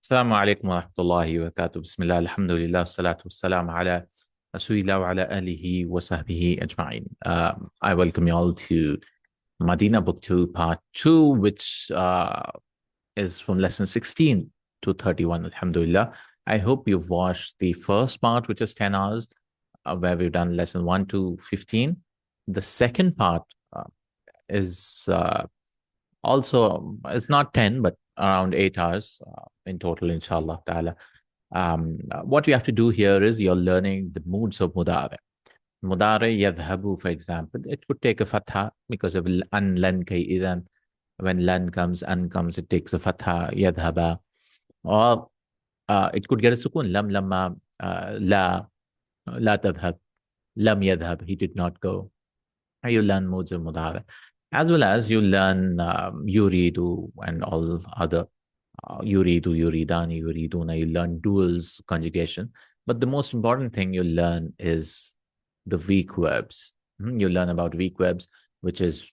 السلام عليكم ورحمة الله وبركاته. بسم الله الحمد لله والصلاة والسلام على رسول الله وعلى آله وصحبه أجمعين. I welcome you all to Madina Book 2 Part 2, which is from lesson 16 to 31, Alhamdulillah. I hope you've watched the first part, which is 10 hours, where we've done lesson 1 to 15. The second part is also, it's not 10, but around 8 hours in total, inshallah ta'ala. What you have to do here is you're learning the moods of mudare. Mudare yadhabu, for example, it could take a fatha because of an lan kay idan. When lan comes, an comes, it takes a fatha, yadhaba. Or it could get a sukun, lam lamma, la tadhab, lam yadhab, he did not go. You learn moods of mudare. As well as you learn yuridu and all other yuridu, yuridani, yuriduna. You learn duals, conjugation. But the most important thing you learn is the weak verbs. You learn about weak verbs, which is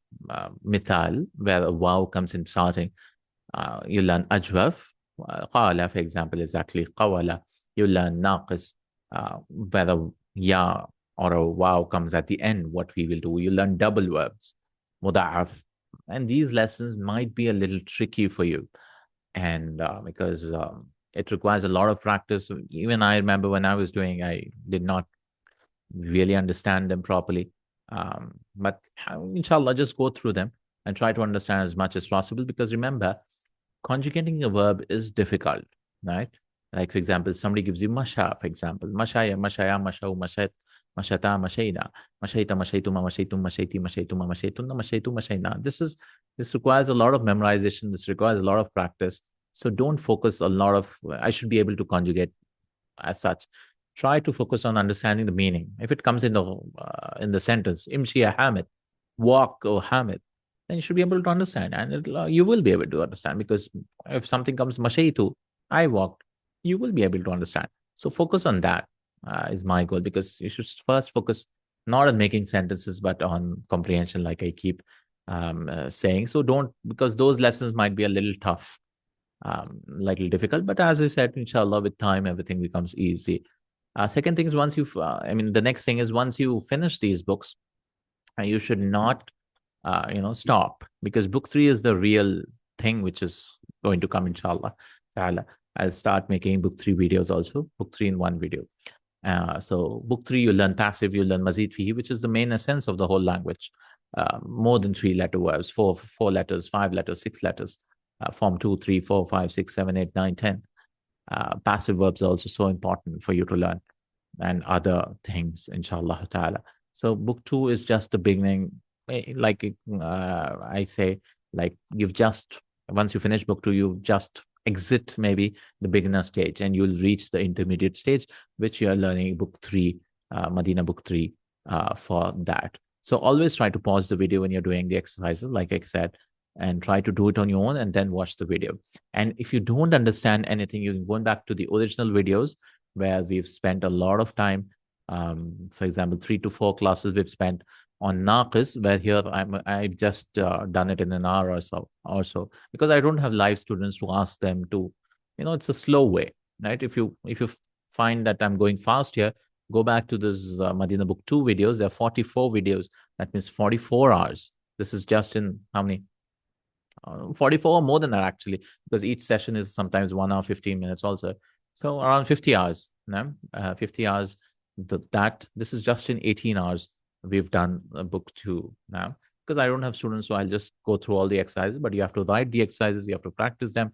mithal, where a wow comes in starting. You learn ajwaf. Qala, for example, is actually qawala. You learn naqis, where a ya or a wow comes at the end, what we will do. You learn double verbs, muda'af. And these lessons might be a little tricky for you. And because it requires a lot of practice. Even I remember when I was doing, I did not really understand them properly. But inshallah, just go through them and try to understand as much as possible. Because remember, conjugating a verb is difficult, right? Like, for example, somebody gives you masha, for example, mashaya, mashaya, mashau, mashat, mashata, mashaina, mashaita, mashaituma, mashaitum, mashaiti, mashaituma, mashaituna, mashaitu, mashaina. This requires a lot of memorization. This requires a lot of practice. So don't focus a lot of, I should be able to conjugate as such. Try to focus on understanding the meaning. If it comes in the sentence, imshi Hamid, walk, O Hamid, then you should be able to understand, and you will be able to understand, because if something comes mashaitu, I walked, you will be able to understand. So focus on that is my goal, because you should first focus not on making sentences but on comprehension, like I keep saying. So don't, because those lessons might be a little tough, little difficult, but as I said, inshallah, with time everything becomes easy. Second thing is, once you've the next thing is, once you finish these books, you should not stop, because book 3 is the real thing which is going to come, inshallah ta'ala. I'll start making book 3 videos also, book 3 in one video. So book 3, you learn passive, you learn mazid fihi, which is the main essence of the whole language. More than 3-letter words, four letters, 5 letters, 6 letters, form 2, 3, 4, 5, 6, 7, 8, 9, 10. Passive verbs are also so important for you to learn, and other things, inshallah ta'ala. So book 2 is just the beginning. Like I say, like, you've just, once you finish book 2, you just exit maybe the beginner stage, and you'll reach the intermediate stage, which you are learning book 3, Madina book 3, for that. So always try to pause the video when you're doing the exercises, like I said, and try to do it on your own, and then watch the video. And if you don't understand anything, you can go back to the original videos where we've spent a lot of time. For example, 3 to 4 classes we've spent on naqis, where here I've just done it in an hour or so, because I don't have live students to ask them to, it's a slow way, right? If you find that I'm going fast here, go back to this Madina Book 2 videos. There are 44 videos. That means 44 hours. This is just in how many? 44 or more than that, actually, because each session is sometimes 1 hour 15 minutes also. So around 50 hours. 50 hours. This is just in 18 hours we've done book 2 now, because I don't have students, so I'll just go through all the exercises. But you have to write the exercises, you have to practice them.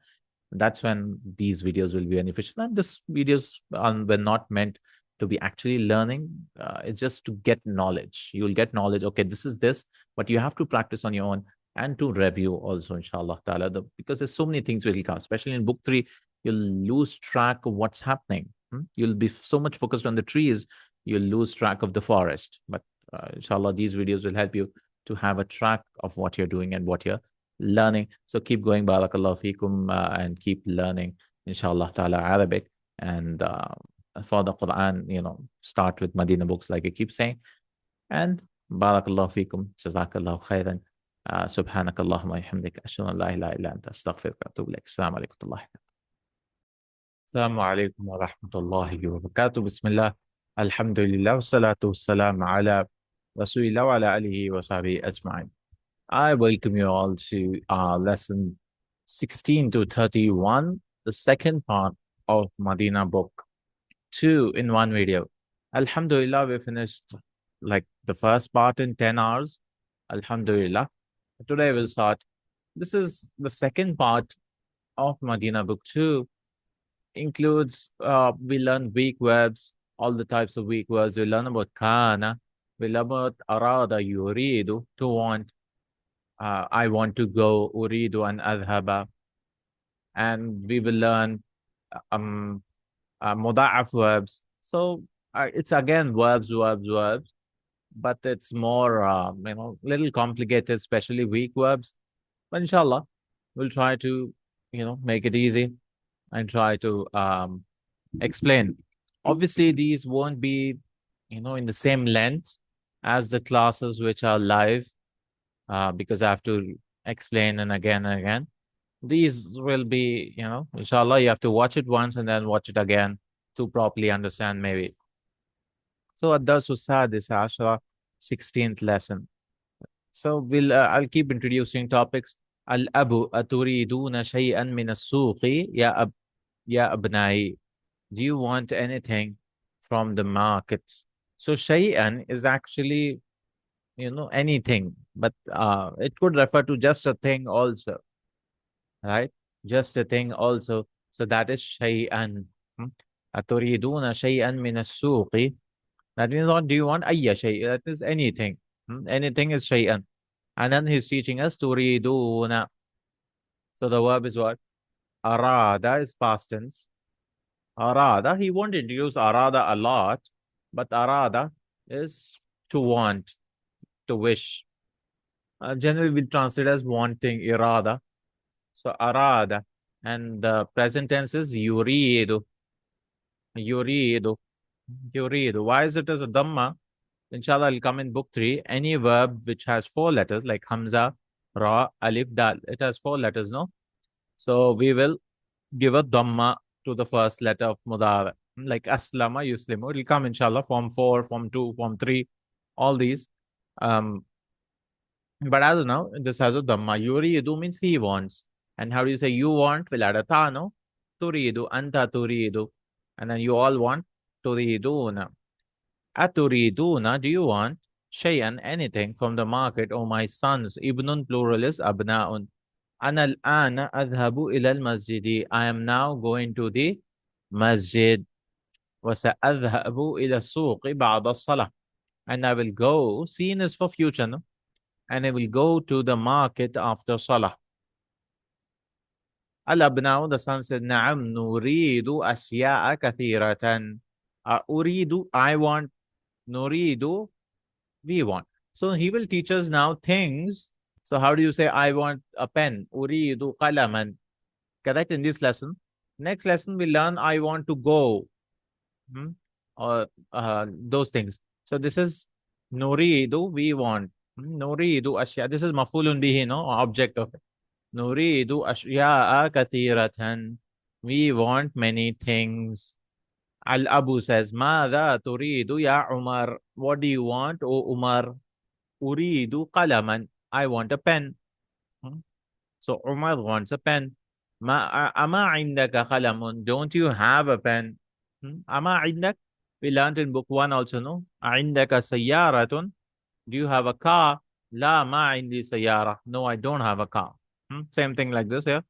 That's when these videos will be beneficial. And this videos were not meant to be actually learning. It's just to get knowledge. You'll get knowledge. Okay, this is this, but you have to practice on your own, and to review also, inshallah ta'ala, because there's so many things will come, especially in book 3. You'll lose track of what's happening. You'll be so much focused on the trees, you'll lose track of the forest. But inshallah, these videos will help you to have a track of what you're doing and what you're learning. So keep going, barakallahu feekum, and keep learning, inshallah ta'ala, Arabic. And for the Quran, start with Madina books, like I keep saying. And barakallahu feekum, Jazakallahu Khairan. سبحانك اللهم وبحمدك أشهد أن لا إله إلا أنت أستغفرك وأتوب إليك. السلام عليكم ورحمة الله. السلام عليكم ورحمة الله وبركاته. بسم الله الحمد لله والصلاة والسلام على رسول الله وعلى آله وصحبه أجمعين. I welcome you all to our lesson 16 to 31, the second part of Madina Book, 2 in 1 video. Alhamdulillah, we finished like the first part in 10 hours. Alhamdulillah. Today we'll start. This is the second part of Madina Book 2. Includes we learn weak verbs, all the types of weak verbs. We learn about kana, we learn about arada, yuridu, to want. I want to go, uridu an adhaba, and we will learn um muda'af verbs. So it's again verbs, but it's more little complicated, especially weak verbs. But inshallah, we'll try to make it easy and try to explain. Obviously, these won't be, in the same length as the classes which are live, because I have to explain and again. These will be, inshallah, you have to watch it once and then watch it again to properly understand maybe. So, الدرس السادس عشر, 16th lesson. So, I'll keep introducing topics. الأب أتريدون شيئا من السوق يا أبنائي? Do you want anything from the market? So shay'an is actually, anything, but it could refer to just a thing also, right? Just a thing also. So that is shay'an. أتريدون شيئا من السوق. That means, what do you want? أي شيء. That is anything. Anything is shay'an. And then he's teaching us turiduna. So the verb is what? Arada is past tense. Arada, he wanted to use arada a lot, but arada is to want, to wish. Generally, we translate as wanting, irada. So arada. And the present tense is yuridu. Yuridu. Yuridu. Why is it as a dhamma? Inshallah, it'll come in book 3. Any verb which has 4 letters, like hamza, ra, alif, dal, it has 4 letters, no? So we will give a dhamma to the first letter of mudara, like aslama, yuslimu. It will come, inshallah, form 4, form 2, form 3, all these. But as of now, this has a dhamma. Yuridu means he wants. And how do you say you want? Will add a ta, no? Turidu, anta turidu. And then you all want turiduna. Aturiduna, do you want? Shayan, anything from the market, oh my sons. Ibnun plural is abna'un. Ana al-ana adhabu ila al-masjidi. I am now going to the masjid. وسأذهب إلى السوق بعد الصلاة. And I will go, seen is for future, no? And I will go to the market after Salah. Al-abna'u, the son said, نعم نريد أشياء كثيرة. أريد, I want. نريد, we want. So he will teach us now things. So how do you say I want a pen? أريد قلما. Correct, in this lesson. Next lesson we learn I want to go. Or those things. So this is nuridu, we want. Nuridu ashya. This is mafulun bihi, no? Object of it. Nuridu ashya'a kathiratan. We want many things. Al-Abu says, Mada turidu ya Umar. What do you want, O Umar? Uridu qalaman. I want a pen. So Umar wants a pen. Ama indaka qalamun. Don't you have a pen? Ama indak. We learned in book 1 also, no? Indaka sayyaratun. Do you have a car? La ma indi sayyara. No, I don't have a car. Same thing like this here.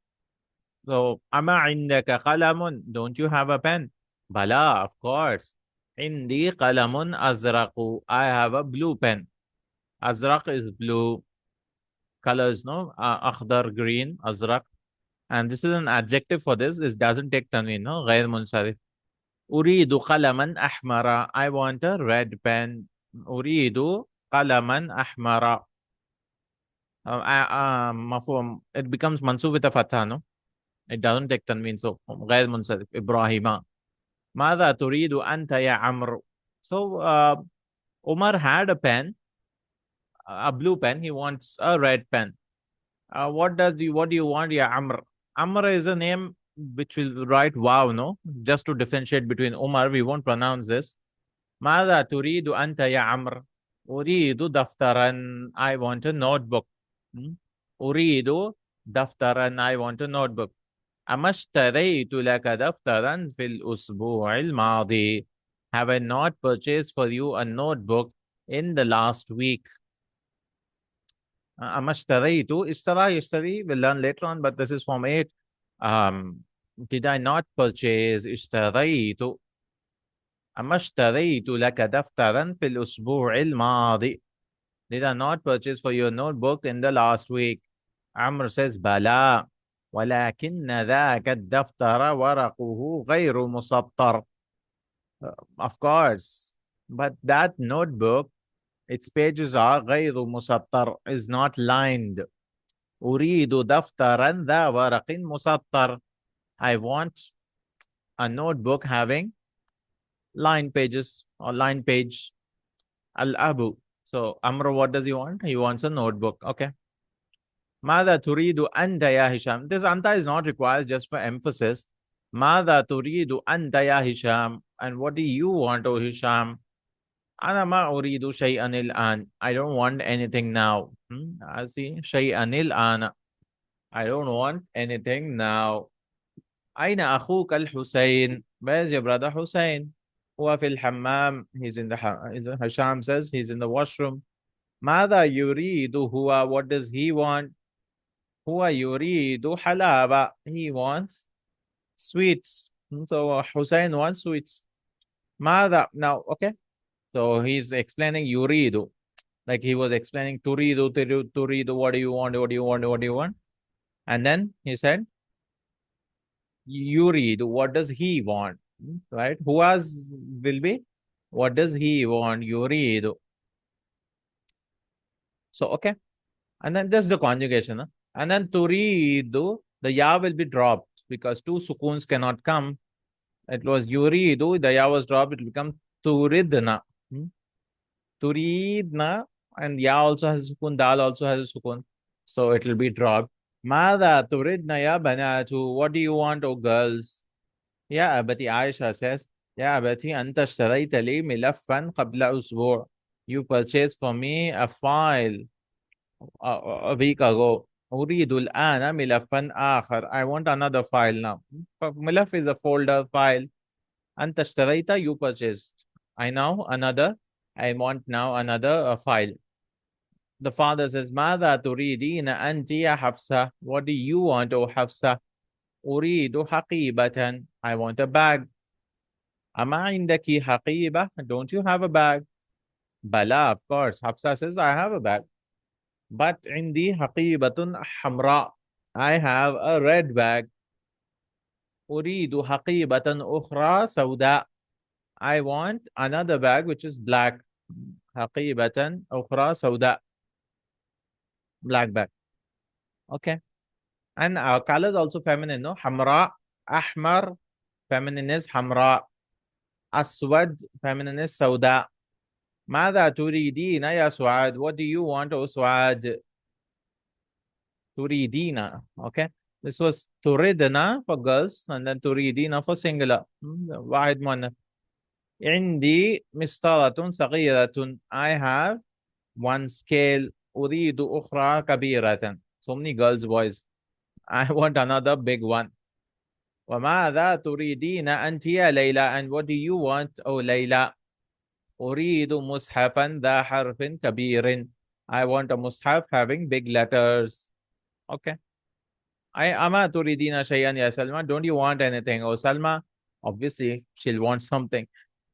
So, ama indaka qalamun. Don't you have a pen? Bala, of course. Indi qalamun azraqu. I have a blue pen. Azraq is blue. Colors, no? Akhdar, green, azraq. And this is an adjective for this. This doesn't take tanween, no? غير منصرف. Uridu qalaman ahmara. I want a red pen. Uridu qalaman ahmara. It becomes mansub with a fatha, no? It doesn't take tanween. So, غير منصرف. Ibrahima. ماذا تريد أنت يا عمرو? So, Umar had a pen, a blue pen. He wants a red pen. What do you want, ya Amr? Amr is a name which will write wow, no? Just to differentiate between Umar, we won't pronounce this. ماذا تريد أنت يا عمرو؟ أريد دفترا. I want a notebook. أريد دفترا. I want a notebook. أما اشتريت لك دفترا في الأسبوع الماضي. Have I not purchased for you a notebook in the last week? أما اشتريت اشترى يشتري we'll learn later on, but this is form 8. Did I not purchase اشتريت أما اشتريت لك دفترا في الأسبوع الماضي. Did I not purchase for your notebook in the last week? Amr says بلى ولكن ذاك الدفتر ورقه غير مسطر. Of course, but that notebook, its pages are غير مسطر, is not lined. أريد دفترا ذا ورق مسطر. I want a notebook having line pages or line page. Al-Abu. So Amr, what does he want? He wants a notebook. Okay. ماذا تريد أنت يا هشام? This anta is not required, just for emphasis. ماذا تريد أنت يا هشام? And what do you want, O Hisham? أنا ما أريد شيئا الآن. I don't want anything now. I see. شيئا الآن. I don't want anything now. أين أخوك الحسين? Where's your brother Hussein? هو في الحمام. He's in the Hisham says he's in the washroom. ماذا يريد هو? What does he want? هو يريد حلاوة. He wants sweets. So Hussein wants sweets. ماذا? Now, okay. So he's explaining يريد. Like he was explaining تريد, تريد, what do you want? What do you want? What do you want? And then he said يريد. What does he want? Right? Who has will be? What does he want? يريد. So, okay. And then just the conjugation. Huh? And then turidu, the ya will be dropped because two sukuns cannot come. It was yuridu, the ya was dropped, it will become turidna. Turidna, and ya also has a sukun, dal also has a sukun. So it will be dropped. Mada turidna ya banatu. What do you want, oh girls? Ya abati, Aisha says, Ya abati, anta ishtarayta li milaffan qabla usbu'. You purchased for me a file a week ago. أريد الآن ملفا آخر. I want another file now. ملف is a folder file. أنت اشتريت, you purchased. I want now another file. The father says ماذا تريدين أنت يا حفصة? What do you want, oh حفصة? أريد حقيبة. I want a bag. أما عندك حقيبة? Don't you have a bag? بلى, of course. Hafsa says I have a bag. But عندي حقيبة حمراء. I have a red bag. أريد حقيبة أخرى سوداء. I want another bag which is black. حقيبة أخرى سوداء. Black bag. Okay. And our color is also feminine, no? حمراء, أحمر, feminine is حمراء. أسود, feminine is سوداء. ماذا تريدين يا سعاد? What do you want, oh سعاد? Turidina. Okay. This was turidna for girls and then turidina for singular. واحد مؤنث. عندي مسطرة صغيرة. I have one scale. أريد أخرى كبيرة. So many girls, boys. I want another big one. وماذا تريدين أنت يا ليلى? And what do you want, oh ليلى? أريد مصحفا ذا حرف كبير. I want a mushaf having big letters. Okay. Ama turidina shay'an ya Salma. Don't you want anything? Oh, Salma, obviously she'll want something.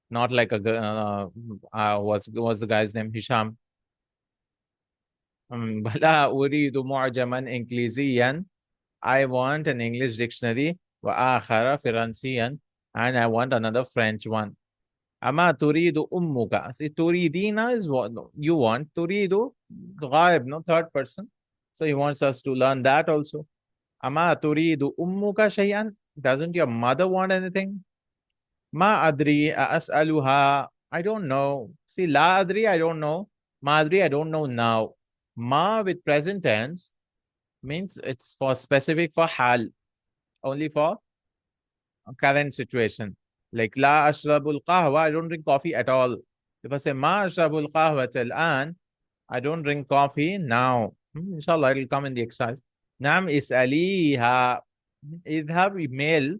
Not like what's the guy's name? Hisham. Bala uridu mu'jaman Inglisiyan. I want an English dictionary. Wa akhara Firansiyan. And I want another French one. Ama turidu ummuka. See, turidina is what you want. Turidu, ghaib, no, third person. So he wants us to learn that also. Ama turidu ummuka shay'an? Doesn't your mother want anything? Ma adri as'aluha. I don't know. See, la adri, I don't know. Ma adri, I don't know now. Ma with present tense means it's for specific for hal. Only for current situation. Like لا أشرب القهوة, I don't drink coffee at all. If I say ما أشرب القهوة الآن, I don't drink coffee now. Inshallah, it will come in the exercise. نعم اسأليها. اذهب male,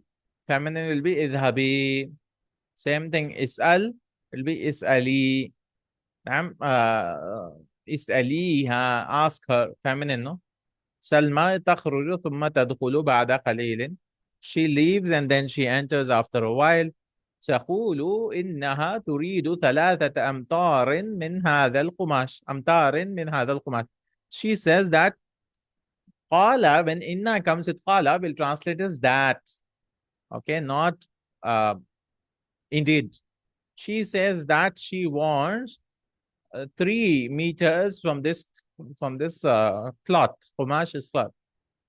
feminine will be اذهبي. Same thing. اسأل will be اسألي. نعم اسأليها, ask her, feminine, no? سلمى تخرج ثم تدخل بعد قليل. She leaves and then she enters after a while. تقول إنها تريد 3 أمتار من هذا القماش. أمتار من هذا القماش. She says that قال, when inna comes with قال, will translate as that. Okay, not uh, indeed. She says that she wants 3 meters from this cloth. قماش is cloth.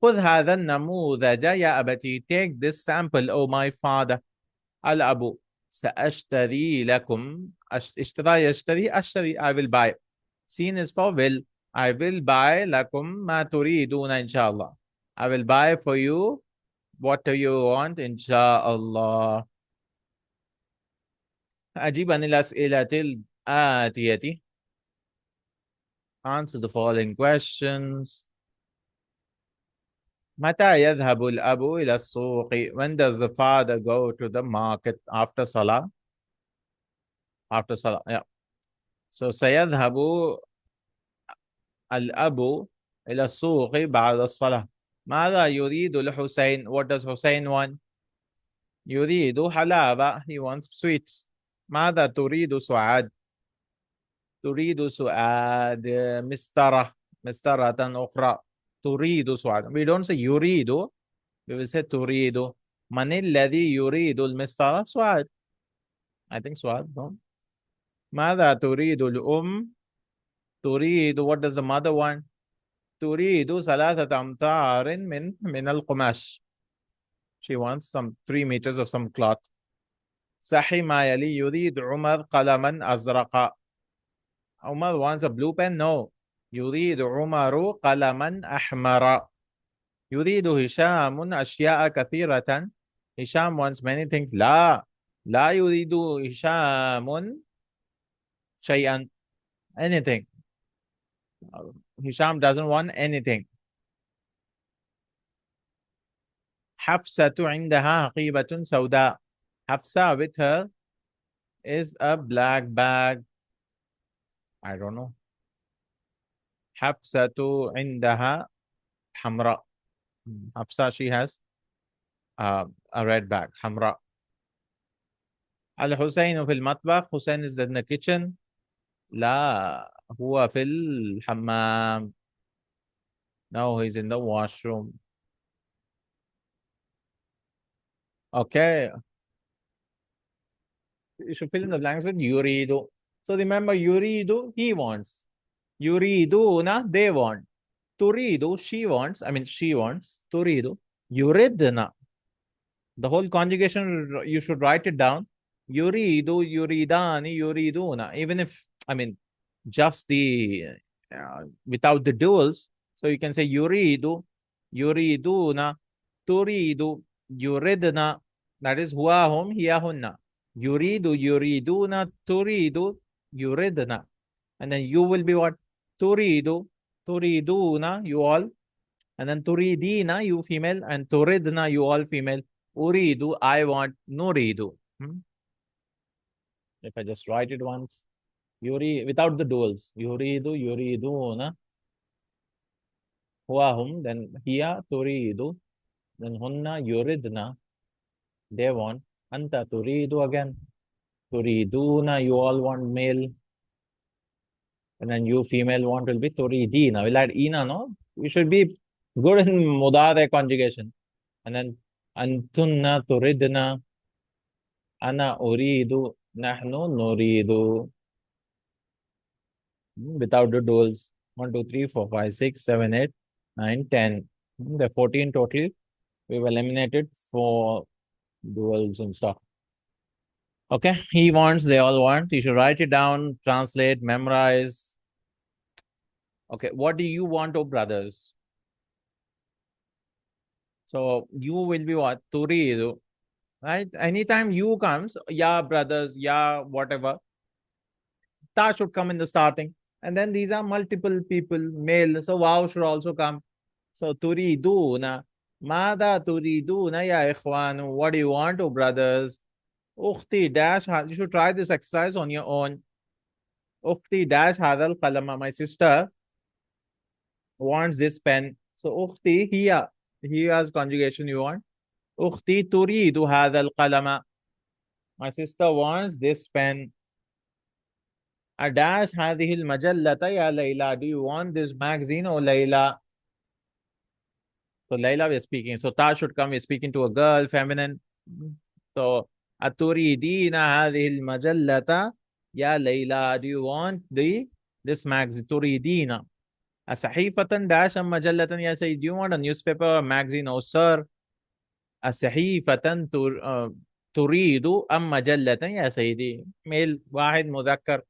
خذ هذا النموذج يا أبتي. Take this sample, oh my father. الأب سأشتري لكم. اشترى يشتري. أشتري, I will buy. Seen is for will. I will buy لكم ما تريدون إن شاء الله. I will buy for you what do you want إن شاء الله. أجيب عن الأسئلة الآتية. Answer the following questions. متى يذهب الأب إلى السوق? When does the father go to the market? After Salah? After Salah, yeah. So سيذهب الأب إلى السوق بعد الصلاة. ماذا يريد الحسين? What does Hussein want? يريد حلاوة. He wants sweets. ماذا تريد سعاد? تريد سعاد مسطرة. مسطرة أخرى. تريد سعاد. We don't say يريد. We will say تريد. من الذي يريد المسطرة؟ سعاد. I think سعاد. No? ماذا تريد الأم؟ تريد, what does the mother want? تريد 3 أمتار من القماش. She wants some 3 meters of some cloth. صحي ما يلي. يريد عمر قلما أزرق. عمر wants a blue pen? No. يريد عمر قلما أحمر. يريد هشام أشياء كثيرة. هشام wants many things. لا. لا يريد هشام شيئا. Anything. Hisham doesn't want anything. حفصة عندها حقيبة سوداء. حفصة with her is a black bag. I don't know. حفصة عندها حمراء. حفصة, she has a red bag. حمراء. الحسين في المطبخ. Hussein is in the kitchen. لا, هو في الحمام. No, he's in the washroom. Okay. You should fill in the blanks with يريد. So remember, يريد, he wants. يريدون, they want. تريد, she wants. I mean, she wants. تريد. يريدنا. The whole conjugation, you should write it down. يريد, يريدان, يريدون. Even if, I mean, just the, without the duals. So you can say يريد, يريدون, تريد, يريدنا. That is هو, هم, هي, هن. يريد, يريدون, تريد, يريدنا. And then you will be what? تريد, تريدون, you all. And then تريدين, you female. And تريدنا, you all female. أريد, I want. نريد. If I just write it once. يريد, without the duals. يريد, يريدون. هم, then هي تريد. Then هن يريدنا. They want. أنت تريد again. تريدون, you all want male. And then you female want will be turidina. We'll add ina, no? We should be good in mudare conjugation. And then antunna turidna. Ana uridu. Nahnu nuridu. Without the duals. 1, 2, 3, 4, 5, 6, 7, 8, 9, 10. The 14 total. We've eliminated 4 duals and stuff. Okay. He wants, they all want. You should write it down, translate, memorize. Okay, what do you want, oh brothers? So you will be what? Turidu. right? Anytime you comes, yeah, brothers, yeah, whatever, ta should come in the starting. And then these are multiple people, male, so wow should also come. So turiduna, mada turiduna ya ikhwanu, what do you want, oh brothers? Ukhti dash, you should try this exercise on your own. Ukhti dash hadal kalama, my sister wants this pen. So ukhti hiya, hiya's conjugation you want. Ukhti turidu hadal kalama, my sister wants this pen. A dash هذه المجلة يا ليلى. Do you want this magazine, oh Layla? So Layla we're speaking. So Ta should come. We're speaking to a girl, feminine. So أتريدين هذه المجلة يا ليلى. Do you want this magazine? تريدين أصحيفة dash أم مجلة يا سيدي. Do you want a newspaper or magazine, oh sir? أصحيفة تريد أم مجلة يا سيدي. ميل واحد مذكر.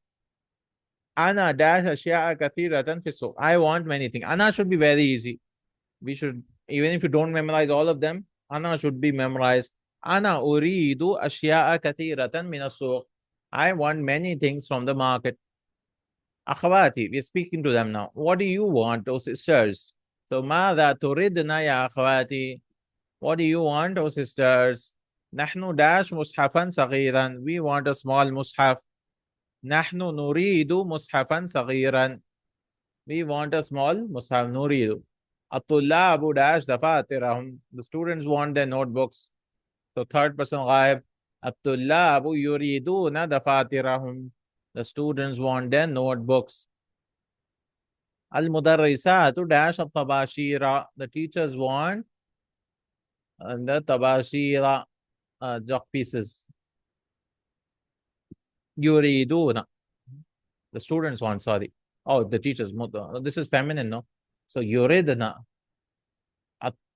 Ana dash ashya'a kathiratan fi suq. I want many things. Ana should be very easy. We should, even if you don't memorize all of them, Ana should be memorized. Ana uridu ashya'a kathiratan min as-suq. I want many things from the market. Akhawati, we're speaking to them now. What do you want, oh sisters? So, ماذا تريدنا يا أخواتي? What do you want, oh sisters? نحن dash mushafan صغيرا. We want a small mushaf. نحن نريد مصحفا صغيرا. We want a small mushaf. نريد. الطلاب dash دفاترهم. The students want their notebooks. So third person غائب. الطلاب يريدون دفاترهم. The students want their notebooks. المدرسات dash الطباشير. The teachers want the طباشير, chalk pieces. يريدون. The students want, sorry. Oh, the teachers. This is feminine, no? So يريدنا.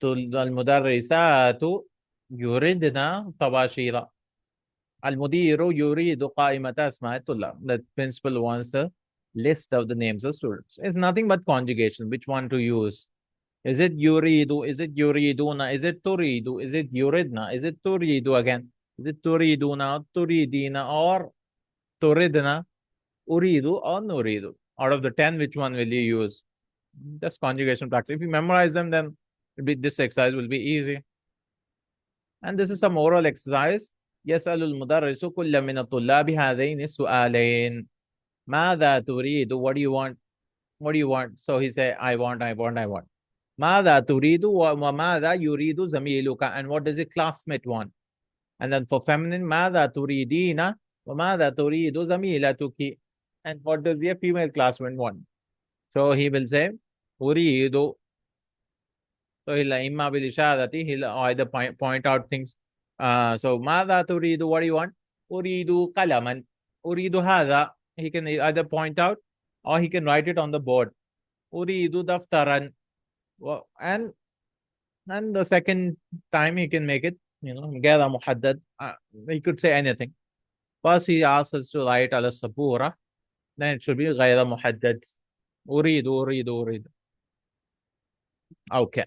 المدرسات يريدنا طباشير. المدير يريد قائمة أسماء الطلاب. The principal wants the list of the names of students. It's nothing but conjugation. Which one to use? Is it يريد? Is it يريدون? Is it تريد? Is it يريدنا? Is it تريد again? Is it تريدون, تريدين, or تريدنا, أريد, or نريد? Out of the 10, which one will you use? Just conjugation practice. If you memorize them, then this exercise will be easy. And this is some oral exercise. يسأل المدرس كل من الطلاب هذين السؤالين. ماذا تريد? What do you want? What do you want? So he say, I want, I want, I want. ماذا تريد وماذا يريد زميلك? And what does a classmate want? And then for feminine, ماذا تريدين وماذا تريد زميلتك? And what does your female classmate want? So he will say, أريد. So he'll imma bil ishadati, he'll either point out things. So ماذا تريد? What do you want? أريد قلما. أريد هذا. He can either point out or he can write it on the board. أريد دفترا. And the second time he can make it, غير محدد. He could say anything. First he asks us to write على السبورة. Then it should be غير محدد. أريد. Okay.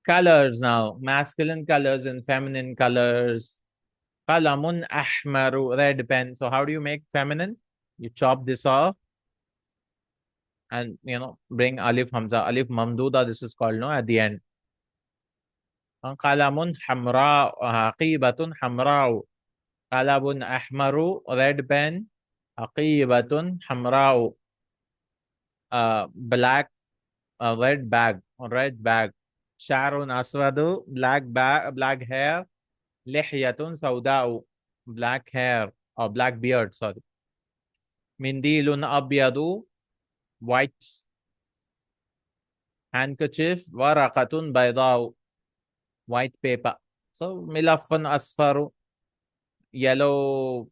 Colors now. Masculine colors and feminine colors. Qalamun ahmaru, red pen. So how do you make feminine? You chop this off and, bring alif hamza, alif mamduda, this is called, no, at the end. Qalamun hamra, haqibatun hamra'u. Qalabun ahmaru, red pen. Haqibatun hamra'u. Black, red bag. Sharun aswadu, black hair. Lihyatun sauda'u, black hair or black beard, sorry. Mindilun abyadu, white handkerchief. Waraqatun bayda'u, white paper. So milafun asfaru, yellow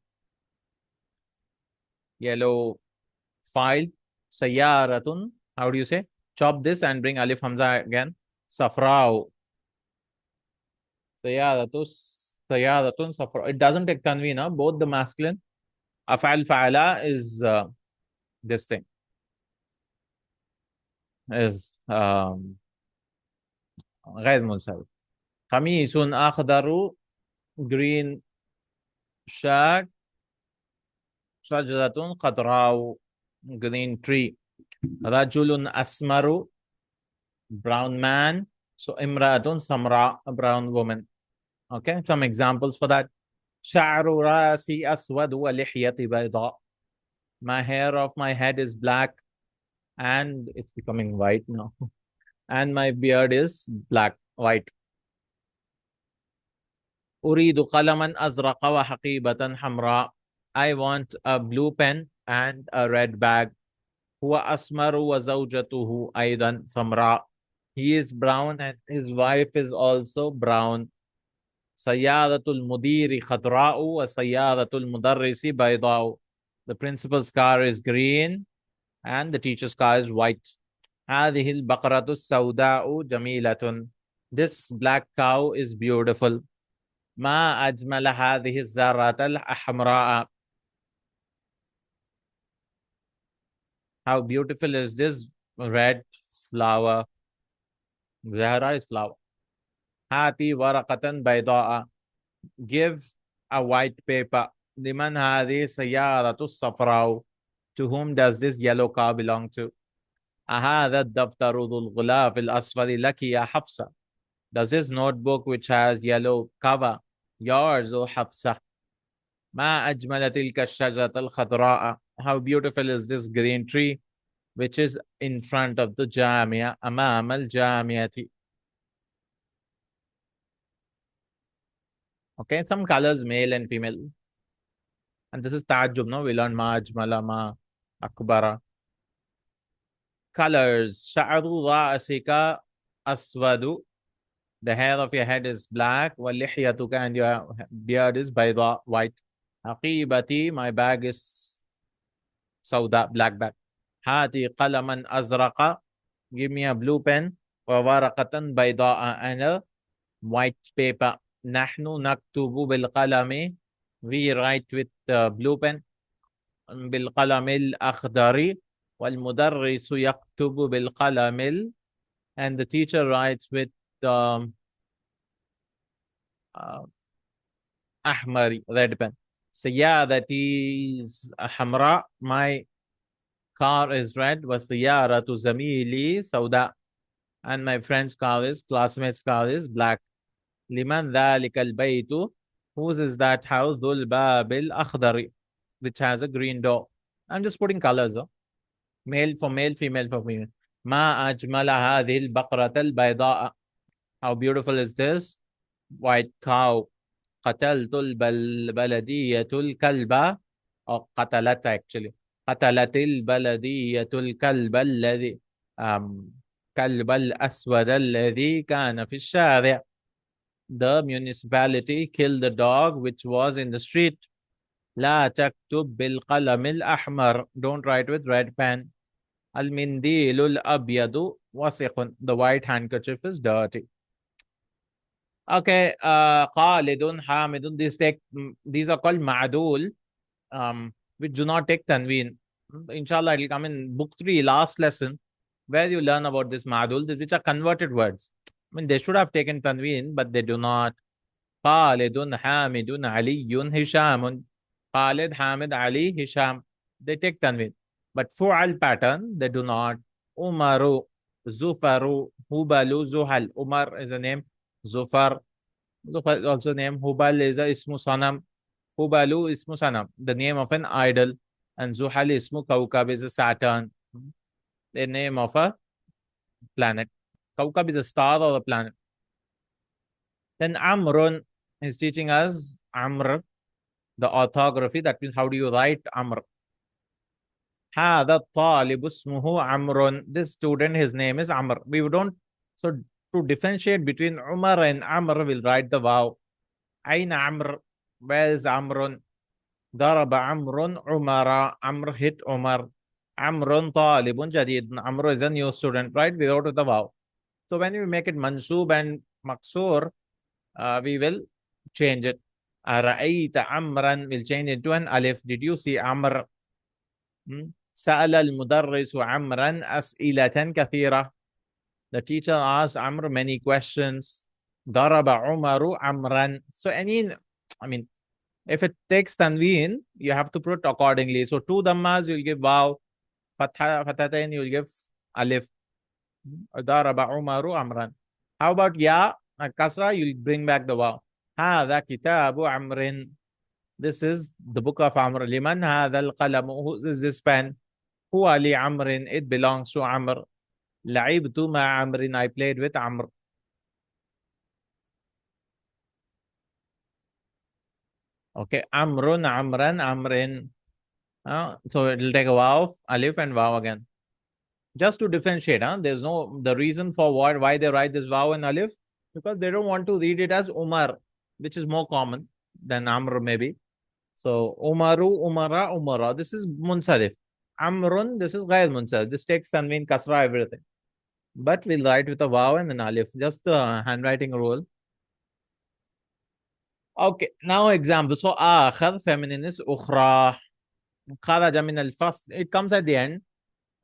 file. Sayaratun, how do you say? Chop this and bring alif hamza again. Safra'u. Sayaratun safra. It doesn't take tanween, both the masculine. Af'al fa'ala is this thing. Is غير منصرف. قميص أخضر green shirt. شجرة خضراء, green tree. رجل أسمر, brown man. So imra'atun samra, a brown woman. Okay, some examples for that. شعر راسي أسود ولحيتي بيضاء. My hair of my head is black and it's becoming white now. And my beard is black, white. أريد قلما أزرق وحقيبة حمراء. I want a blue pen and a red bag. هو أسمر وزوجته أيضا سمراء. He is brown and his wife is also brown. سيارة المدير خضراء وسيارة المدرس بيضاء. The principal's car is green and the teacher's car is white. هذه البقرة السوداء جميلة. This black cow is beautiful. ما أجمل هذه الزهرة الحمراء. How beautiful is this red flower? Zahra is flower. هاتي ورقة بيضاء. Give a white paper. لمن هذه سيارة الصفراء? To whom does this yellow car belong to? أهذا الدفتر ذو الغلاف الأصفر لك يا حفصة? Does this notebook which has yellow cover yours, O Hafsa? ما أجمل تلك الشجرة الخضراء. How beautiful is this green tree which is in front of the jamia, أمام الجامعة. Okay, some colors, male and female. And this is ta'ajjub, no? We learn ma ajmala, ma akbara. Colors. Sha'ru ra'asika aswadu. The hair of your head is black. Walihyatuka, and your beard is bayda, white. Aqibati, my bag is sauda, black bag. Hati qalaman azraqa. Give me a blue pen. Wa waraqatan bayda'a, and a white paper. Nahnu naktubu bil qalami. We write with blue pen. بالقلم الأخضر. والمدرس يكتب بالقلم and the teacher writes with أحمر, red pen. سيارتي حمراء. My car is red. وسيارة زميلي سوداء. And my friend's car is, classmate's car is black. لمن ذلك البيت? Whose is that house? ذو الباب الأخضر, which has a green door. I'm just putting colors. Male for male, female for female. ما أجمل هذه البقرة البيضاء. How beautiful is this white cow. قتلت البلدية الكلب. Or قتلت actually. قتلت البلدية الكلب الذي كلب الأسود الذي كان في الشارع. The municipality killed the dog which was in the street. لا تكتب بالقلم الأحمر. Don't write with red pen. المنديل الأبيض وسخ. The white handkerchief is dirty. Okay, خالد حامد. These are called ma'adul, which do not take tanween. Inshallah, it will come in book 3, last lesson, where you learn about this ma'adul, which are converted words. I mean, they should have taken tanween, but they do not. خالد حامد علي هشام. Khalid, Hamid, Ali, Hisham. They take tanween. But fu'al pattern, they do not. Umaru, Zufaru, Hubalu, Zuhal. Umar is a name. Zufar. Zufar is also a name. Hubal is a ismu sanam. Hubalu ismu sanam, the name of an idol. And Zuhal ismu Kaukab is a Saturn, the name of a planet. Kaukab is a star or a planet. Then Amrun is teaching us Amr, the orthography. That means how do you write Amr. هذا الطالب اسمه عمرو. This student, his name is Amr. We don't, so to differentiate between Umar and Amr, we'll write the vav. أين Amr? Where is Amrun? ضرب عمرو عمر. Amr hit Umar. عمرو طالب جديد. Amr is a new student, right? Without the vav. So when we make it mansub and maksur, we will change it. أرأيت عمرا, will change it to an alif. Did you see Amr? سأل المدرس عمرا أسئلة كثيرة. The teacher asked Amr many questions. ضرب عمر عمرا. So any I mean, if it takes tanween, you have to put accordingly. So two dhammas, you'll give waw. Fathatain, you'll give alif. Daraba Umaru Amran. How about ya? Kasra, you'll bring back the waw. Hadha kitabu Amrin. This is the book of Amr. Liman hadha al-qalamu. Who is this pen? Huwa li Amrin. It belongs to Amr. La'ibtu ma Amrin. I played with Amr. Okay. Amrun, Amran, Amrin. So it'll take a waw, alif, and waw again. Just to differentiate, there's no the reason for why they write this waw and alif, because they don't want to read it as Umar, which is more common than Amr maybe. So Umaru, Umara, Umara. This is Munsarif. Amrun, this is Ghair Munsarif. This takes Tanween, Kasra, everything. But we'll write with a waw and an alif. Just the handwriting rule. Okay, now example. So Akhar, feminine is Ukhra. Kharaja min al-fasl. It comes at the end.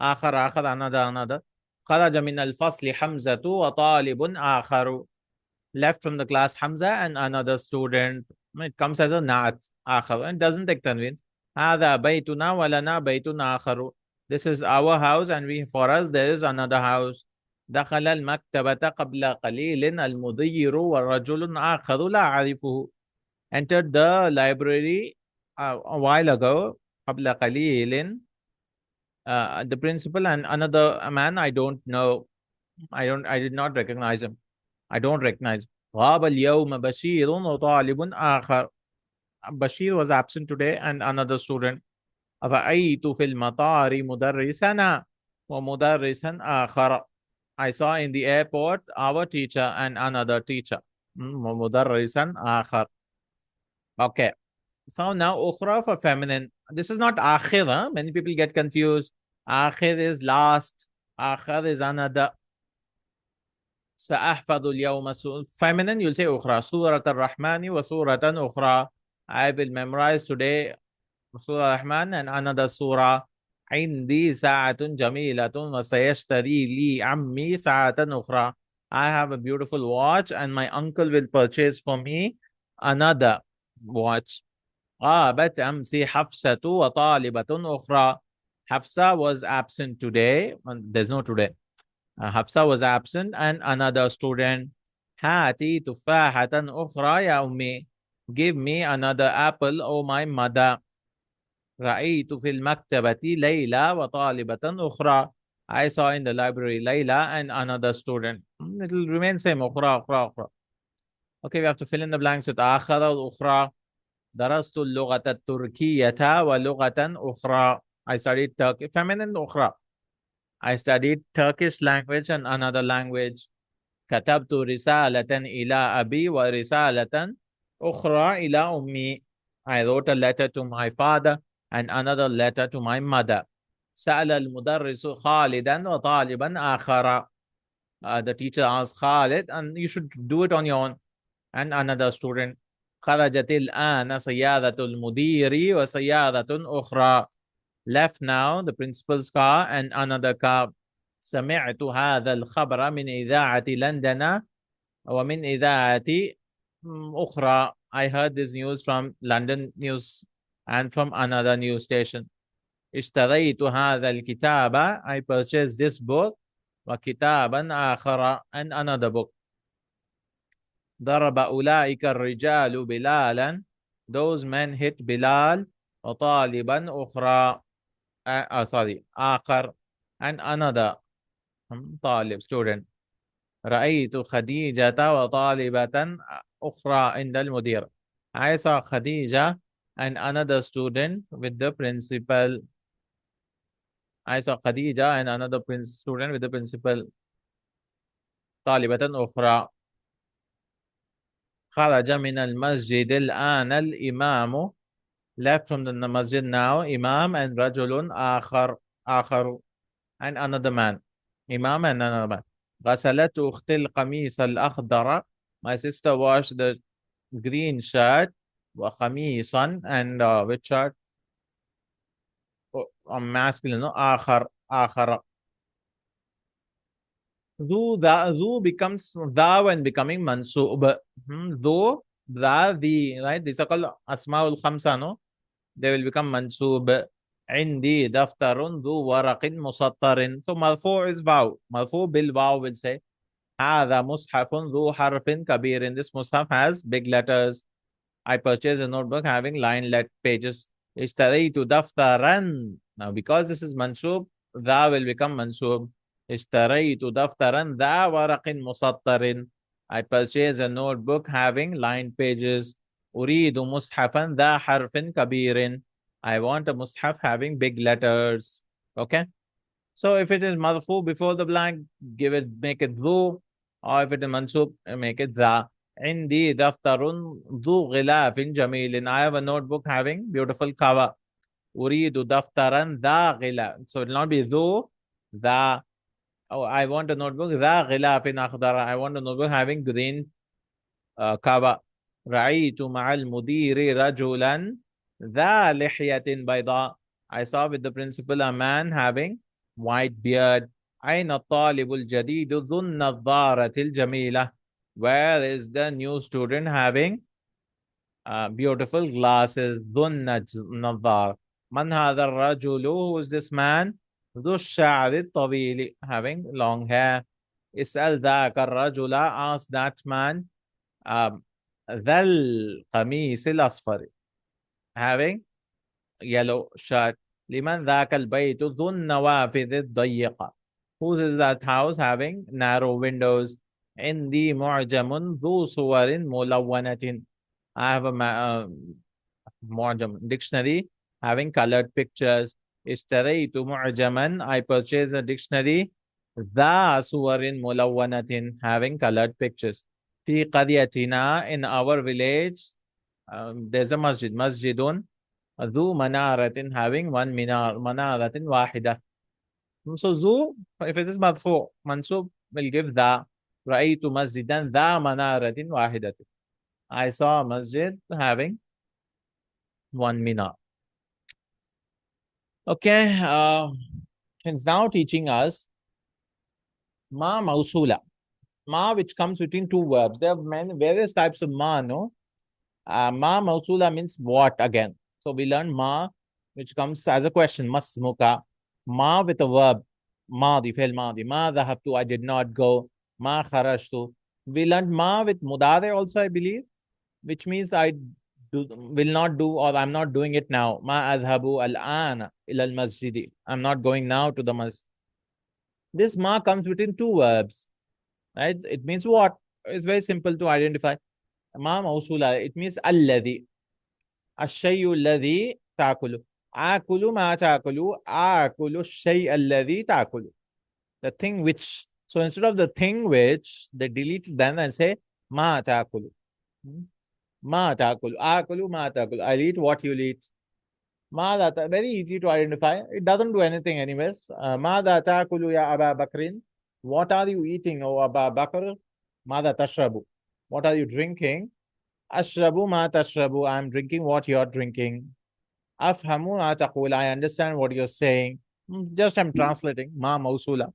Akhar, Akhar, another. Kharaja min al-fasli Hamzatu wa talibun Akharu. Left from the class Hamza and another student. It comes as a Naat, Akhar. And doesn't take Tanween. Hada baytuna wa lana baytun Akharu. This is our house and for us there is another house. دخل المكتبة قبل قليل المدير ورجل آخر لا أعرفه. Entered the library a while ago. قبل قليل. The principal and another man I don't know. I did not recognize him. I don't recognize. غاب اليوم بشير وطالب آخر. Bashir was absent today and another student. رأيت في المطار مدرسنا ومدرسا آخر. I saw in the airport our teacher and another teacher. مدرسا آخر. Okay. So now ukhra for feminine. This is not akhir. Many people get confused. Akhir is last. Akhir is another. سأحفظ اليوم feminine, you'll say ukhra. سورة الرحمن وسورة أخرى. I will memorize today Surah Rahman and another surah. عندي ساعة جميلة وسيشتري لي عمي ساعة أخرى. I have a beautiful watch and my uncle will purchase for me another watch. غابت أمس حفصة وطالبة أخرى. Hafsa was absent today. There's no today. Hafsa was absent and another student. هاتي تفاحة أخرى يا أمي. Give me another apple, oh my mother. رأيت في المكتبة ليلى وطالبة أخرى. I saw in the library Layla and another student. It will remain same. أخرى أخرى أخرى. Okay, we have to fill in the blanks with آخر وأخرى. درست اللغة التركية ولغة أخرى. I studied Turkish. Feminine أخرى. I studied Turkish language and another language. كتبت رسالة إلى أبي ورسالة أخرى إلى أمي. I wrote a letter to my father and another letter to my mother. سأل المدرس خالدا وطالبا آخر. The teacher asked Khalid, and you should do it on your own. And another student. خرجت الآن سيارة المدير وسيارة أخرى. Left now the principal's car and another car. سمعت هذا الخبر من إذاعة لندن ومن إذاعة أخرى. I heard this news from London news and from another news station. اشتريت هذا الكتاب. I purchased this book. وكتابا آخر and another book. ضرب أولئك الرجال بلالا. Those men hit Bilal. وطالبا أخرى. آخر and another طالب student. رأيت خديجة وطالبة أخرى عند المدير. I saw Khadija and another student with the principal. I saw Khadija and another student with the principal. طالبة أخرى. خرج من المسجد الآن الإمام. Left from the masjid now Imam and رجل آخر and another man. Imam and another man. غسلت أختي القميص الأخضر. My sister washed the green shirt. وخميصا and which shirt? Masculine, no? آخر. ذو becomes ذا when becoming mansub. ذو the, right? These are called Asma'ul Khamsa, no? They will become mansub. عندي دفتر ذو ورق مسطر. So مرفوع is واو. مرفوع بالواو will say هذا مصحف ذو حرف كبير. This mushaf has big letters. I purchased a notebook having line-let pages. اشتريت دفترا. Now because this is mansub, ذا will become mansub. اشتريت دفترا ذا ورق مسطر. I purchased a notebook having lined pages. أريد مصحفا ذا حرف كبير. I want a mushaf having big letters. Okay. So if it is marfu before the blank, make it dhu. Or if it is mansub, make it dha. عندي دفتر ذو غلاف جميل. I have a notebook having beautiful cover. أريد دفترا ذا غلاف. So it will not be ذو, ذا. Oh, I want a notebook ذا غلاف أخضر. I want a notebook having green cover. رأيت مع المدير رجلا ذا لحية بيضاء. I saw with the principal a man having white beard. أين الطالب الجديد ذو النظارة الجميلة. Where is the new student having beautiful glasses. ذو النظارة. من هذا الرجل. Who is this man. ذو الشعر الطويل. Having long hair. اسأل ذاك الرجل. Ask that man. ذا القميص الأصفر. Having yellow shirt. لمن ذاك البيت ذو النوافذ الضيقة. Whose is that house having narrow windows. عندي معجم ذو صور ملونة. I have a معجم dictionary having colored pictures. اشتريت معجما. I purchased a dictionary ذا صور ملونة having colored pictures. في قريتنا. In our village there's a masjid. مسجد ذو منارة having one minar. منارة واحدة. So ذو, if it is مرفوع منصوب, will give ذا. رأيت مسجدا ذا منارة واحدة. I saw a masjid having one minar. Okay, it's now teaching us ma mausula. Ma which comes between two verbs. There are many various types of ma, no? Ma mausula means what again? So we learn ma, which comes as a question, masmuka. Ma with a verb, maadi, fi'l maadi. Ma dhahabtu, I did not go. Ma kharajtu. We learned ma with mudare also, I believe, which means will not do, or I'm not doing it now. Ma adhabu al-an ila al-masjidi. I'm not going now to the masjid. This ma comes between two verbs, right? It means what? It's very simple to identify. Ma mausula, it means alladhi. الشيء الذي تأكله. آكل ما تأكله. آكل الشيء الذي تأكله. The thing which. So instead of the thing which, they delete it then and say ما تأكله. ما تأكل. آكل ما تأكل. I'll eat what you'll eat. ماذا. Very easy to identify. It doesn't do anything anyways. ماذا تأكل يا أبا بكر. What are you eating, O Aba Bakr? ماذا تشرب. What are you drinking? Ashrabu ma tashrabu. I'm drinking what you're drinking. Afhamu ma taqul. I understand what you're saying. Just I'm translating. Ma mausula.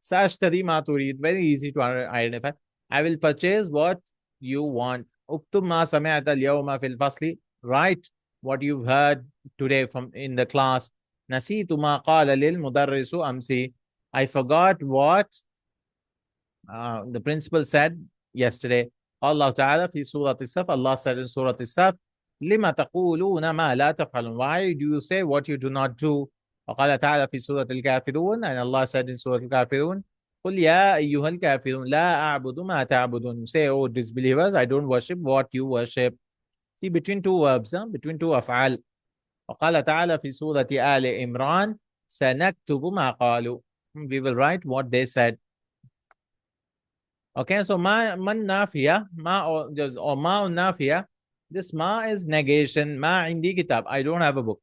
Sashtari ma turid. Very easy to identify. I will purchase what you want. Uktub ma sami'ata al-yawma fil fasli. Write what you've heard today from in the class. Nasitu ma qala lil mudarrisu amsi. I forgot what the principal said yesterday. Allah Ta'ala fi Surah As-Saf. Allah said in Surah As-Saf, لِمَ تَقُولُونَ مَا لَا تَفْعَلُونَ. Why do you say what you do not do? وقال تعالى في سورة الكافرون. And Allah said in Surah Al-Kafirun, قُلْ يَا أَيُّهَا الْكَافِرُونَ لَا أَعْبُدُ مَا تَعْبُدُونَ. Say, oh disbelievers, I don't worship what you worship. See, between two verbs, between two af'al. وقال تعالى في سورة آل عمران, سَنَكْتُبُ مَا قَالُوا. We will write what they said. Okay, so ma man nafiya, ma or ma nafiya. This ma is negation. Ma indi kitab. I don't have a book.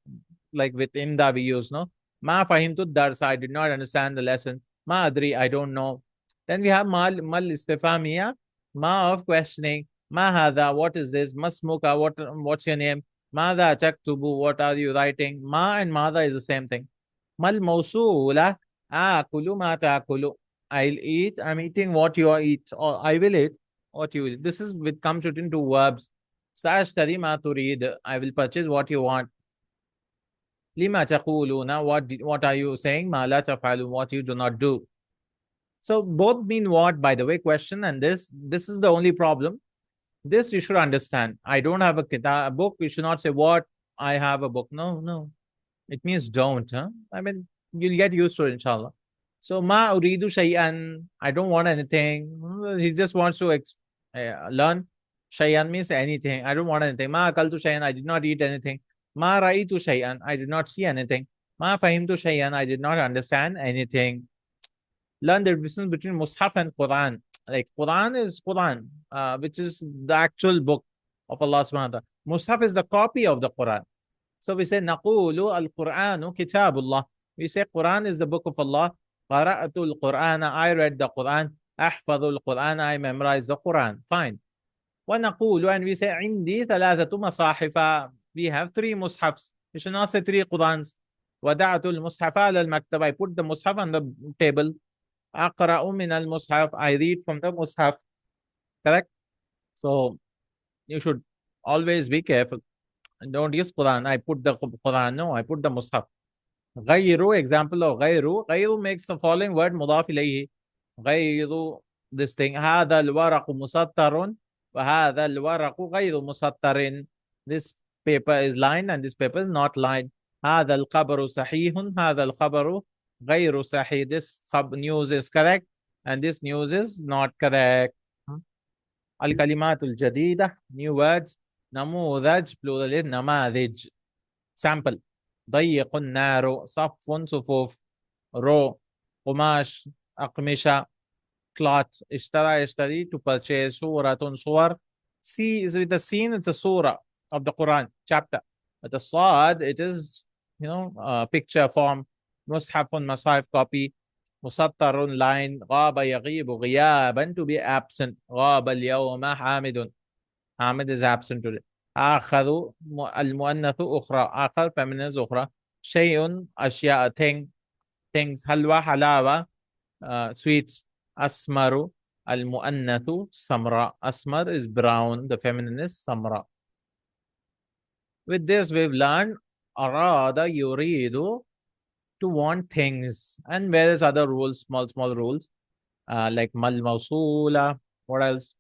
Like with inda we use, no? Ma fahimtu dars. I did not understand the lesson. Ma adri. I don't know. Then we have mal istifamiya. Ma of questioning. Ma hada. What is this? Masmuka. What's your name? Mada taktubu. What are you writing? Ma and mada is the same thing. Mal mausula. Akulu ma taakulu. I'll eat. I'm eating what you eat, or I will eat what you will eat. This is with comes within two verbs. سأشتري ما تريد. I will purchase what you want. لما تقولون. What are you saying? ما لا تفعلون. What you do not do. So both mean what, by the way, question and this. This is the only problem. This you should understand. I don't have a book. You should not say what I have a book. No, no. It means don't. Huh? I mean, you'll get used to it, inshallah. So ma uridu shay'an. I don't want anything. He just wants to learn. Shay'an means anything. I don't want anything. Ma akaltu shay'an. I did not eat anything. Ma ra'itu shay'an. I did not see anything. Ma fahimtu shay'an. I did not understand anything. Learn the difference between Mus'haf and Quran. Like Quran is Quran, which is the actual book of Allah subhanahu wa ta'ala. Mus'haf is the copy of the Quran. So we say, Naqulu al-Qur'anu kitabullah. We say Quran is the book of Allah. Qara'atul Qur'ana. I read the Quran. Ahfadul Qur'ana. I memorized the Quran. Fine. وَنَقُولُ, and we say, عِنْدِي ثَلَاثَةُ مَصَاحِفَ. We have 3 mushafs. You should not say 3 Qurans. وَدَعْتُ الْمُصْحَفَ عَلَى الْمَكْتَبَ. I put the mushaf on the table. أَقْرَأُ مِنَ الْمُصْحَفِ. I read from the mushaf. Correct? So, you should always be careful. Don't use Quran. I put the Quran. No, I put the mushaf. غيروا, example of غيروا. غيروا makes the following word مضاف إليه. غيروا, this thing. هذا الورق مسطر وهذا الورق غير مسطر. This paper is lined and this paper is not lined. هذا الخبر صحيح. هذا الخبر غير صحيح. This news is correct and this news is not correct. الكلمات الجديدة, new words. نموذج, plural is نماذج. Sample. ضيق النار. صف صفوف. رو, قماش. أقمشة, cloth. اشترى يشتري, to purchase. سورة صور. See is with the scene, it's a surah of the Quran chapter. But the Saad, it is, picture form. Mushafun, Masahif, copy. Musattarun, line. غاب يغيب غيابا, to be absent. غاب اليوم حامد. Hamid is absent today. آخر المؤنث أخرى. آخر feminine is أخرى. شيء أشياء, things. حلوى حلاوة, sweets. أسمر المؤنث سمراء. Asmar is brown. The feminine is samra. With this, we've learned arada yuridu, to want things. And various other rules, small rules. Like mal mawsula. What else?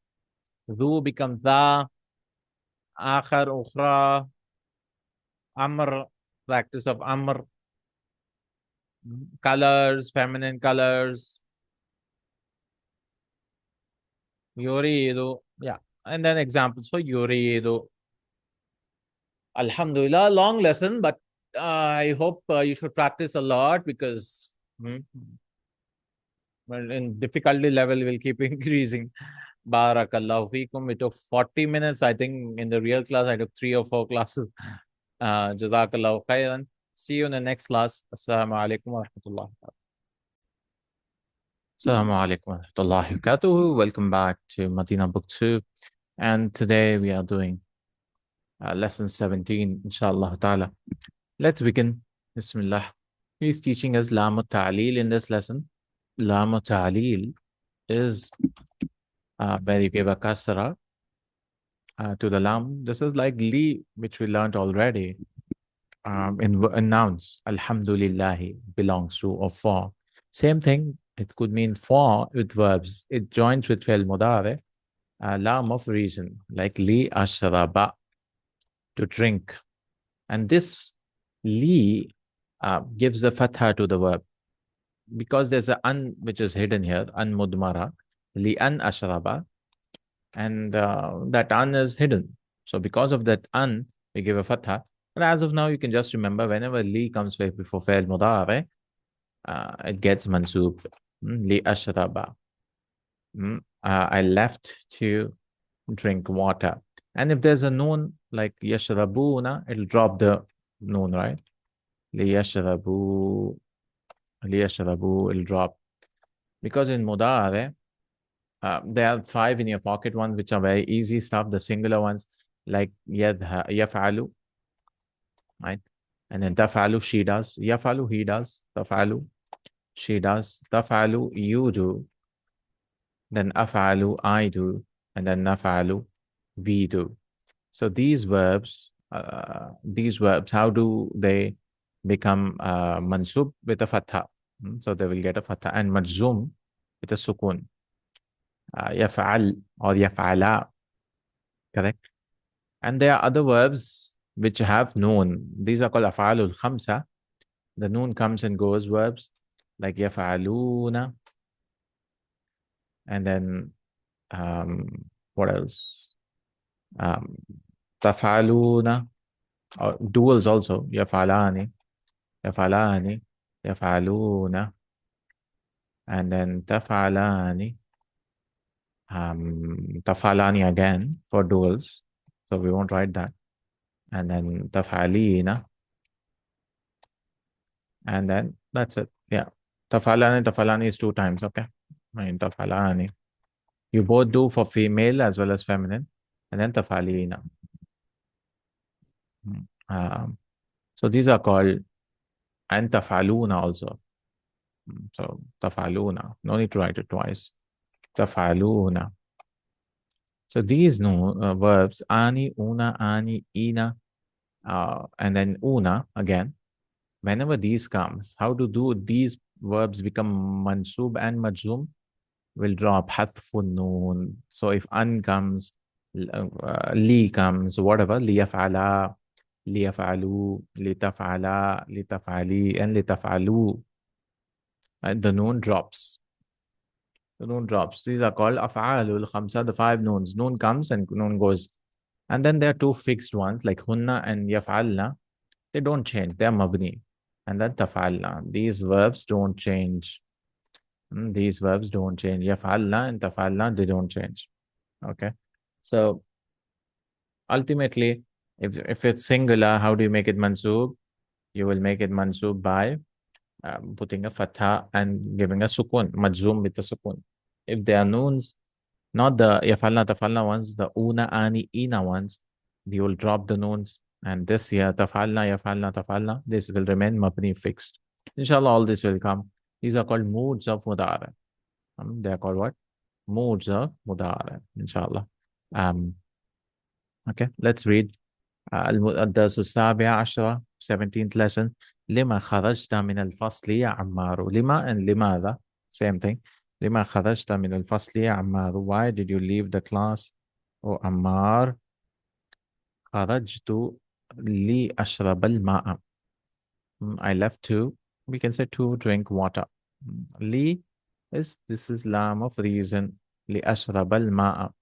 Dhu becomes dha. Akhar, ukhra. Amr, practice of amr. Colors, feminine colors. Yuridu. Yeah. And then examples for yuridu. Alhamdulillah, long lesson, but I hope you should practice a lot because well, in difficulty level will keep increasing. Barakallahu feekum. It took 40 minutes. I think in the real class, I took 3 or 4 classes. Jazakallahu Khairan. See you in the next class. Assalamu alaikum wa rahmatullahi. Assalamu alaikum wa rahmatullahi wa barakatuh. Welcome back to Madina Book 2. And today we are doing lesson 17, inshallah ta'ala. Let's begin. Bismillah. He's teaching us Lam Ta'lil in this lesson. Lam Ta'lil is where you give a kasra to the lam. This is like li, which we learned already in nouns. Alhamdulillah belongs to or for. Same thing, it could mean for with verbs. It joins with fi'l mudari, lam of reason, like li ashraba, to drink. And this li gives a fatha to the verb because there's an an which is hidden here, an mudmara, li an ashraba, and that an is hidden. So because of that an, we give a fatha. But as of now, you can just remember whenever li comes before fi'l mudari, it gets mansoob. Li ashraba. I left to drink water. And if there's a noon like yashrabuna, it'll drop the noon, right? Li yashrabu, it'll drop. Because in mudare, there are 5 in your pocket ones, which are very easy stuff, the singular ones, like yaf'alu, right? And then taf'alu, she does. Yaf'alu, he does. Taf'alu, she does. Taf'alu, you do. Then af'alu, I do. And then naf'alu, we do. So these verbs, how do they become mansub with a fatha? So they will get a fatha, and majzum with a sukun. Yaf'al or yaf'ala, correct? And there are other verbs which have noon. These are called af'alul khamsa. The noon comes and goes verbs like yaf'aluna, and then what else? Um, taf'aluna, or duals also. Yaf'alani, yaf'alani, yaf'aluna, and then taf'alani, taf'alani again for duals. So we won't write that. And then taf'alina, and then that's it. Yeah. Tafalani is 2 times, okay? I mean, tafalani. You both do for female as well as feminine, and then tafalina. So these are called, and tafaluna also. So tafaluna, no need to write it twice. Tafaluna. So these no verbs, ani, una, ani, ina, and then una again. Whenever these comes, how do these verbs become mansub and majzum? Will drop hathfun noon. So if an comes, li comes, whatever, liyaf'ala, liyaf'alu, litaf'ala, litaf'ali, and litaf'alu, the noon drops. The noon drops. These are called af'alul khamsa, the 5 noons. Noon comes and noon goes. And then there are 2 fixed ones like hunna and yaf'alna. They don't change. They're mabni. And then taf'alna. These verbs don't change. These verbs don't change. Yaf'alna and taf'alna, they don't change. Okay. So ultimately, if it's singular, how do you make it mansub? You will make it mansub by putting a fatha and giving a sukun, majzum with a sukun. If they are noons, not the yaf'alna, taf'alna ones, the una, ani, ina ones, you will drop the noons. And this here, taf'alna, yaf'alna, taf'alna, this will remain mabni fixed. Inshallah, all this will come. These are called moods of mudara. They are called what? Moods of mudara, inshallah. Okay, let's read الدرس السابع عشرة 17th lesson. لما خرجت من الفصل يا عمار. لما and لماذا, same thing. لما خرجت من الفصل يا عمار. Why did you leave the class, O Ammar? خرجت لأشرب الماء. I left to, we can say to drink water. Li is, this is lam of reason. لأشرب الماء.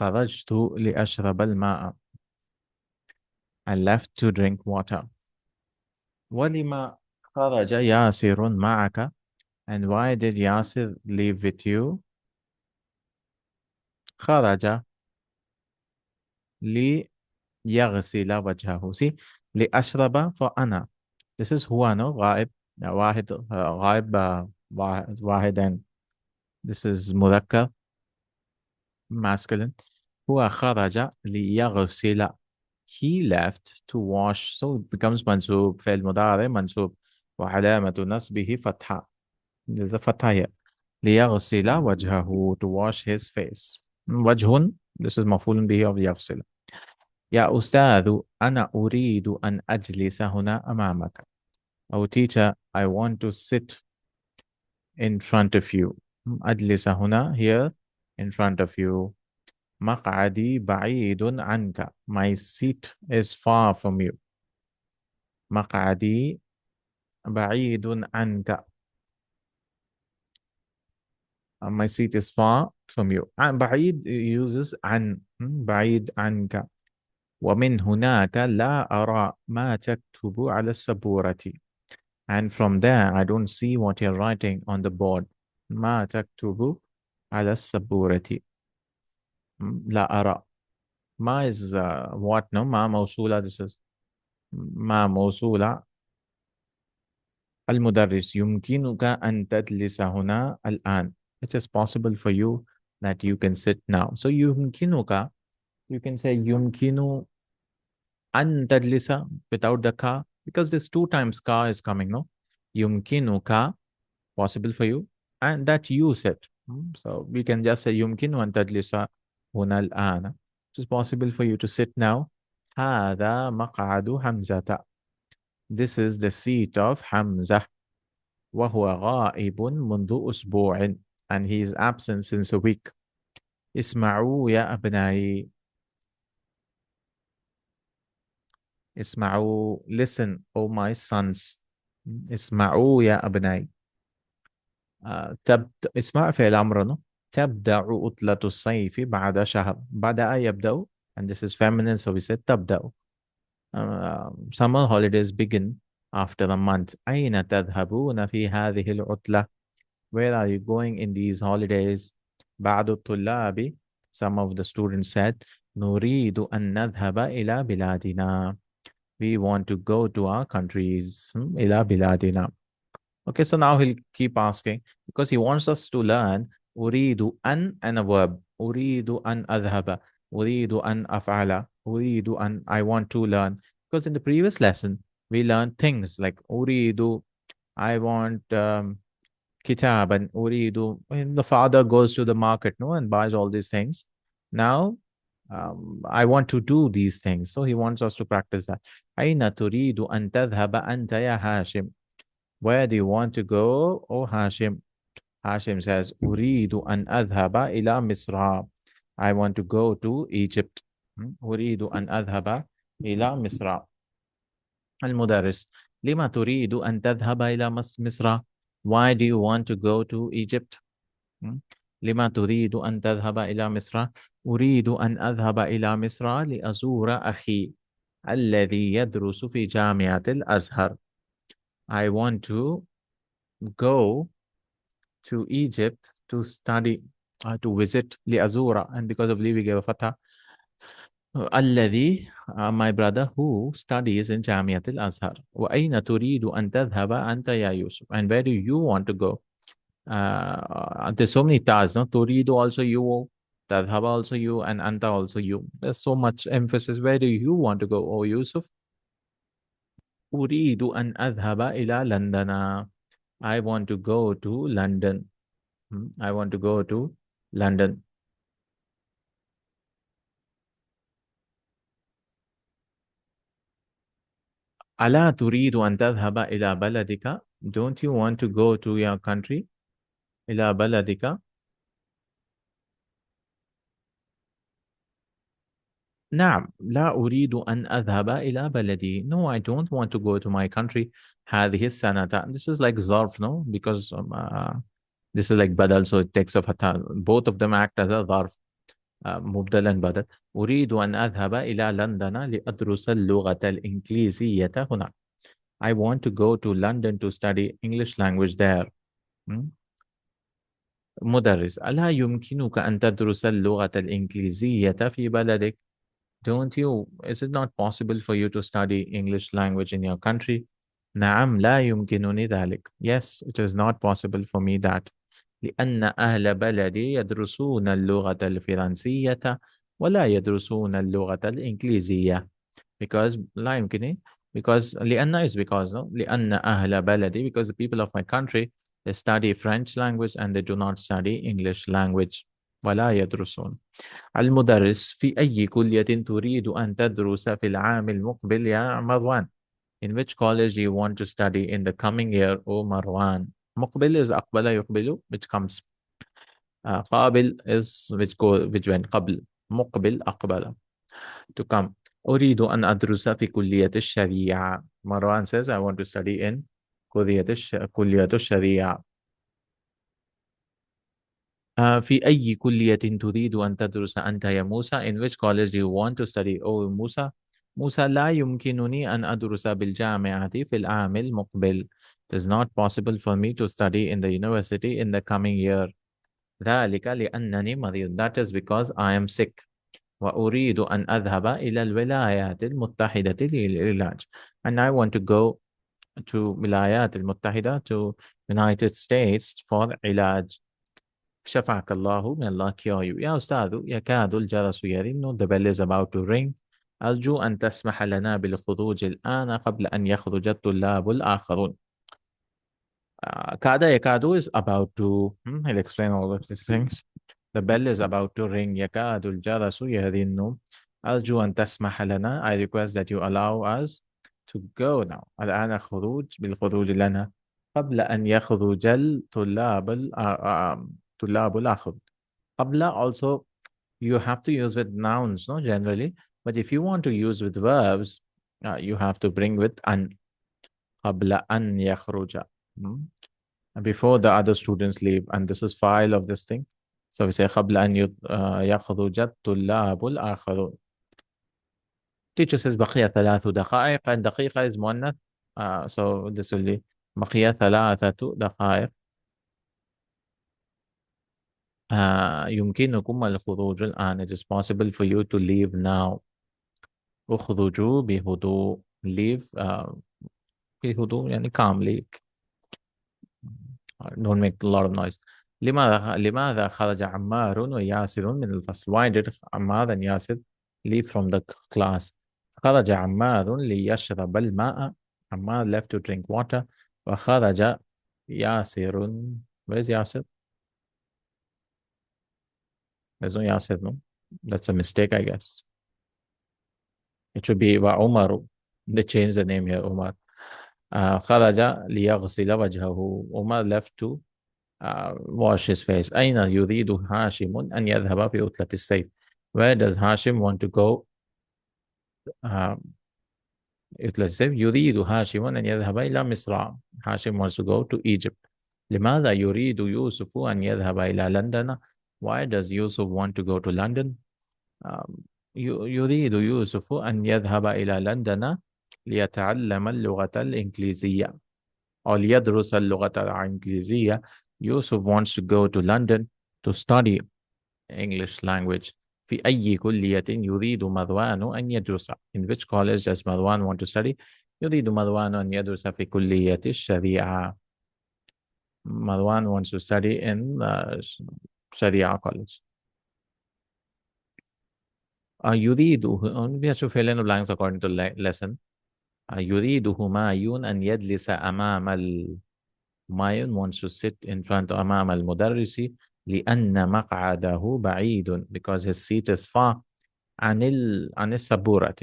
خرجت لأشرب الماء. I left to drink water. ولما خرج ياسر معك. And why did Yasir leave with you? خرج ليغسل وجهه. See, لأشرب for أنا. This is هو, no? غائب. واحد غائب واحد, and this is مذكر masculine. هو خرج ليغسل. He left to wash, so it becomes منصوب. فعل مضارع منصوب وعلامة نصبه فتحة. There's a فتحة here. ليغسل وجهه, to wash his face. وجه, this is مفعول به of يغسل. يا أستاذ أنا أريد أن أجلس هنا أمامك. Oh teacher, I want to sit in front of you. أجلس هنا, here, in front of you. مقعدي بعيد عنك. My seat is far from you. مقعدي بعيد عنك. My seat is far from you. بعيد uses عن. بعيد عنك. ومن هناك لا أرى ما تكتب على السبورة. And from there, I don't see what you're writing on the board. ما تكتب على السبورة. لا أرى. ما is what, no? ما موصولة, this is ما موصولة. المدرس. يمكنك أن تجلس هنا الآن. It is possible for you that you can sit now. So يمكنك, you can say يمكن أن تجلس without the ka, because this 2 times ka is coming, no? يمكنك, possible for you, and that you said. So we can just say يمكن أن تجلس هنا الآن. It is possible for you to sit now. هذا مقعد حمزة. This is the seat of Hamza. وهو غائب منذ أسبوع. And he is absent since a week. اسمعوا يا أبنائي. اسمعوا, listen, O my sons. اسمعوا يا أبنائي. اسمع فعل أمر no? تبدأ عطلة الصيف بعد شهر. بدأ يبدأ, and this is feminine, so we said تبدأ. Summer holidays begin after a month. أين تذهبون في هذه العطلة? Where are you going in these holidays? بعض الطلاب, some of the students said, نريد أن نذهب إلى بلادنا. We want to go to our countries. إلى بلادنا. Okay, so now he'll keep asking because he wants us to learn أريد أن and a verb. أريد أن أذهب. أريد أن أفعل. أريد أن, I want to learn. Because in the previous lesson, we learned things like أريد, I want kitab, and أريد, when the father goes to the market, no, and buys all these things. Now, I want to do these things. So he wants us to practice that. أين تريد أن تذهب أنت يا هاشم? Where do you want to go, O Hashim? Hashim says, أريد أن أذهب إلى مصر. I want to go to Egypt. أريد أن أذهب إلى مصر. المدرس, لما تريد أن تذهب إلى مصر? Why do you want to go to Egypt? لما تريد أن تذهب إلى مصر؟ أريد أن أذهب إلى مصر لأزور أخي الذي يدرس في جامعة الأزهر. I want to go to Egypt to study, to visit لأزور, and because of li we gave a fatha. الذي, my brother who studies in جامعة الأزهر. وأين تريد أن تذهب أنت يا يوسف? And where do you want to go? There's so many tasks, no? تريد also you, تذهب also you, and أنت also you. There's so much emphasis. Where do you want to go, O Yusuf? أريد أن أذهب إلى لندن. I want to go to London. I want to go to London. ألا تريد أن تذهب إلى بلدك? Don't you want to go to your country? إلى بلدك. نعم, لا أريد أن أذهب إلى بلدي. No, I don't want to go to my country. هذه السنة. This is like ظرف, no? Because this is like بدل, so it takes a fatha. Both of them act as a ظرف. مبدلا بدل. أريد أن أذهب إلى لندن لأدرس اللغة الإنجليزية هنا. I want to go to London to study English language there. مدرس, ألا يمكنك أن تدرس اللغة الإنجليزية في بلدك? Don't you, is it not possible for you to study English language in your country? نعم, لا يمكنني ذلك. Yes, it is not possible for me that. لأن أهل بلدي يدرسون اللغة الفرنسية ولا يدرسون اللغة الإنجليزية. Because لا يمكنني, because لأن is because, no? لأن أهل بلدي, because the people of my country, they study French language and they do not study English language. ولا يدرسون. المدرس, في أي كلية تريد أن تدرس في العام المقبل يا مروان? In which college do you want to study in the coming year, O Marwan? مقبل is أقبل يقبل, which comes. قابل is which went قبل. مقبل أقبل, to come. أريد أن أدرس في كلية الشريعة. Marwan says, I want to study in كلية الشريعة. في أي كلية تريد أن تدرس أنت يا موسى? In which college do you want to study, O موسى? موسى, لا يمكنني أن أدرس بالجامعة في العام المقبل. It is not possible for me to study in the university in the coming year. ذلك لأنني مريض. That is because I am sick. وأريد أن أذهب إلى الولايات المتحدة للعلاج. And I want to go to الولايات المتحدة, to United States for علاج. شفاك الله, may Allah cure you. يا أستاذ, يكاد الجرس يرن. The bell is about to ring. أرجو أن تسمح لنا بالخروج الآن قبل أن يخرج الطلاب الآخرون. كاد يكاد is about to, he'll explain all of these things. The bell is about to ring. يكاد الجرس يرن. أرجو أن تسمح لنا. I request that you allow us to go now. الآن خروج بالخروج لنا قبل أن يخرج طلاب الآخر. قبل also you have to use with nouns, no, generally. But if you want to use with verbs, you have to bring with an. قبل أن يخرج. Before the other students leave, and this is file of this thing. So we say قبل أن يخرج الطلاب الآخرون. Teacher says بقي 3 دقائق, and دقيقة is مؤنث. So this will be بقي 3 دقائق. يمكنكم الخروج الآن. It is possible for you to leave now. اخرجوا بهدوء. Leave بهدوء يعني calmly. Don't make a lot of noise. لماذا خرج عمار وياسر من الفصل? Why did عمار and ياسر leave from the class? خرج عمار ليشرب الماء. عمار left to drink water. وخرج ياسر. Where's ياسر? There's no ياسر, no? That's a mistake, I guess. It should be وعمر. They changed the name here, Umar. خرج ليغسل وجهه. Umar left to wash his face. أين يريد هاشم أن يذهب في عطلة الصيف? Where does Hashim want to go? عطلة الصيف. يريد هاشم أن يذهب إلى مصر. Hashim wants to go to Egypt. لماذا يريد يوسف أن يذهب إلى لندن? Why does Yusuf want to go to London? يريد يوسف أن يذهب إلى لندن ليتعلم اللغة الإنجليزية أو ليدرس اللغة الإنجليزية. Yusuf wants to go to London to study English language. في أي كلية يريد مروان أن يدرس? In which college does Marwan want to study? يريد مروان أن يدرس في كلية الشريعة. Marwan wants to study in Sharia college. يريد, we have to fill in the blanks according to lesson. يريد همايون أن يجلس أمام Mayun wants to sit in front of أمام المدرس لأن مقعده بعيد, because his seat is far عن السبورة,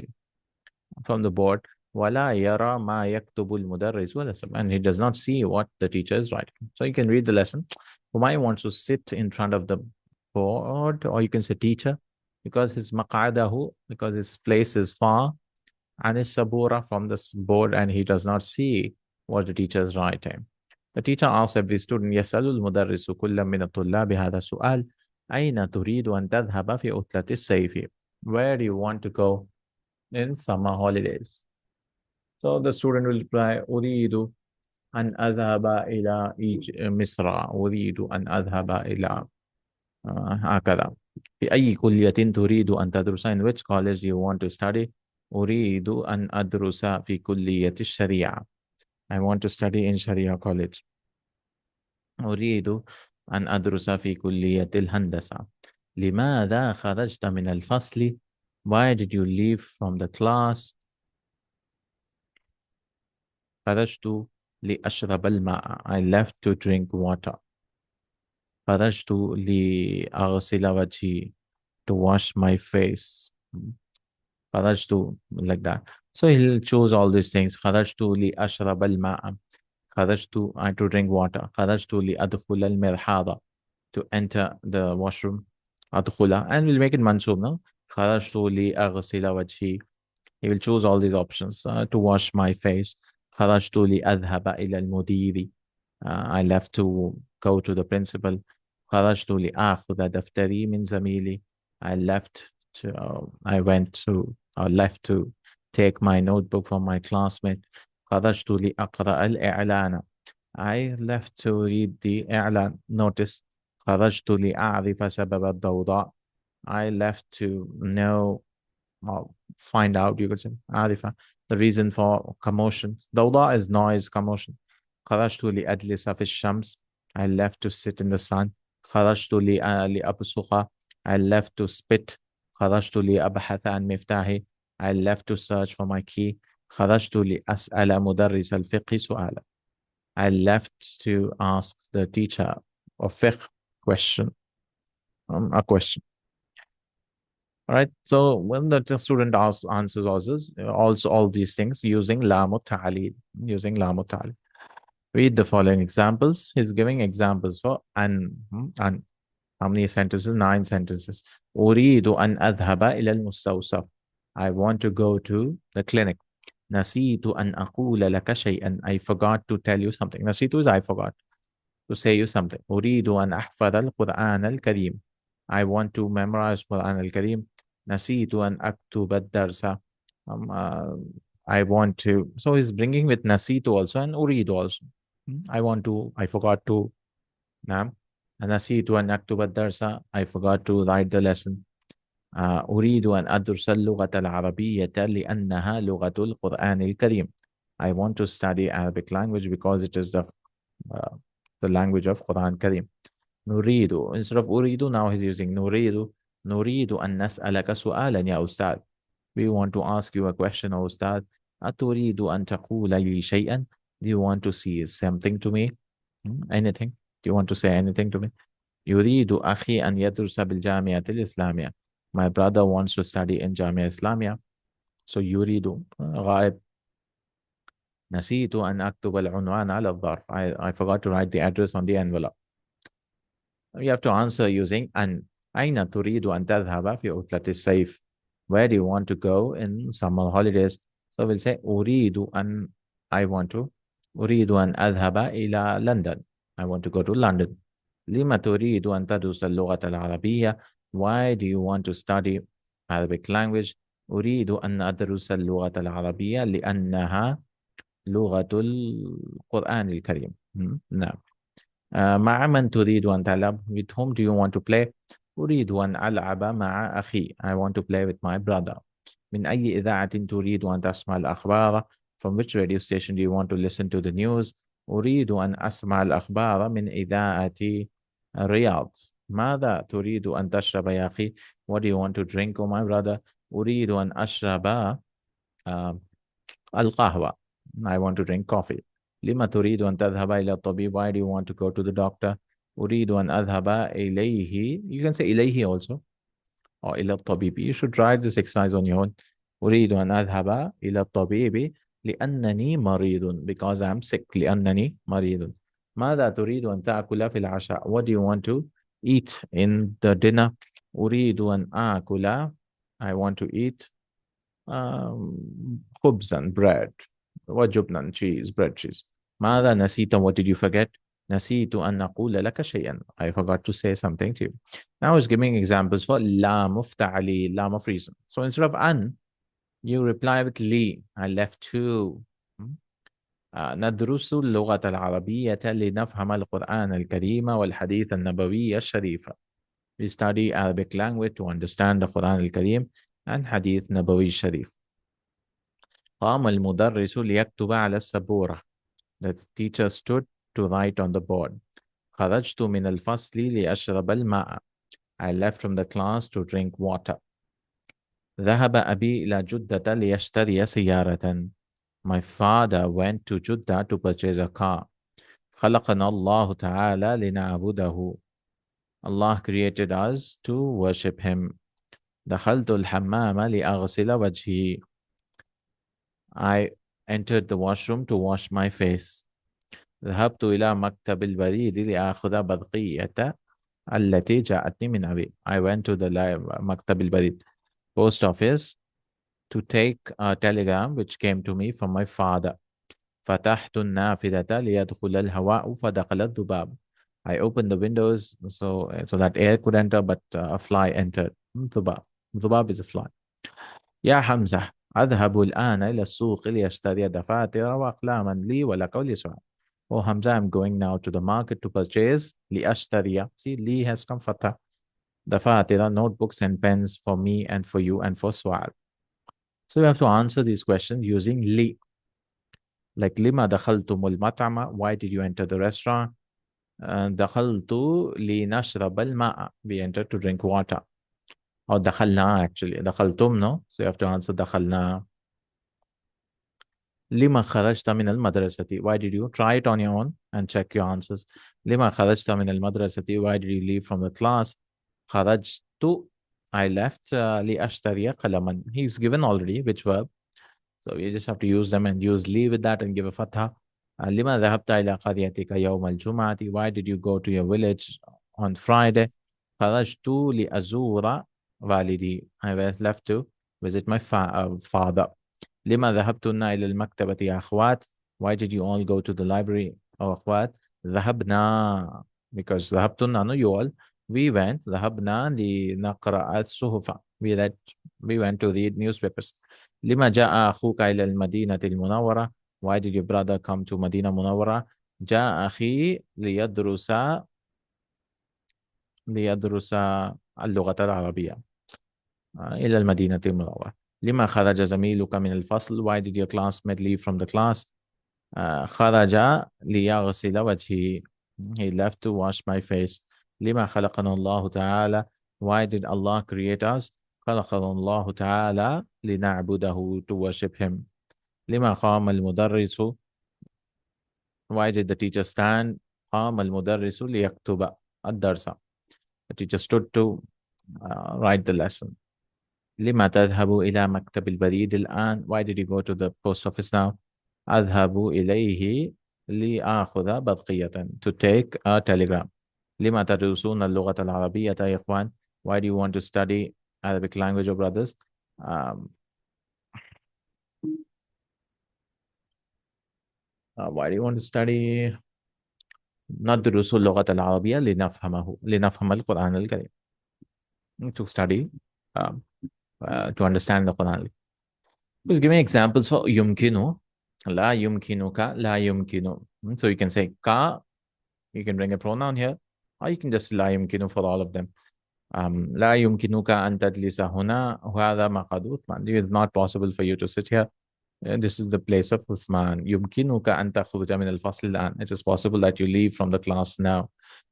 from the board. ولا يرى ما يكتب المدرس and he does not see what the teacher is writing. So you can read the lesson. Humayun wants to sit in front of the board, or you can say teacher, because his مقعده, because his place is far عن السبورة, from the board, and he does not see what the teacher is writing. The teacher asks every student, يسأل المدرس كل من الطلاب هذا السؤال. أين تريد أن تذهب في عطلة الصيف? Where do you want to go in summer holidays? So the student will reply, أريد أن أذهب إلى مصر. أريد أن أذهب إلى هكذا. في أي كلية تريد أن تدرس? In which college do you want to study? أريد أن أدرس في كلية الشريعة. I want to study in Sharia college. أريد أن أدرس في كلية الهندسة. لماذا خرجت من الفصل? Why did you leave from the class? خرجت لأشرب الماء. I left to drink water. خرجت لأغسل وجهي. To wash my face. خرجت, like that. So he'll choose all these things. خرجت لأشرب الماء. خرجت, I to drink water. خرجت لأدخل المرحاض. To enter the washroom. أدخل, and we'll make it mansub, no? خرجت لأغسل وجهي. He will choose all these options. To wash my face. خرجت لأذهب إلى المدير. I left to go to the principal. خرجت لآخذ دفتري من زميلي. I left to take my notebook from my classmate. خرجت لأقرأ الإعلان. I left to read the إعلان notice. خرجت لأعرف سبب الضوضاء. I left to know or find out, you could say, عارفة, the reason for commotion. ضوضاء is noise, commotion. خرجت لأجلس في الشمس. I left to sit in the sun. خرجت لأبصق. I left to spit. خرجت لأبحث عن مفتاحي. I left to search for my key. خرجت لأسأل مدرس الفقه سؤالا. I left to ask the teacher of fiqh question. a question. All right. So when the student answers also all these things using lamu ta'lil, using lamu ta'lil. Read the following examples. He's giving examples for an. How many sentences? 9 sentences. أريد أن أذهب إلى المستوصف. I want to go to the clinic. نسيت أن أقول لك شيئا. I forgot to tell you something. نسيت is I forgot to say you something. أريد أن أحفظ القرآن الكريم. I want to memorize القرآن الكريم. نسيت أن أكتب الدرس. I want to. So he's bringing with نسيت also and أريد also. I forgot to. نعم. نسيت أن أكتب الدرس. I forgot to write the lesson. أريد أن أدرس اللغة العربية لأنها لغة القرآن الكريم. I want to study Arabic language because it is the language of Quran Kareem. نريد, instead of أريد, now he's using نريد أن نسألك سؤالا يا أستاذ. We want to ask you a question, O Ustad. أتريد أن تقول لي شيئا? Do you want to say something to me? Anything? Do you want to say anything to me? يريد أخي أن يدرس بالجامعة الإسلامية. My brother wants to study in Jamia Islamia. So يريد غائب. نسيت أن أكتب العنوان على الظرف. I forgot to write the address on the envelope. You have to answer using أن. أين تريد أن تذهب في عطلة الصيف? Where do you want to go in summer holidays? So we'll say أريد أن. I want to. أريد أن أذهب إلى لندن. I want to go to London. لما تريد أن تدرس اللغة العربية? Why do you want to study Arabic language? أريد أن أدرس اللغة العربية لأنها لغة القرآن الكريم. نعم. مع من تريد أن تلعب? With whom do you want to play? أريد أن ألعب مع أخي. I want to play with my brother. من أي إذاعة تريد أن تسمع الأخبار? From which radio station do you want to listen to the news? أريد أن أسمع الأخبار من إذاعة الرياض. ماذا تريد أن تشرب يا أخي? What do you want to drink, oh my brother? أريد أن أشرب القهوة. I want to drink coffee. لما تريد أن تذهب إلى الطبيب? Why do you want to go to the doctor? أريد أن أذهب إليه. You can say إليه also. Or إلى الطبيب. You should try this exercise on your own. أريد أن أذهب إلى الطبيب لأنني مريض. Because I'm sick. لأنني مريض. ماذا تريد أن تأكل في العشاء? What do you want to eat in the dinner? أريد أن آكل. I want to eat خبز and bread. وجبنا cheese, bread cheese. ماذا نسيت? What did you forget? نسيت أن أقول لك شيئا. I forgot to say something to you. Now he's giving examples for لام of تعليل, لام of reason. So instead of أن, you reply with لي. I left two. ندرس اللغة العربية لنفهم القرآن الكريم والحديث النبوي الشريف. We study Arabic language to understand the Quran al-Karim and Hadith Nabawi Sharif. قام المدرس ليكتب على السبورة. The teacher stood to write on the board. خرجت من الفصل لأشرب الماء. I left from the class to drink water. ذهب أبي إلى جدة ليشتري سيارة. My father went to Jeddah to purchase a car. خلقنا الله تعالى لنعبده. Allah created us to worship him. دخلت الحمام لأغسل وجهي. I entered the washroom to wash my face. ذهبت إلى مكتب البريد لأخذ برقية التي جاءتني من أبي. I went to the مكتب البريد, post office, to take a telegram which came to me from my father. فتحت النافذة ليدخل الهواء فدخل الذباب. I opened the windows so that air could enter, but a fly entered. ذباب. ذباب is a fly. يا حمزة أذهب الآن إلى السوق لأشتري دفاتر وأقلاما لي ولك ولسعاد. Oh Hamza, I'm going now to the market to purchase لأشتري. See, li has come fatha. دفاتر, notebooks and pens for me and for you and for Suad. So you have to answer these questions using li. Like لما دخلتم المطعم? Why did you enter the restaurant? دخلت لنشرب الماء. We entered to drink water. Or دخلنا actually. دخلتم, no? So you have to answer دخلنا. لما خرجت من المدرسة? Why did you? Try it on your own and check your answers. لما خرجت من المدرسة? Why did you leave from the class? خرجت, I left. لأشتري قلما. He's given already which verb. So you just have to use them and use li with that and give a fatha. لما ذهبت إلى قريتك يوم الجمعة? Why did you go to your village on Friday? خرجت لأزور والدي. I was left to visit my father. لما ذهبتن إلى المكتبة يا أخوات? Why did you all go to the library, أو أخوات؟ ذهبنا, because ذهبتن, no, you all. We went. ذهبنا لنقرأ الصحف. We went to read newspapers. لما جاء أخوك إلى المدينة المنورة? Why did your brother come to مدينة منورة? جاء أخي ليدرس اللغة العربية إلى المدينة المنورة. لما خرج زميلك من الفصل? Why did your classmate leave from the class? خرج ليغسل وجهه. He left to wash my face. لما خلقنا الله تعالى? Why did Allah create us? خلقنا الله تعالى لنعبده, to worship him. لما قام المدرس? Why did the teacher stand? قام المدرس ليكتب الدرس. The teacher stood to write the lesson. لما تذهب إلى مكتب البريد الآن? Why did you go to the post office now? أذهب إليه لآخذ برقية, to take a telegram. لما تدرسون اللغة العربية يا إخوان? Why do you want to study Arabic language, your brothers? Why do you want to study? ندرس اللغة العربية لنفهم القرآن الكريم. To study, to understand the Quran. Just giving examples for يمكن, لا يمكنك, لا يمكن. So you can say ka, you can bring a pronoun here, or you can just لا يمكن for all of them. لا يمكنك أن تجلس هنا, وهذا مقعد عثمان. It is not possible for you to sit here. This is the place of Uthman. يمكنك أن تخرج من الفصل الآن. It is possible that you leave from the class now.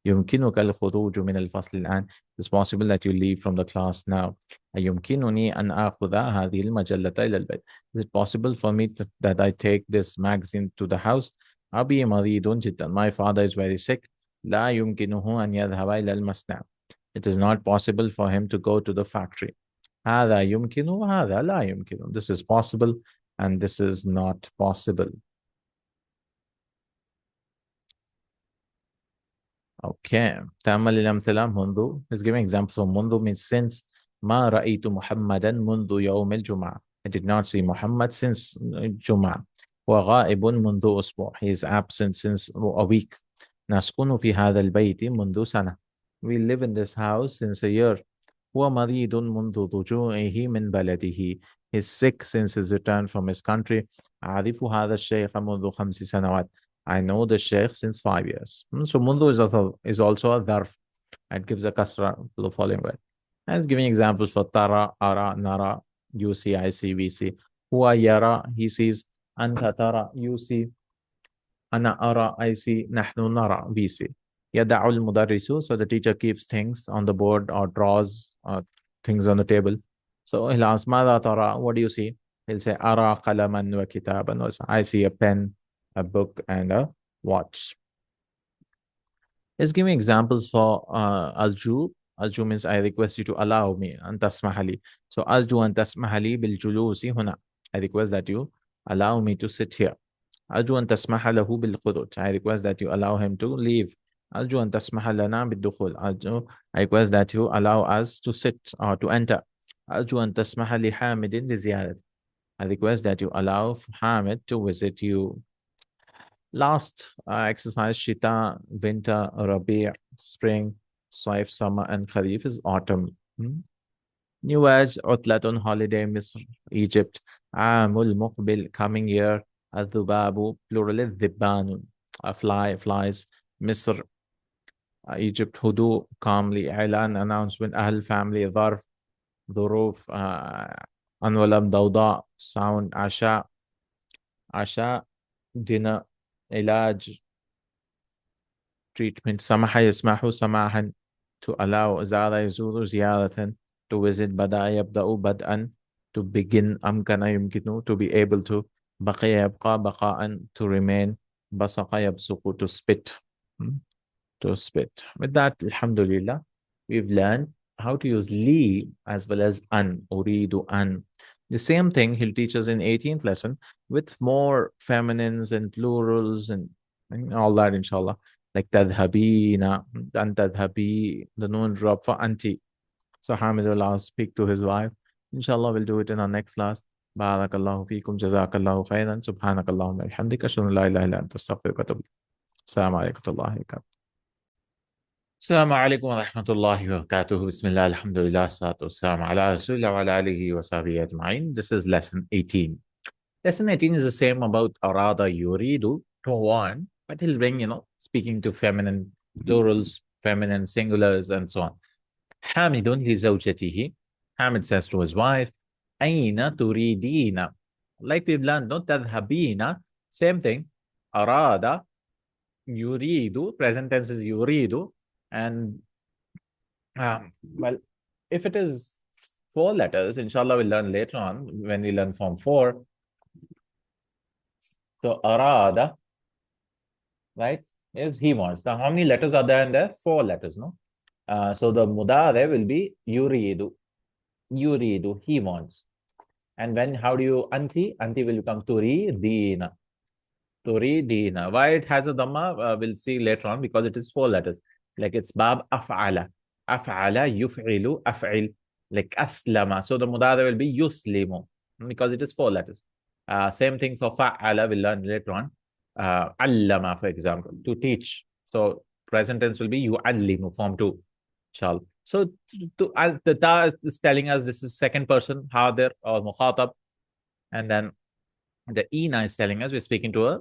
يمكنك الخروج من الفصل الآن. It is possible that you leave from the class now. يمكنني أن آخذ هذه المجلة إلى البيت. Is it possible for me that I take this magazine to the house? أبي مريض جدا. My father is very sick. لا يمكنه أن يذهب إلى المصنع. It is not possible for him to go to the factory. هذا يمكن وهذا لا يمكن. This is possible and this is not possible. Okay. تأمل الأمثلة. منذ is giving examples of منذ means since. ما رأيت محمدا منذ يوم الجمعة. I did not see Muhammad since الجمعة. هو غائب منذ أسبوع. He is absent since a week. نسكن في هذا البيت منذ سنة. We live in this house since a year. هو مريض منذ رجوعه من بلده. He's sick since his return from his country. أعرف هذا الشيخ منذ 5 سنوات. I know the sheikh since 5 years. So منذ is also a dharf. It gives a kasra to the following word. And it's giving examples for tara, ara, nara, you see, I see, we see. Huwa yara, he sees. Anta tara, you see. Ana ara, I see. Nahnu nara, we see. يدع المدرس, so the teacher keeps things on the board or draws things on the table. So he'll ask, ماذا ترى? What do you see? He'll say, أرى قلما وكتابا. I see a pen, a book, and a watch. Let's give me examples for أرجو. أرجو means I request you to allow me. أن تسمح لي. So أرجو أن تسمح لي بالجلوس هنا. I request that you allow me to sit here. أرجو أن تسمح له بالخروج. I request that you allow him to leave. أرجو أن تسمح لنا بالدخول. I request that you allow us to sit or to enter. أرجو أن تسمح لحامد لزيارة. I request that you allow Hamid to visit you. Last exercise, Shita, winter, Rabi', spring, Saif, summer, and Kharif is autumn. New words, Utlatun, holiday, Misr, Egypt, Amul Muqbil, coming year, Adhubabu, plural is Dhibbanun, a fly, flies, Misr, Egypt, Hudu, calmly, Ilan, announcement, Ahl, family, Dharf, Dhuruf, Anwalam, Dawda, sound, Asha, dinner, Ilaj, treatment, Samaha, Yasmahu, Samahan, to allow, Zara, Yazuru, Ziyaratan, to visit, Bada, Yabda'u, Bad'an, to begin, Amkana, Yumkinu, to be able to, Baqiya, Yabqa, Baqa'an, to remain, Basaqa, Yabsuku, to spit. To spit. With that, Alhamdulillah, we've learned how to use li as well as an, uridu an. The same thing he'll teach us in 18th lesson with more feminines and plurals and all that, inshallah. Like tadhabina, and tadhabi, the noon drop for anti. So Hamid will now speak to his wife. Inshallah, we'll do it in our next class. Barakallahu feekum, jazakallahu khairan, subhanakallahumma bihamdika, ashhadu an la ilaha illa anta astaghfiruka wa atubu ilaik. Assalamu alaikum wa rahmatullahi wa barakatuh. Assalamu alaikum wa rahmatullahi wa barakatuh. Bismillah, alhamdulillah, salatu wassalamu ala rasulillah wa ala alihi wa sahbihi ajma'in. This is lesson 18. Lesson 18 is the same about arada yuridu, to want, but he'll bring, speaking to feminine plurals, feminine singulars, and so on. Hamidun li zawjatihi. Hamid says to his wife, Aina turidina. Like we've learned, no? Tadhabina. Same thing. Arada, yuridu. Present tense is yuridu. And, well, if it is 4 letters, inshallah, we'll learn later on when we learn form 4. So, arada, right, is he wants. Now, how many letters are there in there? 4 letters, no? So, the mudare will be yuridu. Yuridu, he wants. And when, how do you, anti? Anti will become turidina. Turidina. Why it has a dhamma, we'll see later on, because it is 4 letters. Like it's bab af'ala. Af'ala, yuf'ilu, af'il. Like aslama. So the mudara will be yuslimu, because it is 4 letters. Same thing for fa'ala, we'll learn later on. Allama, for example, to teach. So present tense will be yu'allimu, form 2. Inshallah. So the ta is telling us this is second person, hadir or mukhatab. And then the ina is telling us we're speaking to a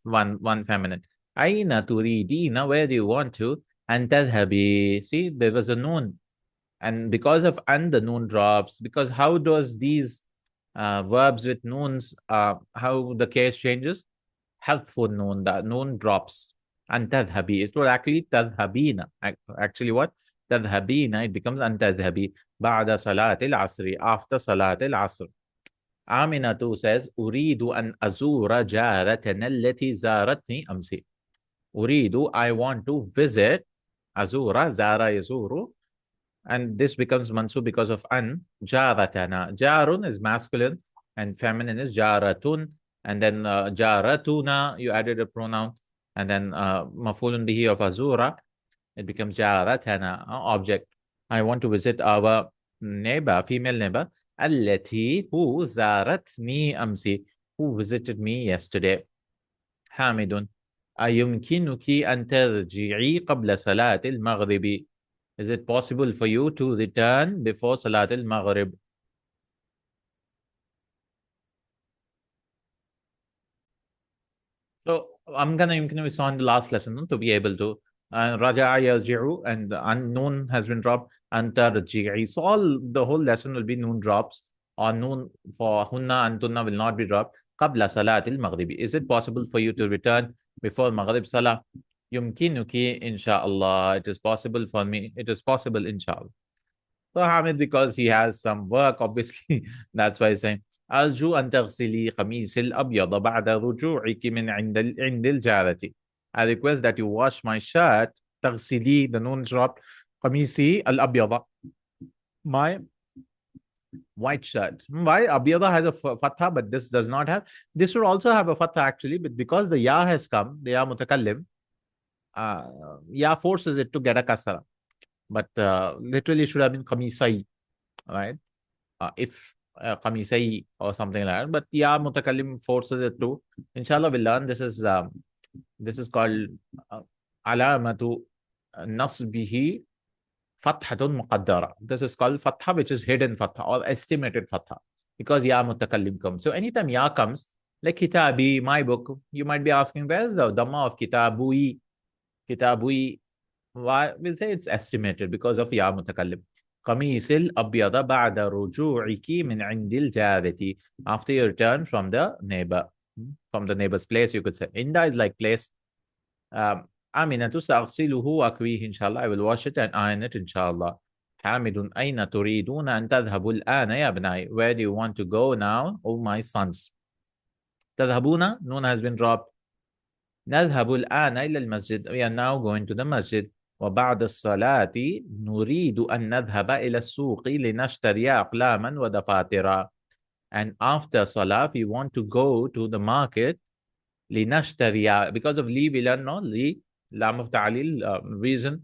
one feminine. Aina turidina, where do you want to? And tadhabi. See, there was a noon. And because of and, the noon drops. Because how does these verbs with noons, how the case changes? Helpful noon, the noon drops. And tadhabi. It was actually tadhabina. Actually what? Tadhabina, it becomes an tadhabi. Ba'da salatil asri. After salatil asr. Aminatu says, Uridu an azura jaratana allati zaratni amsi. Uridu, I want to visit. Azura, zara yazuru. And this becomes mansub because of an. Jaratana. Jarun is masculine and feminine is jaratun. And then jaratuna, you added a pronoun. And then mafulun bihi of azura, it becomes jaratana, object. I want to visit our neighbor, female neighbor. Allati, who zaratni amsi, who visited me yesterday. Hamidun. أيمكنك أن ترجعي قبل صلاة المغرب? Is it possible for you to return before Salat al-Maghrib? So I'm gonna we saw in the last lesson to be able to Raja'a yarji'u, and noon has been dropped, and tarji'i. So the whole lesson will be noon drops, or noon for hunna and tunna will not be dropped. Qabla salat al-maghribi. Is it possible for you to return before Maghrib Salah? Yumkinuki, inshallah. It is possible for me. It is possible, inshallah. So Hamid, because he has some work, obviously, that's why he's saying, أرجو أن تغسلي قميص الأبيض بعد رجوعك من عند الجارة. I request that you wash my shirt. تغسلي, the noon dropped. قميصي الأبيض. My white shirt. Why? Abiyada has a fatha, but this does not have. This would also have a fatha actually, but because the ya has come, the ya mutakallim, ya forces it to get a kasra. But literally should have been qamisai, right? If qamisai or something like that. But ya mutakallim forces it to. Inshallah, we'll learn. This is called alamatu nasbihi fathatun muqaddara. This is called fatha, which is hidden fatha or estimated fatha, because ya mutakallim comes. So anytime ya comes, like kitabi, my book, you might be asking, where's the dhamma of kitabui? Kitabui, why? We'll say it's estimated because of ya mutakallim. Qamisil abyada ba'da ruju'iki min indil jarati. After you return from the neighbor's place, you could say. Inda is like place. Aminatu sa'ghsiluhu wa akwihi, inshallah. I will wash it and iron it, inshallah. Hamidun, ayna turiduna an tadhhabu al-ana ya abnai? Where do you want to go now, oh my sons? Tadhhabuna, noon has been dropped. Nadhhabu al-ana ila al-masjid. We are now going to the masjid. وبعد الصلاة نريد أن نذهب إلى السوق لنشتري أقلاما ودفاتر. And after Salah, we want to go to the market لنشتري, because of li we learn, no? Li, lam of ta'lil, reason,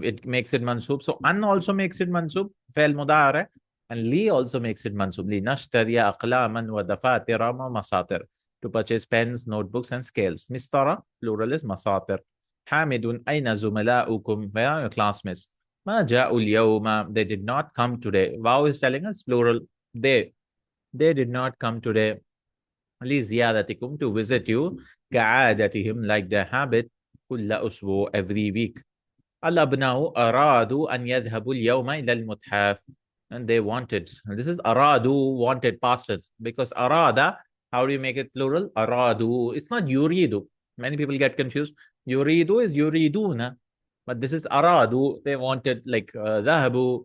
it makes it mansub. So an also makes it mansub, fail mudare, and li also makes it mansub. لنشتري أقلاما ودفاتر ومساطر, to purchase pens, notebooks, and scales. Mistara, plural is masatir. حامد أين زملاؤكم? Where are your classmates? ما جاءوا اليوم, they did not come today. Wow is telling us plural. They did not come today. لزيارتكم, to visit you. كعادتهم, like their habit. كل أسبوع, every week. الأبناء أرادوا أن يذهبوا اليوم إلى المتحف. And they wanted. And this is أرادوا, wanted, past tense. Because أراد, how do you make it plural? أرادوا. It's not يريد. Many people get confused. يريد is يريدون. But this is أرادوا. They wanted, like ذهبوا.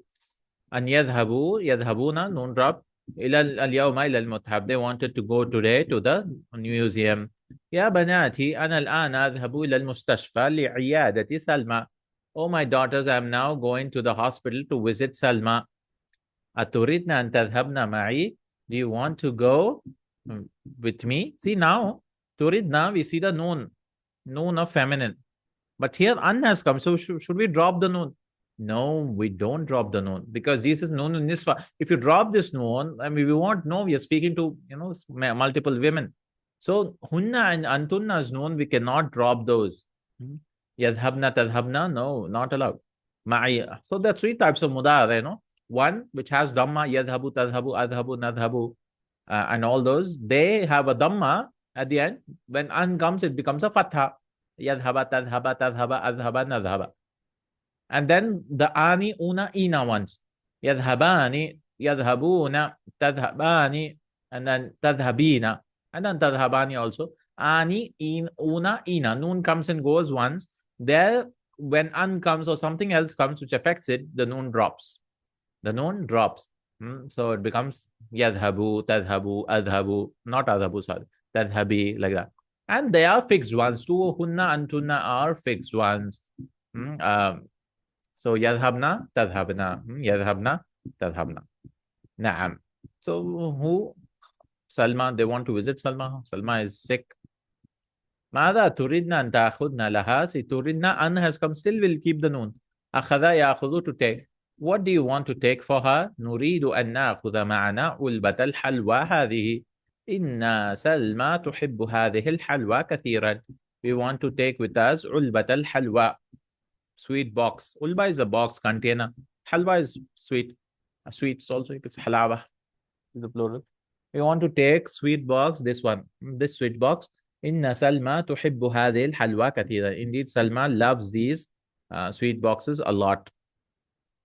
أن يذهبوا, يذهبون, noon drop. إلى اليوم إلى المتحف. They wanted to go today to the museum. يا بناتي أنا الآن أذهب إلى المستشفى لعيادة سلمى. Oh, my daughters, I'm now going to the hospital to visit Salma. أتريدن أن تذهبن معي? Do you want to go with me? See now, تريدن, we see the noon of feminine. But here an has come. So should we drop the noon? No, we don't drop the noon, because this is noon in niswa. If you drop this noon, I mean, we won't know we are speaking to, multiple women. So hunna and antunna is noon, we cannot drop those. Yadhabna, tadhabna, no, not allowed. Ma'i. So there are three types of mudara, One which has dhamma, yadhabu, tadhabu, adhabu, nadhabu, and all those. They have a dhamma at the end. When an comes, it becomes a fatha. Yadhaba, tadhaba, tadhaba, adhaba, nadhaba. And then the ani, una, ina ones. Yadhabani, yadhabuna, tadhabani, and then tadhabina, and then tadhabani also. Ani, in, una, ina. Noon comes and goes once. There, when an comes or something else comes which affects it, the noon drops. The noon drops. So it becomes yadhabu, tadhabu, adhabu, not adhabu, sorry, tadhabi, like that. And they are fixed ones. Two hunna and tunna are fixed ones. So yadhabna, tadhabna, yadhabna, tadhabna. Naam. So who? Salma, they want to visit Salma. Salma is sick. ماذا تريدنا أن تأخذنا لها? See, تريدنا, an has come, still will keep the noon. أخذ يأخذ, to take. What do you want to take for her? نريد أن نأخذ معنا علبة الحلوى هذه. إن سلمى تحب هذه الحلوى كثيرا. We want to take with us علبة الحلوى, sweet box. Ulba is a box, container. Halwa is sweet. Sweets also, it's halawa is the plural. We want to take sweet box, this one, this sweet box. Inna Salma tuhibbu hadhihi al-halwa kathira. Indeed, Salma loves these sweet boxes a lot.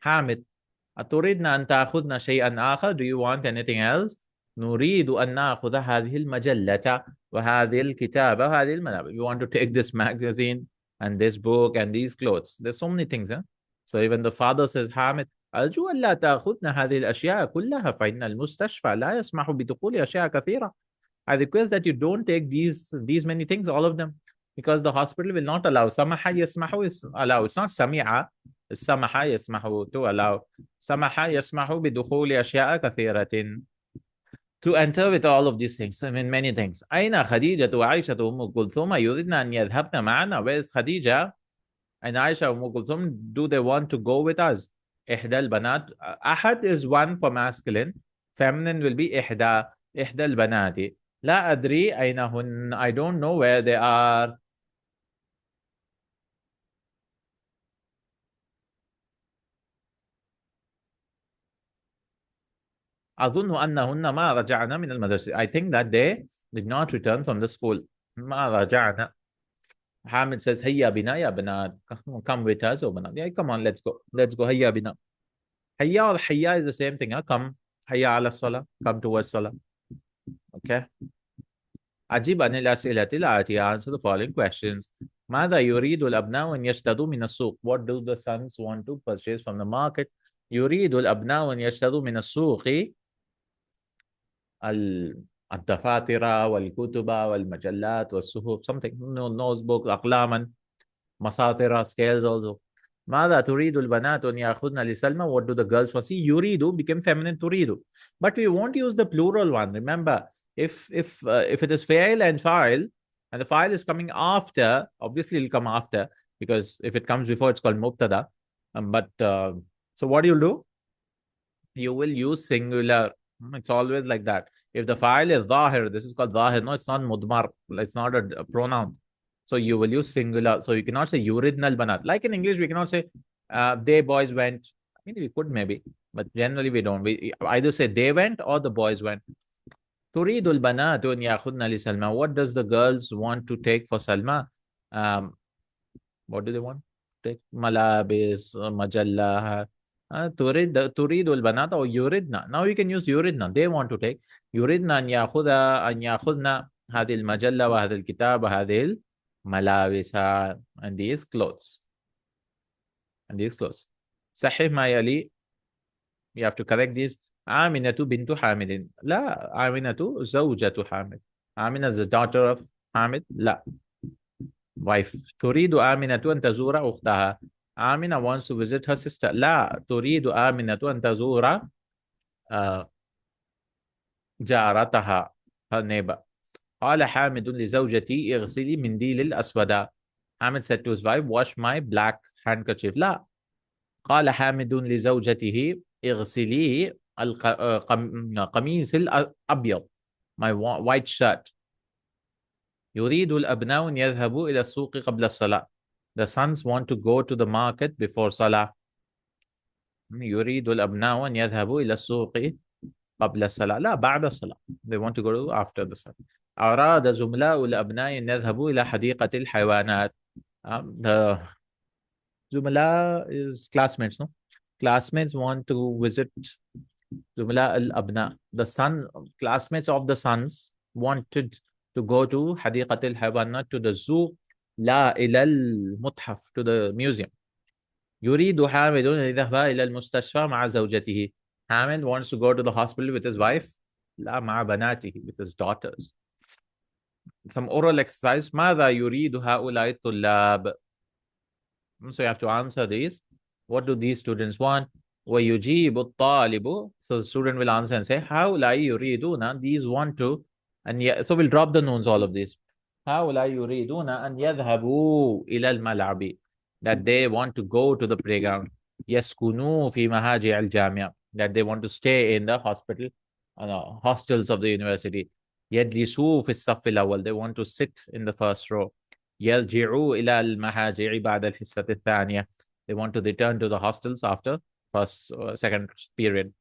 Hamid, أتريدنا أن تأخذنا شيئا آخر? Do you want anything else? نريد أن نأخذ هذه المجلة وهذه الكتابة وهذه الملابس. We want to take this magazine and this book and these clothes. There's so many things. So even the father says, Hamid, أرجو أن لا تأخذنا هذه الأشياء كلها فإن المستشفى لا يسمح بدخول أشياء كثيرة. I request that you don't take these many things, all of them, because the hospital will not allow. Samaha yasmahu is allow. It's not sami'a. Samaha yasmahu, to allow. Samaha yasmahu bidukhuli ashya'a kathiratin, to enter with all of these things. I mean, many things. أين خديجة وعائشة وأم كلثوم يريدن أن يذهبن معنا? Where is Khadija and Aisha and Umm Kulthum? Do they want to go with us? إحدى البنات. أحد is one for masculine. Feminine will be إحدى. إحدى البنات. لا أدري أين هن. I don't know where they are. أظن أنهن ما رجعنا من المدرسة. I think that they did not return from the school. ما رجعنا. Hamid says, هيا بنا يا بنات. Come with us, oh بنات. Yeah, come on, let's go. Let's go. هيا بنا. هيا or حيا is the same thing. Come. هيا على الصلاة. Come towards صلاة. Okay. أجيب عن الأسئلة الآتية. Answer the following questions. ماذا يريد الأبناء أن يشتروا من السوق? What do the sons want to purchase from the market? يريد الأبناء أن يشتروا من السوق الدفاتر والكتب والمجلات والصحف, something, notebooks, أقلاما, مساطر, scales also. ماذا تريد البنات أن يأخذن لسلمى? What do the girls want? See, يريد became feminine تريد. But we won't use the plural one. Remember, if it is fa'il and fa'il, and the fa'il is coming after, obviously it'll come after, because if it comes before, it's called mubtada. So what do you do? You will use singular. It's always like that. If the file is zahir, this is called zahir. No, it's not mudmar. It's not a pronoun. So you will use singular. So you cannot say yuridnal banat. Like in English, we cannot say they boys went. I mean, we could maybe, but generally we don't. We either say they went or the boys went. Turidul banat un yakhudna li Salma. What does the girls want to take for Salma? Um, what do they want? Take malabis, majalla. تريد البنات أو يريدنا. Now you can use يريدنا. They want to take. يريدنا أن يأخذنا هذه المجلة وهذا الكتاب وهذه الملابس and these clothes. And these clothes. صحيح ما يلي. You have to correct this. آمنة بنت حامد. لا. آمنة زوجة حامد. آمنة is the daughter of حامد. لا. Wife. تريد آمنة أن تزور أختها. Amina wants to visit her sister. لا تريد آمنة أن تزور جارتها, her neighbor. قال حامد لزوجتي اغسلي منديل الأسود. Hamid said to his wife, wash my black handkerchief. لا. قال حامد لزوجته اغسلي القميص الأبيض, my white shirt. يريد الأبناء أن يذهبوا إلى السوق قبل الصلاة. The sons want to go to the market before Salah. يريد الأبناء أن يذهبوا إلى السوق قبل الصلاة. لا, بعد الصلاة. They want to go to after the Salah. أراد زملاء الأبناء أن يذهبوا إلى حديقة الحيوانات. The زملاء is classmates, no? Classmates want to visit زملاء الأبناء. The classmates of the sons wanted to go to حديقة الحيوانات, to the zoo. لا إلى المتحف, to the museum. يريد حامد أن يذهب إلى المستشفى مع زوجته. Hamid wants to go to the hospital with his wife. لا, مع بناته, with his daughters. Some oral exercise. ماذا يريد هؤلاء الطلاب? So you have to answer these. What do these students want? ويجيب الطالب. So the student will answer and say هؤلاء يريدون. These want to. And so we'll drop the nouns, all of these. هؤلاء يريدون أن يذهبوا إلى الملعب. That they want to go to the playground. يسكنوا في مهاجع الجامعة. That they want to stay in the hostels of the university. يجلسوا في الصف الأول. They want to sit in the first row. يرجعوا إلى المهاجع بعد الحصة الثانية. They want to return to the hostels after second period.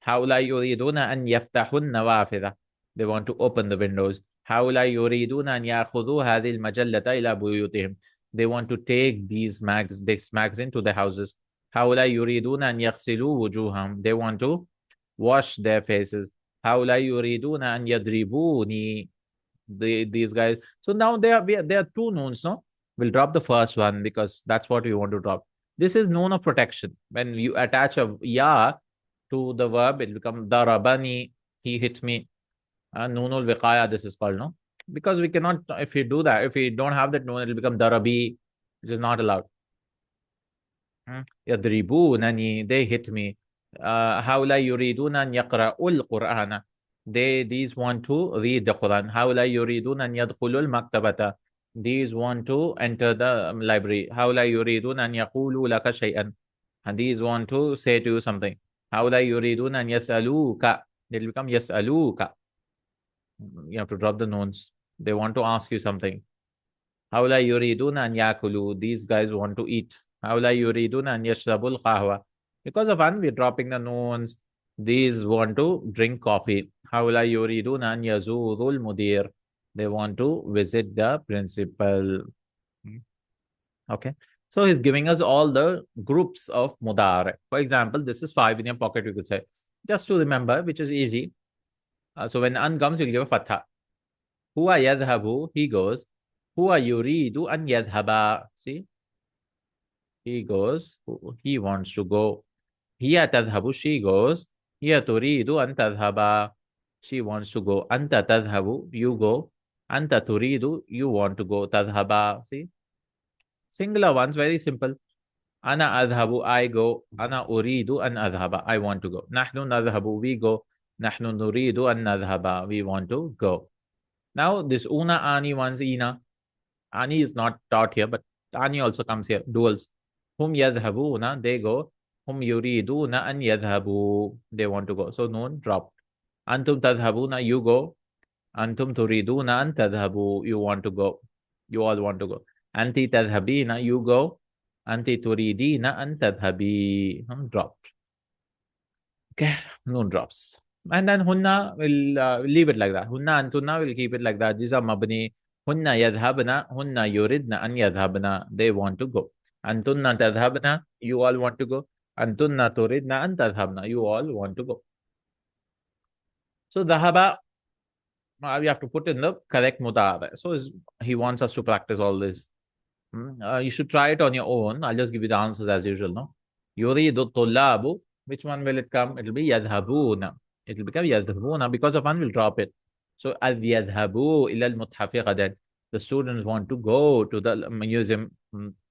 هؤلاء يريدون أن يفتحوا النوافذ. They want to open the windows. هؤلاء يريدون أن يأخذوا هذه المجلة إلى بيوتهم. They want to take this magazine to their houses. هؤلاء يريدون أن يغسلوا وجوههم. They want to wash their faces. هؤلاء يريدون أن يضربوني. These guys. So now there are two nouns, no? We'll drop the first one because that's what we want to drop. This is noun of protection. When you attach a ya to the verb, it becomes darabani, he hit me. Noonul viqaya, this is called, no? Because we cannot, if we do that, if we don't have that noon, it will become darabi, which is not allowed. Yadribunani, they hit me. هؤلاء يريدون أن يقرأوا القرآن. These want to read the Quran. هؤلاء يريدون أن يدخلوا المكتبة. These want to enter the library. هؤلاء يريدون أن يقولوا لك شيئا. And these want to say to you something. هؤلاء يريدون أن يسألوك. It will become يسألوك. You have to drop the nouns. They want to ask you something. هؤلاء يريدون أن يأكلوا. These guys want to eat. هؤلاء يريدون أن يشربوا القهوة. Because of one, we're dropping the nouns. These want to drink coffee. هؤلاء يريدون أن يزوروا المدير. They want to visit the principal. Okay. So he's giving us all the groups of mudare. For example, this is 5 in your pocket, you could say. Just to remember, which is easy. So when an comes, you'll give a fatha. Huwa yadhabu, he goes. Huwa yuridu an yadhaba. See? He goes. He wants to go. Hiya tadhabu, she goes. Hiya turidu an tadhaba. She wants to go. Anta tadhabu, you go. Anta turidu, you want to go. Tadhaba. See? Singular ones, very simple. Ana adhabu, I go. Ana uridu an adhaba, I want to go. Nahnu nadhabu, we go. Nahnu nuridu an nadhaba, we want to go. Now this una, ani, one's ina. Ani is not taught here, but ani also comes here. Duals. Hum yadhabuna, they go. Hum yuriduna an yadhabu, they want to go. So noon dropped. Antum tadhabuna, you go. Antum turiduna an tadhabu, you want to go. You all want to go. Anti tadhabina, you go. Anti turidina an tadhabi. Dropped. Okay, noon drops. And then hunna will leave it like that. Hunna antunna will keep it like that. These are mabni. Hunna yadhabna, hunna yuridna an yadhabna. They want to go. Antunna tadhabna, you all want to go. Antunna turidna an tadhabna, you all want to go. So dhahaba, we have to put in the correct mudara. So he wants us to practice all this. You should try it on your own. I'll just give you the answers as usual. No, yuridu tullabu. Which one will it come? It will be yadhabuna. It will become yadhabuna because of one will drop it. So al yadhabu ila al muthafi ghadan. The students want to go to the museum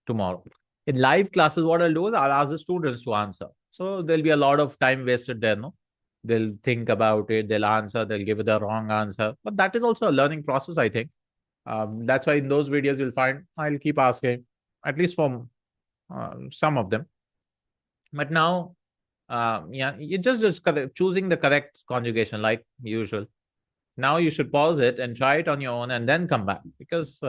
tomorrow. In live classes, what I'll do is I'll ask the students to answer. So there'll be a lot of time wasted there. No, they'll think about it. They'll answer. They'll give the wrong answer. But that is also a learning process, I think. That's why in those videos you'll find I'll keep asking, at least for some of them. But now, yeah, you're just choosing the correct conjugation like usual. Now you should pause it and try it on your own and then come back because,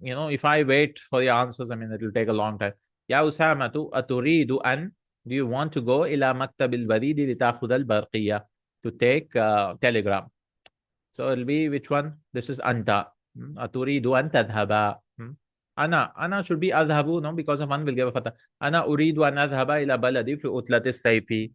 if I wait for the answers, I mean, it'll take a long time. Ya Usamatu aturidu an, do you want to go ila maktabil baridi litakhud al barqiya, to take telegram? So it'll be which one? This is anta. Aturidu an tadhaba. Ana should be adhabu, no? Because of one will give a fatah. Ana uridu an adhaba ila baladi fi utlatis sayfi.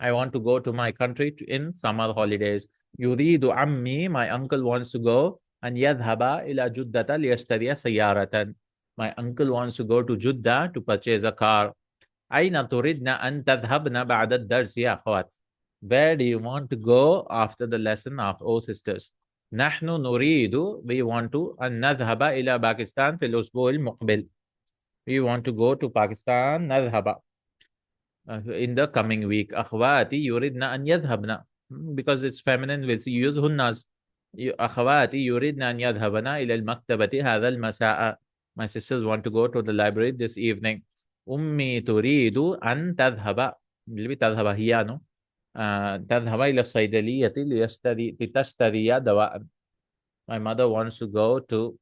I want to go to my country in summer holidays. Yuridu ammi, my uncle wants to go. And yadhaba ila juddata liyashtariya sayyaratan. My uncle wants to go to Judda to purchase a car. Aina turidna an tadhabna ba'da ad-dars ya akhwat. Where do you want to go after the lesson of sisters? Nahnu nuridu, we want to an nadhhaba ila Pakistan fil usbu' al-muqbil. We want to go to Pakistan nadhhaba in the coming week. Akhwati yuridna an yadhhabna, because it's feminine, we'll use hunnas. Akhwati yuridna an yadhhabna ila al-maktabati hadha al-masa'a. My sisters want to go to the library this evening. Ummi turidu an tadhhaba. Will be tadhhaba hiya, no? تذهب إلى الصيدلية لتشتري دواء. My mother wants to go to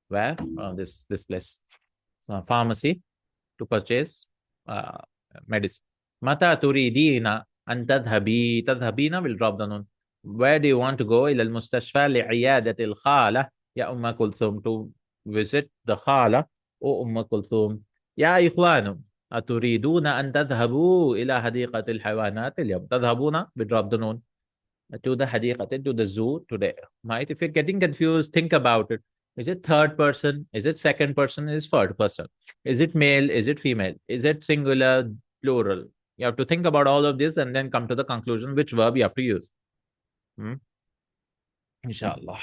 where? This place, pharmacy, to purchase medicine. Mata turidina an tadhabi. Tadhabina will drop the noon. Where do you want to go? إلى المستشفى لعيادة الخالة يا أم كلثوم, to visit the khala or أم كلثوم. يا إخوان أتريدون أن تذهبوا إلى حديقة الحيوانات اليوم. تذهبون, we drop the noon, to the حديقة, to the zoo today. Right? If you're getting confused, think about it. Is it third person? Is it second person? Is it third person? Is it male? Is it female? Is it singular, plural? You have to think about all of this and then come to the conclusion which verb you have to use. Inshallah.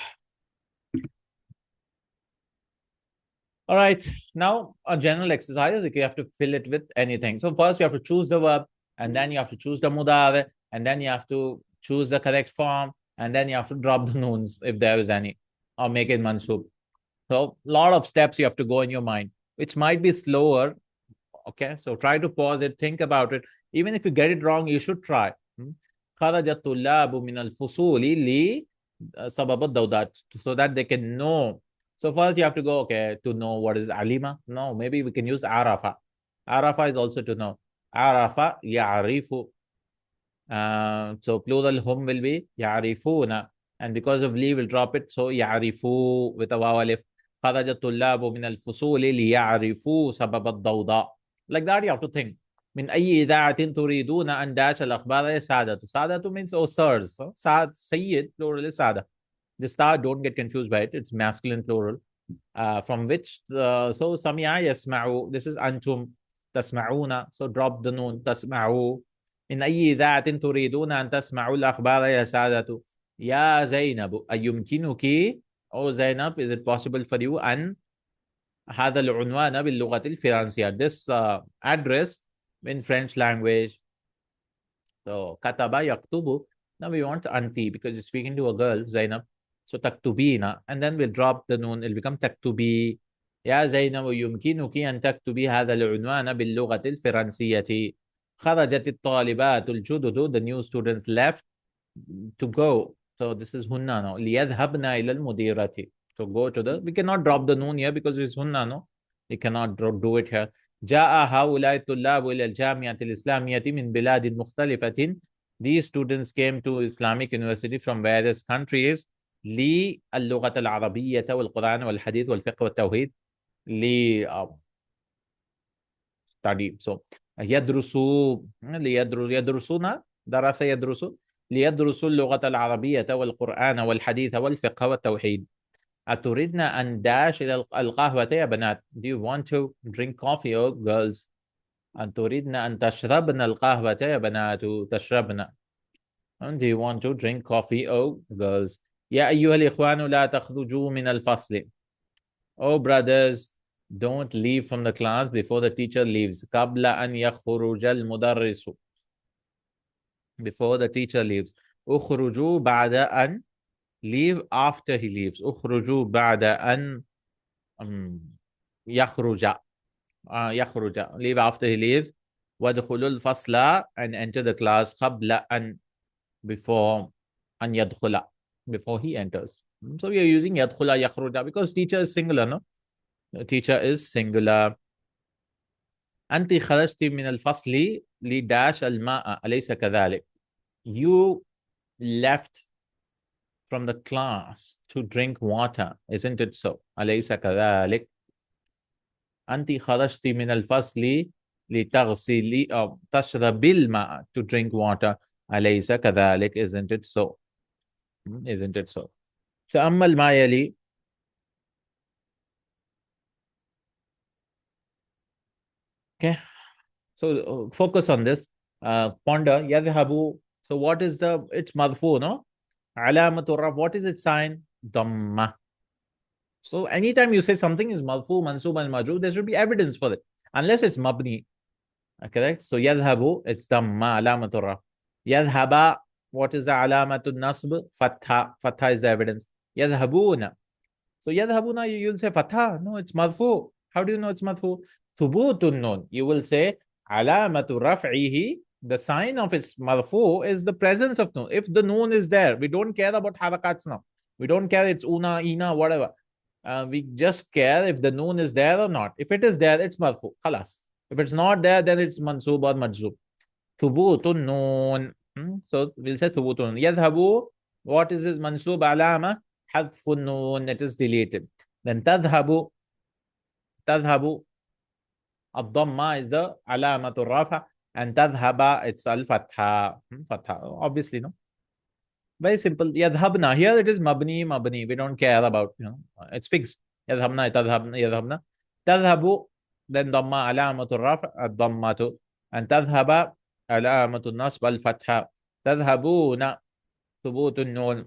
All right. Now, a general exercise, you have to fill it with anything. So first you have to choose the verb, and then you have to choose the mudare, and then you have to choose the correct form, and then you have to drop the noons if there is any, or make it mansub. So a lot of steps you have to go in your mind, which might be slower. Okay. So try to pause it, think about it. Even if you get it wrong, you should try. خرج الطلاب من الفصول لسبب الدودات, so that they can know. So first you have to go, okay, to know what is alima. No, maybe we can use arafa. Arafa is also to know. Arafa ya'rifu. So plural hum will be ya'rifuna. And because of li, we'll drop it. So ya'rifu with a waw alif. خرج الطلاب من الفصول ليعرفوا سبب الضوضاء. Like that you have to think. من أي إذاعة تريدون أن داش الأخبار يا سادة. سادة means oh sirs. So, Sayyid, plural is sada. The star, don't get confused by it. It's masculine plural. From which, so Sami'a yasma'u. This is antum. Tasma'una. So drop the noon. Tasma'u. In ayyi idha'atin turiduna an tasma'u al-akhbara ya sadatu. Ya Zainabu. Ayumkinuki. Oh Zainab, is it possible for you? An هذا العنوان باللغة الفرنسية. This address in French language. So kataba yaktubu. Now we want anti because you're speaking to a girl, Zainab. So taktubina, and then we'll drop the noon. It'll become taktubi. يا زينب يمكنك أن تكتبي هذا العنوان باللغة الفرنسية. خرجت الطالبات الجدد. The new students left to go. So this is hunna now. ليذهبن إلى المديرة. So go to the. We cannot drop the noon here because it's hunna no. We cannot do it here. جاء هؤلاء الطلاب إلى الجامعة الإسلامية من بلاد مختلفة. These students came to Islamic University from various countries. للغة العربية والقرآن والحديث والفقه والتوحيد. study. So يدرسوا يدرسون درس يدرس ليدرسوا اللغة العربية والقرآن والحديث والفقه والتوحيد. أتريدن أن داش إلى القهوة يا بنات? Do you want to drink coffee, oh girls? أتريدن أن تشربن القهوة يا بنات؟ تشربن. Do you want to drink coffee, oh girls? يا أيها الإخوان لا تخرجوا من الفصل. Oh brothers, don't leave from the class before the teacher leaves. قبل أن يخرج المدرس. Before the teacher leaves. اخرجوا بعد أن. Leave after he leaves. اخرجوا بعد أن يخرج. يخرج. Leave after he leaves. وادخلوا الفصل and enter the class قبل أن. Before أن يدخل. Before he enters. So we are using يدخل يخرج because teacher is singular, no? The teacher is singular. أنت خرجت من الفصل لداش الماء أليس كذلك? You left from the class to drink water, isn't it so? أليس كذلك؟ أنت خرجت من الفصل لتغسلي أو تشربي الماء to drink water, أليس كذلك? Isn't it so? Isn't it so? تأمل ما يلي. Okay, so focus on this. Ponder. يذهب. So what is the? It's marfu, no? علامة الرفع. What is its sign? Dhamma. So anytime you say something is marfu, mansub, and majrur, there should be evidence for it, unless it's mabni. Correct? So يذهب, it's dhamma, علامة الرفع. يذهب, what is the علامة النصب? Fatha. Fatha is the evidence. يذهبون. So يذهبون, you'll say fatha. No, it's marfu. How do you know it's marfu? Thubutun nun. You will say alamatu raf'ihi. The sign of its marfu is the presence of nun. If the nun is there, we don't care about harakats now. We don't care it's una, ina, whatever. We just care if the nun is there or not. If it is there, it's marfu. Khalas. If it's not there, then it's mansub or majzub. Thubutun nun. So we'll say thubutun nun. Yadhabu. What is this mansub alama? Hadfun nun. It is deleted. Then tadhabu. Tadhabu. الضمة is the علامة الرفع and تذهب it's al-fatha. Fatha. Obviously, no. Very simple. يذهبنا. Here it is mabni, mabni. We don't care about, it's fixed. يذهبنا, تذهبنا, يذهبنا. تذهب then ضمة علامة الرفع الضمة and تذهب علامة النصب الفتحة. تذهبون ثبوت النون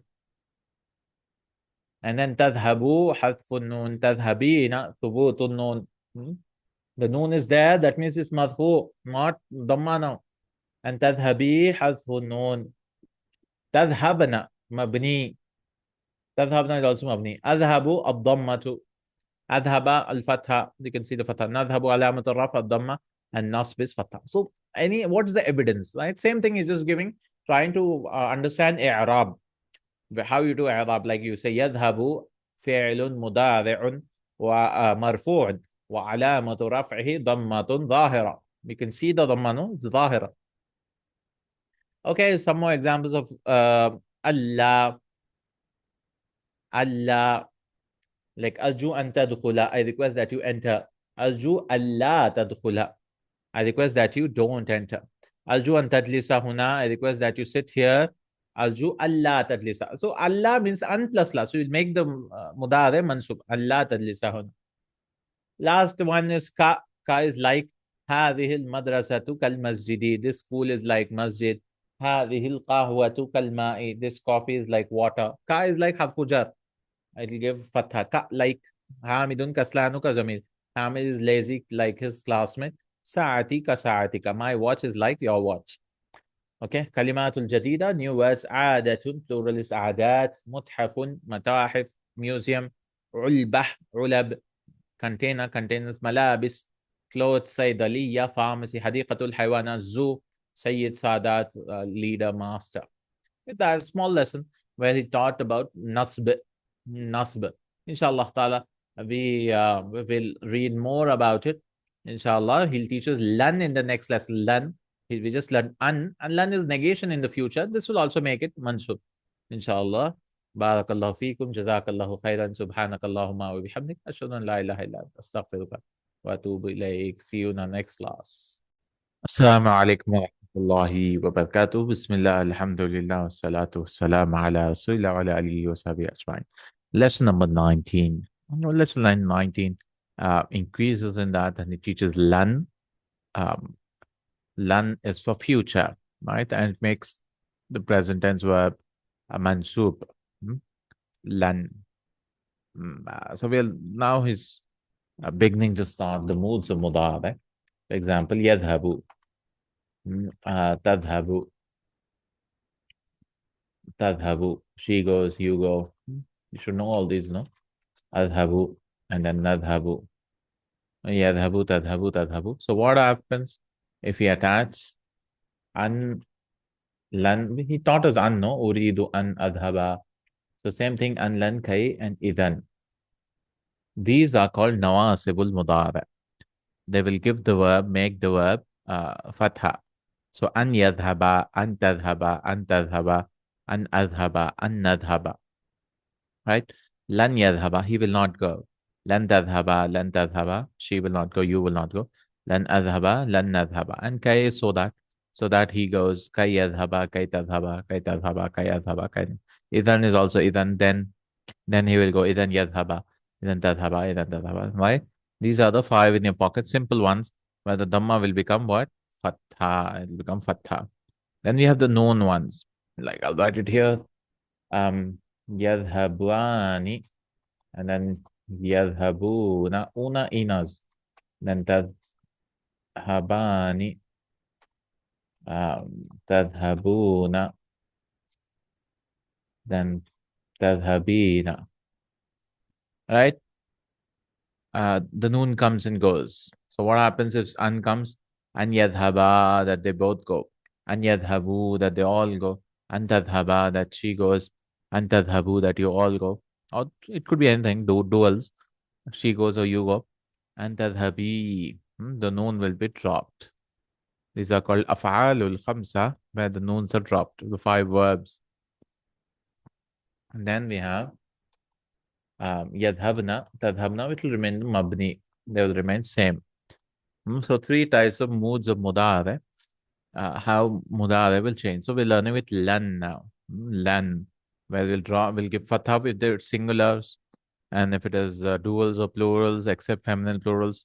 and then تذهبوا حذف النون. تذهبين ثبوت النون. The noon is there, that means it's madhu, not dhamma now. And tadhabi hadfu noon. Tadhabna mabni. Tadhabna is also mabni. Adhabu ad-dhammatu. Adhaba al-fatha. You can see the fatha. Nadhabu alamat al-raf ad-dhamma and nasb is fatha. So what is the evidence? Right? Same thing is just trying to understand i'rab. How you do i'rab, like you say yadhabu fi'lun mudari'un wa marfu'un. وعلامة رفعه ضمة ظاهرة. You can see the ضمة, no? It's ظاهرة. Okay, some more examples of Allah. Allah. Like أرجو أن تدخل. I request that you enter. أرجو ألا تدخل. I request that you don't enter. أرجو أن تجلس هنا. I request that you sit here. أرجو ألا تجلس. So Allah means an plus la. So you make the مضارع منصوب. ألا تجلس هنا. Last one is ka. Ka is like هذه المدرسة كالمسجد. This school is like masjid. هذه القهوة كالماء. This coffee is like water. Ka is like harf jar. I will give fatha. Ka like Hamidun kaslanuka Jamil. Hamid is lazy like his classmate. Saati ka saatika. My watch is like your watch. Okay. Kalimatul jadida, new words. Adatun, plural is adat. Muthafun, matahif, museum. Ulbah, ulab, container, containers. Malabis, clothes. Saydaliya, pharmacy. Hadiqatul haywana, zoo. Sayyid Sadat, leader, master. With that small lesson where he taught about nasb. Nasb. Inshallah ta'ala, we will read more about it. Inshallah, he'll teach us lan in the next lesson. Lan. We just learn an, and lan is negation in the future. This will also make it mansub. Inshallah. Barakallahu feekum. Jazakallahu khairan. Subhanakallahumma wa bihamdik. Ashhadu an la ilaha illa anta astaghfiruka wa atubu ilayk. See you in the next class. Assalamu alaikum wa rahmatullahi wa barakatuh. Bismillah, alhamdulillah, salatu wassalam ala rasulillah wa ala alihi wa sahbihi ajma'in. Lesson number 19. Lesson 19 increases in that, and it teaches lan. Lan is for future, right? And it makes the present tense verb a mansub. Lan. So now he's beginning to start the moods of mudari. For example, yadhabu. Tadhabu. Tadhabu. She goes, you go. You should know all these, no? Adhabu and then nadhabu. Yadhabu, tadhabu, tadhabu. So what happens if we attach an, lan? He taught us an, no? Uridu an adhaba. So same thing, an, lan, kai, and idan. These are called nawasibul mudara. They will give the verb, make the verb fatha. So an yadhaba, an tadhaba, an tadhaba, an adhaba, an nadhaba. Right? Lan yadhaba, he will not go. Lan tadhaba, lan tadhaba, she will not go, you will not go. Lan adhaba, lan nadhaba. And kai is so that he goes, kai yadhaba, kai tadhaba, kai tadhaba, kai adhaba, kai. Idan is also idan, then he will go, idan yadhaba, idan tadhaba, idan tadhaba. Why? These are the 5 in your pocket, simple ones, where the dhamma will become what? Fatha. It will become fatha. Then we have the known ones. Like I'll write it here. Yadhabani. And then yadhabuna. Una inas. Then tadhabani. Tadhabuna. Then tadhabina. Right? The noon comes and goes. So what happens if an comes? An yadhaba, that they both go. An yadhabu, that they all go. An tadhaba, that she goes. An tadhabu, that you all go. Or it could be anything, duals. She goes or you go. An tadhabi, the noon will be dropped. These are called af'alul khamsa, where the noons are dropped, the 5 verbs. And then we have yadhabna, tadhabna, it will remain mabni. They will remain same. So 3 types of moods of mudare. How mudare will change. So we're learning with lan now. Lan, where we'll give fatha if they're singulars, and if it is duals or plurals, except feminine plurals,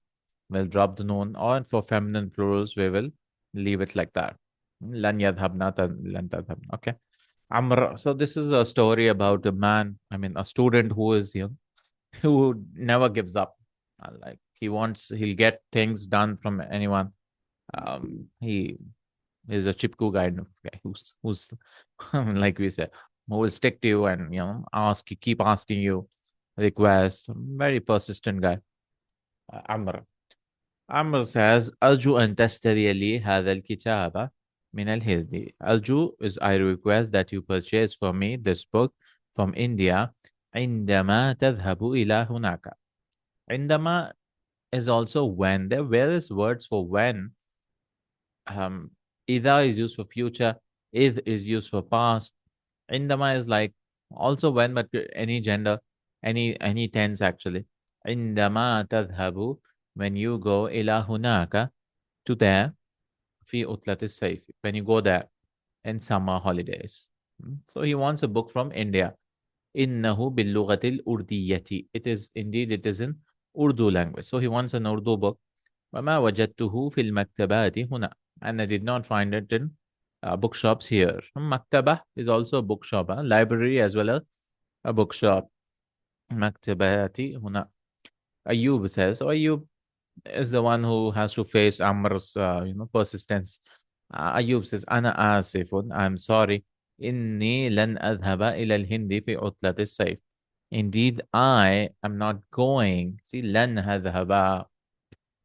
we'll drop the noon. Or for feminine plurals, we will leave it like that. Lan yadhabna, lan tadhabna. Okay. Amr. So this is a story about a man, a student who is who never gives up. Like he'll get things done from anyone. He is a chipku kind of guy who's like we said, who will stick to you and keep asking you requests. Very persistent guy. Amr. Amr says, Arju an tashtari li hadha al-kitaba min al-Hindi. Arju is I request that you purchase for me this book from India. عندما تذهب إلى هناك. عندما is also when. There are various words for when. Ida is used for future. Id is used for past. Indama is like also when, but any gender, any tense actually. Indama tadhabu, when you go ila hunaka, to there, fi utlat is safe, when you go there in summer holidays. So he wants a book from India. Innahu bil lughatil urdiyati. It is in Urdu language. So he wants an Urdu book. وما وجدته في المكتبات هنا. And I did not find it in bookshops here. Maktaba is also a bookshop, library as well as a bookshop. Maktabati huna. Ayub says, so Ayub is the one who has to face Amr's, persistence. Ayub says, أنا آسف, I'm sorry. إني لن أذهب إلى الهند في عطلة الصيف. Indeed, I am not going. See, لن أذهب.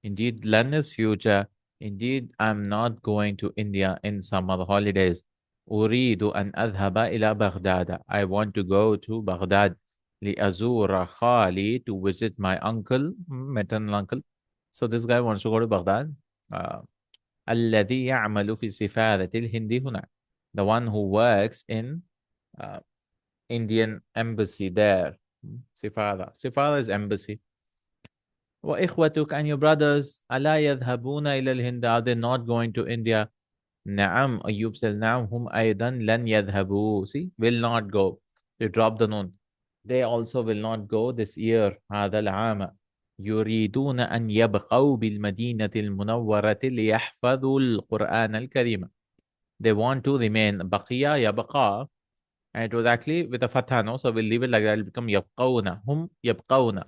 Indeed, لن is future. Indeed, I'm not going to India in summer holidays. أريد أن أذهب إلى بغداد. I want to go to Baghdad. لأزور خالي, to visit my uncle, maternal uncle. So this guy wants to go to Baghdad. Uh, الذي يعمل في سفارة الهند هنا. The one who works in uh, Indian embassy there. سفارة. سفارة is embassy. وإخوتك and your brothers ألا يذهبون إلى الهند. Are they not going to India? نعم. Ayub says نعم هم أيضا لن يذهبوا. See, will not go. They drop the noon. They also will not go this year. هذا العام. يريدون أن يبقوا بالمدينة المنورة ليحفظوا القرآن الكريم. They want to remain. بقي يبقى. And it was actually with a fatha, no? So we'll leave it like that. It'll become يبقون. هم يبقون.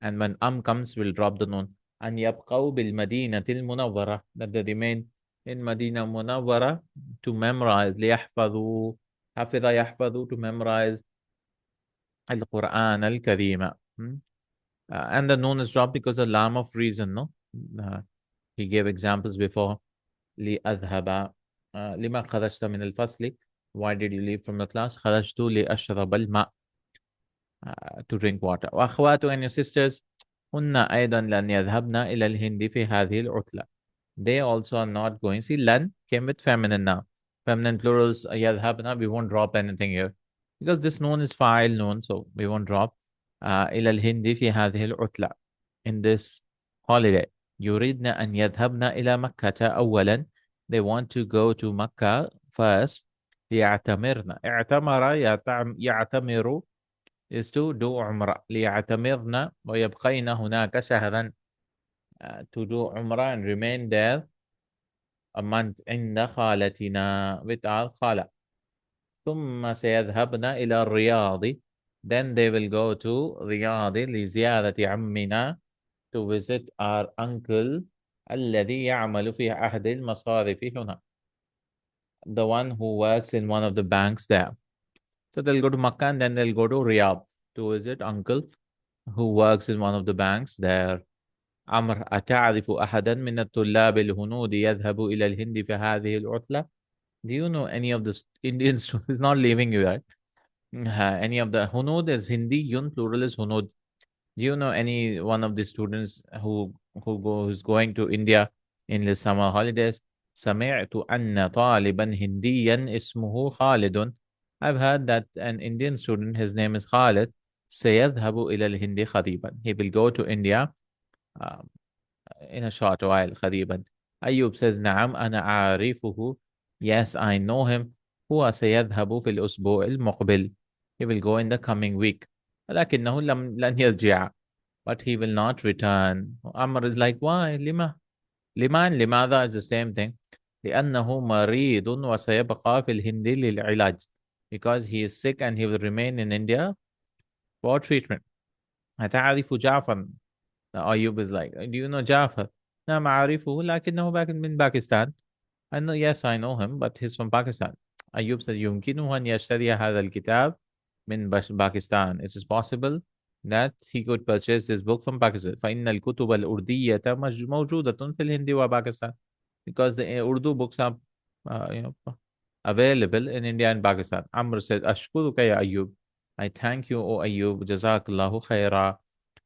And when comes, we'll drop the noon. أن يبقوا بالمدينة المنورة. That they remain in Madina Munawwara to memorize. ليحفظوا. حفظ يحفظوا, to memorize القرآن الكريم. And the noon is dropped because of lam of reason, no? He gave examples before. لأذهب. لما خرجت من الفصل? Why did you leave from the class? خرجت لأشرب الماء. To drink water. وأخواته and your sisters هن أيضا لن يذهبن إلى الهند في هذه العطلة. They also are not going. See, لن came with feminine now. Feminine plurals يذهبن. We won't drop anything here because this noon is file noon, so we won't drop. إلى الهند في هذه العطلة. In this holiday. يريدن أن يذهبن إلى مكة أولا. They want to go to Makkah first. ليعتمرن. اعتمر يعتمر is to do عمرة. ليعتمرن ويبقين هناك شهرا. To do عمرة and remain there a month عند خالتنا, with our خالة. ثم سيذهبن إلى الرياض. Then they will go to رياض لزيارة عمنا, to visit our uncle الذي يعمل في أحد المصارف هنا. The one who works in one of the banks there. So they'll go to Makkah and then they'll go to Riyadh to visit uncle who works in one of the banks there. عمر أتعرف أحدا من الطلاب الهنود يذهب إلى الهند في هذه العطلة? Do you know any of the Indian students? It's not leaving you, right? Any of the Hunud is Hindi, Yun plural is Hunud. Do you know any one of the students who's going to India in the summer holidays? سمعت أن طالبا هنديا اسمه خالد. I've heard that an Indian student, his name is Khalid, سيذهب إلى الهند قريبا. He will go to India in a short while. قريبا. Ayub says نعم أنا أعرفه. Yes, I know him. هو سيذهب في الأسبوع المقبل. He will go in the coming week. لكنه لن يرجع. But he will not return. Amr is like, why? لما؟ لماذا is the same thing. لأنه مريض وسيبقى في الهند للعلاج. Because he is sick and he will remain in India for treatment. أتعرف جعفر? Ayub is like, do you know Jafar? نعم أعرفه لكنه من باكستان. I know, yes, I know him, but he's from Pakistan. Ayub said, يمكنه أن يشتري هذا الكتاب من Pakistan. It is possible that he could purchase this book from Pakistan. فإن الكتب الأردية موجودة في الهند وباكستان. Because the Urdu books are, available in India and Pakistan. Amr said, أشكرك يا أيوب. I thank you, O Ayub. جزاkallahu خيرا.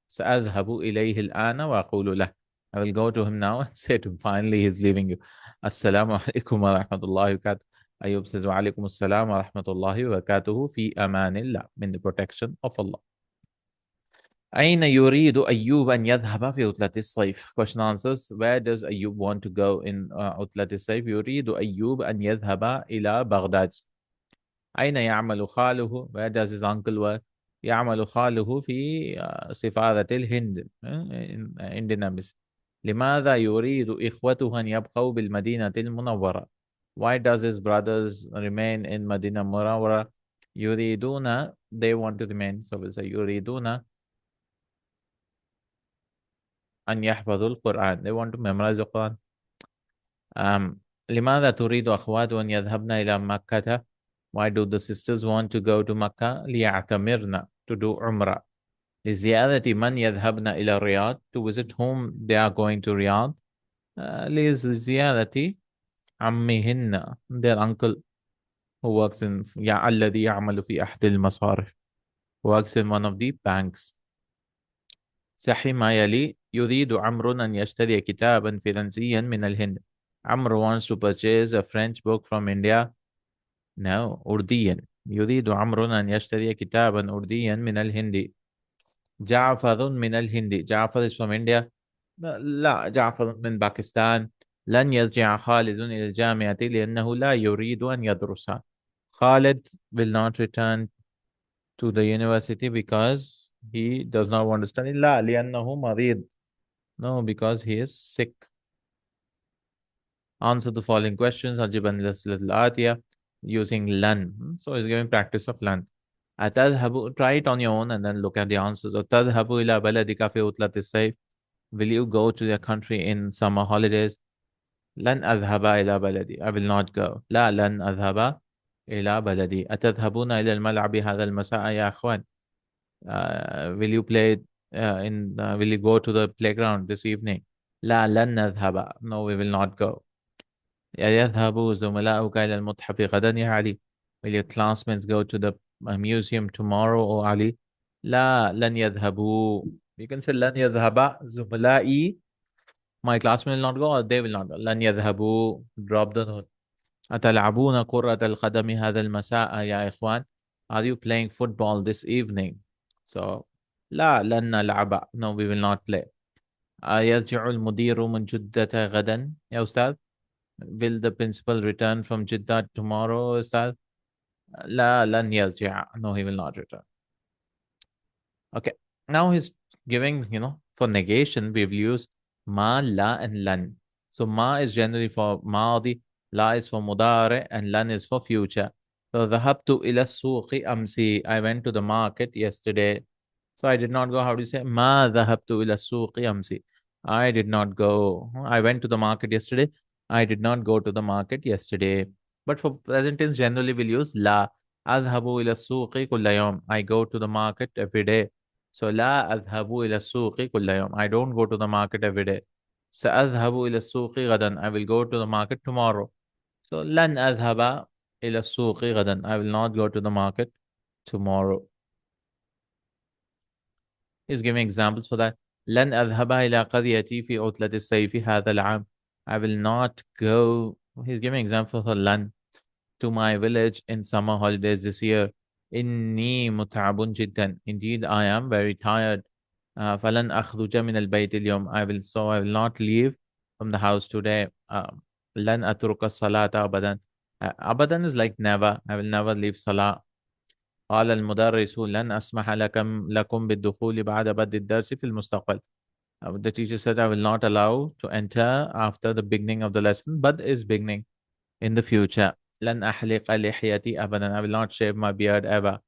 سأذهب إليه الآن وأقول له. I will go to him now and say to him, finally he's leaving you. Assalamu alaikum wa rahmatullahi wa barakatuh. Ayub says, wa alaikum assalam wa rahmatullahi wa barakatuhu fi amanillah, in the protection of Allah. أين يريد أيوب أن يذهب في عطلة الصيف? Question answers. Where does Ayub want to go in عطلة الصيف? يريد أيوب أن يذهب إلى بغداد. أين يعمل خاله? Where does his uncle work? يعمل خاله في سفارة الهند. عندنا بس. لماذا يريد إخوته أن يبقوا بالمدينة المنورة? Why does his brothers remain in Madina Munawwara? يريدون, they want to remain. So we say يريدون أن يحفظوا القرآن. They want to memorize the Quran. لماذا تريد أخوات أن يذهبن إلى مكة? Why do the sisters want to go to Makkah? ليعتمرن, to do Umrah. لزيادة من يذهبن إلى الرياض, to visit whom they are going to Riyadh. لزيادة عمهن, their uncle who works in الذي يعمل في أحد المصارف, works in one of the banks. صحي ما يلي. يريد عمرو أن يشتري كتابا فرنسيا من الهند. عمرو wants to purchase a French book from India. No, أرديا. يريد عمرو أن يشتري كتابا أرديا من الهند. جعفر من الهند. جعفر is from India. لا, جعفر من باكستان. لن يرجع خالد إلى الجامعة لأنه لا يريد أن يدرس. Khalid will not return to the university because he does not want to study. لا لأنه مريض. No, because he is sick. Answer the following questions. أجب عن الأسئلة الآتية using لن. So he's giving practice of لن. أتذهب, try it on your own and then look at the answers. أتذهب إلى بلدك في عطلة الصيف. Will you go to your country in summer holidays? لن أذهب إلى بلدي. I will not go. لا, لن أذهب إلى بلدي. أتذهبون إلى الملعب هذا المساء يا أخوان? Will you play will you go to the playground this evening? لا, لن نذهب. No, we will not go. يذهب زملاؤك إلى المتحف غدا يا علي? Will your classmates go to the museum tomorrow, O Ali? لا, لن يذهبوا. You can say لن يذهب زملائي. My classmates will not go or they will not go. لن يذهبوا. Drop the note. أتلعبون كرة القدم هذا المساء يا إخوان? Are you playing football this evening? So لا, لن نلعب. No, we will not play. يرجع المدير من جدة غدا يا أستاذ? Will the principal return from Jeddah tomorrow, أستاذ? لا, لن يرجع. No, he will not return. Okay. Now he's giving, for negation, we've used ma, la, and lan. So ma is generally for maadi, la is for mudare, and lan is for future. So ذهبت إلى السوق أمسي. I went to the market yesterday. So I did not go. How do you say? ما ذهبت إلى السوق أمسي. I did not go. I went to the market yesterday. I did not go to the market yesterday. But for present tense, generally we'll use لا. أذهب إلى السوق كل يوم. I go to the market every day. So لا أذهب إلى السوق كل يوم. I don't go to the market every day. سأذهب إلى السوق غدا. I will go to the market tomorrow. So لن أذهب إلى السوق غدا. I will not go to the market tomorrow. He's giving examples for that. لن أذهب إلى قريتي في عطلة الصيف هذا العام. I will not go. He's giving examples for لن. To my village in summer holidays this year. إني متعب جدا. Indeed, I am very tired. فلن أخرج من البيت اليوم. I will not leave from the house today. لن أترك الصلاة أبدا. أبدا is like never. I will never leave salah. قال المدرس لن أسمح لكم بالدخول بعد بدء الدرس في المستقبل. The teacher said, I will not allow to enter after the beginning of the lesson, but is beginning in the future. لن أحلق لحيتي أبدا. I will not shave my beard ever.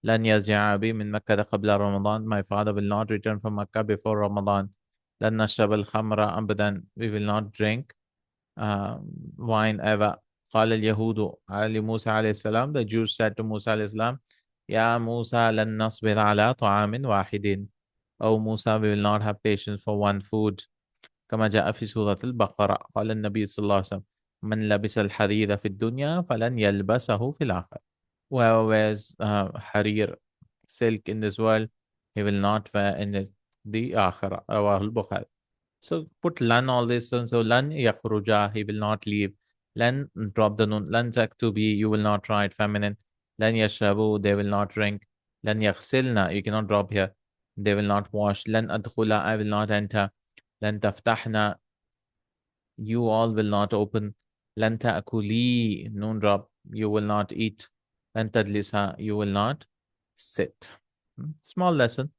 لن يرجع أبي من مكة قبل رمضان. My father will not return from Makkah before Ramadan. لن نشرب الخمر أبدا. We will not drink wine ever. قال اليهود لموسى عليه السلام. The Jews said to Musa عليه السلام, يا موسى لن نصبر على طعام واحد. Oh Musa, we will not have patience for one food. كما جاء في سورة البقرة. قال النبي صلى الله عليه وسلم, من لبس الحرير في الدنيا فلن يلبسه في الآخرة. Whoever wears harir, silk in this world, he will not wear in the akhirah. رواه البخاري. So put lan all this. So lan yakhruja, he will not leave. Lan, drop the nun. Lan taktubi, you will not try it feminine. Lan yashrabu, they will not drink. Lan yaghsilna, you cannot drop here. They will not wash. Lan adkhula, I will not enter. Lan taftahna, you all will not open. Lan ta'kuli, noon drop, you will not eat. Lan tadlisa, you will not sit. Small lesson.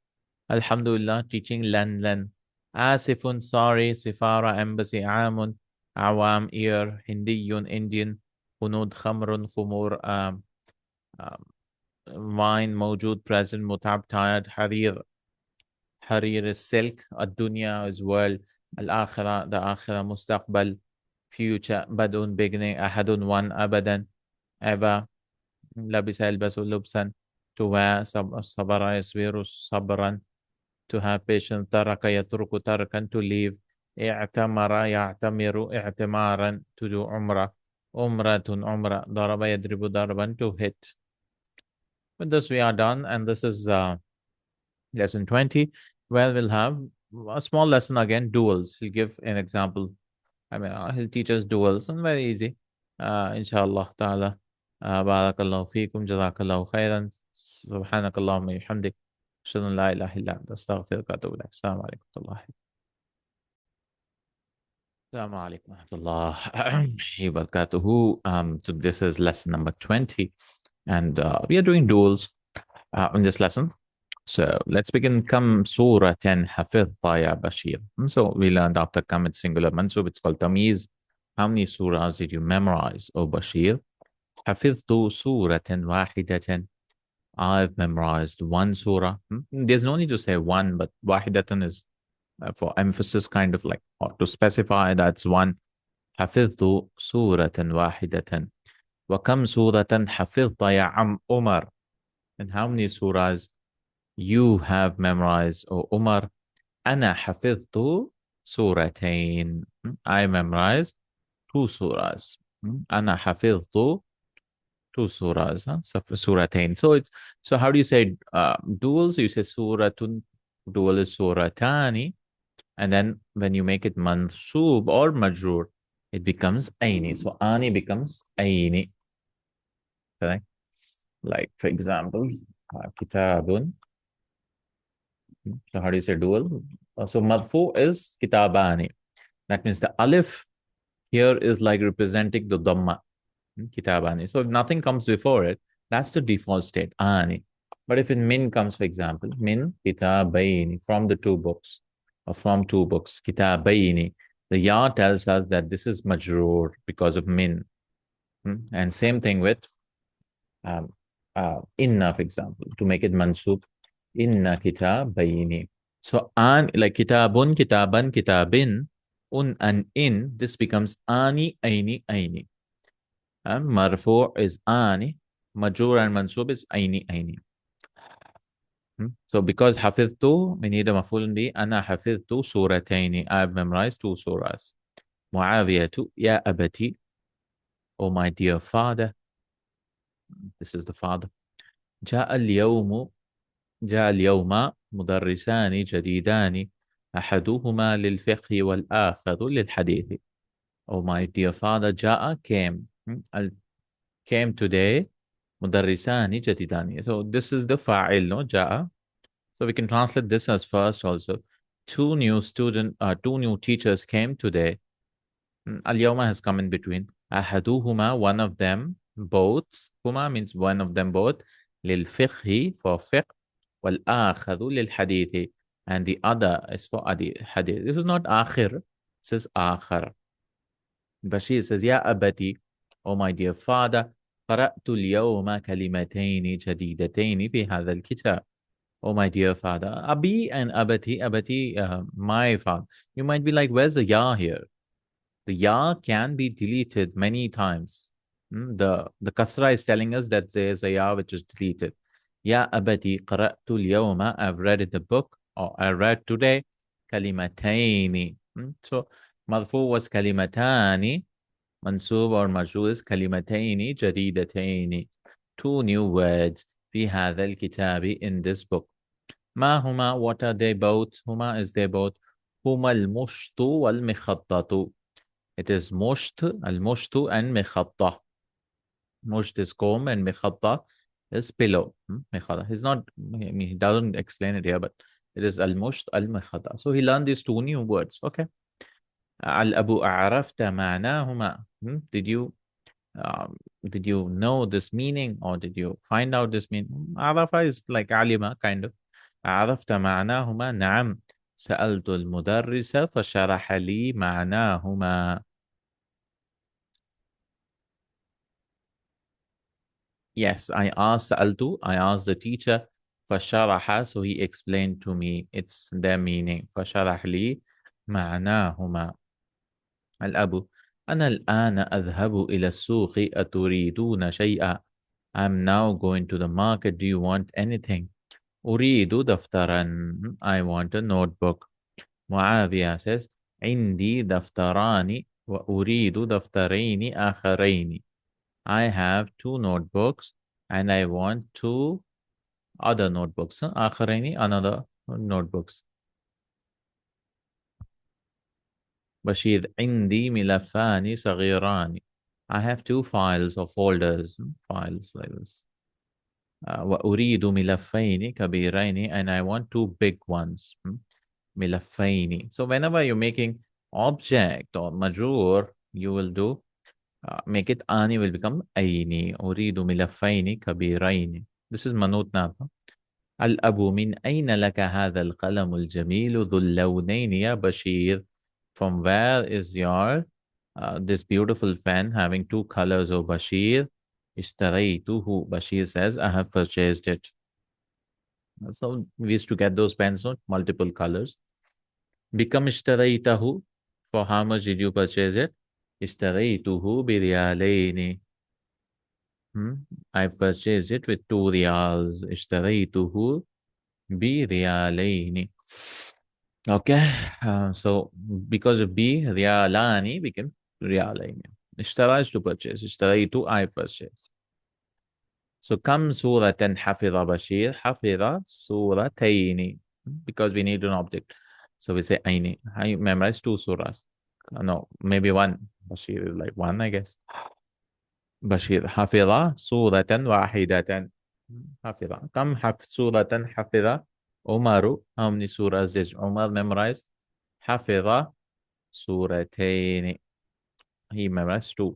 Alhamdulillah, teaching lan. آسف, sorry. سفارة, embassy. عام, عوام, ear. هندي, Indian. هنود, خمر, خمور. Wine, موجود, present. متعب, tired. حرير, Harir is silk. Ad-dunya is world. Al-akhirah, the akhirah, mustaqbal, future. Badun, beginning. Ahadun, one. Abadan, ever. Labisa yalbasu lubsan. To wear. Sabara yaswiru sabran. To have patience. Taraka yatruku tarakan. To leave. I'tamara ya'tamiru i'timaran. To do umrah. Umratun umrah. Daraba yadribu darban. To hit. With this we are done, and this is lesson 20, where we'll have a small lesson again, duals. He'll give an example. I mean, he'll teach us duals, and very easy. Inshallah ta'ala. Barakallahu feekum, Jazakallahu Khairan. Subhanakallahumma bihamdik. Ashhadu an la ilaha illa anta astaghfiruka wa atubu ilaik. Assalamu alaikum wa rahmatullahi. Assalamu alaikum wa rahmatullahi wa barakatuhu. So this is lesson number 20, and we are doing duals in this lesson. So let's begin. Kam suratan hafidta ya Bashir. So we learned after kam it's singular mansub, it's called tamiz. How many surahs did you memorize, O Bashir? Hafidtu suratan wahidatan. I've memorized one surah. There's no need to say one, but wahidatan is for emphasis, kind of like, or to specify that's one. Hafidtu suratan wahidatan. Wa kam suratan hafidta ya Umar. And how many surahs you have memorized, O Umar? Ana hafidtu suratayn. I memorized two surahs. Ana hafidtu two surahs. So suratayn. So how do you say duals? You say suratun. Dual is suratani. And then when you make it mansub or majroor, it becomes aini. So ani becomes aini. Correct? Like, for example, kitabun. So how do you say dual? So marfu is kitabani. That means the alif here is like representing the dhamma. Kitabani. So if nothing comes before it, that's the default state, ani. But if in min comes, for example, min kitabaini, from the two books, or from two books, kitabaini, the ya tells us that this is majroor because of min. And same thing with inna, for example, to make it mansub, inna kitabaini. So an, like kitabun, kitaban, kitabin, and in, this becomes ani, aini, aini. Marfu is ani, majrur and mansub is aini, aini. So because hafidtu, we need a maf'ulun bi. Ana hafidtu surataini. I have memorized two surahs. Muawiyatu, ya abati, oh my dear father. This is the father. جاء اليوم جاء اليوم مدرسان جديدان أحدهما للفقه والآخر للحديث. Oh my dear father, جاء came. Came today. مدرسان جديدان. So this is the fa'il, no? جاء. So we can translate this as first also. Two new teachers came today. Al-yawma has come in between. Ahaduhuma, one of them, both. Huma means one of them both. Lil-fiqhi, for fiqh. Wal-akharu lil-hadithi. And the other is for hadith. This is not akhir. It says akhar. Bashir says, Ya abati, oh my dear father, قرأت اليوم كلمتين جديدتين في هذا الكتاب. Oh my dear father. Abi and abati, my father. You might be like, where's the ya here? The ya can be deleted many times. The kasra is telling us that there's a ya which is deleted. Ya abati qara'tu al-yawma. I've read in the book, or I read today, kalimatayni. So marfu was kalimatani. Mansub or majrur is kalimatayni jadidatayni. Two new words. في هذا الكتاب, in this book. ما هما, what are they both? هما is they both. هما المشط والمخطط. It is musht, al-mushtu, and mikhatta. Musht is comb and mikhatta is pillow. He's not, he doesn't explain it here, but it is al-musht, al-mikhatta. So he learned these two new words. Okay. Al-abu a'rafta ma'nahuma. Did you know this meaning, or did you find out this meaning? Arafa is like alima, kind of. عرفت معناهما. نعم. سألت المدرس فشرح لي معناهما. Yes, I asked the teacher فشرح, so he explained to me its their meaning. فشرح لي معناهما. الأب: أنا الآن أذهب إلى السوق أتريدون شيئا. I'm now going to the market. Do you want anything? أريد دفترا. I want a notebook. معاوية says عندي دفتران وأريد دفترين آخرين. I have two notebooks and I want two other notebooks. آخرين, another notebooks. بشير عندي ملفان صغيران. I have two files or folders, files like this. وأريد ملفين كبيرين and I want two big ones. ملفين. So whenever you're making object or majrur, you will do make it ani will become aini. أريد ملفين كبيرين. This is manut now. الأب: من أين لك هذا القلم الجميل ذو اللونين يا بشير? From where is your this beautiful pen having two colors, O Bashir? اشتريته. Bashir says, I have purchased it. So we used to get those pens, no? Multiple colors. Become اشتريته. For how much did you purchase it? اشتريته بريالين. I purchased it with 2 riyals. اشتريته بريالين. Okay, so because of B, ريالاني became ريالين. اشترى is to purchase. اشتريت, I purchase. So كم سورة حفظ بشير? حفظ سورتين. Because we need an object. So we say أين. I memorize 2 surahs. No, maybe 1. Bashir is like 1, I guess. بشير حفظ سورة واحدة. حفظ. كم سورة حفظ عمر? How many surahs did Umar memorize? حفظ سورتين. He memorized 2.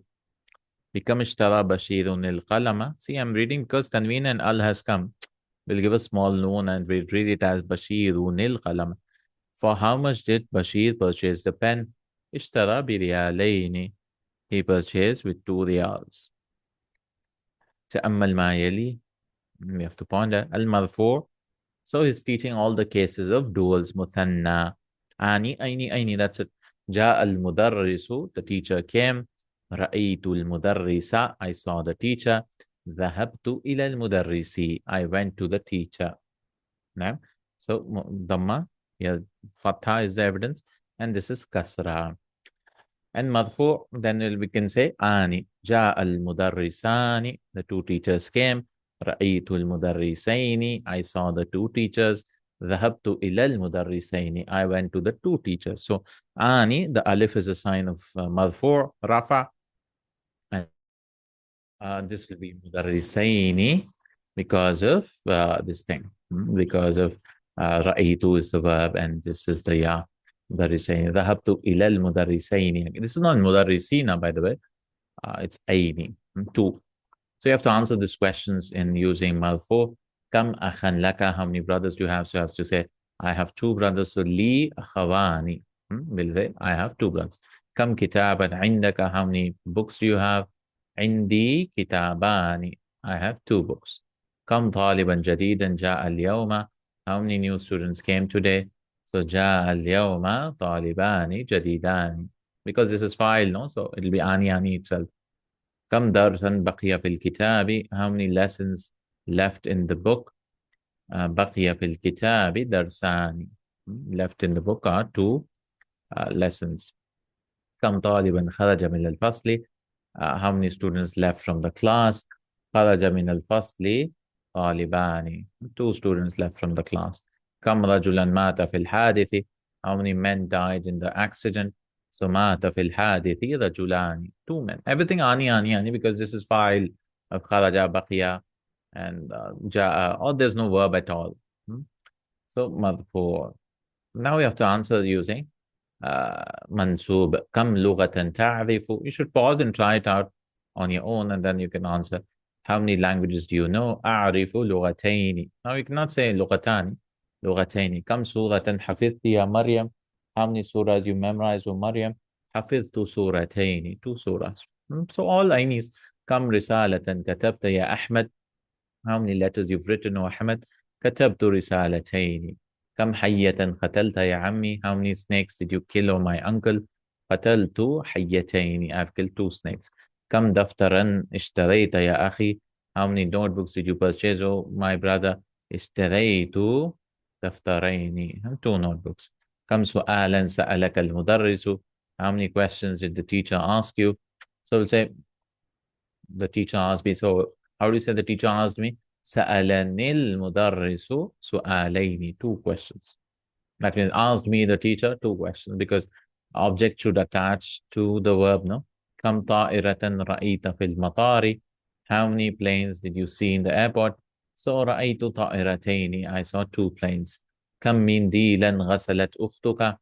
بكم اشترى بشير القلم? See, I'm reading because Tanween and Al has come. We'll give a small noon and we'll read it as بشير القلم. For how much did Bashir purchase the pen? اشترى بريالين. He purchased with 2 riyals. تأمل ما يلي. We have to ponder. المرفوع. So he's teaching all the cases of duals. مثنى. أيني. That's it. جاء المدرس. The teacher came. رأيت المدرس. I saw the teacher. ذهبت إلى المدرس. I went to the teacher. نعم. So Dhamma, yeah, Fatha is the evidence. And this is Kasra. And Madfu, then we can say Ani. جاء المدرسان. The 2 teachers came. رأيت المدرسين. I saw the 2 teachers. ذهبت إلى المدرسين. I went to the 2 teachers. So Ani, the alif is a sign of Madfu, Rafa. And this will be mudarrisaini because of this thing. Because of رأيت is the verb and this is the ya. مدرسين. ذهبت إلى المدرسين. This is not mudarrisina, by the way. It's aini. 2. So you have to answer these questions in using malfu. Kam akhan laka? How many brothers do you have? So you have to say, I have 2 brothers. So li akhawani. I have 2 brothers. Kam kitaban indaka? How many books do you have? عندي كتابان. I have 2 books. كم طالبا جديدا جاء اليوم? How many new students came today? So جاء اليوم طالبان جديدان. Because this is file, no? So it'll be ani itself. كم درسا بقي في الكتاب? How many lessons left in the book? بقي في الكتاب درسان. Left in the book are 2 lessons. كم طالبا خرج من الفصل? How many students left from the class? خرج من الفصل طالبان. 2 students left from the class. كم رجلا مات في الحادث? How many men died in the accident? So مات في الحادث رجلان. 2 men. Everything ani because this is file of خرج بقي and جاء. Or there's no verb at all. So مرفوع. Now we have to answer using mansub. Kam lughatan ta'rifu. You should pause and try it out on your own and then you can answer. How many languages do you know? أعرف لغتين. Now you cannot say لغتان. لغتين. كم سورة حفظت يا مريم? How many surahs you memorize, O Maryam? حفظت سورتين. 2 surahs. So all I need. كم رسالة كتبت يا أحمد? How many letters you've written, O Ahmed? كتبت رسالتين. كم حية قتلت يا عمي? How many snakes did you kill, oh my uncle? قتلت حيتين. I've killed two snakes. كم دفترا اشتريت يا أخي? How many notebooks did you purchase, oh my brother? اشتريت دفترين. Two notebooks. كم سؤالا سألك المدرس? How many questions did the teacher ask you? So we'll say, the teacher asked me. So how do you say the teacher asked me? سألني المدرس سؤالين. Two questions. That means asked me the teacher two questions, because object should attach to the verb, no? كم طائرة رأيت في المطار? How many planes did you see in the airport? So رأيت طائرتين. I saw two planes. كم منديلا غسلت أختك?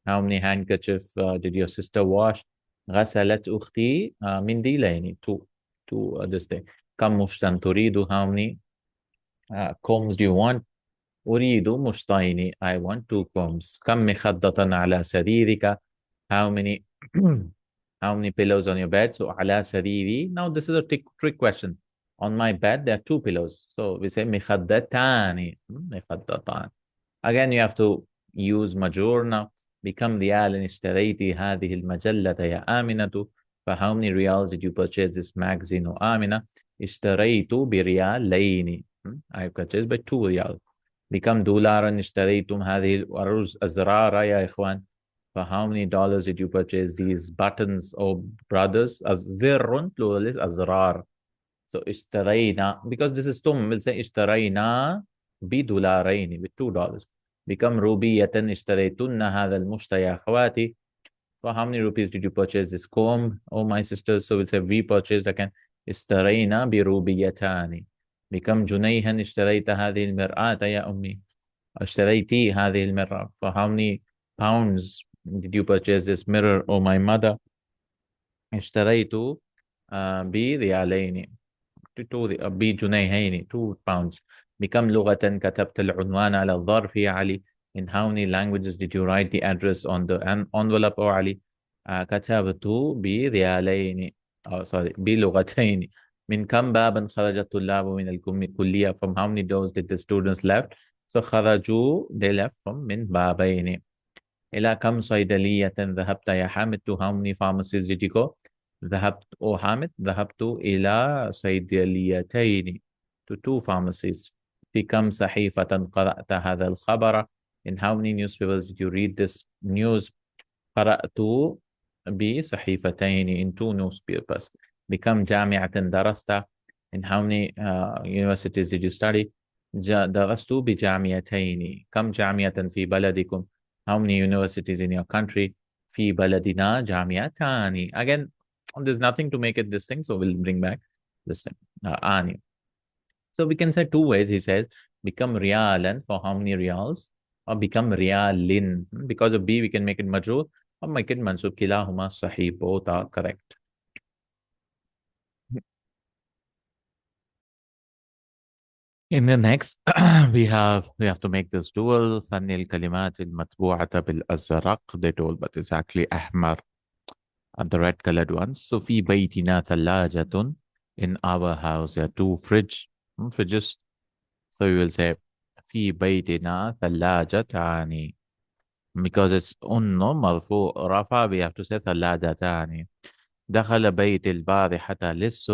How many handkerchiefs did your sister wash? غسلت أختي منديلين. Two this thing. كم مشتا تريد? How many combs do you want? أريد مشطين. I want two combs. كم مخدة على سريرك? How many how many pillows on your bed? So على سريري. Now this is a trick question. On my bed there are two pillows. So we say مخدتان. مخدتان. Again you have to use major now. بكم ريال اشتريت هذه المجلة يا آمنة? For how many reals did you purchase this magazine, oh آمنة? اشتريت بريالين. I purchased by 2 ريال. بكم دولارا اشتريتم هذه الأرز أزرار يا إخوان? For how many dollars did you purchase these buttons, oh brothers? زر plural is أزرار. So اشترينا, because this is تم, we'll say اشترينا بدولارين, with $2. بكم روبية اشتريتن هذا المشت يا أخواتي? For how many rupees did you purchase this comb, oh my sisters? So we'll say we purchased again. اشترينا بروبيتان. بكم جنيها اشتريت هذه المرآة يا أمي? اشتريتي هذه المرآة. For how many pounds did you purchase this mirror, oh my mother? اشتريت بريالين. بجنيهين. 2 pounds. بكم لغة كتبت العنوان على الظرف يا علي? In how many languages did you write the address on the envelope, oh علي? كتبت بريالين. sorry, بلغتين. من كم بابا خرج الطلاب من الكلية? From how many doors did the students left? So خرجوا, they left from من بابين. إلى كم صيدلية ذهبت يا حامد? To how many pharmacies did you go? ذهبت أو حامد ذهبت إلى صيدليتين, to 2 pharmacies. في كم صحيفة قرأت هذا الخبر? In how many newspapers did you read this news? قرأت بصحيفتين, in 2 newspapers. بكم جامعة درست? In how many universities did you study? درست بجامعتين. كم جامعة في بلدكم? How many universities in your country? في بلدنا جامعتان. Again, there's nothing to make it this thing, so we'll bring back this thing. آني. So we can say 2 ways. He said, become rialan, for how many reals? Or become rialin. Because of B, we can make it majrur or make it mansub. Kilahuma sahih. Both are correct. In the next, we have to make this dual. ثني الكلمات المتبوعة بالأزرق. They told, but it's actually أحمر, and the red colored ones. So في بيتنا ثلاجة. In our house, there are 2 fridges. So you will say في بيتنا ثلاجتان. Because it's أنه مرفوع رفع, we have to say ثلاجتان. دخل بيت البارحة لص.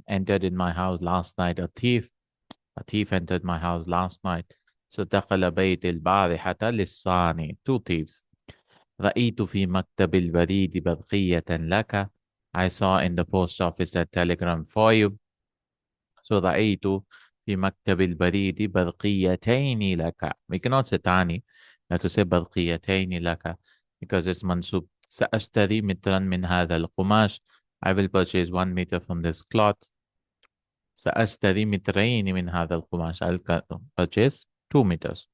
Entered in my house last night a thief. A thief entered my house last night. So دخل بيت البارحة لصان. 2 thieves. رأيت في مكتب البريد برقية لك. I saw in the post office a telegram for you. So رأيت في مكتب البريد برقيتين لك. We cannot say تاني. We have to say برقيتين لك because it's منصوب. سأشتري مترا من هذا القماش. I will purchase 1 meter from this cloth. سأشتري مترين من هذا القماش. I'll purchase 2 meters.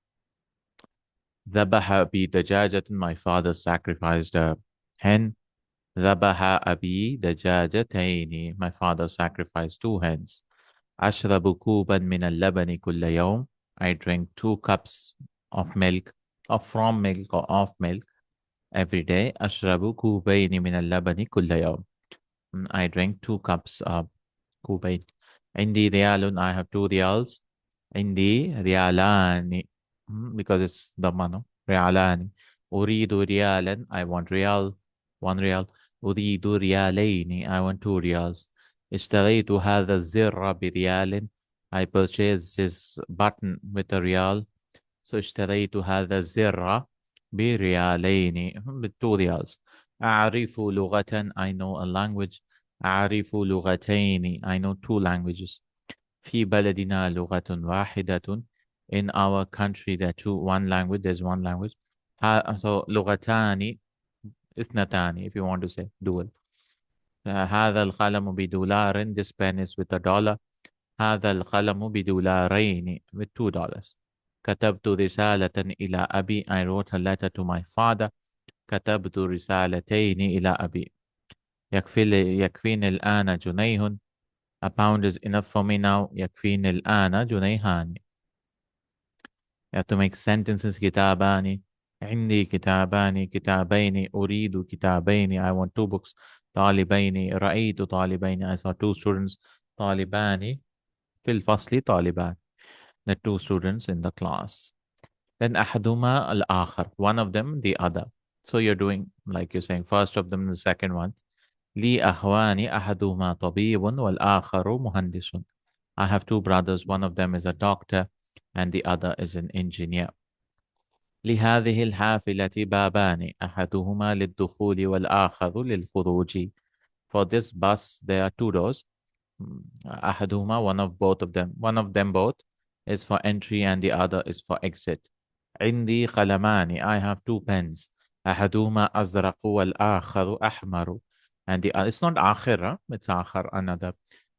ذبح أبي دجاجة. My father sacrificed a hen. ذبح أبي دجاجتين. My father sacrificed 2 hens. أشرب كوبا من اللبن كل يوم. I drink 2 cups of milk, or from milk or of milk, every day. أشرب كوبين من اللبن كل يوم. I drink 2 cups of كوبين. عندي ريال. I have 2 reals. عندي ريالان. Because it's ضمنه ريالان. أريد ريالا. I want real. One real. أريد ريالين. I want 2 reals. اشتريت هذا الزر بريال. I purchased this button with a real. So اشتريت هذا الزر بريالين. ب2 reals. أعرف لغة. I know a language. أعرف لغتين. I know 2 languages. في بلدنا لغة واحدة. In our country there are one language. There's one language. So لغتان اثنتان if you want to say dual. هذا القلم بدولار. This pen is with $1. هذا القلم بدولارين with $2. كتبت رسالة إلى أبي. I wrote a letter to my father. كتبت رسالتين إلى أبي. يكفيني الآن جنيه. A pound is enough for me now. يكفيني الآن جنيهان. You have to make sentences. كتابان. عندي كتابان. كتابين. أريد كتابين. I want 2 books. طالبين. رأيت طالبين. I saw 2 students. طالبان. في الفصل طالبان. The 2 students in the class. Then أحدهما الآخر. One of them, the other. So you're doing like you're saying first of them, the second one. لي أخوان. أحدهما طبيب والآخر مهندس. I have 2 brothers. One of them is a doctor and the other is an engineer. لهذه الحافلة بابان. أحدهما للدخول والآخر للخروج. For this bus, there are 2 doors. أحدهما, one of both of them. One of them both is for entry and the other is for exit. عندي قلمان. I have 2 pens. أحدهما أزرق والآخر أحمر. And the it's not آخر, it's آخر, another.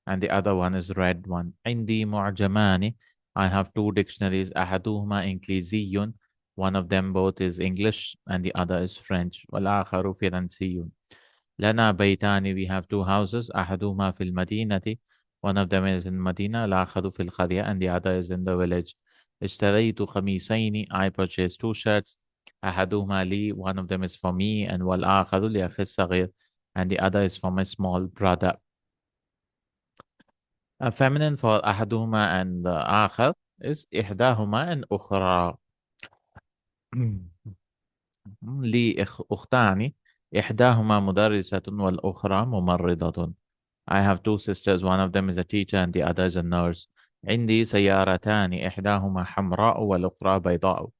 And the other one is red one. عندي معجمان. I have 2 dictionaries. أحدهما إنجليزي. One of them both is English and the other is French. والآخر فرنسي. لنا بيتان. We have 2 houses. أحدهما في المدينة. One of them is in Medina. الآخر في القرية and the other is in the village. اشتريت قميصين. I purchased 2 shirts. أحدهما لي. One of them is for me and والآخر لأخي الصغير and the other is for my small brother. A feminine for أحدهما and the آخر is إحداهما and أخرى. لي أختان. إحداهما مدرسة والأخرى ممرضة. I have 2 sisters. One of them is a teacher and the other is a nurse. عندي سيارتان. إحداهما حمراء والأخرى بيضاء.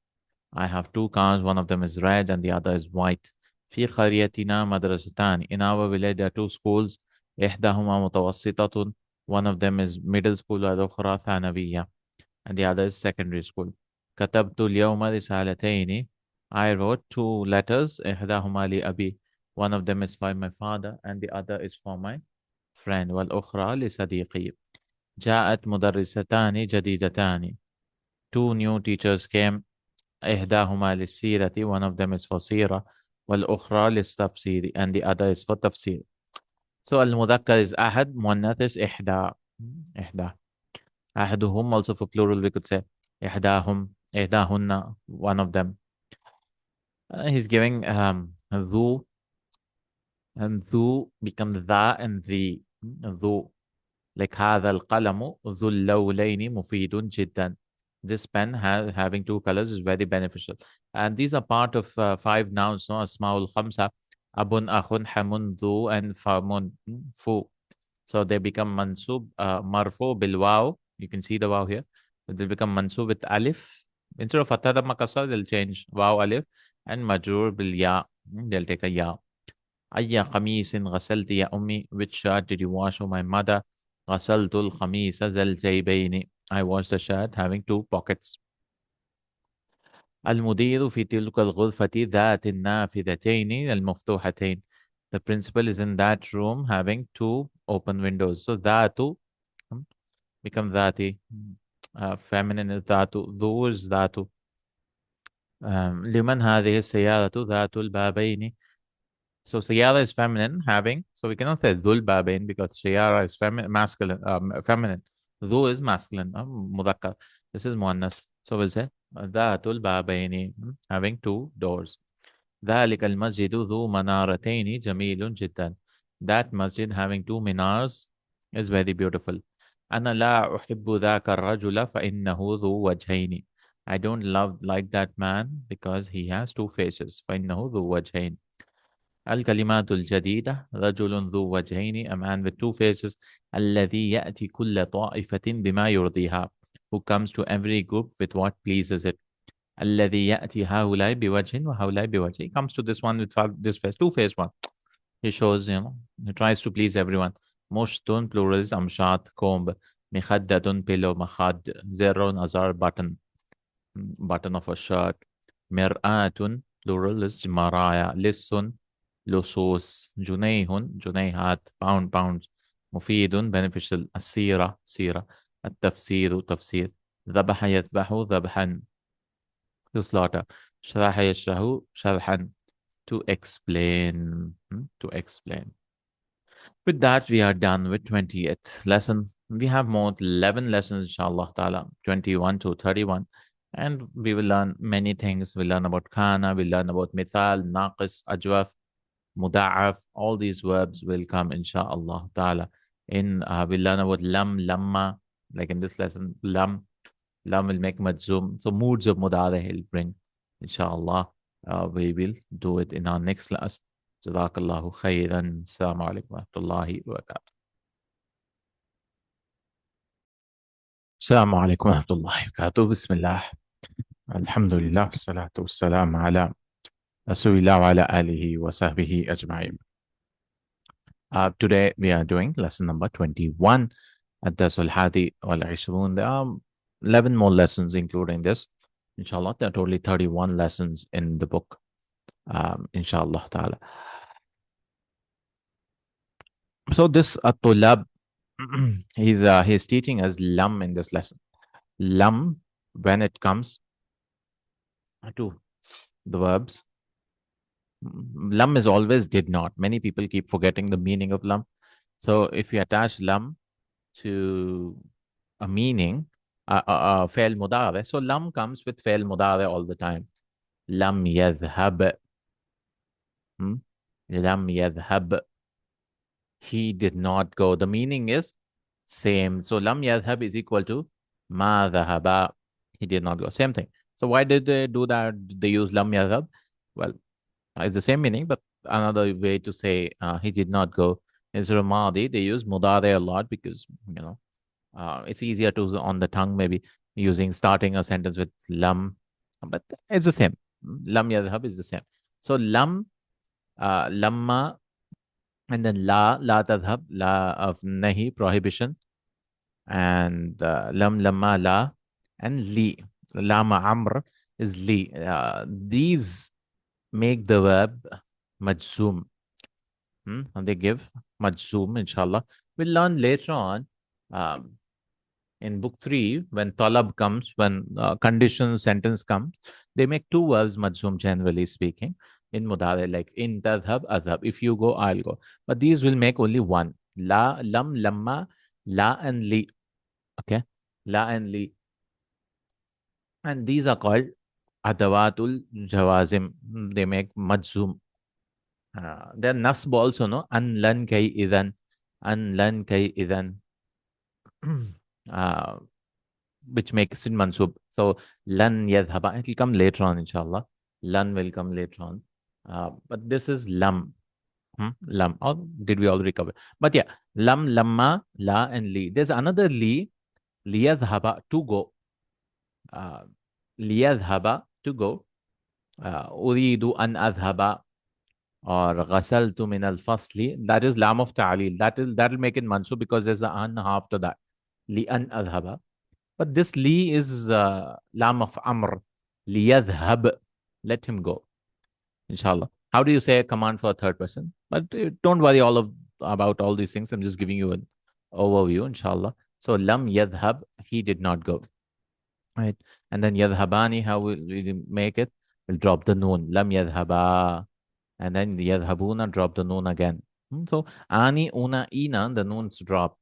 I have 2 cars. One of them is red and the other is white. في قريتنا مدرستان. In our village there are 2 schools. إحداهما متوسطة. One of them is middle school والأخرى ثانوية and the other is secondary school. كتبت اليوم رسالتين. I wrote 2 letters. إحداهما لأبي. One of them is for my father and the other is for my friend. والأخرى لصديقي. جاءت مدرستان جديدتان. 2 new teachers came. إحداهما للسيرة. One of them is for سيرة والأخرى للتفسير and the other is for تفسير. So المذكر is أحد. مؤنث is إحدى. إحدى. أحدهم also for plural we could say إحداهم. إحداهن. One of them. He's giving ذو and ذو become the and the. ذو like هذا القلم ذو اللونين مفيد جدا. This pen having 2 colors is very beneficial. And these are part of 5 nouns, no? أسماء الخمسة. أب أخ حم ذو and فم فو. So they become mansub, marfu bil waw. You can see the waw here. They become mansub with alif. Instead of fatha dhamma kasra, they'll change waw alif and majrur bil ya. They'll take a ya. أي قميص غسلت يا أمي. Which shirt did you wash, oh my mother? غسلت القميص ذا الجيبين. I washed the shirt having 2 pockets. المدير في تلك الغرفة ذات النافذتين المفتوحتين. The principal is in that room having 2 open windows. So ذات become ذاتي. Feminine is ذات. ذو is ذات. لمن هذه السيارة ذات البابين. So Sayara is feminine, having. So we cannot say Dhul Babain because Sayara is masculine, feminine. Dhu is masculine, Mudakkar. This is Muannas. So we'll say Dhatul Babaini, having 2 doors. ذلك المسجد ذو منارتين جميل جدا. That masjid having 2 minars is very beautiful. أنا لا أحب ذاك الرجل فإنه ذو وجهين. I don't love like that man because he has two faces. فإنه ذو وجهين. الكلمات الجديدة: رجل ذو وجهين, a man with two faces. الذي يأتي كل طائفة بما يرضيها, who comes to every group with what pleases it. الذي يأتي هؤلاء بوجه وهؤلاء بوجه. He comes to this one with this face, two face one. He shows, he tries to please everyone. مشط, plural is أمشاط, comb. مخدة, pillow, مخد. زر, azar, button, button of a shirt. مرآة, plural is مرايا. لص, لصوص. جنيه, جنيهات, pound, pounds. مفيد, beneficial. السيرة, سيرة. التفسير, تفسير. ذبح يذبح ذبحا, to slaughter. شرح يشرح شرحا, to explain. To explain. With that, we are done with 20th lesson. We have more 11 lessons, inshallah ta'ala, 21 to 31. And we will learn many things. We'll learn about kana, we'll learn about mithal, naqis, ajwaf, muda'af. All these verbs will come, inshallah ta'ala. We'll learn about lam, lamma, like in this lesson, lam will make majzoom. So moods of mudare he'll bring, inshallah. We will do it in our next class. Jazakallahu Khairan. Assalamu alaikum wa rahmatullahi wa barakatuh. Assalamu alaikum wa rahmatullahi wa barakatuh. Bismillah. Alhamdulillah. Salatu wassalam ala Rasulillah wa ala alihi wa sahbihi ajma'in. Today we are doing lesson number 21. Ad-Darsul Hadi wal Ishrun. There are 11 more lessons including this. Inshallah, there are totally 31 lessons in the book. Inshallah ta'ala. So this Atulab, he's teaching us lam in this lesson. Lam, when it comes to the verbs, lam is always did not. Many people keep forgetting the meaning of lam. So if you attach lam to a meaning, fail mudare, so lam comes with fail mudare all the time. Lam yadhhab. Lam yadhhab. He did not go. The meaning is same. So lam yadhhab is equal to ma dhahaba. He did not go. Same thing. So why did they do that? They use lam yadhhab. Well, it's the same meaning, but another way to say he did not go is ramadi. They use mudare a lot because it's easier to on the tongue, maybe starting a sentence with lam, but it's the same. Lam yadhhab is the same. So lam, lamma, and then la tadhhab, la of nahi, prohibition, and lam, lamma, la, and li, lama amr is li. These make the verb majzoom. And they give majzoom, inshallah. We'll learn later on in book 3, when talab comes, when condition sentence comes, they make two verbs majzoom, generally speaking. In mudare, like in tadhab, adhab. If you go, I'll go. But these will make only one. La, lam, lamma, la, and li. Okay? La and li. And these are called adawatul jawazim. They make majzoom. They're nasb also, no? An lan kay idan. An lan kay idan. Which makes it mansub. So lan yadhhaba. It will come later on, inshallah. Lan will come later on. But this is lam. Lam. Or did we already cover? But yeah, lam, lamma, la, and li. There's another li. Liyadhhaba, to go. Liyadhhaba, to go. Uridu an adhhaba, or ghasaltu min al fasli. That is lam of ta'lil. That'll make it mansub because there's an after that. Li an adhhaba. But this li is lam of amr. Liyadhhab, let him go. Inshallah. How do you say a command for a third person? But don't worry about all these things. I'm just giving you an overview, inshallah. So lam yadhhab, he did not go. Right. And then yadhhabani, how will we make it? We'll drop the noon. Lam yadhhaba. And then yadhhabuna, drop the noon again. So ani, una, ina, the noons drop.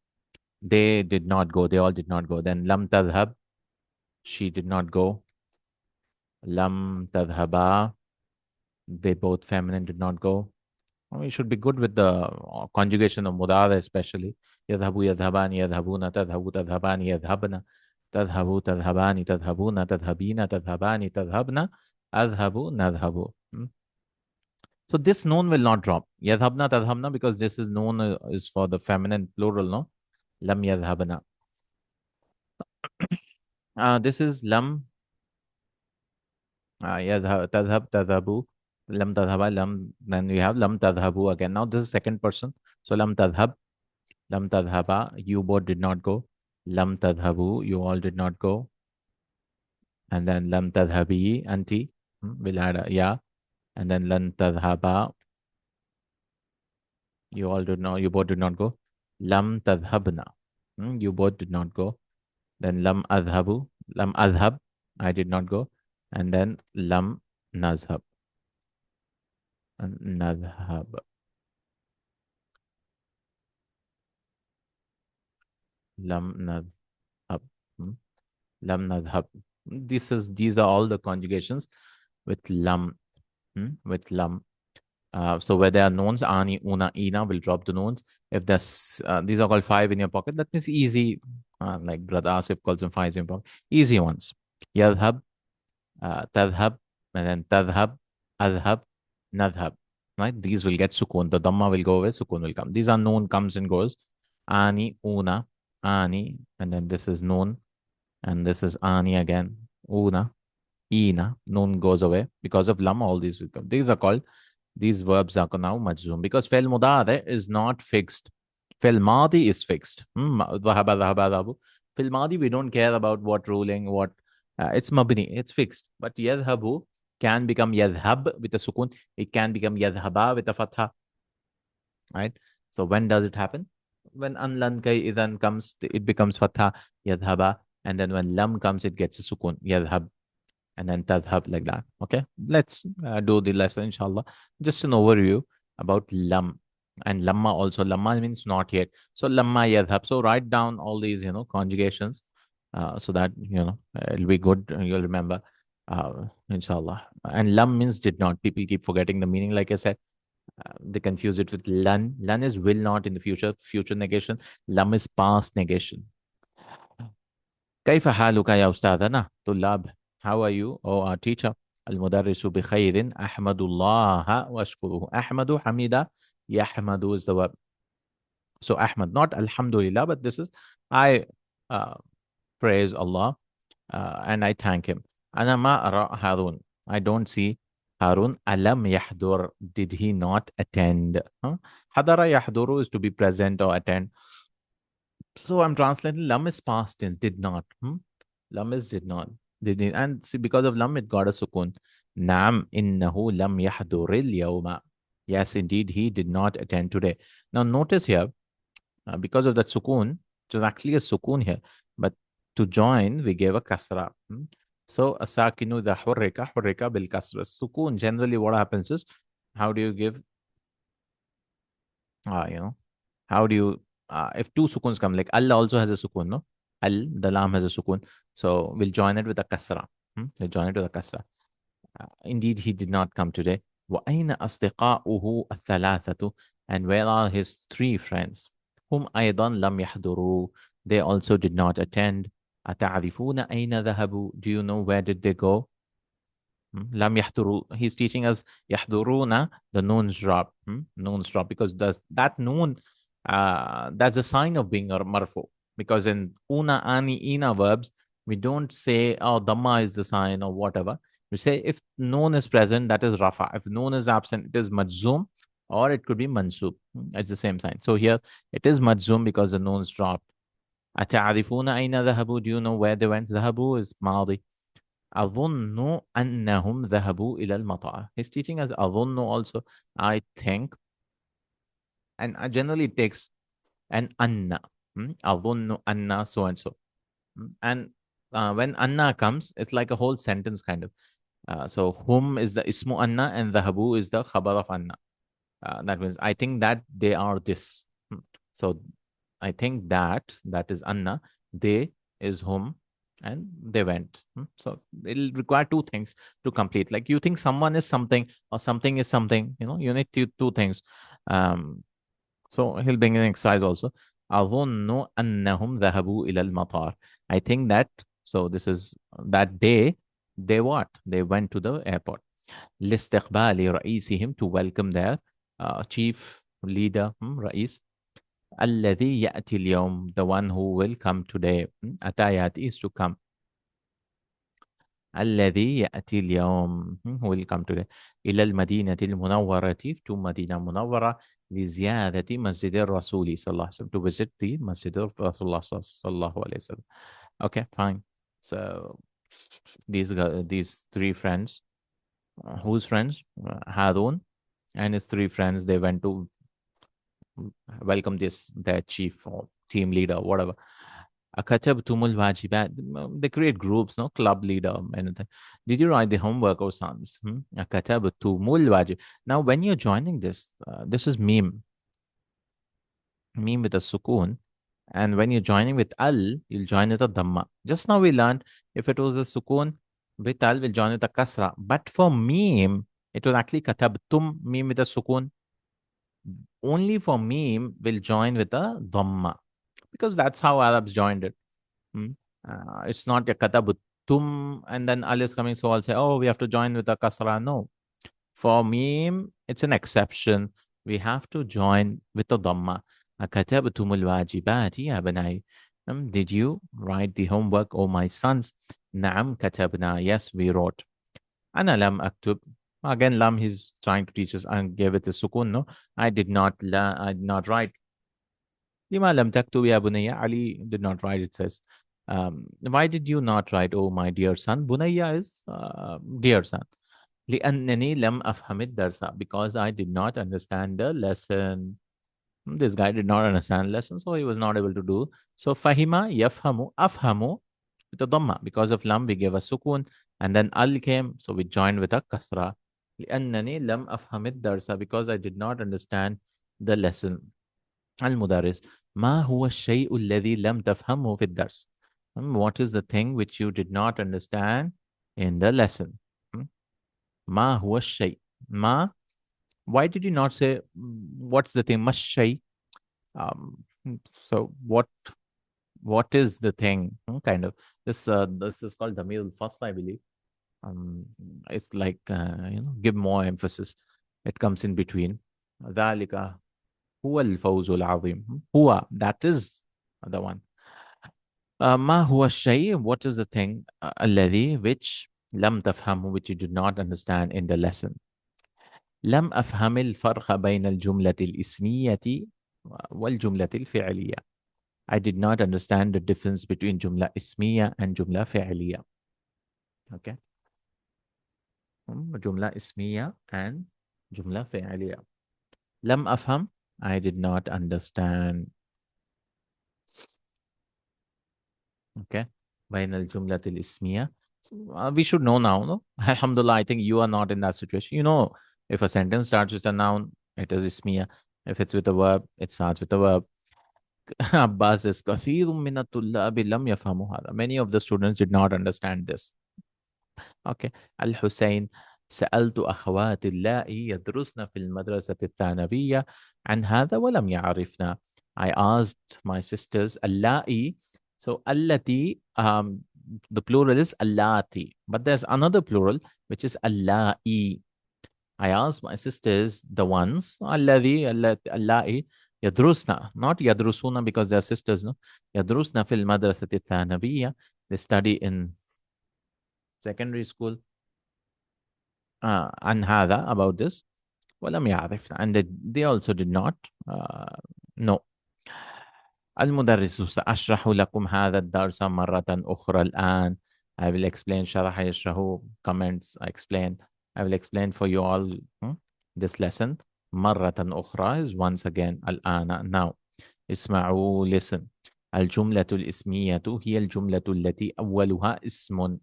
They did not go. They all did not go. Then lam tadhhab, she did not go. Lam tadhhaba, they both feminine did not go. We should be good with the conjugation of mudara, especially. Yadhabu, yadhabani, yadhabuna, tadhabu, tadhabani, yadhabna, tadhabu, tadhabani, tadhabuna, tadhabina, tadhabani, tadhabna, adhabu, nadhabu. So this noon will not drop. Yadhabna, tadhabna, because this is noon is for the feminine plural, no? Lam yadhabna. This is lam tadhab, tadhabu, lam tadhaba, lam. Then we have lam tadhabu again. Now this is second person. So lam tadhab, lam tadhaba, you both did not go. Lam tadhabu, you all did not go. And then lam tadhabi, anti, we'll add a ya. And then lan tadhaba, you all did not, you both did not go. Lam tadhabna, you both did not go. Then lam adhabu, lam adhab, I did not go. And then lam nazhab, nadhab, lam nadhab, lam nadhab. These are all the conjugations with lam, with lam. So where there are nouns, ani, una, ina, will drop the nouns. If there's these are called five in your pocket, that means easy. Like Brother Asif calls them five in your pocket. Easy ones. Yadhab, tadhab, and then tadhab, adhab, nadhab. Right? These will get sukun. The dhamma will go away, sukun will come. These are noon, comes and goes. Ani, una, ani, and then this is noon, and this is ani again. Una, ina, noon goes away. Because of lam, all these will come. These verbs are now majzoom because fi'l mudari is not fixed. Fi'l madi is fixed. Dhahaba, dhahaba, dhahabu. Fi'l madi, we don't care about what ruling, what it's mabni, it's fixed. But yadhabu can become yadhab with a sukun. It can become yadhaba with a fatha. Right? So when does it happen? When anlan kai idan comes, it becomes fatha, yadhaba. And then when lam comes, it gets a sukun, yadhab. And then tadhab, like that. Okay, let's do the lesson, inshallah. Just an overview about lam and lamma also. Lamma means not yet. So lamma yadhab. So write down all these, conjugations, so that it'll be good. You'll remember, inshallah. And lam means did not. People keep forgetting the meaning. Like I said, they confuse it with lan. Lan is will not in the future. Future negation. Lam is past negation. كيف حالك يا أستاذنا طلاب. How are you, oh our teacher? المدرس بخير أحمد الله وأشكره. أحمد حميدة. يحمد is the verb. So Ahmad, not Alhamdulillah, but this is I praise Allah and I thank him. أنا ما أرى هارون. I don't see Harun. ألم يحضر. Did he not attend? حضر يحضر is to be present or attend. So I'm translating lam is past tense, did not. Lam is did not. And see, because of lam, it got a sukun. Nam innahu lam yahduril yawma. Yes, indeed, he did not attend today. Now notice here, because of that sukun, it was actually a sukun here. But to join, we gave a kasra. So asakinu the hurrika bil kasra. Sukun, generally what happens is, how do you give, how do you, if two sukuns come, like Allah also has a sukun, no? Al, the lam has a sukun. So we'll join it with a kasra. We'll join it with a kasra. Indeed, he did not come today. وَأَيْنَ أَصْدِقَاؤُهُ الثَّلَاثَةُ. And where are his three friends? Whom أيضا لم يحضروا. They also did not attend. أَتَعْرِفُونَ أَيْنَ ذَهَبُوا. Do you know where did they go? Lam yahduru. He's teaching us yahduruna, the noon's drop. Noon's drop, because that noon, that's a sign of being a marfu. Because in una, ani, ina verbs, we don't say, oh, dhamma is the sign or whatever. We say if noon is present, that is rafa. If noon is absent, it is majzoom, or it could be mansub. It's the same sign. So here it is majzoom because the noon's dropped. Ata'arifuna aina dhahabu. Do you know where they went? Dhahabu is madi. أظن أنهم ذهبوا إلى المطار. He's teaching us أظن also. I think. And generally it takes an anna. أظن أن so and so. And when anna comes, it's like a whole sentence kind of. So whom is the ismu anna and dhahabu is the khabar of anna. That means I think that they are this. So I think that is anna. They is whom. And they went. So it'll require two things to complete. Like you think someone is something or something is something, you need two things. Um, so he'll bring an exercise also. أظن أنهم ذهبوا إلى المطار. I think that, so this is that day, they what? They went to the airport. لاستقبال رئيسهم, to welcome their chief leader, رئيس. الذي يأتي اليوم, the one who will come today. أتى يأتي is to come. الذي يأتي اليوم, who will come today. إلى المدينة المنورة, to مدينة منورة. لزيارة مسجد الرسول صلى الله عليه وسلم, to visit the مسجد رسول الله صلى الله عليه وسلم. Okay, fine. So these three friends, whose friends? Harun and his three friends, they went to welcome their chief or team leader, whatever. Akatabtumul wajibat. They create groups, no club leader, anything. Did you write the homework, or sons? Akatabtumul wajib. Now, when you're joining this, this is meme with a sukun. And when you're joining with al, you'll join with a dhamma. Just now we learned if it was a sukun with al, we'll join with a kasra. But for meme, it was actually katabtum, meme with a sukun. Only for meme, we'll join with a dhamma. Because that's how Arabs joined it. Hmm? It's not a katabutum and then al is coming, so I'll say, oh, we have to join with a kasra. No. For meme, it's an exception. We have to join with a dhamma. أكتبتم الواجبات يا بني? Did you write the homework, oh my sons? نعم كتبنا. Yes, we wrote. أنا لم أكتب. Again, lam, he's trying to teach us and gave it a sukun, no? I did not write. لما لم تكتب يا بني? Ali did not write, it says. Why did you not write, oh my dear son? Bunayya is dear son. لأنني لم أفهم الدرس, because I did not understand the lesson. This guy did not understand the lesson, so he was not able to do. So fahima yafhamu afhamu with a dhamma. Because of lam, we gave a sukun, and then al came, so we joined with a kasra. لأنني لم أفهم الدرس, because I did not understand the lesson. المدرس ما هو الشيء الذي لم تفهمه في الدرس? What is the thing which you did not understand in the lesson? ما هو الشيء? ما, why did you not say what's the thing? ما الشيء? So what is the thing? Kind of this is called Damir al-Fasl, I believe. It's like give more emphasis. It comes in between. ذلك هو الفوز العظيم. هو, that is the one. ما هو الشيء? What is the thing? الذي, which لم تفهمه, which you did not understand in the lesson. لم أفهم الفرق بين الجملة الاسمية والجملة الفعلية. I did not understand the difference between جملة اسمية and جملة فعلية. Okay. جملة اسمية and جملة فعلية. لم أفهم, I did not understand. Okay. بين الجملة الاسمية. So, we should know now, no? Alhamdulillah, I think you are not in that situation. You know, if a sentence starts with a noun, it is ismiya. If it's with a verb, it starts with a verb. Abbas says, كثير من الطلاب لم يفهموا هذا. Many of the students did not understand this. Okay. الحسين سألت أخواتي اللائي يدرسن في المدرسة الثانوية عن هذا ولم يعرفنا. I asked my sisters اللائي. So allati, the plural is allati, but there's another plural which is allai. I asked my sisters, the ones, alladhi, allai, yadrusna, not yadrusuna because they're sisters, no? Yadrusna fil madrasati thanawiyya. They study in secondary school. And hada, about this. ولم يعرفنا. And they also did not know. المدرس سأشرح لكم هذا الدرس مرة أخرى الآن. I will explain. شرح يشرح, comments, explain. I will explain for you all this lesson. مرة أخرى is once again. الآن, now. اسمعوا, listen. الجملة الاسمية هي الجملة التي أولها اسم.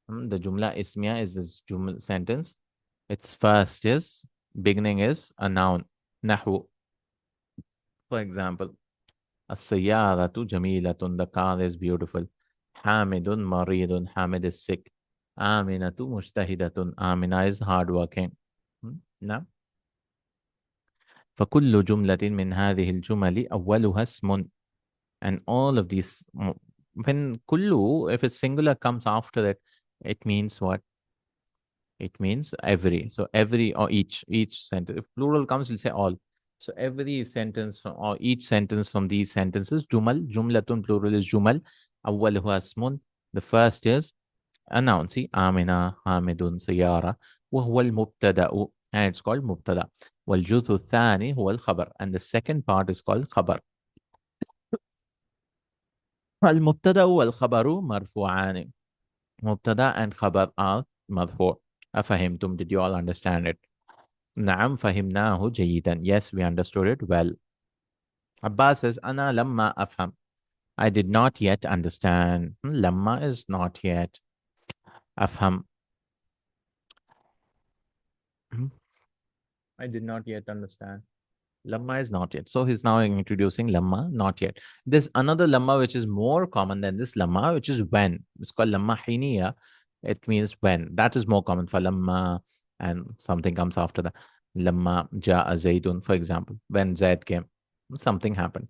The جملة اسمية is this sentence. Its first is, beginning is a noun. نحو, for example, السيارة جميلة. The car is beautiful. حامد مريض. حامد is sick. آمنة مجتهدة. آمنة is hardworking. Now, فكل جملة من هذه الجمل أولها اسم. And all of these, when kullu, if it's singular comes after it, it means what? It means every. So every or each sentence. If plural comes, we'll say all. So every sentence from or each sentence from these sentences, jumlatun plural is jumal. أولها اسم. The first is a noun. See, آمنة, حامد, سيارة. وهو المبتدأ, and it's called مبتدأ. والجزء الثاني هو الخبر, and the second part is called خبر. المبتدأ والخبر مرفوعان. مبتدأ and خبر are مرفوع. أفهمتم? Did you all understand it? نعم فهمناه جيدا. Yes, we understood it well. Abbas says أنا لما أفهم. I did not yet understand. لما is not yet. أفهم. I did not yet understand. Lamma is not yet. So he's now introducing lamma, not yet. There's another lamma which is more common than this lamma, which is when. It's called lamma hiniya. It means when. That is more common for lamma, and something comes after that. Lamma ja'a Zaydun, for example. When Zayd came, something happened.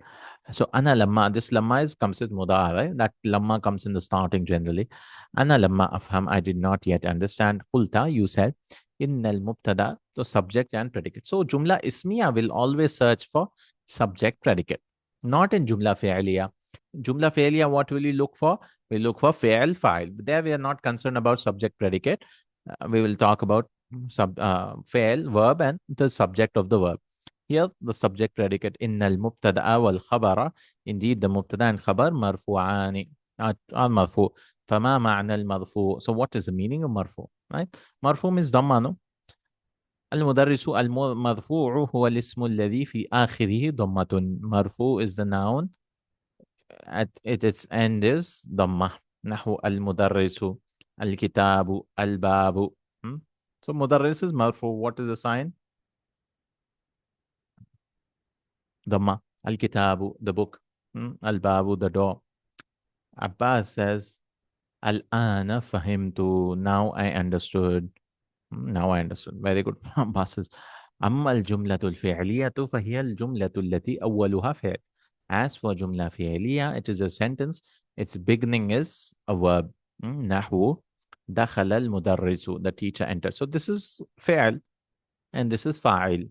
So ana lamma, this lamma is comes with mudara, right? That lamma comes in the starting generally. Ana lamma afham, I did not yet understand. Qulta, you said. Innal mubtada, so subject and predicate. So jumla ismiya will always search for subject predicate, not in jumla fi'liya. Jumla fi'liya, what will you look for? We look for fi'l fa'il. There we are not concerned about subject predicate. We will talk about fi'l verb and the subject of the verb. Here the subject predicate innal mubtada wal khabara. Indeed the mubtada and khabar marfu'ani are marfu'. فما معنى المرفوع? So what is the meaning of marfu'? Right? مرفوع means ضمانه. المدرس المرفوع هو الاسم الذي في آخره ضمة. مرفوع is the noun at its end is ضمة. نحو المدرس, الكتاب, الباب. So مدرس is مرفوع. What is the sign? ضمة. الكتاب, the book. الباب, the door. Abbas says الآن فهمت. Now I understood. Now I understood. Very good. Passes. أما الجملة الفعلية فهي الجملة التي أولها فعل. As for جملة فعلية, it is a sentence. Its beginning is a verb. نحو دخل المدرس. The teacher entered. So this is فعل and this is فاعل.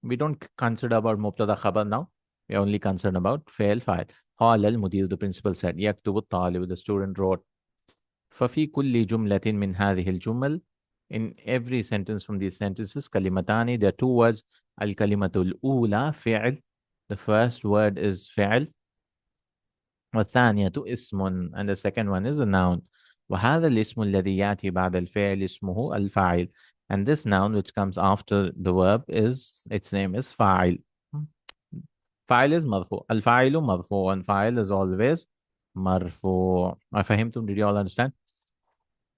We don't consider about مبتدا خبر now. We only concerned about فعل فاعل. قال المدير, the principal said. يكتب الطالب, the student wrote. ففي كل جملة من هذه الجمل, in every sentence from these sentences, kalimatani, there are two words. Al-kalimatul ula, fi'l. The first word is fi'l. والثانية اسم, and the second one is a noun. وهذا الاسم الذي يأتي بعد الفعل اسمه الفاعل. And this noun which comes after the verb is, its name is فاعل. فاعل is مرفوع. الفاعل مرفوع, and فاعل is always مرفوع. فهمتم? Did you all understand?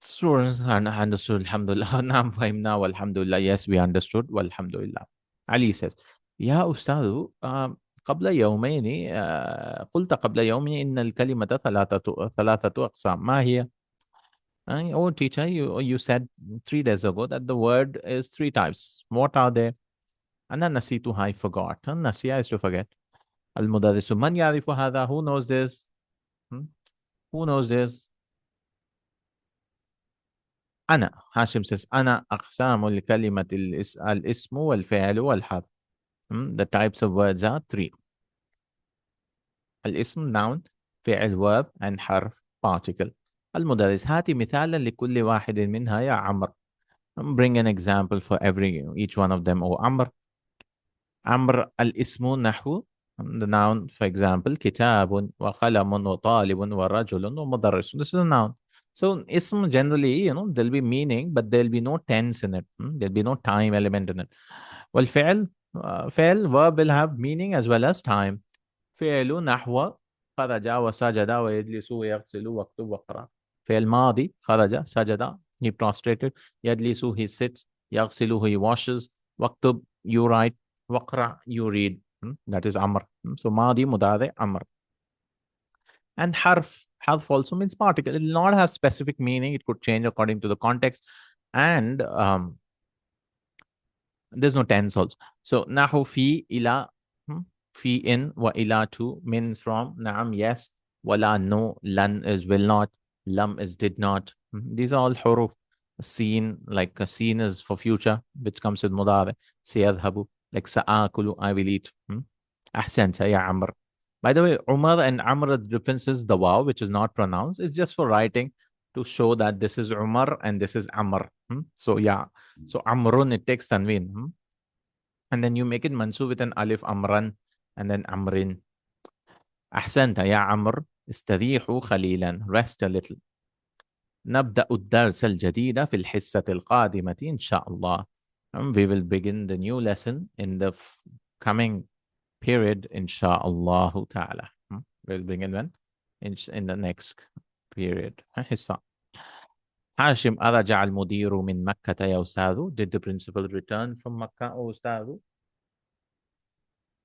Students understood, alhamdulillah. نعم فهمنا والحمد لله. Yes, we understood والحمد لله. Ali says, يا أستاذ, قبل يومين قلت قبل يومين إن الكلمة ثلاثة أقسام. ما هي? Oh teacher, you said 3 days ago that the word is 3 types. What are they? أنا نسيتها, I forgot. نسي is to forget. المدرس, من يعرف هذا? Who knows this? Who knows this? أنا. هاشم says أنا أقسام الكلمة الاسم والفعل والحرف. The types of words are 3. الاسم noun, فعل verb, and حرف particle. المدرس, هاتي مثالا لكل واحد منها يا عمر. Bring an example for each one of them. أو عمر. عمر الاسم نحو, the noun, for example, كتاب وقلم وطالب ورجل ومدرس. This is a noun. So ism generally, there'll be meaning, but there'll be no tense in it. There'll be no time element in it. Well, فعل verb will have meaning as well as time. فعل نحو خرج وسجد ويجلس ويغسل واكتب واقرأ. فعل ماضي خرج سجد, he prostrated. يجلس, he sits. يغسل, he washes. واكتب, you write. واقرأ, you read. That is Amr. So ماضي مضارع Amr. And harf also means particle. It will not have specific meaning. It could change according to the context. And There's no tense also. So nahu fi ila, fi in, wa ila to means from, naam yes, wala no, lan is will not, lam is did not. These are all huruf. Seen, like a seen is for future, which comes with mudari. Sayadhabu, like sa'akulu, I will eat. Ahsanta ya Amr. By the way, Umar and Amr, the difference is the waw, which is not pronounced. It's just for writing to show that this is Umar and this is Amr. So yeah, so Amrun, it takes tanween. And then you make it mansub with an alif, Amran, and then Amrin. أحسنت يا عمرو استريحوا خليلا, rest a little. نبدأ الدرس الجديد في الحصة القادمة إن شاء الله. We will begin the new lesson in the coming period إن شاء الله تعالى. We'll begin when? In the next period. حصة. هاشم أرجع المدير من مكة يا أستاذ. Did the principal return from Makkah, أو أستاذ?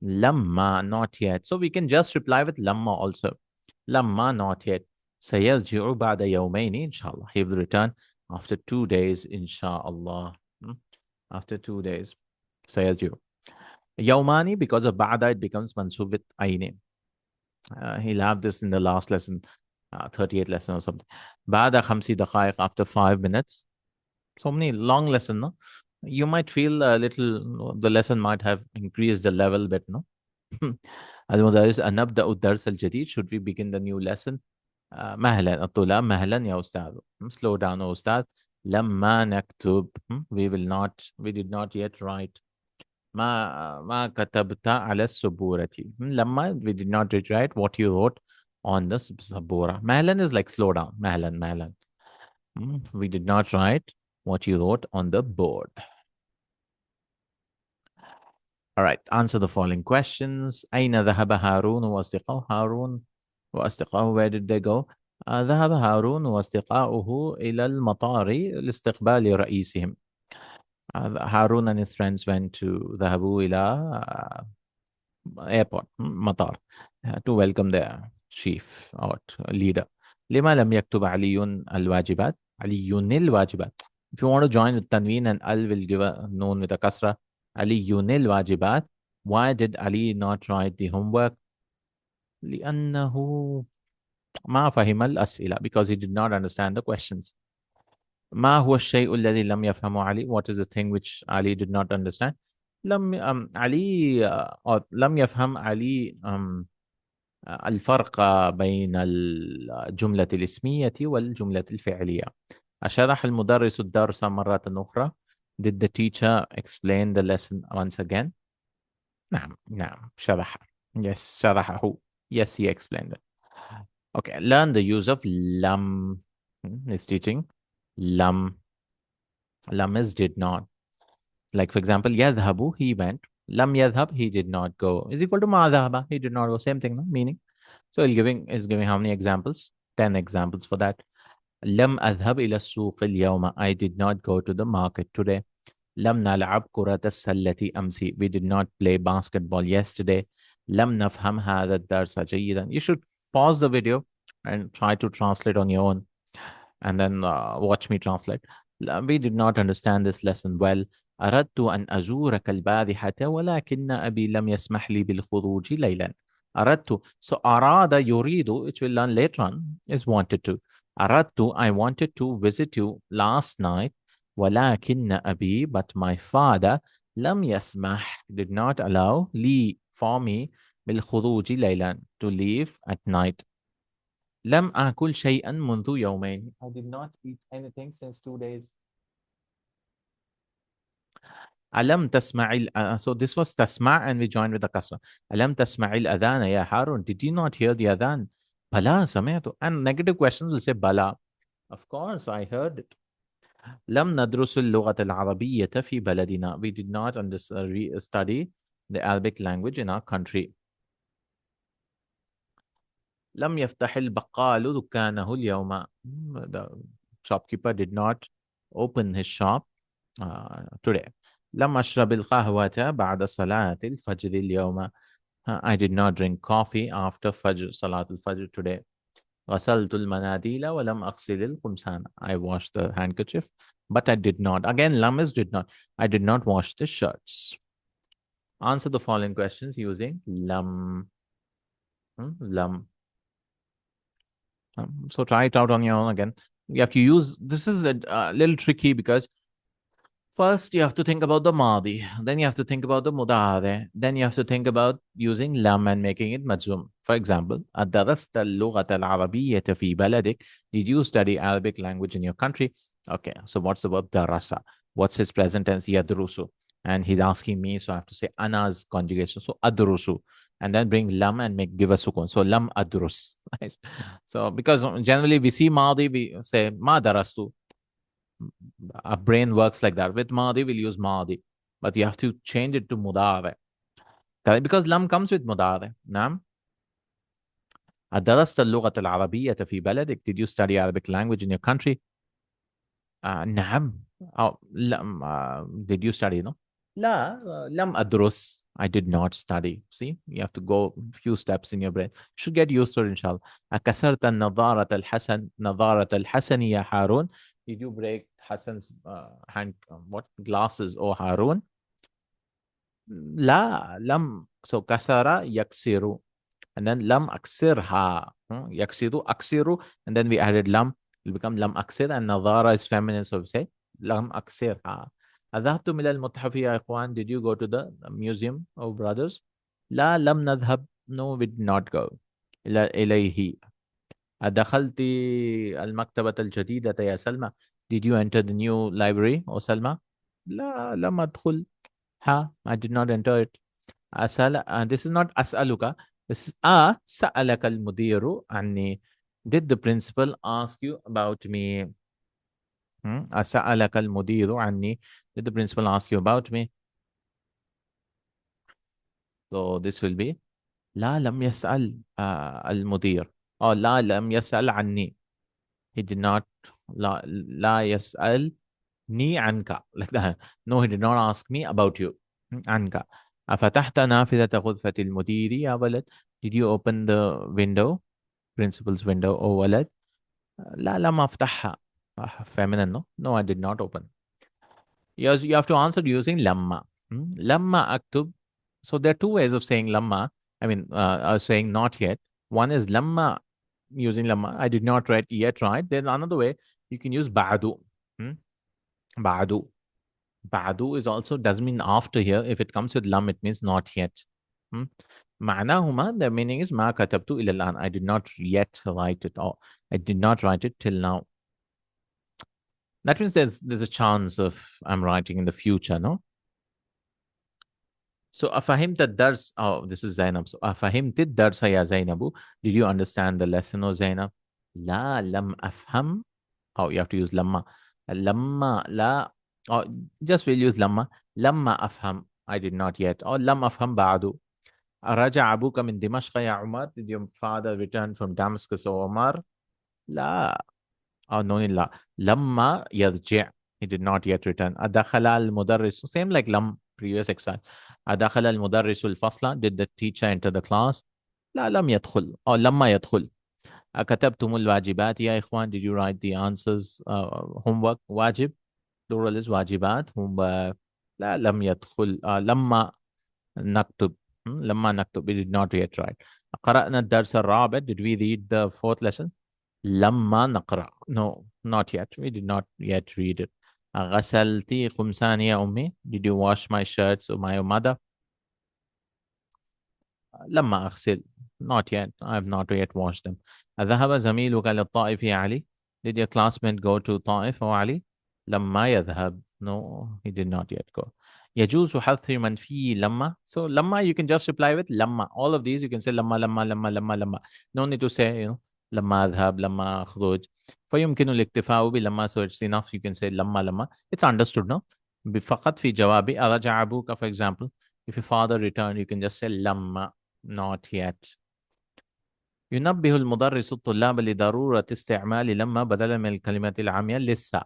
Lamma, not yet. So we can just reply with lamma also. Lamma, not yet. سيرجع بعد يومين إن شاء الله. He will return after 2 days إن شاء الله. After 2 days. سيرجع. يوماني, because of بعد it becomes mansub with aini. He'll have this in the last lesson, 38th lesson or something. بعد 5 دقائق, after 5 minutes. So many long lesson, no? You might feel a little, the lesson might have increased the level bit, no? المدرس نبدأ الدرس الجديد. Should we begin the new lesson? مهلا الطلاب, مهلا يا أستاذ. Slow down, يا أستاذ. لما نكتب, we did not yet write. ما كتبت على السبورة. لما, we did not yet write what you wrote on the سبورة. مهلا is like slow down. مهلا مهلا. We did not write what you wrote on the board. All right, answer the following questions. أين ذهب هارون وأصدقائه؟ هارون وأصدقائه, where did they go? ذهب هارون وأصدقائه إلى المطار لاستقبال رئيسهم. Harun and his friends went to ذهبوا إلى airport, مطار, to welcome their chief or leader. لما لم يكتب علي الواجبات؟ علي الواجبات. If you want to join with tanween and al will give a noon with a kasra. علي الواجبات. Why did Ali not write the homework? لأنه ما فهم الأسئلة, because he did not understand the questions. ما هو الشيء الذي لم يفهمه علي? What is the thing which Ali did not understand? علي or لم يفهم علي الفرق بين الجملة الاسمية والجملة الفعلية. أشرح المدرس الدرس مرة أخرى. Did the teacher explain the lesson once again? نعم شرح. Yes, شرحه. Yes, he explained it. Okay, learn the use of lam. Is teaching. Lam. Lam is did not. Like for example, يذهب, he went. Lam يذهب, he did not go. Is equal to ما ذهب, he did not go. Same thing, no? Meaning. So he's giving how many examples? 10 examples for that. لم أذهب إلى السوق اليوم. I did not go to the market today. لم نلعب كرة السلة أمس. We did not play basketball yesterday. لم نفهم هذا الدرس جيدا. You should pause the video and try to translate on your own, and then watch me translate. We did not understand this lesson well. أردت أن أزورك البارحة ولكن أبي لم يسمح لي بالخروج ليلا. أردت. So أراد يريد, which we'll learn later on, is wanted to. أردت, I wanted to visit you last night. ولكن أبي, but my father, لم يسمح, did not allow, لي, for me, بالخروج ليلا, to leave at night. لم أكل شيئا منذ يومين. I did not eat anything since 2 days. ألم تسمع so this was تسمع and we joined with the kasra. ألم تسمع الأذان يا هارون? Did you not hear the adhan? بلى سمعت. And negative questions will say بلى. Of course I heard it. لم ندرس اللغة العربية في بلدنا. We did not study the Arabic language in our country. لم يفتح البقال دكانه اليوم. The shopkeeper did not open his shop today. لم أشرب القهوة بعد صلاة الفجر اليوم. I did not drink coffee after فجر, صلاة الفجر today. غسلت المناديل ولم أغسل القمصان. I washed the handkerchief But I did not. Again, lam is did not. I did not wash the shirts. Answer the following questions using lam. Lam. So try it out on your own again. You have to use, this is a little tricky because first you have to think about the madi, then you have to think about the mudare, then you have to think about using lam and making it majzum. For example, أدرست اللغة العربية في بلدك? Did you study Arabic language in your country? Okay, so what's the verb darasa? What's his present tense? Yadrusu. And he's asking me, so I have to say ana's conjugation. So adrusu. And then bring lam and give a sukun. So lam adrus. Right? So because generally we see madi, we say ma darastu. Our brain works like that. With madi, we'll use madi. But you have to change it to mudare. Because lam comes with mudare. Nam. أدرست اللغة العربية في بلدك? Did you study Arabic language in your country? نعم. Oh, لم, did you study? No. لا لم أدرس. I did not study. See, you have to go a few steps in your brain. You should get used to it, inshallah. أكسرت النظارة الحسن نظارة الحسن يا هارون? Did you break Hassan's hand, what, glasses, or Harun? لا لم. So kasara yaksiru. And then lam aksirha. Yaksiru, aksiru. And then we added lam. It will become lam aksir. And nadara is feminine, so we say lam aksirha. أذهبتم إلى المتحف يا إخوان? Did you go to the museum, oh brothers? لا لم نذهب. No, we did not go. إليه. أدخلت المكتبة الجديدة يا سلمى? Did you enter the new library, oh Salma? لا لم أدخل. I did not enter it. This is not أسألك. This is سألك المدير عني. Did the principal ask you about me? سألك المدير عني. Did the principal ask you about me? So this will be لا لم يسأل المدير. Oh, لا لم يسأل عني. He did not. لا يسألني عنك. Like that. No, he did not ask me about you. عنك. أفتحت نافذة غرفة المدير يا ولد? Did you open the window, principal's window, oh ولد? لا لم أفتحها. Feminine, no? No, I did not open. You have to answer using lamma. Lamma aktub. So there are two ways of saying lamma. I mean, saying not yet. One is lamma, using lamma. I did not write yet, right? Then another way, you can use ba'du. Ba'du. Ba'du is also, doesn't mean after here. If it comes with lam, it means not yet. معناهما, the meaning is ما كتبت إلى الآن. I did not yet write it, or I did not write it till now. That means there's a chance of I'm writing in the future, no? So أفهمت الدرس. Oh, this is Zainab. So أفهمت الدرس يا زينب? Did you understand the lesson, O Zainab? لا لم أفهم. Oh, you have to use لما. لما لا. Oh, just we'll use لما. لما أفهم. I did not yet. Or لم أفهم بعد. رجع أبوك من دمشق يا عمر? Did your father return from Damascus, O Omar? لا. Oh, no, لا. لما يرجع. He did not yet return. أدخل المدرس. Same like لم, previous exercise. أدخل المدرس الفصل. Did the teacher enter the class? لا لم يدخل. أو لما يدخل. أكتبتم الواجبات يا إخوان? Did you write the answers? Homework. واجب. Plural is واجبات. Homework. لا لم يدخل. لما نكتب. لما نكتب. We did not yet write. قرأنا الدرس الرابع. Did we read the fourth lesson? لما نقرأ. No, not yet. We did not yet read it. غسلتي قمصاني يا أمي? Did you wash my shirts, my mother? لما أغسل. Not yet. I have not yet washed them. ذهب زميلك للطائف يا علي? Did your classmate go to طائف أو علي? لما يذهب. No, he did not yet go. يجوز حذف منفي لما. So لما you can just reply with لما. All of these you can say لما لما لما لما لما. No need to say, لما أذهب لما أخرج. فيمكن الاكتفاء بلما. So it's enough you can say لما لما. It's understood, no? فقط في جوابي أرجع أبوك, for example. If your father returned, you can just say لما. Not yet. ينبه المدرس الطلاب لضرورة استعمال لما بدلا من الكلمات العامية لسه.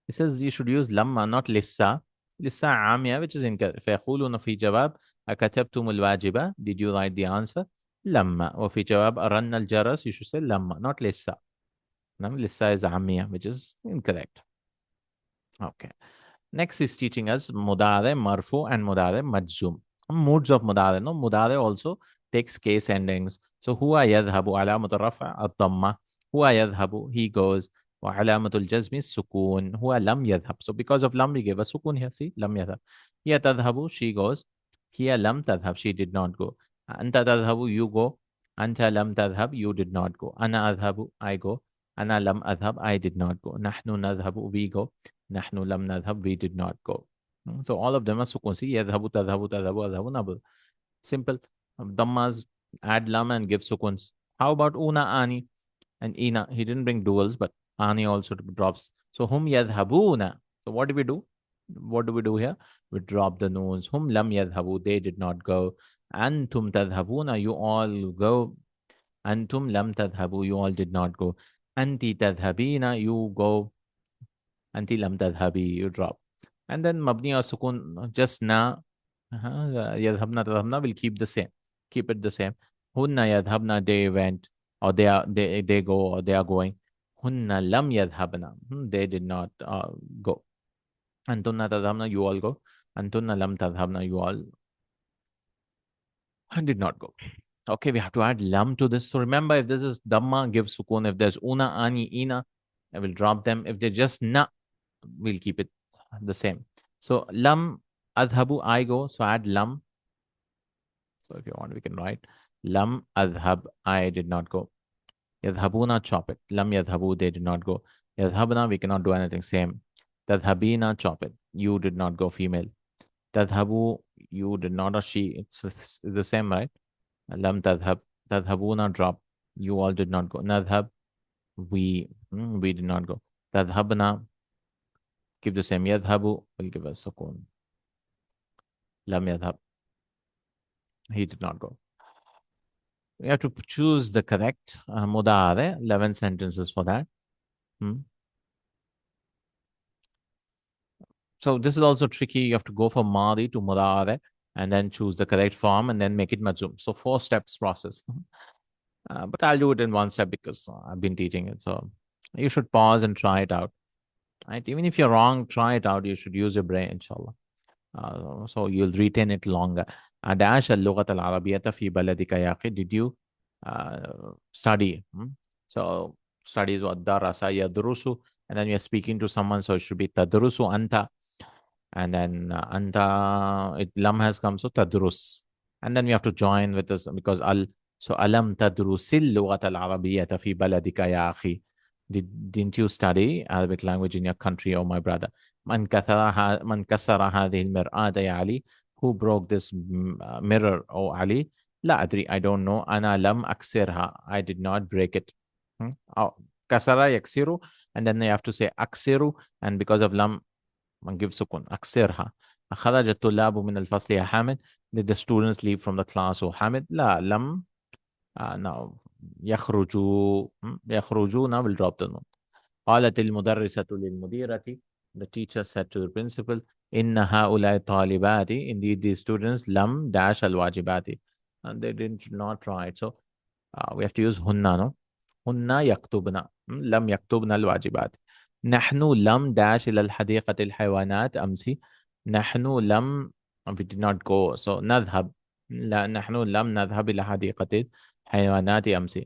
He says you should use لما, not لسه. لسه عامية, which is incorrect. فيقولون في جواب أكتبتم الواجبة? Did you write the answer? لما. وفي جواب أرن الجرس, you should say لما, not لسه. لسه is عامية, which is incorrect. Okay. Next is teaching us mudare marfu and mudare majzum. Moods of mudare. No, mudare also takes case endings. So huwa yadhabu alamatul rafa ad-damma. Huwa yadhabu, he goes. Wa alamatul jazmi sukun. Huwa lam yadhab. So because of lam we gave a sukun here. See, lam yadhab. Hiya tadhabu, she goes. Hiya lam tadhab, she did not go. Anta tadhabu, you go. Anta lam tadhab, you did not go. Ana adhabu, I go. Ana lam adhab, I did not go. Nahnu nadhabu, we go. Nahnu lam nadhab, we did not go. So all of them are sukun. See, yadhabu, tadhabu, tadhabu, adhabu, nabu. Simple. Dhammas add lam and give sukuns. How about una, ani, and ina? He didn't bring duals, but ani also drops. So hum yadhabuna. So what do we do? What do we do here? We drop the noons. Hum lam yadhabu, they did not go. Antum tadhabuna, you all go. Antum lam tadhabu, you all did not go. Anti tadhabina, you go. Anti lam tadhabi, you drop. And then mabni or sukun, just na, yadhabna, tadhabna will keep the same. Keep it the same. Hunna yadhabna, they went, or they go, or they are going. Hunna lam yadhabna, they did not go. Antunna tadhabna, you all go. Antunna lam tadhabna, you all did not go. Okay, we have to add lam to this. So remember, if this is dhamma, give sukun. If there's una, ani, ina, I will drop them. If they're just na, we'll keep it the same. So lam adhabu, I go. So add lam. So if you want, we can write lam adhab, I did not go. Yadhabuna, chop it. Lam yadhabu, they did not go. Yadhabna, we cannot do anything. Same. Tadhabina, chop it. You did not go, female. Tadhabu, you did not, or she. It's the same, right? Lam tadhab. Tadhabuna, drop. You all did not go. Nadhab, we did not go. Tadhabna, keep the same. Yadhabu will give us sukun. Lam yadhab, he did not go. We have to choose the correct mudare. 11 sentences for that. So this is also tricky. You have to go from madi to mudare and then choose the correct form and then make it majzum. So 4 steps process. But I'll do it in 1 step because I've been teaching it. So you should pause and try it out. Right? Even if you're wrong, try it out. You should use your brain, inshallah. So you'll retain it longer. Dash al-lughat al-arabiyyata fi baladika ya akhi. Did you study? So studies what darasa yadrusu, and then you're speaking to someone, so it should be tadrusu anta, and then anta, lam has come, so tadrus, and then we have to join with this because al. So alam tadrusil lughat al-arabiyyata fi baladika ya akhi. Didn't you study Arabic language in your country, oh my brother? Man kasara hadhihi al-mir'ata ya Ali. Who broke this mirror, oh Ali? La adri, I don't know. Ana lam aksirha, I did not break it. Kasara yaksiru, and then they have to say aksiru, and because of lam, man give sukun. Aksirha. خرج الطلاب من الفصل يا حامد. Did the students leave from the class, oh Hamid? La lam. Now يخرجون will drop the note. قالت المدرسة للمديرة. The teacher said to the principal, إن هؤلاء الطالبات, indeed these students لم dash الواجبات, and they did not write. So we have to use هن, no? هن يكتبن, لم يكتبن الواجبات. نحن لم dash إلى الحديقة الحيوانات أمس. نحن لم, we did not go. So نذهب, لا نحن لم نذهب إلى حديقة الحيوانات أمس.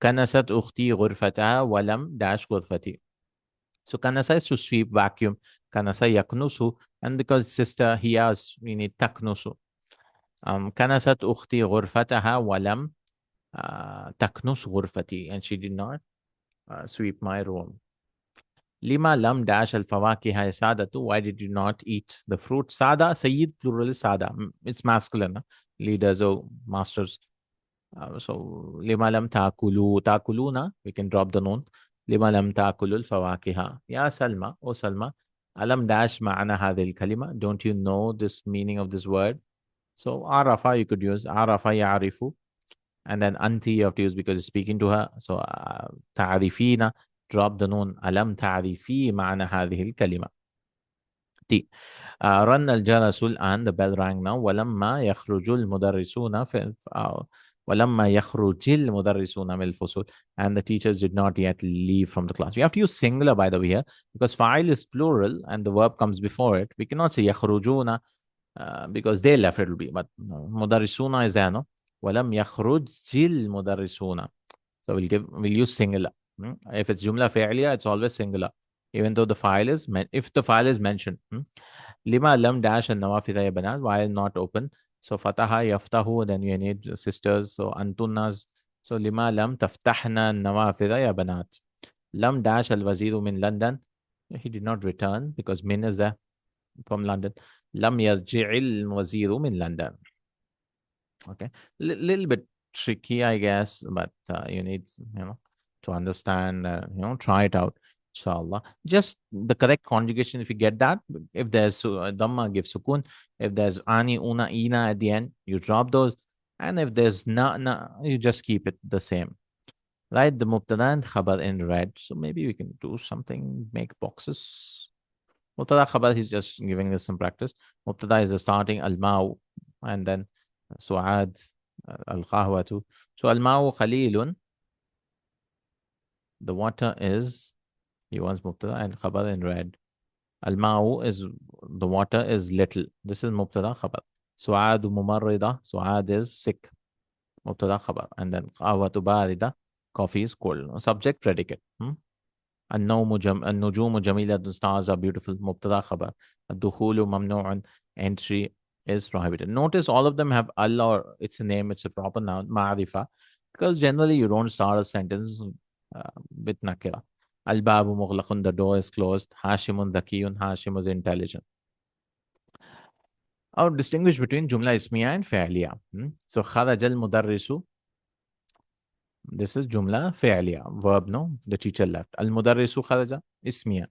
كنست أختي غرفتها ولم dash غرفتي. So kanasa is to sweep, vacuum. Kanasa yaknusu, and because sister he has, we need taknusu. Kanasat ukhti ghurfataha walam taknus ghurfati, and she did not sweep my room. Lima lam dash al fawakiha sadatu. Why did you not eat the fruit? Sada, Sayyid, plural is sada. It's masculine. Leaders or masters. So lima lam taakulu, taakuluna, we can drop the noon. لما لم تأكل الفواكه يا سلمى أو سلمى ألم dash معنى هذه الكلمة. Don't you know this meaning of this word? So عرفة, you could use عرفة يعرف, and then أنتِ you have to use because you're speaking to her. So تعرفين, drop the noon. ألم تعرفي معنى هذه الكلمة. T. رن الجرس الآن, the bell rang now. ولما يخرج المدرسون وَلَمَّا يَخْرُجِ الْمُدَرِّسُونَ مِنَ الْفُصُولِ. And the teachers did not yet leave from the class. We have to use singular, by the way, here, because fa'il is plural and the verb comes before it. We cannot say يَخْرُجُونَ because they left, it will be. But مُدَرِّسُونَ is there, no? وَلَمْ يَخْرُجِ الْمُدَرِّسُونَ. So we'll use singular. If it's jumla fi'liya, it's always singular, even though the file is if the file is mentioned. Lima lam dash and nawafida ya banat, why not open? So fataha yaftahu, then you need sisters. So antunnas. So lima lam taftahna nawafida ya banat. Lam dash al waziru min London. He did not return because min is there from London. Lam yarji'il waziru min London. Okay, little bit tricky, I guess, but you need, to understand. Try it out, inshallah. Just the correct conjugation. If you get that, if there's dhamma, give sukun. If there's ani, una, ina at the end, you drop those. And if there's na, you just keep it the same. Right, the mubtada and khabar in red. So maybe we can do something, make boxes. Mubtada khabar, he's just giving us some practice. Mubtada is the starting al-ma'u, and then su'ad, al-qahwatu. So al-ma'u qalilun, the water is, he wants mubtada and khabar in red. Al-ma'u is, the water is little. This is mubtada khabar. Su'ad mumarrida, su'ad is sick. Mubtada khabar. And then qahwatu barida, coffee is cold. Subject, predicate. النجوم جميلة, the stars are beautiful. مبتدا خبر. الدخول ممنوع, entry is prohibited. Notice all of them have al, or it's a name, it's a proper noun, ma'rifa, because generally you don't start a sentence with nakira. Al-babu mughlaqun, the door is closed. Hashimun dhakiyun, Hashim is intelligent. Or distinguish between jumla ismiya and fi'liya. So kharaja al-mudarrisu, this is jumla fi'liya, verb, no? The teacher left. Al-mudarrisu kharaja, ismiya.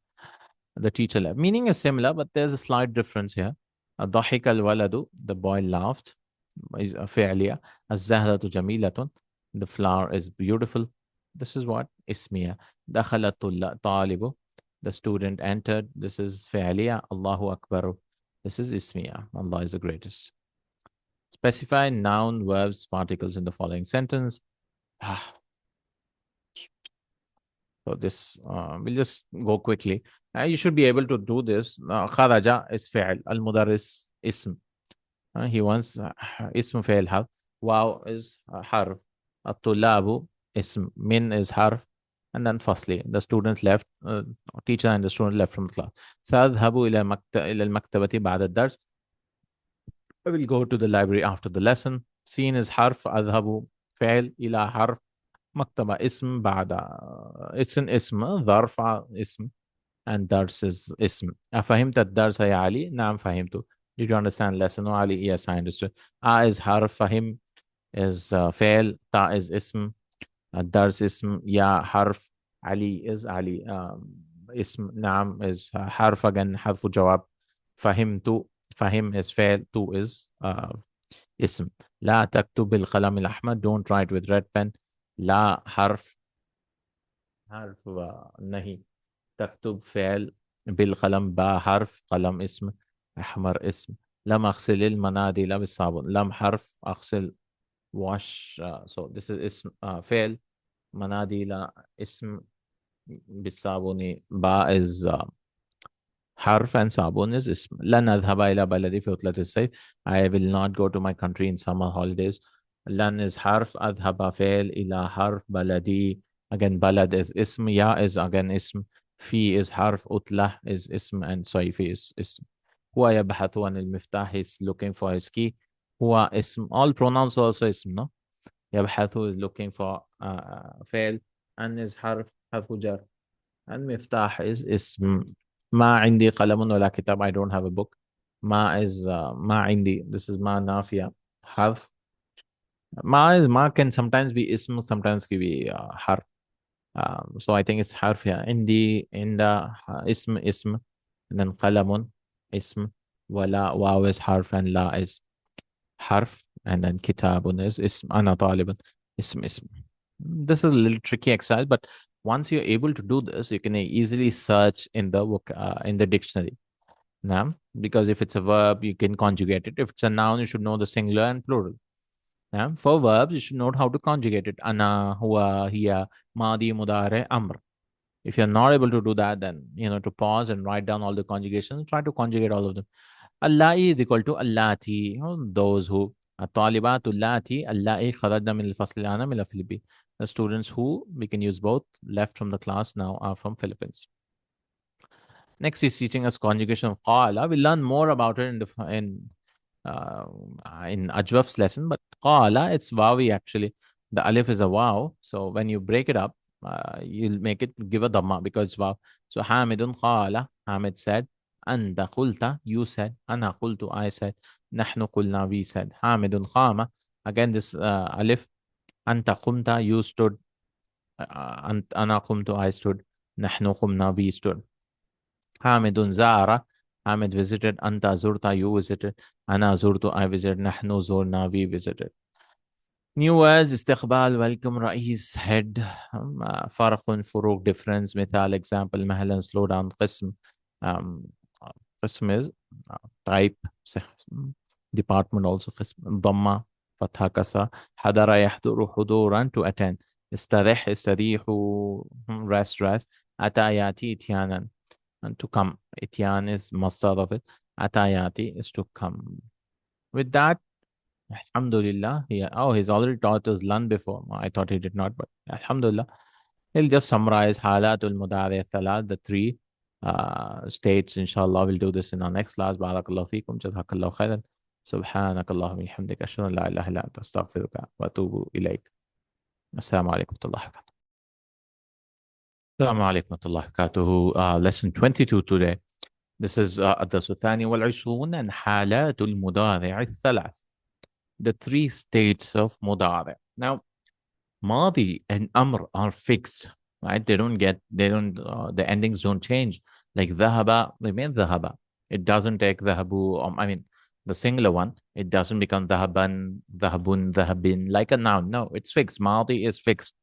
The teacher left. Meaning is similar, but there's a slight difference here. ضحك الولد, the boy laughed, is فعلية. الزهرة جميلة, the flower is beautiful. This is what? اسمية. دخل الطالب, the student entered. This is فعلية. الله أكبر, this is اسمية. Allah is the greatest. Specify noun, verbs, particles in the following sentence. So this, we'll just go quickly. You should be able to do this. Kharaja is fi'l. Al-mudarris ism. He wants ism fi'l harf. Waw is harf. At-tulabu ism. Min is harf. And then firstly, the students left, teacher and the student left from the class. سأذهب إلى المكتبة بعد الدرس. I will go to the library after the lesson. Sin is harf. أذهب فعل. إلى harf. مكتبة اسم بعد it's an اسم ظرف اسم and درس is اسم. أفهمت الدرس يا علي؟ نعم فهمته. Did you understand lesson or Ali? Yes, I understood. is حرف, فهم is فعل, تا is اسم, الدرس اسم, يا حرف, علي is علي, اسم, نعم is حرف, again حرف جواب, فهمت, فهم is فعل, تو is اسم. لا تكتب بالقلم الأحمر, don't write with red pen. لا حرف नहीं. تكتب فعل, بالقلم با حرف, قلم اسم, أحمر اسم. لم أغسل المناديل بالصابون. لم حرف, أغسل wash. So this is اسم, فعل, مناديل اسم, بالصابون با is حرف and صابون is اسم. لن أذهب إلى بلدي في عطلة الصيف. I will not go to my country in summer holidays. لن is حرف, أذهب فعل, إلى حرف, بلدي again بلد is اسم, يا is again اسم, في is حرف, أطلة is اسم, and صيفي is اسم. هو يبحث عن المفتاح, is looking for his key. هو اسم, all pronouns also اسم, no? يبحث is looking for فعل, and is حرف جر, and مفتاح is اسم. ما عندي قلم ولا كتاب, I don't have a book. ما is ما عندي, this is ما نافية, حرف. Ma can sometimes be ism, sometimes can be harf. So I think it's harf here. In the ism, and then qalamun, ism, wala, waw is harf, and la is harf, and then kitabun is ism, ana talibun, ism. This is a little tricky exercise, but once you're able to do this, you can easily search in the dictionary. Now, because if it's a verb, you can conjugate it. If it's a noun, you should know the singular and plural. Yeah? For verbs, you should know how to conjugate it. Ana, huwa, hiya, madi, mudare, amr. If you're not able to do that, then to pause and write down all the conjugations, try to conjugate all of them. Allai is equal to allati, those who. الطالبات اللاتي اللائي خرجن من الفصل الآن من الفلبين. The students who, we can use both, left from the class now are from Philippines. Next is teaching us conjugation of qala. We'll learn more about it uh, in Ajwaf's lesson, but qala, it's wawi actually. The alif is a waw. So when you break it up, you'll make it give a dhamma because it's waw. So Hamidun qala, Hamid said. Anta qulta, you said. Ana qultu, I said. Nahnu qulna, we said. Hamidun qama. Again, this alif. Anta qumta, you stood. Ana qumtu, I stood. Nahnu qumna, we stood. Hamidun zara. Hamid visited. Anta zurta, you visited. Ana zurtu, I visited. Nahnu zurna, we visited. New words: استقبال, welcome, رئيس, head, فرق, فروق, difference, مثال, example, مهلا, slow down, قسم, قسم is type, department also, قسم, ضمة, فتحة, كسرة, حضر, يحضر, حضورا, to attend, استريح, استريح, rest, rest, أتى, يأتي, إتيانا, and to come. Ityan is masdar of it. Atayati is to come. With that, Alhamdulillah. He's already taught us lan before. I thought he did not, but Alhamdulillah. He'll just summarize Halatul Mudari Thalat, the three states. Inshallah, we'll do this in our next class. Barakallahu feekum. Jazakallahu khairan. Subhanakallahumma bihamdika. Ashhadu an la ilaha illa anta astaghfiruka wa atubu ilayk. Assalamu alaikum wa rahmatullahi wa barakatuh. Assalamu alaikum wa rahmatullahi wa barakatuh. Lesson 22 today. This is الدرس الثاني والعشرون عن حالات المضارع الثلاث. The three states of مضارع. Now, ماضي and أمر are fixed, right? The endings don't change. Like ذهب remains ذهب. It doesn't take ذهبوا, the singular one, it doesn't become ذهبا, ذهبun, ذهبin, like a noun. No, it's fixed. ماضي is fixed.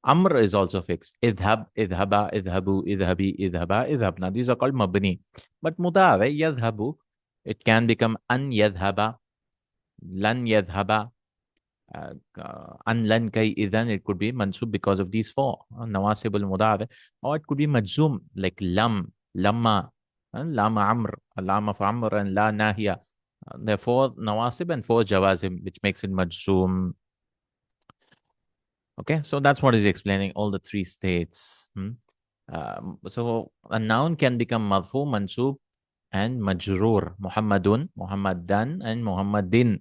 Amr is also fixed. Idhab, idhaba, idhabu, idhabi, idhaba, idhabna. These are called mabni. But mudari, yadhabu, it can become an yadhaba, lan yadhaba, an lan kay idhan. It could be mansub because of these four. Nawasib al-mudari. Or it could be majzum, like lam, lamma, lama amr, lama for amr, and la nahiya. There are four nawasib and four jawazim, which makes it majzum. Okay, so that's what he's explaining, all the three states. So a noun can become marfu, mansub, and majroor. Muhammadun, Muhammadan, and Muhammadin.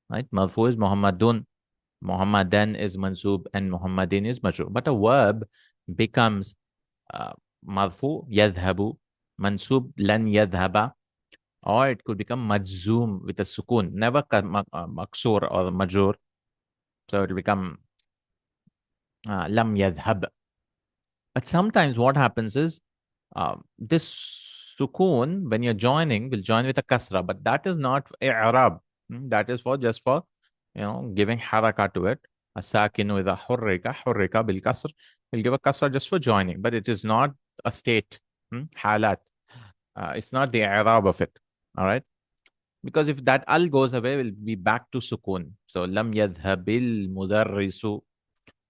Right? Marfu is Muhammadun, Muhammadan is mansub, and Muhammadin is majroor. But a verb becomes marfu, yadhabu, mansub, lan yadhaba, or it could become majzoom with a sukun, never maksur or majroor. So it will become lam yadhab. But sometimes what happens is this sukun, when you're joining, will join with a kasra, but that is not i'rab. That is just for giving haraka to it. A sakin with a hurrika bil kasr will give a kasra just for joining, but it is not a state. Halat. It's not the i'rab of it. All right. Because if that al goes away, we'll be back to sukun. So lam yadhabil mudarrisu.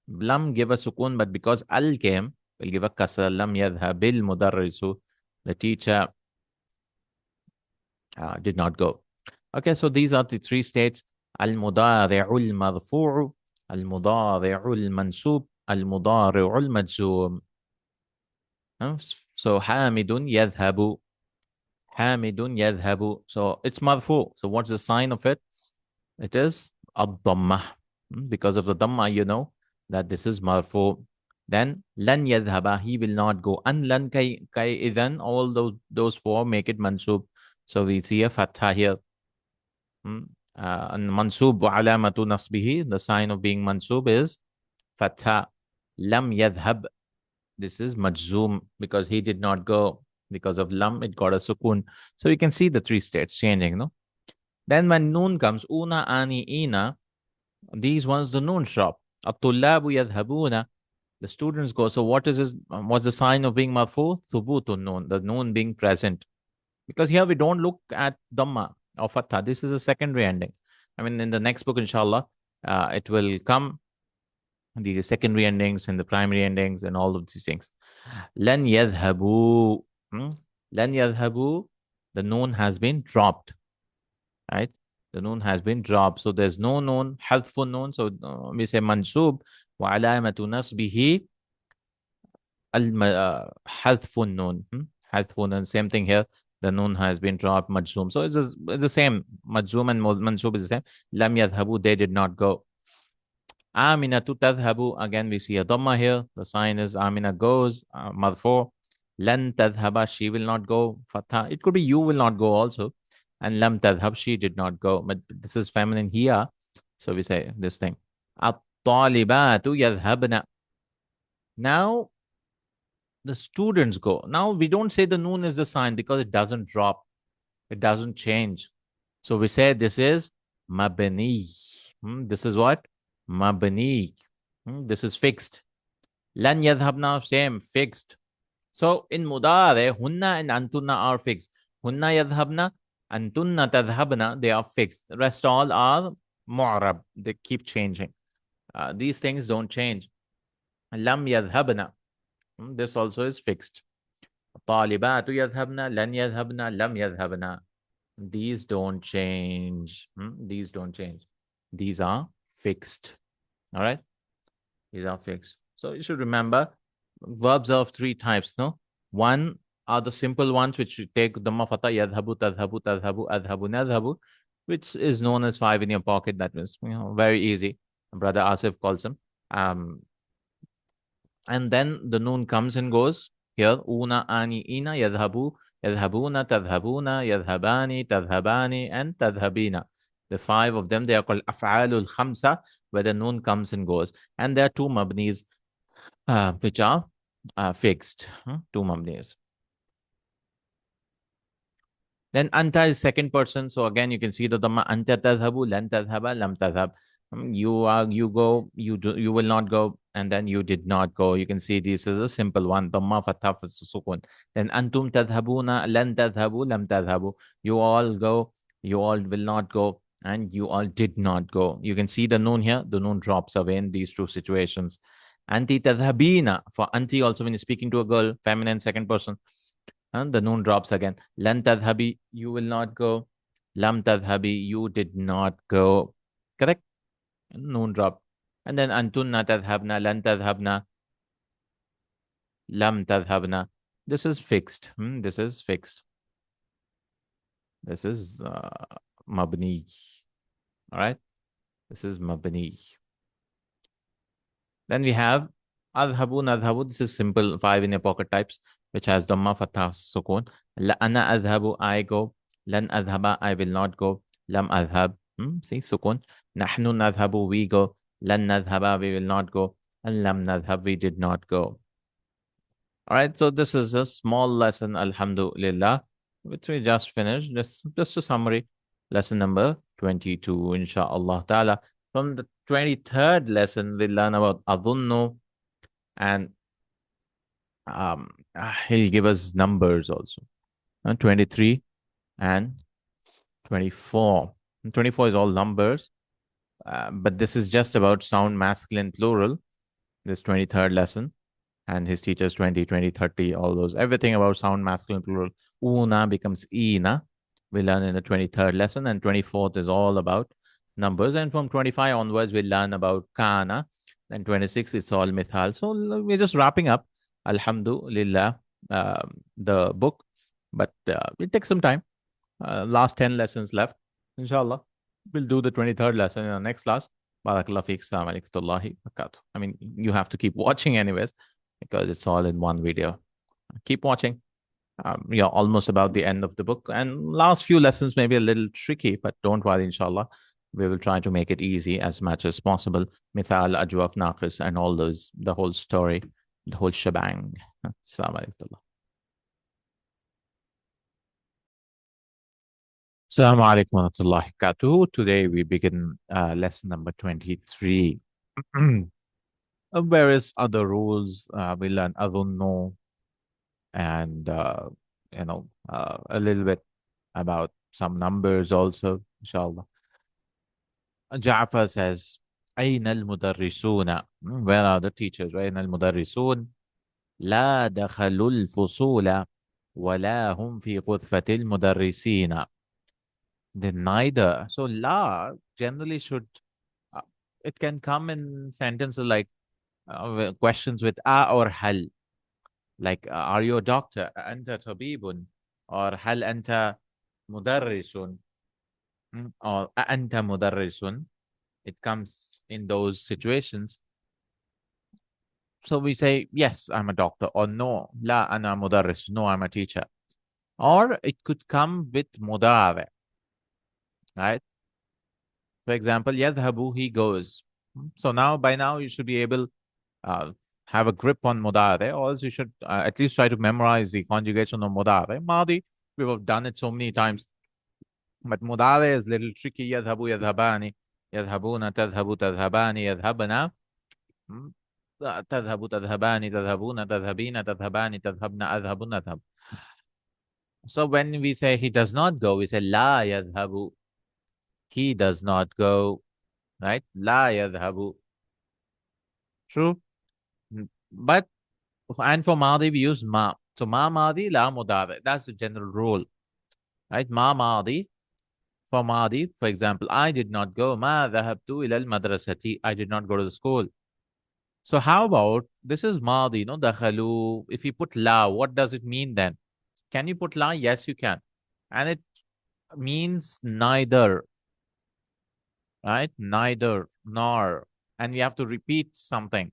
Lam give a sukun, but because al came, we'll give a kasra. Lam yadhabil mudarrisu. The teacher did not go. Okay, so these are the three states. Al-mudari'ul marfu'u, al-mudari'ul mansub, al-mudari'ul majzoom. So Hamidun yadhabu. Hamidun yadhabu. So it's marfu. So what's the sign of it? It is ad-dhammah. Because of the dhamma, you know that this is marfu. Then lan yadhaba, he will not go. An lan kay idhan, all those four make it mansub. So we see a fatha here. And mansub wa alamatu nasbihi, the sign of being mansub is fatha. Lam yadhab, this is majzoom because he did not go. Because of lam, it got a sukun. So you can see the three states changing, no? Then when noon comes, una, ani, ina, these ones the noon shop. At-tullabu yadhabuna, the students go. So what is this? What's the sign of being marfu? Thubutun noon, the noon being present. Because here we don't look at dhamma or fatha. This is a secondary ending. I mean, in the next book, inshallah, it will come the secondary endings and the primary endings and all of these things. Lan yadhabu. Lan yadhabu. The noon has been dropped, right? The noon has been dropped. So there's no noon, hadfun noon. So we say mansub wa alamatu nasbihi hadfun noon. Hadfun noon. Same thing here. The noon has been dropped, majzoom. So it's the same. Majzoom and mansub is the same. Lam yadhabu, they did not go. Aminatu tadhabu. Again, we see a dhamma here. The sign is Amina goes, marfu. Lan tadhaba, she will not go. Fatha. It could be you will not go also. And lam tadhab, she did not go. But this is feminine here. So we say this thing. At-talibatu yadhabna. Now the students go. Now we don't say the noon is the sign because it doesn't drop. It doesn't change. So we say this is mabni. This is what? Mabni. This is fixed. Lan yadhabna, same, fixed. So in mudare, hunna and antunna are fixed. Hunna yadhabna, antunna tadhabna, they are fixed. The rest all are mu'rab. They keep changing. These things don't change. Lam yadhabna. This also is fixed. Talibatu yadhabna, lan yadhabna, lam yadhabna. These don't change. These don't change. These are fixed. All right? These are fixed. So you should remember verbs are of three types, no? One are the simple ones which you take dhamma fatha yadhabu, tadhabu, tadhabu, adhabu, nadhabu, which is known as five in your pocket. That is, very easy. Brother Asif calls them. And then the noon comes and goes. Here, una, ani, ina, yadhabu, yadhabuna, tadhabuna, yadhabani, tadhabani, and tadhabina. The five of them, they are called af'alul khamsa, where the noon comes and goes. And there are two mabnis, which are fixed. Two mabnis. Then anta is second person. So again, you can see the dhamma anta tadhabu, lan tadhaba, lam tadhab. You go, you will not go, and then you did not go. You can see this is a simple one. Dhamma fatha sukun. Then antum tadhabuna, lan tadhabu, lam tadhabu. You all go, you all will not go, and you all did not go. You can see the noon here. The noon drops away in these two situations. Anti tadhabina, for anti also when you're speaking to a girl, feminine second person. And the noon drops again. Lan tadhabi, you will not go. Lam tadhabi, you did not go. Correct? Noon drop. And then antunna tadhabna, lan tadhabna, lam tadhabna. This is fixed. This is fixed. This is mabni. All right? This is mabni. Then we have adhabu, nadhabu. This is simple five in your pocket types, which has dhamma, fatha, sukun. La ana adhabu, I go. Lan adhaba, I will not go. Lam adhab, see, sukun. Nahnu nadhabu, we go. Lan nadhaba, we will not go. And lam nadhab, we did not go. All right, so this is a small lesson, alhamdulillah, which we just finished. Just a summary. Lesson number 22, insha'Allah ta'ala. From the 23rd lesson, we learn about adunnu, and he'll give us numbers also. 23 and 24. And 24 is all numbers, but this is just about sound masculine plural, this 23rd lesson. And his teachers 20, 20, 30, all those, everything about sound masculine plural. Una becomes ina. We learn in the 23rd lesson, and 24th is all about numbers. And from 25 onwards, we learn about kana. And 26, it's all mithal. So we're just wrapping up, alhamdulillah, the book. But it takes some time. Last 10 lessons left. Inshallah, we'll do the 23rd lesson in our next class. Barakallahu feek. Assalamu alaikum warahmatullahi wabarakatuh. I mean, you have to keep watching anyways, because it's all in one video. Keep watching. You're almost about the end of the book. And last few lessons may be a little tricky, but don't worry, inshallah. We will try to make it easy as much as possible. Mithal, ajwaf, naqis, and all those, the whole story, the whole shebang. Assalamu alaikum. Assalamu alaikum wa rahmatullahi wa barakatuh. Today we begin lesson number 23. Various other rules. We learn adunno, and a little bit about some numbers also, inshallah. Ja'far says, أين المدرسون? Where are the teachers? أين المدرسون؟ لا دخلوا الفصول ولا هم في غرفة المدرسين. Then neither. So la generally should, uh, it can come in sentences like questions with a or hal. Like, are you a doctor? أنت طبيب. Or هل أنت مدرس? Or أنت مدرس. It comes in those situations. So we say, yes, I'm a doctor. Or no, لا أنا مدرس. No, I'm a teacher. Or it could come with مضارع. Right? For example, يذهب, he goes. So now, by now, you should be able uh, have a grip on mudare, or else you should at least try to memorize the conjugation of mudare. Madi, we have done it so many times, but mudare is a little tricky. يذهب يذهبان يذهبون تذهب تذهبان يذهبنا. Hmm? تذهب تذهبان تذهبون تذهبين تذهبان تذهبن أذهب نذهب. So when we say he does not go, we say لا يذهب. He does not go, right? لا يذهب. True. But and for Madi, we use ma. So ma Madi, la mudari. That's the general rule. Right? Ma Madi. For Madi, for example, I did not go. Ma dhahabtu ila al-madrasati. I did not go to the school. So how about, this is Madi, no? Dakhalu. If you put la, what does it mean then? Can you put la? Yes, you can. And it means neither. Right? Neither, nor. And we have to repeat something.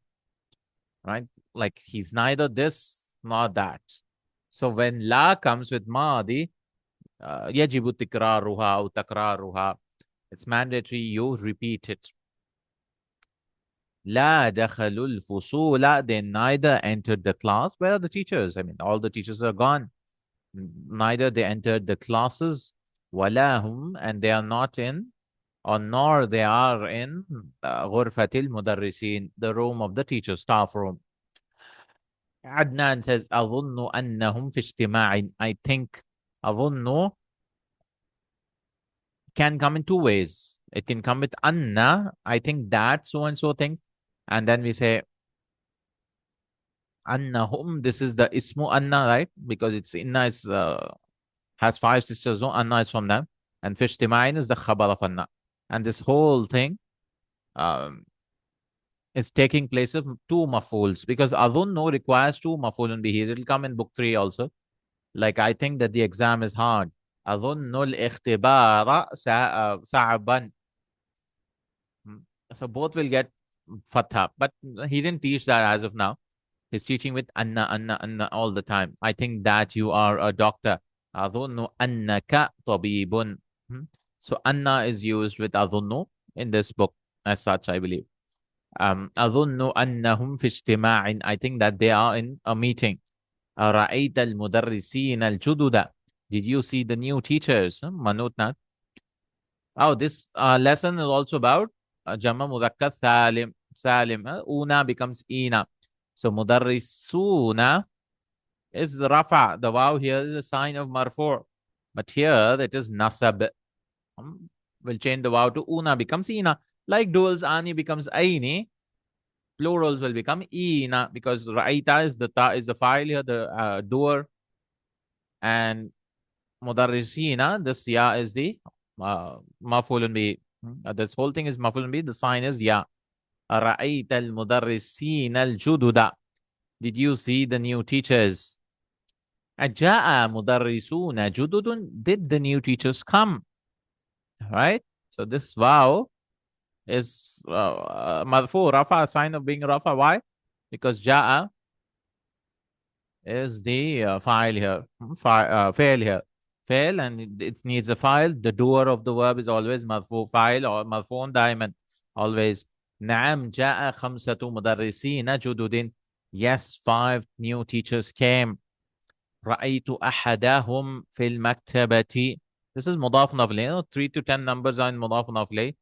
Right? Like he's neither this nor that. So when la comes with Madi, يجب تكرارها أو تكرارها, it's mandatory you repeat it. لا دخلوا الفصول, they neither entered the class. Where are the teachers? I mean, all the teachers are gone. Neither they entered the classes. ولا هم, and they are not in, or nor they are in غرفة المدرسين, the room of the teachers, staff room. Adnan says, أظن أنهم في اجتماع. I think, أظن can come in two ways. It can come with Anna. I think that so and so thing. And then we say Annahum. This is the Ismu Anna, right? Because it's Inna is has five sisters. No, Anna is from them. And Fishtimain is the Khabar of Anna. And this whole thing um, is taking place of two mafuls, because Adunno requires two mafulun bihi. It will come in book 3 also. Like, I think that the exam is hard. أظن الاختبار صعبا. So both will get fatha, but he didn't teach that as of now. He's teaching with anna, anna, anna all the time. I think that you are a doctor. أظن أنك طبيب. So anna is used with أظن in this book as such, I believe. أظن أنهم في اجتماع. I think that they are in a meeting. أرأيت المدرسين الجدد. Did you see the new teachers? Manutna. Oh, this lesson is also about Jamma Mudakkar Salim. Salim. Una becomes Ina. So Mudarrisuna is Rafa. The wow here is a sign of Marfu. But here it is Nasab. We'll change the wow to Una becomes Ina. Like duals, Ani becomes Aini. Plurals will become Ina, because Ra'ita is the ta is the file here, the doer. And Mudarrisina, this ya is the mafulun bi. This whole thing is mafulun bi. The sign is ya. Ra'ayta al-mudarrisina al-jududa. Did you see the new teachers? Aja'a mudarrisuna jududun. Did the new teachers come? Right? So this wow is marfu, rafa, sign of being rafa. Why? Because ja'a is the file here, fail here. Fail, and it needs a file. The doer of the verb is always marfu, file, or marfuun diamond, always. نعم جاء خمسة مدرسين جدد. Yes, 5 new teachers came. رأيت أحدهم في المكتبة. This is مضاف إليه. 3 to 10 numbers are in مضاف إليه.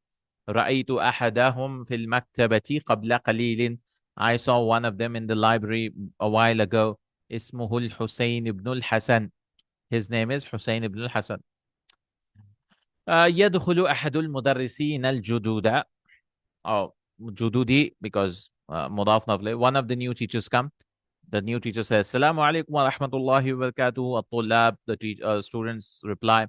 رأيت أحدهم في المكتبة قبل قليل. I saw one of them in the library a while ago. اسمه الحسين ibn al-Hasan. His name is Hussein ibn al-Hasan. يدخل أحد المدرسين الجدد. Oh, جدودي because مضاف إليه. One of the new teachers come. The new teacher says, "Assalamu alaikum wa rahmatullahi wa barakatuh." الطلاب, the students reply,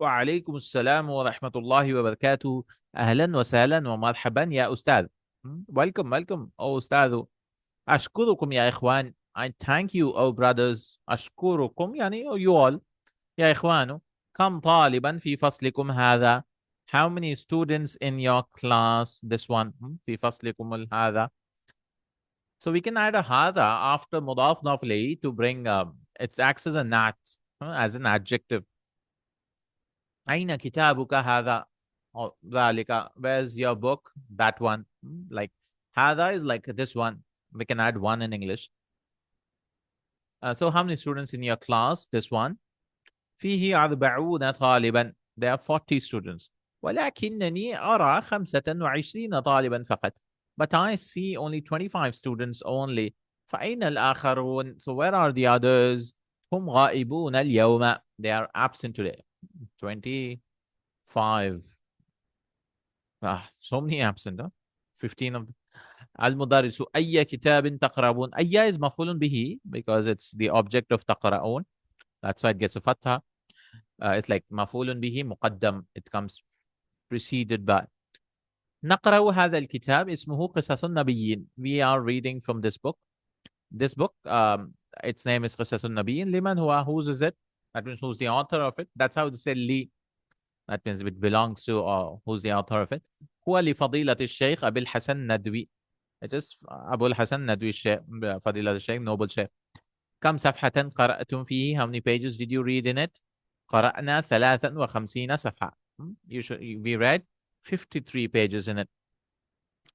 "وعليكم السلام ورحمة الله وبركاته." أهلا وسهلا ومرحبا يا أستاذ. Welcome, welcome, oh أستاذ. أشكركم يا إخوان. I thank you, oh brothers. أشكركم يعني you all. يا إخوان. كم طالبا في فصلكم هذا? How many students in your class? This one. في فصلكم هذا. So we can add a هذا after مضاف إليه to bring it acts as a nat, as an adjective. أين كتابك هذا؟ Oh, ذلك. Where's your book? That one. Like هذا is like this one. We can add one in English. So how many students in your class? This one. فيه 40 طالبا. There are 40 students. ولكنني أرى 25 طالبا فقط. But I see only 25 students only. فأين الآخرون? So where are the others? هم غائبون اليوم. They are absent today. 25. So many absent. Huh? 15 of them. المدرس أي كتاب تقرؤون. أي is مفعول به because it's the object of تقرؤون. That's why it gets a fatha. It's like مفعول به مقدم. It comes preceded by. نقرأ هذا الكتاب اسمه قصص النبيين. We are reading from this book. This book, its name is قصص النبيين. لمن هو? Whose is it? That means who's the author of it. That's how they say li. That means it belongs to who's the author of it. هو لفضيلة الشيخ أبي الحسن ندوي. It is أبو الحسن ندوي الشيخ فضيلة الشيخ noble شيخ. كم صفحة قرأتم فيه? How many pages did you read in it? قرأنا 53 صفحة. We read 53 pages in it.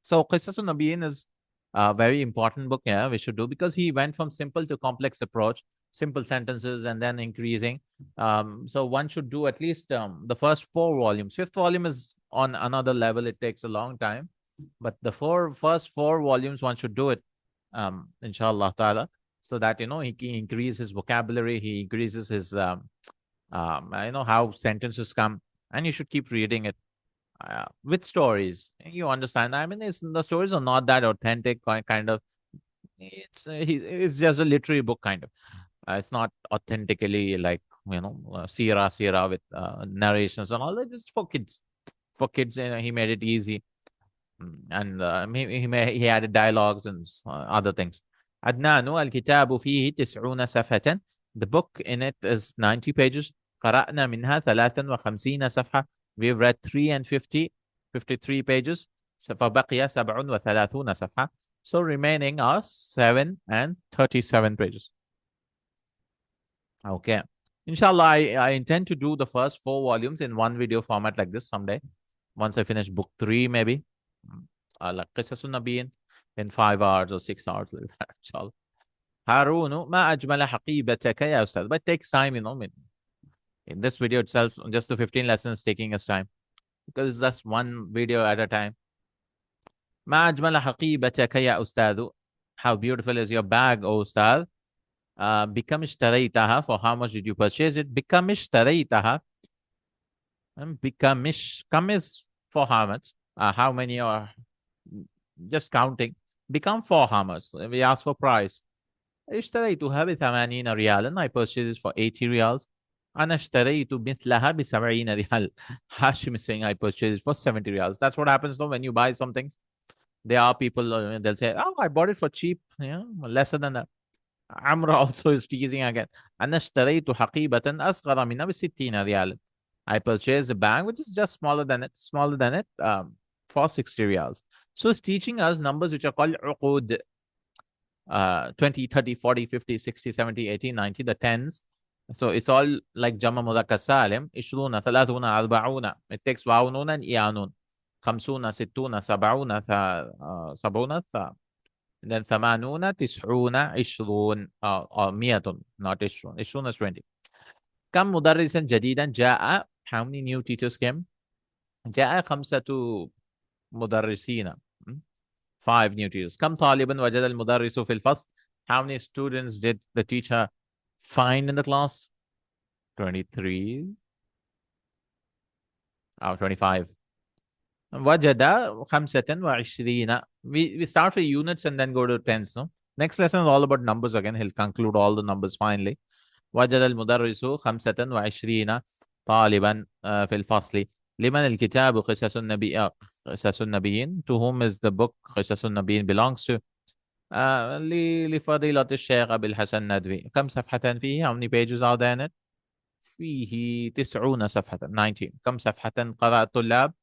So قصص النبيين is a very important book, yeah, we should do, because he went from simple to complex approach, simple sentences and then increasing. So one should do at least the first 4 volumes. 5th volume is on another level. It takes a long time. But the first 4 volumes, one should do it, inshallah ta'ala, so that, he can increase his vocabulary, he increases his, how sentences come, and you should keep reading it. With stories, you understand. I mean, the stories are not that authentic, kind of. It's just a literary book, kind of. It's not authentically like, sira with narrations and all that. It's for kids. For kids, he made it easy, and he added dialogues and other things. عدنان الكتاب فيه 90 صفحة. The book in it is 90 pages. قرأنا منها 53 صفحة. We've read 53 pages. فبقي 37 صفحة. So remaining are 37 pages. Okay. Inshallah, I intend to do the first 4 volumes in one video format like this someday. Once I finish book 3, maybe. Like قصص النبيين in 5 hours or 6 hours like that. Inshallah. هارون ما أجمل حقيبتك يا أستاذ. But it takes time, in this video itself, just the 15 lessons taking us time, because it's just one video at a time. ما أجمل حقيبتك يا أستاذ. How beautiful is your bag, O أستاذ. بكم اشتريتها? For how much did you purchase it? بكم اشتريتها. Kam is for how much? How many, or just counting. Become for how much? We ask for price. اشتريتها ب80 ريالا. I purchased it for 80 riyals. أنا اشتريت مثلها ب70 ريال. Hashim is saying I purchased it for 70 riyals. That's what happens though when you buy some things. There are people, they'll say, oh, I bought it for cheap, lesser than that. Amra also is teasing again. أنا اشتريت حقيبة أصغر منها ب60 ريال. I purchased a bag which is just smaller than it, for 60 riyals. So it's teaching us numbers which are called uqud. 20, 30, 40, 50, 60, 70, 80, 90, the tens. So it's all like Jama Mudhakkar Salim. 20, 30, 40. It takes wa'unun and i'anun. 50, 60, 70, 70, then 80, 90, 20, or 100, not 20. 20 is 20. كم مدرسا جديدا جاء? How many new teachers came? جاء 5 مدرسين. 5 new teachers. كم طالبا وجد المدرس في الفصل? How many students did the teacher find in the class? 23. Or 25. Wajada 25. We start with units and then go to tens, no? Next lesson is all about numbers again. He'll conclude all the numbers finally. وجد المدرس 25 طالبا في الفصل. لمن الكتاب قصص النبي قصص النبيين. To whom is the book قصص النبيين belongs to. لفضيلة الشيخ أبي الحسن ندوي. كم صفحة فيه? How many pages are there in it? فيه 90 صفحة. 19. كم صفحة قرأ الطلاب؟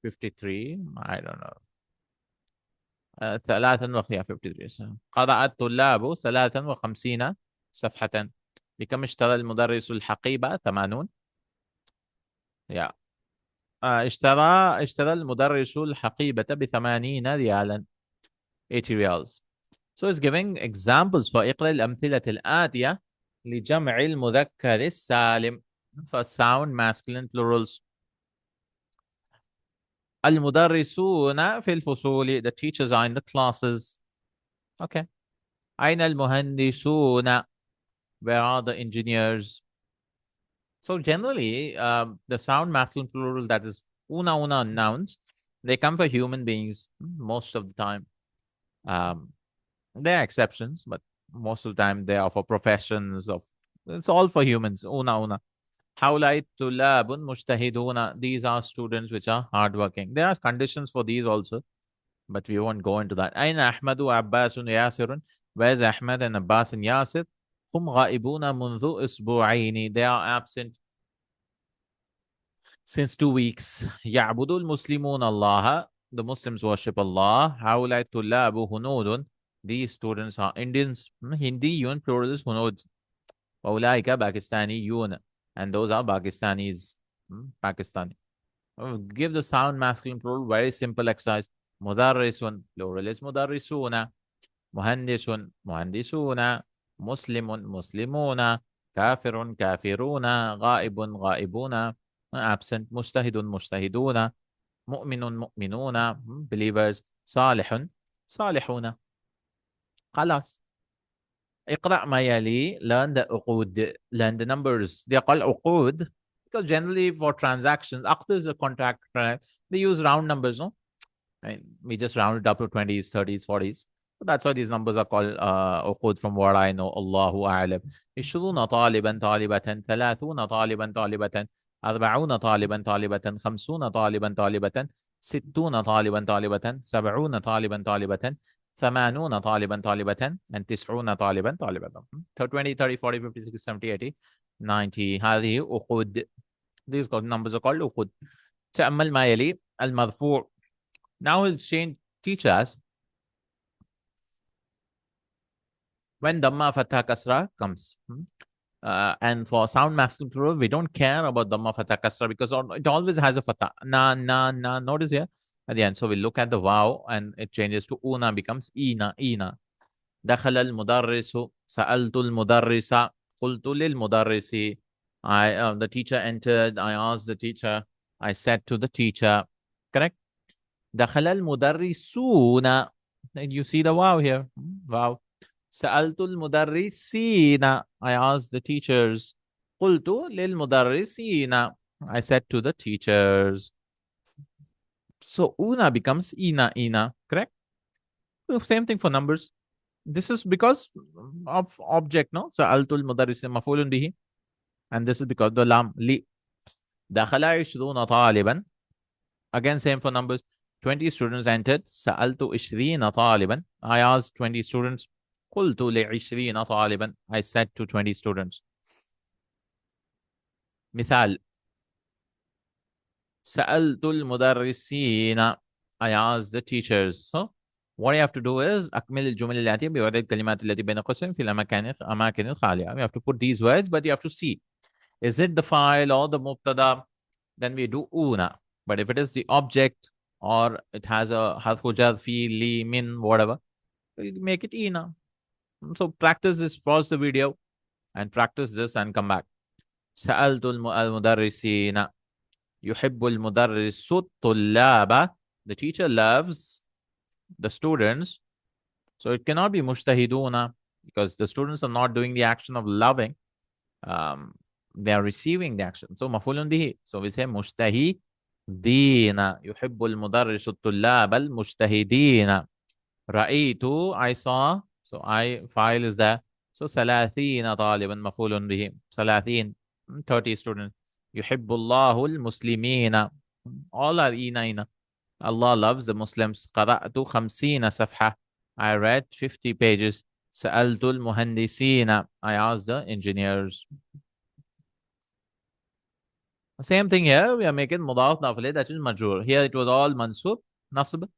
53. I don't know. 53. قرأ الطلاب 53 صفحة. بكم اشترى المدرس الحقيبة؟ 80. يا اشترى المدرس الحقيبة ب80 ريالا. 80 ريالز. So it's giving examples for اقرأ الأمثلة الآتية لجمع المذكر السالم for sound masculine plurals. المدرسون في الفصول. The teachers are in the classes. Okay. أين المهندسون? Where are the engineers? So generally, the sound masculine plural, that is una nouns, they come for human beings most of the time. There are exceptions, but most of the time they are for professions. It's all for humans. Una. هؤلاء الطلاب مجتهدون. These are students which are hardworking. There are conditions for these also, but we won't go into that. أين أحمد وعباس وياسر? Where's Ahmed and Abbas and Yasir? هم غائبون منذ أسبوعين. They are absent since 2 weeks. يعبد المسلمون الله. The Muslims worship Allah. هؤلاء الطلاب هنود. These students are Indians. Hindiyun, plural is هنود. وأولئك باكستانيون. And those are Pakistanis. Pakistani. Give the sound masculine plural. Very simple exercise. مدرس, plural is مدرسون. مهندس, مهندسون. مسلم, مسلمون. كافر, كافرون. غائب, غائبون. Absent. مجتهد, مجتهدون. مؤمن, مؤمنون. Believers. صالح, صالحون. خلاص. اقرأ ما يلي. Learn the عقود. Learn the numbers. They are called عقود because generally for transactions, عقد is a contract. They use round numbers, no? And we just round it up to 20s, 30s, 40s. So that's why these numbers are called عقود from what I know. Allahu أعلم. 20 طالبا طالبة. 30 طالبا طالبة. 40 طالبا طالبة. 50 طالبا طالبة. 60 طالبا طالبة. 70 طالبا طالبة. 80 طالبا طالبة. and 90 طالبا طالبة. So 20, 30, 40, 50, 60, 70, 80, 90. هذه عقود. These numbers are called عقود. تأمل ما يلي. المرفوع. Now he'll teach us when Dhamma Fatha Kasra comes. And for sound masculine plural, we don't care about Dhamma Fatha Kasra because it always has a Fatha. Na. Notice here at the end. So we look at the Vav and it changes to Una, becomes Ina. دخل المدرس. سألت المدرس. قلت للمدرس. The teacher entered. I asked the teacher. I said to the teacher. Correct? دخل المدرسون. And you see the Vav here. Vav. سألت المدرسين. I asked the teachers. قلت للمدرسين. I said to the teachers. So una becomes ina. Correct? So same thing for numbers. This is because of object, no? سألت المدرسين مفعول به. And this is because the lam li. دخل 20 طالبا. Again, same for numbers. 20 students entered. سألت 20 طالبا. I asked 20 students. قلت ل20 طالبا. I said to 20 students. مثال. سألت المدرسين. I asked the teachers. So what you have to do is أكمل الجمل الآتية بوضع الكلمات التي بين قوسين في الأماكن الخالية. You have to put these words, but you have to see. Is it the file or the mubtada? Then we do una. But if it is the object or it has a harfu jar, fi, li, min, whatever, we'll make it ina. So practice this, pause the video and practice this and come back. سألت المدرسين. يحب المدرس الطلاب. The teacher loves the students. So it cannot be مجتهدون because the students are not doing the action of loving. they are receiving the action. So مفعول به. So we say مجتهدين. يحب المدرس الطلاب المجتهدين. رأيت, I saw. So I file is there. So 30 طالبا مفعول به. 30, 30 students. يحب الله المسلمين. All are إينا. Allah loves the Muslims. قرأت 50 صفحة. I read 50 pages. سألت المهندسين. I asked the engineers. Same thing here. We are making مضاف نافلة, that is majrur. Here it was all mansub, nasb.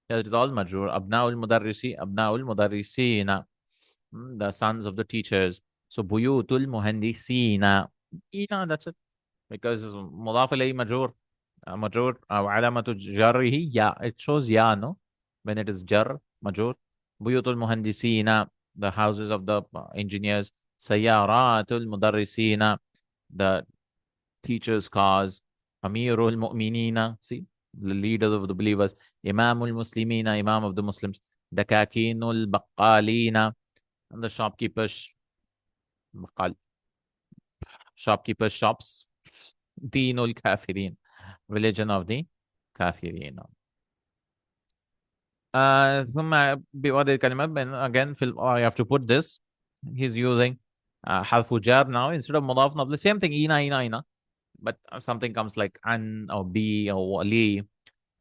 Here it is all majrur. أبناء المدرسي, أبناء المدرسين. The sons of the teachers. So بيوت المهندسين. إينا, that's it. Because مضاف إليه مجرور. مجرور أو علامة جره يا. It shows ya, no? When it is jar, majrur. بيوت المهندسين, the houses of the engineers. سيارات المدرسين, the teachers' cars. Amirul Mu'minina, see, the leaders of the believers. Imamul Muslimina, Imam of the Muslims. Dakakinul Baqqalina, and the shopkeepers. Shopkeepers' shops. Deenul Kafirin, religion of the Kafirin. ثم بوضع الكلمات, again I have to put this. He's using حرف جار now instead of مضاف. The same thing, ina. But something comes like an or b or li.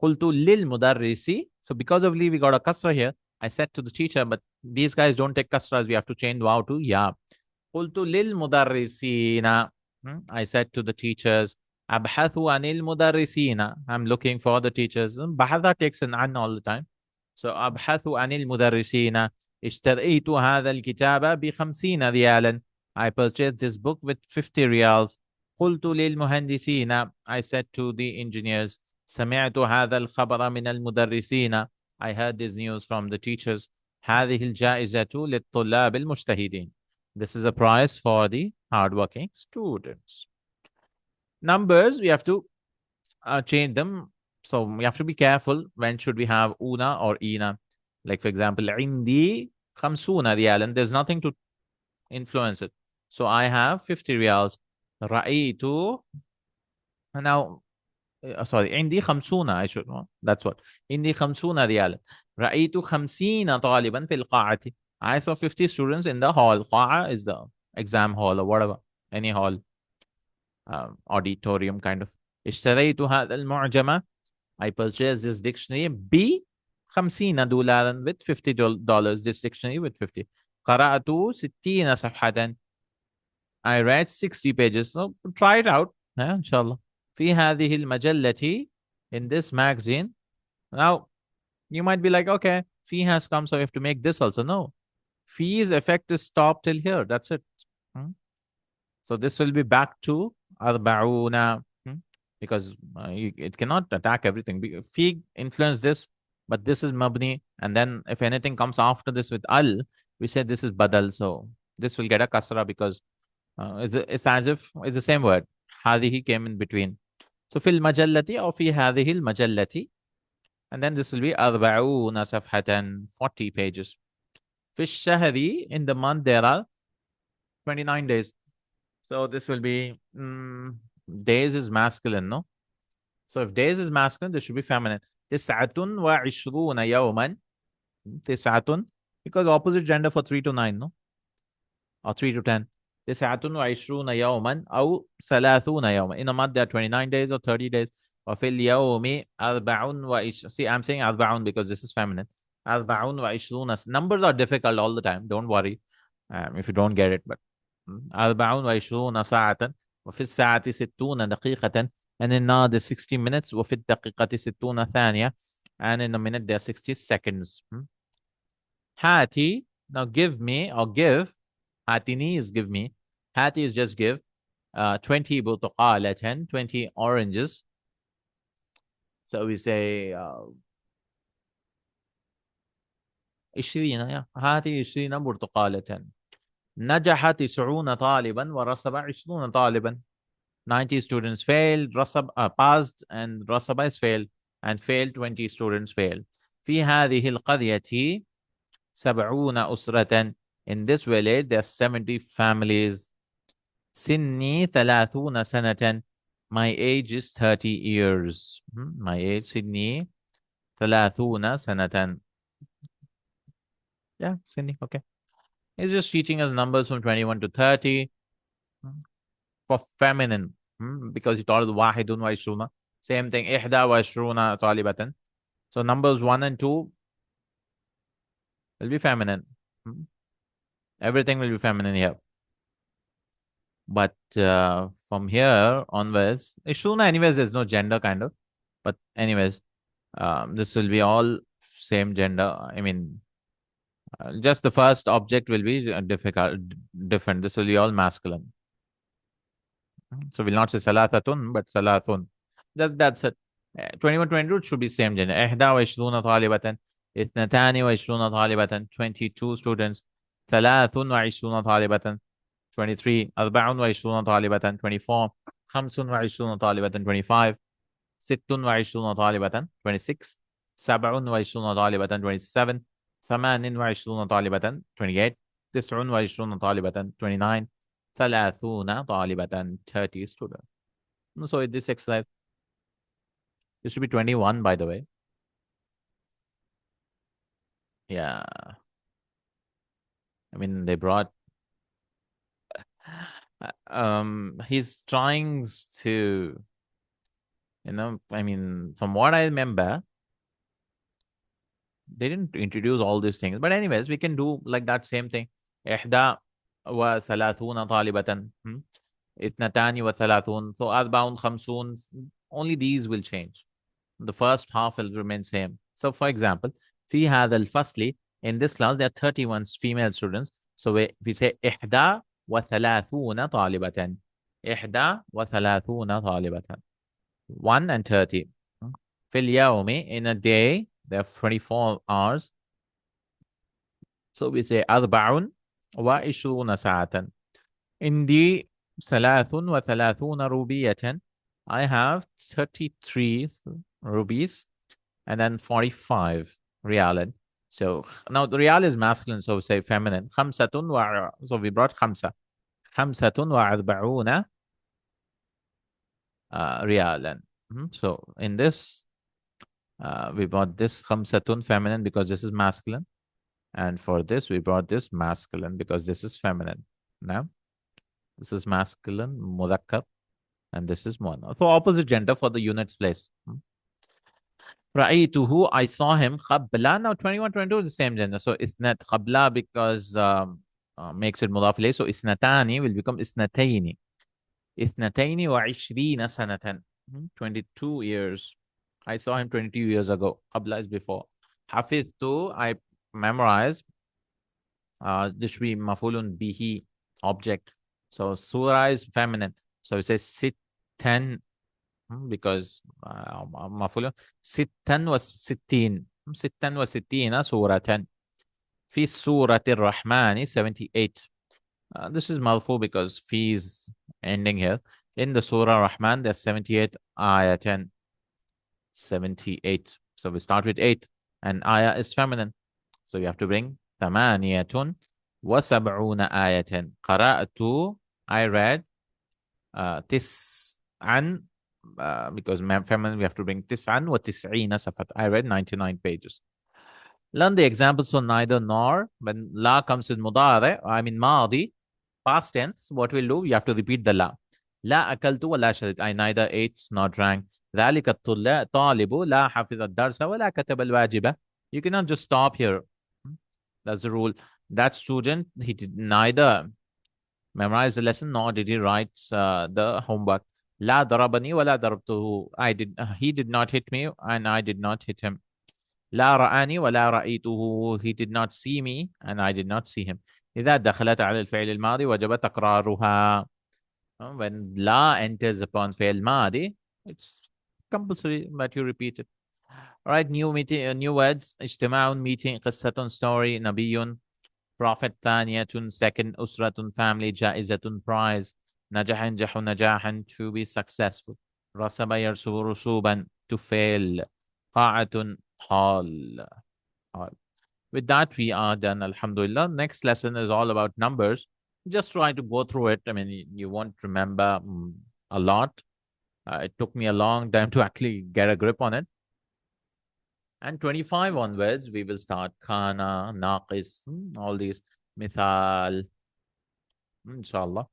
قلت للمدرس. So because of li, we got a kasra here. I said to the teacher, but these guys don't take kasras. We have to change wow to ya. قلت للمدرسين. I said to the teachers. أبحث عن المدرسين. I'm looking for the teachers. بحث takes an an all the time. So أبحث عن المدرسين. اشتريت هذا الكتاب ب50 ريالا. I purchased this book with 50 riyals. قلت للمهندسين. I said to the engineers. سمعت هذا الخبر من المدرسين. I heard this news from the teachers. هذه الجائزة للطلاب المجتهدين. This is a prize for the hardworking students. Numbers, we have to change them. So we have to be careful. When should we have una or ina? Like for example, عندي 50 ريالا. There's nothing to influence it. So I have 50 riyals. رأيت. Now, sorry, عندي 50. I should know. That's what. عندي 50 ريالا. رأيت 50 طالبا في القاعة. I saw 50 students in the hall. قاعة is the exam hall or whatever. Any hall. Auditorium kind of. اشتريت هذا المعجمة. I purchased this dictionary ب50 دولارا with $50. This dictionary with 50. قرأت 60 صفحة. I read 60 pages. So try it out. إن شاء الله. في هذه المجلة, in this magazine. Now, you might be like, okay, fee has come, so we have to make this also. No. Fee's effect is stopped till here. That's it. So this will be back to arba'una. Because it cannot attack everything. Fee influence this, but this is mabni. And then if anything comes after this with al, we say this is badal. So this will get a kasra because it's as if it's the same word. Hadihi came in between. So fil majallati or fi hadhihi majallati. And then this will be arba'una safhatan, 40 pages. Fi shahri, in the month there are 29 days. So this will be days is masculine, no? So if days is masculine, this should be feminine. Tis'atun wa ishruna yawman. Tis'atun, because opposite gender for 3 to 9, no? Or 3 to 10. Tis'atun wa ishruna yawman aw thalathuna yawman. In a month there are 29 days or 30 days. Wa fil yawmi arba'un wa ish. See, I'm saying arba'un because this is feminine. Arba'un wa ishruna. Numbers are difficult all the time. Don't worry if you don't get it. But arba'un wa ishruna sa'atan. وفي الساعة 60 دقيقة. And in now there's 60 minutes. وفي الدقيقة 60 ثانية. And in a minute there are 60 seconds. Hati, now give me or give. Hatini is give me. Hati is just give. 20 برتقالة, 20 oranges. So we say 20. هاتي 20 برتقالة. نجح 90 طالبا ورسب 20 طالبا. 90 students failed, passed, and رسب is failed, and failed 20 students failed. في هذه القرية 70 أسرة. In this village there are 70 families. Sinni 30 sanatan. My age is 30 years. My age, Sinni 30 sanatan. Yeah, Sinni, okay. He's just teaching us numbers from 21 to 30 for feminine. Because he taught us wahidun wa ishruna. Same thing, ihda wa ishruna talibatan. So numbers 1 and 2 will be feminine. Everything will be feminine here. But from here onwards, Ishruna, anyways, there's no gender kind of. But anyways, this will be all same gender. I mean, just the first object will be different. This will be all masculine. So we'll not say salathatun, but salathun. Just that's it. 21, 22 it should be same gender. إحدى وعشرون طالبة اثنتان وعشرون طالبة 22 students ثلاث وعشرون طالبة 23 أربع وعشرون طالبة 24 خمس وعشرون طالبة 25 ست وعشرون طالبة 26 سبع وعشرون طالبة 27 ثمان وعشرون طالبة 28 تسع وعشرون طالبة 29 ثلاثون طالبة 30 students. So this exercise, this should be 21 by the way. Yeah. I mean, they brought he's trying to, I mean, from what I remember, they didn't introduce all these things. But anyways, we can do like that same thing. إحدى وثلاثون طالبة اثنتان وثلاثون. So أربع خمسون. Only these will change. The first half will remain same. So for example, في هذا الفصل, in this class there are 31 female students. So we say إحدى وثلاثون طالبة. إحدى وثلاثون طالبة. 1 and 30. في اليوم, in a day, there are 24 hours. So we say أربع وعشرون ساعة. In the ثلاث وثلاثون روبية, I have 33 rubies and then 45 rial. So now the rial is masculine, so we say feminine. خمسة so we brought خمسة. خمسة وأربعون ريالا. So in this, we brought this خمسة feminine because this is masculine. And for this, we brought this masculine because this is feminine. Now, this is masculine, mudhakkar, and this is muannath. So opposite gender for the units place. Ra'aytuhu, I saw him. Qabla, now 21, 22 is the same gender. So isnat qabla because makes it mudaf ilayh. So isnatani will become isnatayni. Isnatayni wa ishrina sanatan. 22 years. I saw him 22 years ago. Qabla is before. Hafidtu, I memorized. This should be mafulun bihi, object. So surah is feminine. So it says sitten because mafulun. Sitten was sittin. Sitten was sittina suratan. Fi suratir rahmani 78. This is malfu because fi is ending here. In the surah Rahman, there's 78 ayatan. 78. So we start with 8. And ayah is feminine. So you have to bring ثمانية وسبعون آية. قرأت, I read تسعا because feminine we have to bring تسعا وتسعين صفحة. I read 99 pages. Learn the examples for neither nor. When la comes with mudare, I mean maadi, past tense, what we'll do, you have to repeat the la. لا أكلت ولا شربت. I neither ate nor drank. ذلك الطالب لا حفظ الدرس ولا كتب الواجب. You cannot just stop here. That's the rule. That student, he did neither memorize the lesson nor did he write the homework. لا ضربني ولا ضربته. He did not hit me and I did not hit him. لا رآني ولا رأيته. He did not see me and I did not see him. إذا دخلت على الفعل الماضي وجب تكرارها. When la enters upon فعل ماضي, it's compulsory that you repeat it. All right, new meeting, new words. اجتماع, meeting. قصة, story. نبي, prophet. ثانية, second. أسرة, family. جائزة, prize. نجح, ينجح نجاحا, to be successful. رسب, يرسب رسوبا, to fail. قاعة, hall. With that, we are done. Alhamdulillah. Next lesson is all about numbers. Just try to go through it. I mean, you won't remember a lot. It took me a long time to actually get a grip on it. And 25 onwards, we will start Khana, Naqis, all these Mithal, inshallah.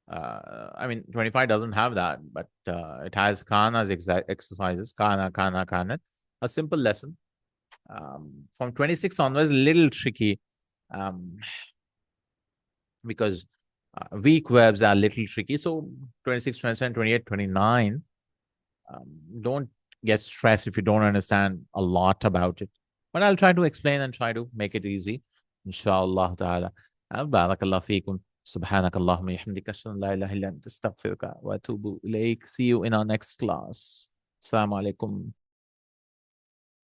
I mean, 25 doesn't have that, but it has Khana's exercises, Khana, a simple lesson. From 26 onwards, a little tricky um, because weak verbs are a little tricky. So 26, 27, 28, 29, don't get stressed if you don't understand a lot about it. But I'll try to explain and try to make it easy. Inshallah ta'ala. Barakallah feekum. سبحانك اللهم وبحمدك اشهد ان لا اله الا انت استغفرك واتوب اليك. See you in our next class. Assalamu alaikum.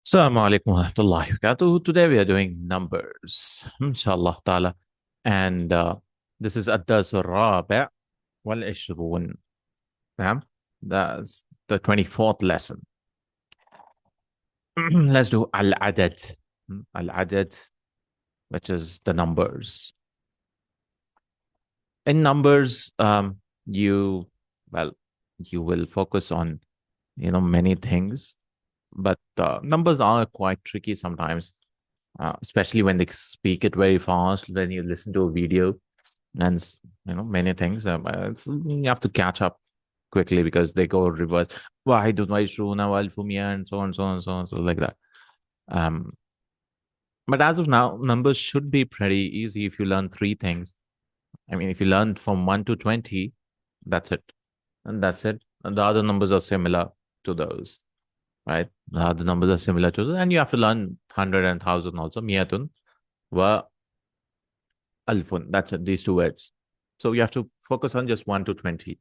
Assalamu alaikum wa rahmatullahi wa barakatuh. Today we are doing numbers. Inshallah ta'ala. And this is الدرس الرابع والعشرون. That's the 24th lesson. Let's do al-adad. Al-adad, which is the numbers. In numbers, you will focus on, many things, but numbers are quite tricky sometimes, especially when they speak it very fast, when you listen to a video and, many things. You have to catch up quickly because they go reverse. Wahidun wa ishruna wa alfu mi'a, and so on, so on, so on, so like that. But as of now, numbers should be pretty easy if you learn three things. I mean, if you learn from 1 to 20, that's it. And that's it. And the other numbers are similar to those, right? The other numbers are similar to those. And you have to learn 100 and 1,000 also. Miyatun wa alfun. That's it, these two words. So you have to focus on just 1 to 20.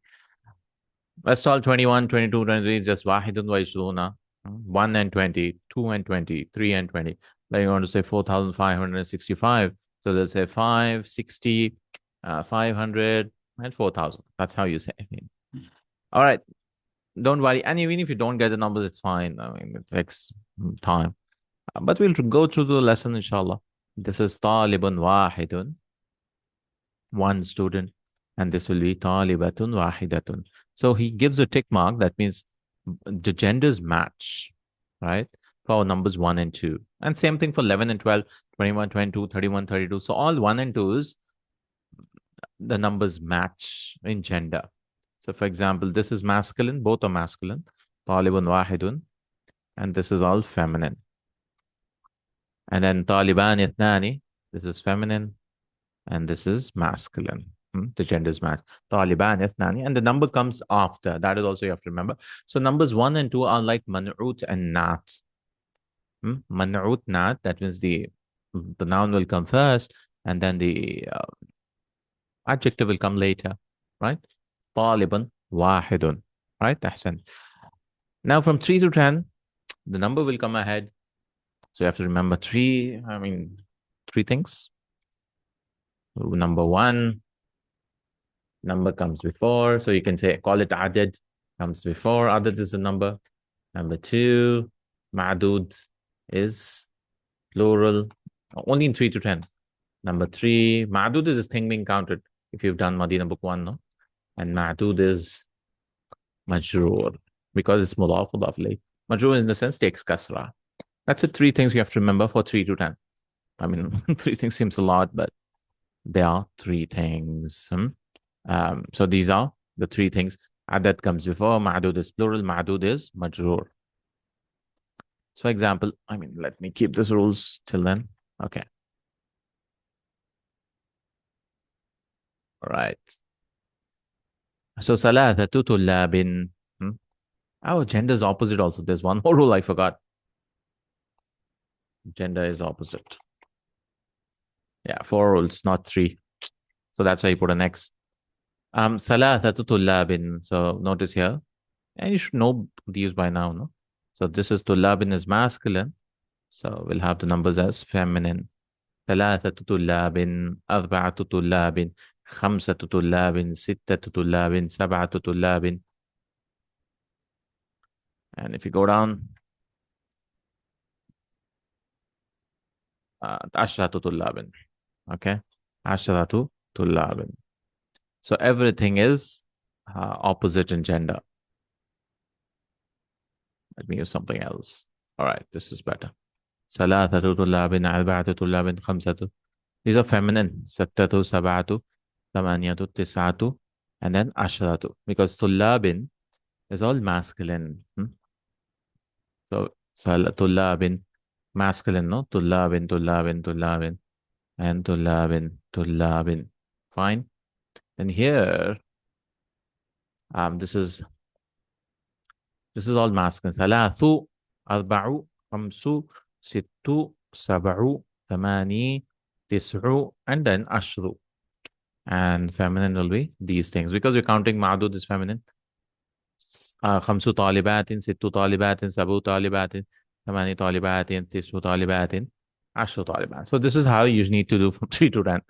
Let's start 21, 22, 23, just wahidun wa ishruna. 1 and 20, 2 and 20, 3 and 20. Then you want to say 4,565. So they'll say 560, 500, and 4,000. That's how you say it. All right. Don't worry. And even if you don't get the numbers, it's fine. I mean, it takes time. But we'll go through the lesson, inshallah. This is talibun wahidun, one student. And this will be talibatun wahidatun. So he gives a tick mark. That means the genders match, right? For numbers 1 and 2. And same thing for 11 and 12, 21, 22, 31, 32. So all 1 and 2s, the numbers match in gender. So for example, this is masculine, both are masculine, talibun wahidun, and this is all feminine. And then taliban ithnani, this is feminine, and this is masculine. The genders match. Taliban ithnani, and the number comes after. That is also you have to remember. So numbers 1 and 2 are like man'ut and nat. Man'ut, nat, that means the noun will come first, and then the adjective will come later, right? Taliban wahidun, right? Ahsan. Now from 3 to 10, the number will come ahead. So you have to remember three things. Number 1, number comes before. So you can say, call it adad, comes before. Adad is a number. Number 2, ma'dud is plural, only in 3 to 10. Number 3, ma'dud is this thing being counted. If you've done Madina Book 1, no? And ma'dud is majroor, because it's mudaf ilayh. Majroor in the sense takes kasra. That's the 3 things you have to remember for 3 to 10. I mean, 3 things seems a lot, but there are 3 things. So these are the 3 things. Adad comes before, ma'dud is plural, ma'dud is majroor. So for example, let me keep these rules till then. Okay. All right. So ثلاثة طلاب. Our gender is opposite also. There's one more rule I forgot. Gender is opposite. Yeah, 4 rules, not 3. So that's why you put an X. ثلاثة طلاب. So notice here, and you should know these by now, no? So this is طلاب is masculine. So we'll have the numbers as feminine. ثلاثة طلاب, أربعة طلاب, خمسة طلاب, ستة طلاب, سبعة طلاب. And if you go down, عشرة طلاب. Okay, عشرة طلاب. So everything is opposite in gender. Let me use something else. All right, this is better. ثلاثة طلاب أربعة طلاب خمسة. These are feminine. ستة سبعة ثمانية تسعة and then عشرة because طلاب is all masculine. So طلاب masculine, no? طلاب طلاب طلاب and طلاب. Fine. And here, this is all masculine. ثلاث أربع خمس ست سبع ثماني تسع and then عشر. And feminine will be these things because you're counting ma'dud is feminine. خمس طالبات ست طالبات سبع طالبات ثماني طالبات تسع طالبات عشر طالبات. So this is how you need to do from 3 to 10.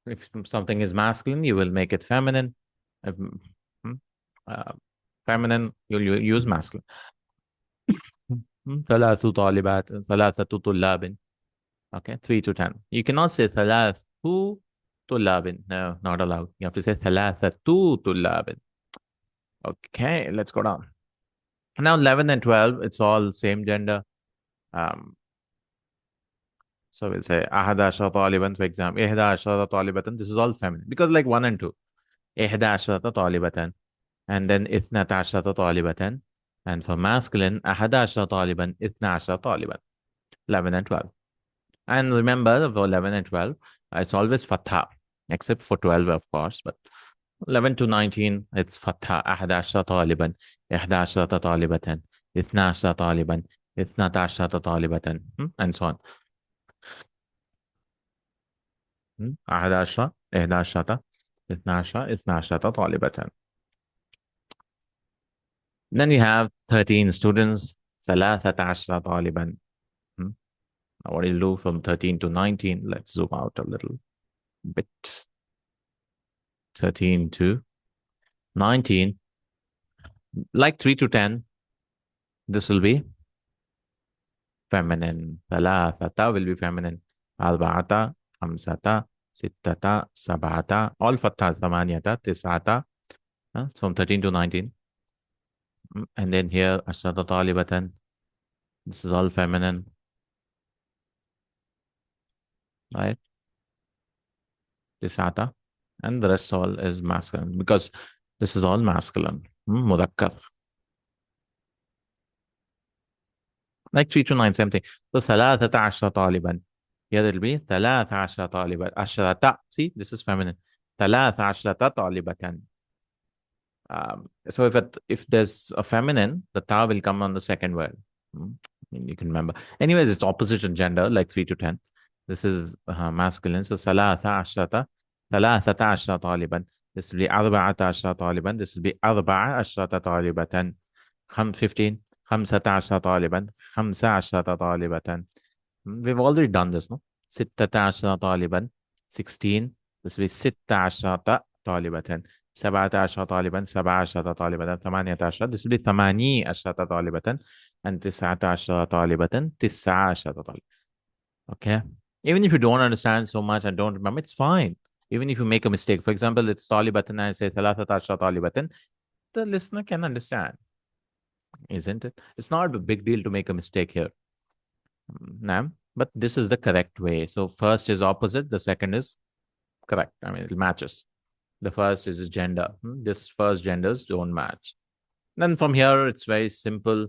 If something is masculine, you will make it feminine. Feminine, you'll use masculine. ثلاث طالبات ثلاثة طلاب. Okay, 3 to 10. You cannot say ثلاث طلاب. No, not allowed. You have to say ثلاثة طلاب. Okay, let's go down. Now 11 and 12, it's all same gender. So we'll say أحد عشر طالبا, for example. إحدى عشرة طالبة. This is all feminine because like 1 and 2. إحدى عشرة طالبة. And then اثنتا عشرة طالبة. And for masculine, أحد عشر طالبا اثنا عشر طالبا. 11 and 12. And remember, for 11 and 12, it's always fatha, except for 12, of course. But 11 to 19, it's fatha. أحد عشر طالبا إحدى عشرة طالبة اثنا عشر طالبا اثنتا عشرة طالبة and so on. أحد عشر إحدى عشرة اثنا عشر اثنا عشرة طالبة. Then you have 13 students, ثلاثة عشر طالبا. What do you do from 13 to 19? Let's zoom out a little bit. 13 to 19. Like 3 to 10, this will be feminine. ثلاثة will be feminine. أربعة خمسة ستة سبعة all fatha. ثمانية تسعة. From 13 to 19. And then here عشرة طالبة. This is all feminine. Right? تسعة. And the rest all is masculine because this is all masculine. مذكر. Like 3 to 9, same thing. So ثلاثة عشر طالبا. Here it will be ثلاثة عشر طالبا. عشرة. See, this is feminine. ثلاثة عشرة طالبة. So if there's a feminine, the ta will come on the second word. You can remember. Anyways, it's opposite in gender, like 3 to 10. This is masculine. So ثلاثة عشرة ثلاثة عشر طالبا. This will be أربعة عشر طالبا. This will be أربعة عشرة طالبة. 15. خمسة عشر طالبا. خمسة عشرة طالبة. We've already done this, no? ستة عشر طالبا. 16. This will be ستة عشرة طالبة. سبعة عشر طالبا. سبعة عشرة طالبة. ثمانية عشر. This will be ثمانية عشرة طالبة. And تسعة عشر طالبة. تسعة عشرة طالبة. Okay? Even if you don't understand so much and don't remember, it's fine. Even if you make a mistake. For example, it's طالبة and I say ثلاثة عشر طالبة. The listener can understand. Isn't it? It's not a big deal to make a mistake here. But this is the correct way. So first is opposite, the second is correct. I mean, it matches. The first is gender. This first genders don't match. Then from here, it's very simple.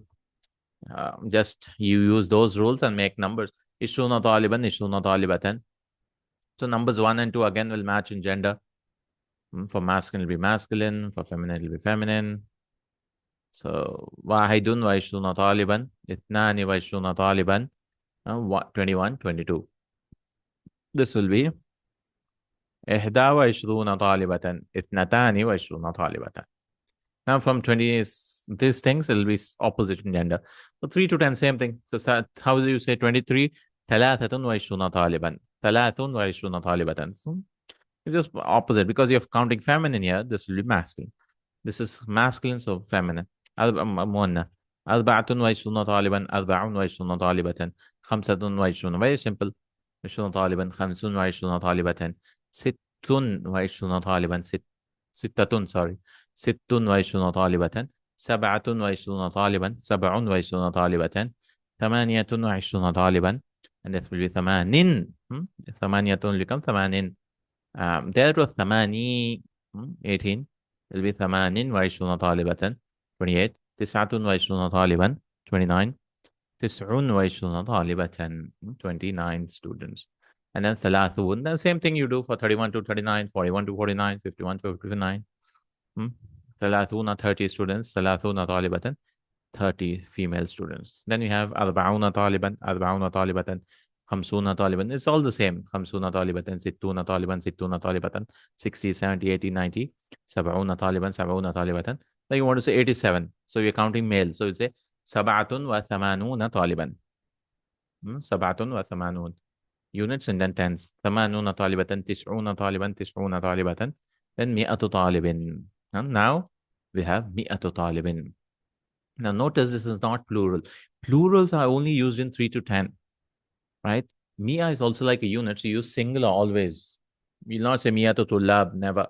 Just you use those rules and make numbers. Ishuna taliban, ishuna talibatan. So numbers 1 and 2 again will match in gender. For masculine, it will be masculine. For feminine, it will be feminine. So wahidun wa ishuna taliban. Ithnani wa ishuna taliban. 21, 22. This will be إحدى وعشرون طالبة اثنتان وعشرون طالبة. Now from 20, these things will be opposite in gender. So 3 to 10, same thing. So how do you say 23? ثلاثة وعشرون طالبا. ثلاث وعشرون طالبة. So it's just opposite because you're counting feminine here. This will be masculine. This is masculine, so feminine. مؤنث. أربعة وعشرون طالبا. أربع وعشرون طالبة. خمسة وعشرون. Very simple. 20 طالبا. 25 طالبة. 26 وعشرون طالبا ستة sorry 26 طالبة 27 طالبا 27 طالبة 28 طالبا and that will be ثمانين ثمانية لكم ثمانين there was ثماني 18 will be 28 طالبة 28 29 طالبا 29 29 طالبة 29 students and then ثلاثون the same thing you do for 31 to 39 41 to 49 51 to 59 ثلاثون 30 students 30 طالبة 30 female students then you have أربعون طالبا أربعون طالبة 50 طالبا it's all the same 50 طالبة 60 طالبا 60 طالبة 60 70 80 90 70 طالبا 70 طالبة then you want to say 87 so you're counting male so you say 87 طالبا 87 units and then tens 80 طالبة 90 طالبا 90 طالبة then 100 طالب and now we have 100 طالب. Now notice this is not plural. Plurals are only used in 3 to 10, right? Mia is also like a unit, so you use singular always. You'll not say miyatu tullab, never.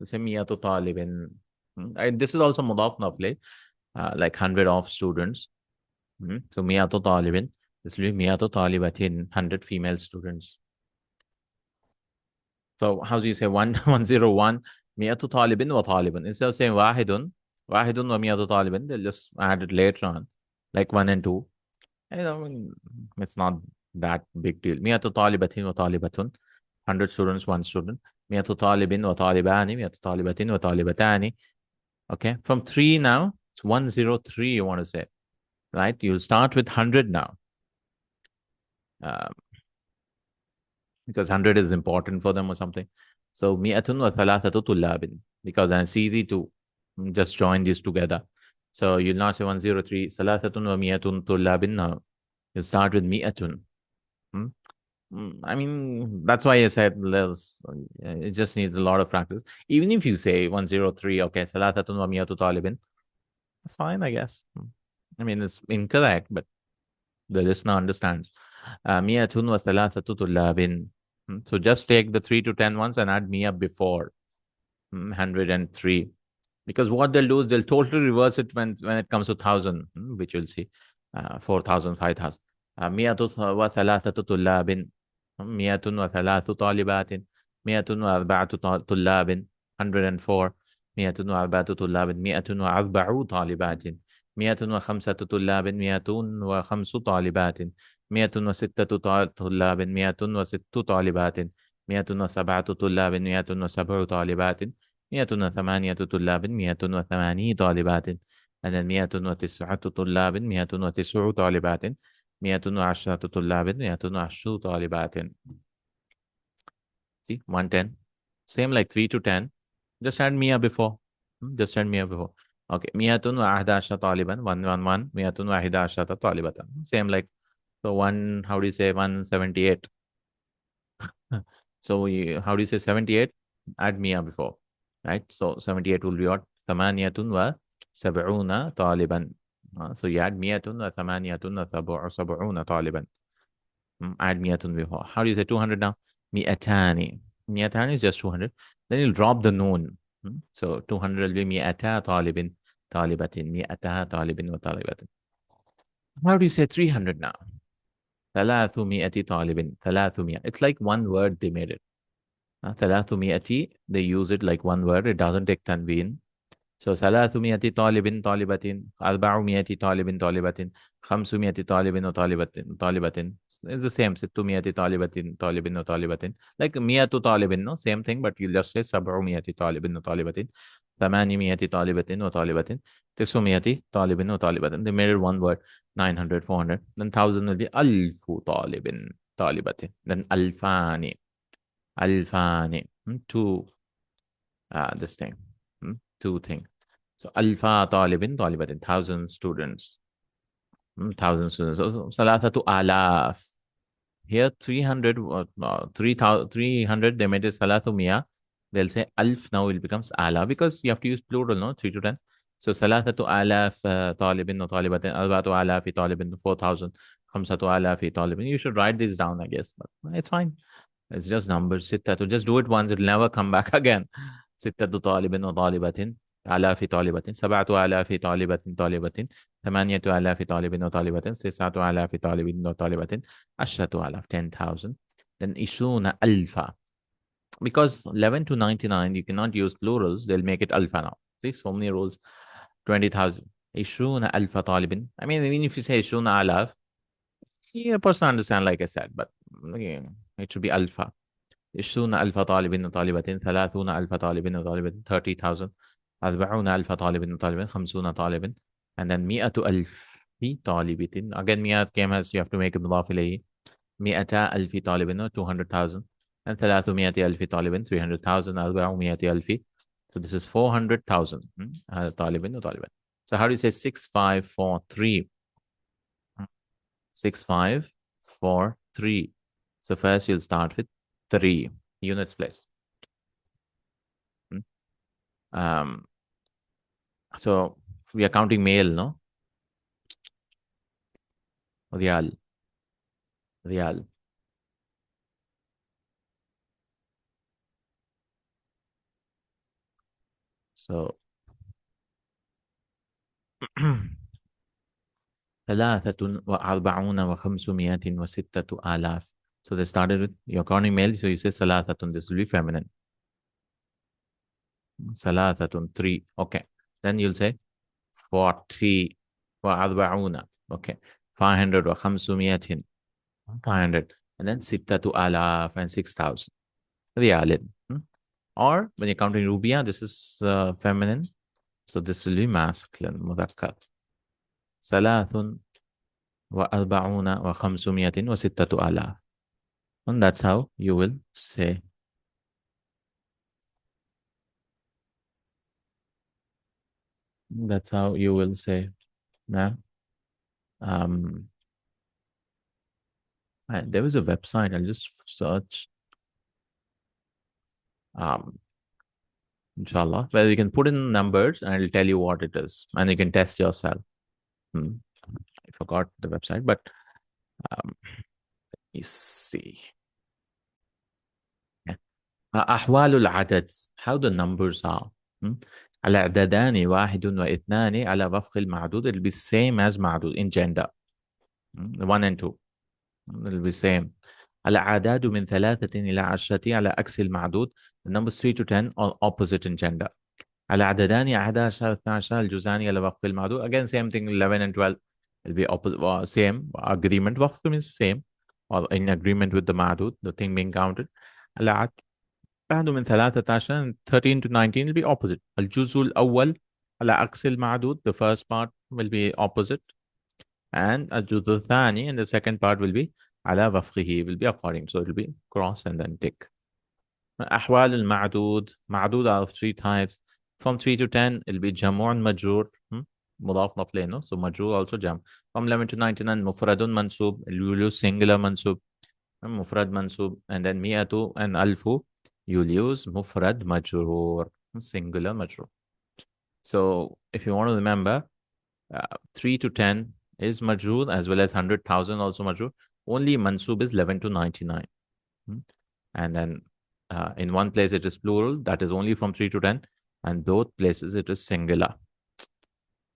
You say miyatu talibin. And this is also mudaf nafle, like 100 of students. So miyatu talibin. This will be miyatu talibatin, 100 female students. So how do you say 101 miyatu talibin wa talibin? Instead of saying wahidun wa miyatu talibin, they'll just add it later on, like 1 and 2. It's not that big deal. مئة طالبة وطالبة 100 students, 1 student. مئة طالب وطالبان مئة طالبة وطالبتان. Okay, from 3 now, it's 103 you want to say, right? You'll start with 100 now. Because 100 is important for them or something. So مئة وثلاثة طلاب, because it's easy to just join these together. So you'll not say 103 ثلاثة ومئة طلاب. No, you start with مئة. I mean, that's why I said it just needs a lot of practice. Even if you say 103, okay, ثلاثة ومئة طالب, that's fine, I guess. I mean, it's incorrect, but the listener understands. مئة وثلاثة طلاب. So just take the 3 to 10 ones and add مئة before 103. Because what they'll do is they'll totally reverse it when it comes to 1,000, which you'll see. 4,000, 5,000. مئة وثلاثة طلاب 103 طالبات 104 طلاب 104 104 طلاب 104 طالبات 105 طلاب 105 طالبات 106 طلاب 106 طالبات 107 طلاب 107 طالبات 108 طلاب 108 طالبات 109 طلاب 109 طالبات 110 طلاب 110 طالبات. See, 110. Same like 3 to 10. Just add Mia before. Just add Mia before. Okay. 111 طالبا 111 111 طالبة. Same like, so one, how do you say 178? So how do you say 78? Add Mia before. Right? So 78 will be what? 78 طالبا. So you add 178 طالبا. Add 100 before. How do you say 200 now? 200. 200 is just 200. Then you'll drop the noon. So 200 will be 200 طالب طالبة 200 طالب وطالبة. How do you say 300 now? 300 طالب 300. It's like one word they made it. 300, they use it like one word. It doesn't take tanween. So 300 طالب طالبة 400 طالب طالبة 500 طالب طالبة. It's the same. 600 طالبة طالب طالبة. Like 100 طالب, no? Same thing, but you just say 700 طالب طالبة 800 طالبة وطالبة 900 طالب وطالبة. They made it one word. 900, 400. Then 1,000 will be 1000 طالب طالبة. Then ألفان ألفان. Two, this thing. Two things. So alpha طالب طالبة 1,000 students. 1,000 students. So ثلاثة آلاف. Here 300, 300 they made it ثلاثمية. They'll say alf, now it becomes ala because you have to use plural, no? 3 to 10. So ثلاثة آلاف طالب وطالبة 4,000 طالب 4,000 5,000 طالب. You should write this down, I guess, but it's fine. It's just numbers. ستة. To just do it once, it'll never come back again. ستة طالب وطالبة. آلاف طالبة. 7,000 طالبة طالبة. 8,000 طالب وطالبة. 9,000 طالب وطالبة. 10,000. 10,000. Then 20,000. Because 11 to 99, you cannot use plurals. They'll make it alpha now. See, so many rules. 20,000. 20,000 طالب. I mean, even if you say 20,000, yeah, person understand, like I said, but again, it should be alpha. 20,000 طالب وطالبة. 30,000 طالب وطالبة. 30,000. 40,000 طالب وطالبة. 50 طالب. And then 100,000 طالبة. Again, 100 came as you have to make it مضاف إليه. 100,000 طالب 200,000. And 300,000 طالب 300,000. 400,000. So this is 400,000 طالب وطالبة. So how do you say 6543? 6543. So first you'll start with 3 units place. So we are counting male, no? Riyal. Riyal. So 43,506,000. So they started with, you're counting male, so you say Salathatun, this will be feminine. Salathatun, 3. Okay. Then you'll say 40 وأربعون. Okay. 500 وخمسمائة. 500. And then 6,000 and 6,000. Riyalin. Or when you're counting Rubia, this is feminine. So this will be masculine. مذكر. 43 وخمسمائة وستة آلاف. And that's how you will say. That's how you will say. Now, there was a website. I'll just search. Inshallah, where you can put in numbers and it'll tell you what it is, and you can test yourself. I forgot the website, but let me see. أحوال العدد. How the numbers are. الأعدادان 1 و2 على وفق المعدود. It'll be same as معدود in gender. 1 and 2. It'll be same. الأعداد من 3 إلى 10 على عكس المعدود. The numbers 3 to 10 are opposite in gender. العددان 11 12 الجزءان على وفق المعدود. Again, same thing. 11 and 12 will be opposite, same agreement. وفق means same, or in agreement with the معدود, the thing being counted. العدد من 13 13 to 19 will be opposite. الجزء الأول على عكس المعدود, the first part will be opposite, and الجزء الثاني, and the second part will be على وفقه, will be according. So it will be cross and then tick. أحوال المعدود. معدود are of 3 types. From 3 to 10, it'll be جمع مجرور. مضاف مضاف له, no? So مجرور also جمع. From 11 to 99, مفرد منصوب. You'll use singular منصوب. مفرد منصوب. And then 100 and 1000, you'll use مفرد مجرور. Singular مجرور. So if you want to remember, 3 to 10 is majroor, as well as 100,000 also majroor. Only mansub is 11 to 99. And then in one place it is plural, that is only from 3 to 10, and both places it is singular.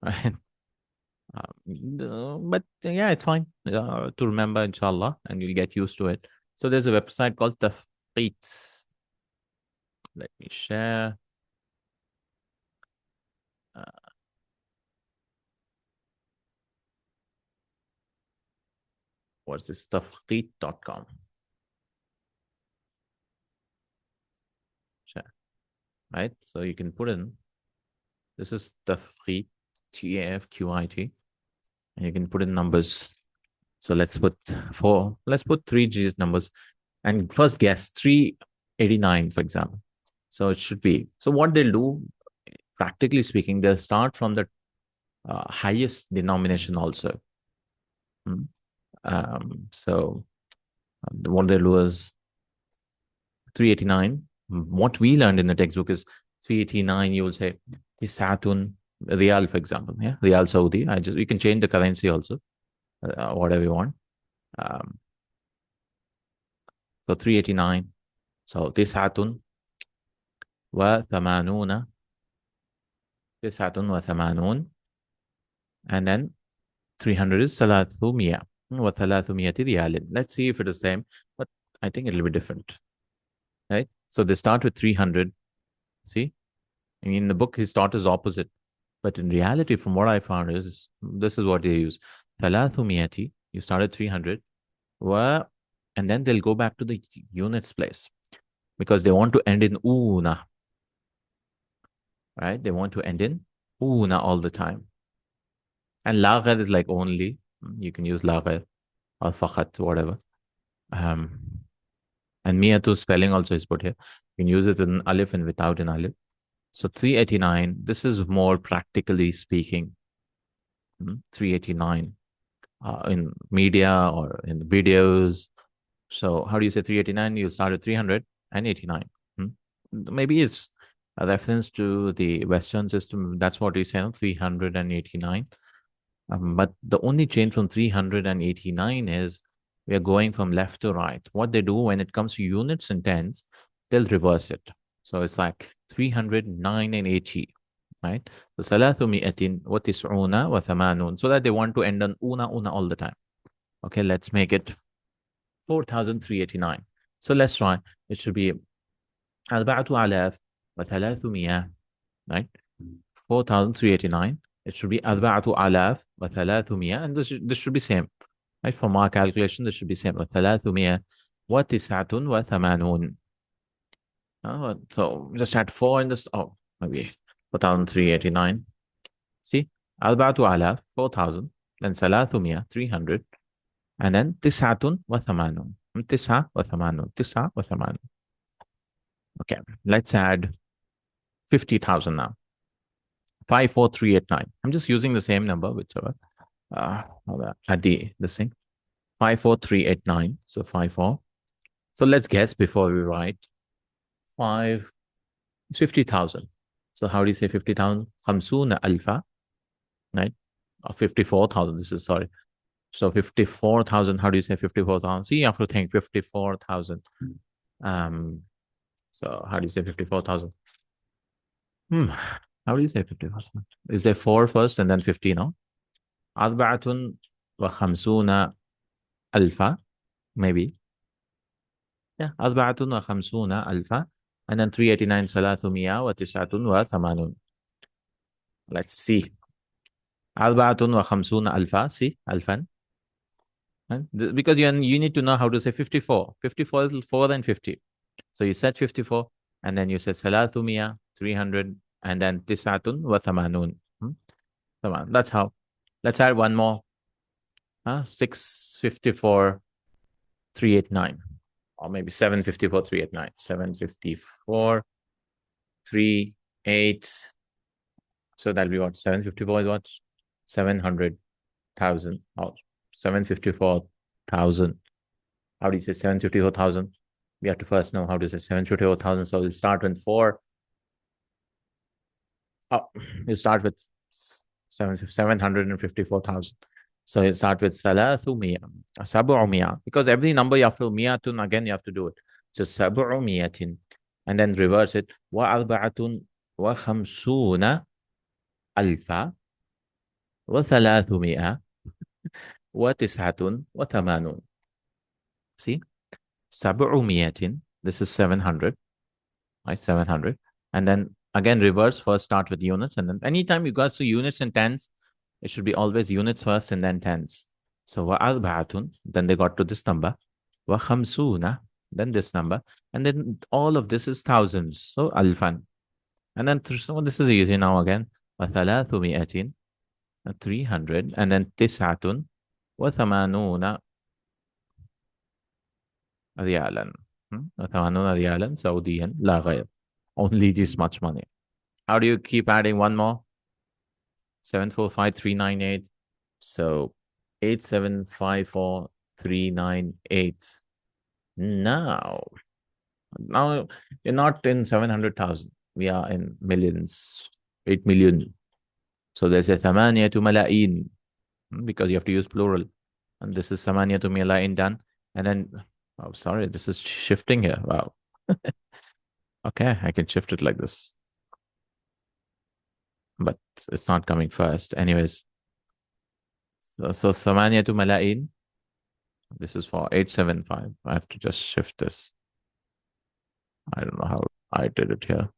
Right? But yeah, it's fine to remember, inshallah, and you'll get used to it. So there's a website called Tafqeet. Let me share. What's this? Tafqeet.com. Share. Right? So you can put in, this is Tafqeet, TAFQIT, and you can put in numbers. So let's put 3 digit numbers, and first guess 389, for example. So it should be, so what they'll do, practically speaking, they'll start from the highest denomination also. So what they'll do is 389. What we learned in the textbook is 389, you will say Tisatun Riyal, for example. Yeah, Riyal Saudi. We can change the currency also, whatever you want. So 389. So تسعة وثمانون. تسعة وثمانون. And then 300 is ثلاثمية وثلاثمية ريال. Let's see if it is the same, but I think it'll be different. Right? So they start with 300. See? I mean, in the book, his thought is opposite. But in reality, from what I found, is this is what they use. ثلاثمية, you start at 300. And then they'll go back to the units place because they want to end in una. Right? They want to end in una all the time. And la ghad is like only. You can use la ghad or faqat, whatever. And miyatu spelling also is put here. You can use it in alif and without an alif. So 389, this is more practically speaking. 389 in media or in videos. So how do you say 389? You start at 389. Maybe it's a reference to the Western system. That's what we say, 389. But the only change from 389 is we are going from left to right. What they do when it comes to units and tens, they'll reverse it. So it's like 309 and 80, right? So ثلاثمائة وتسعون وثمانون. So that they want to end on una all the time. Okay, let's make it 4,389. So let's try. It should be أربعة آلاف وثلاثمائة, right? 4,389. It should be أربعة آلاف وثلاثمائة, and this should be same, right? For my calculation, this should be same. وثلاثمائة وتسعة وثمانون. So just add 4 in this. Oh, maybe 4,389. See, أربعة آلاف 4,000, then ثلاثمائة 300, and then تسعة وثمانون. تسعة وثمانون. تسعة وثمانون. Okay, let's add 50,000 now. 54389. I'm just using the same number, whichever. At this thing. 54389. So 54. So let's guess before we write. 50,000. So how do you say 50,000? خمسون ألف, right? Or 54,000. This is, sorry. So 54,000. How do you say 54,000? See, you have to think 54,000. So how do you say 54,000? How do you say 50,000? Is there 4 first and then 50, no? أربعة وخمسون ألف, maybe. Yeah, أربعة وخمسون ألف, and then 389 ثلاثمائة وتسعة وثمانون. Let's see. أربعة وخمسون ألف, see, ألفا. Because you need to know how to say 54. 54 is 4 and 50. So you said 54, and then you said ثلاثمائة, 300, and then تسعة وثمانون. That's how. Let's add one more. 654, 389. Or maybe 754, 389. 754, 38. So that'll be what? 754 is what? 700,000. Oh, 754,000. How do you say 754,000? We have to first know how to say 754,000. So we'll start with 4. Oh, you start with 754,000. So you start with ثلاثمائة, سبعمائة, because every number you have to مئة again you have to do it. So سبعمائة, and then reverse it. وأربعة وخمسون ألف وثلاثمائة وتسعة وثمانون. See, سبعمائة. This is 700, right? 700, and then again reverse. First start with units, and then anytime you got to units and tens, it should be always units first and then tens. So وأربعة, then they got to this number. وخمسون, then this number, and then all of this is thousands. So ألفا, and then so this is easy now again. وثلاثمائة, 300, and then تسعة وثمانون ريالا. وثمانون ريالا سعوديا لا غير. Only this much money. How do you keep adding one more? 745,398. So 8754,398. Now you're not in 700,000. We are in millions, 8 million. So there's a ثمانية ملايين, because you have to use plural. And this is ثمانية ملايين done. And then Oh, sorry, this is shifting here. Wow. Okay, I can shift it like this, but it's not coming first. Anyways, so Samaniyatu Mala'in. This is for 875. I have to just shift this. I don't know how I did it here.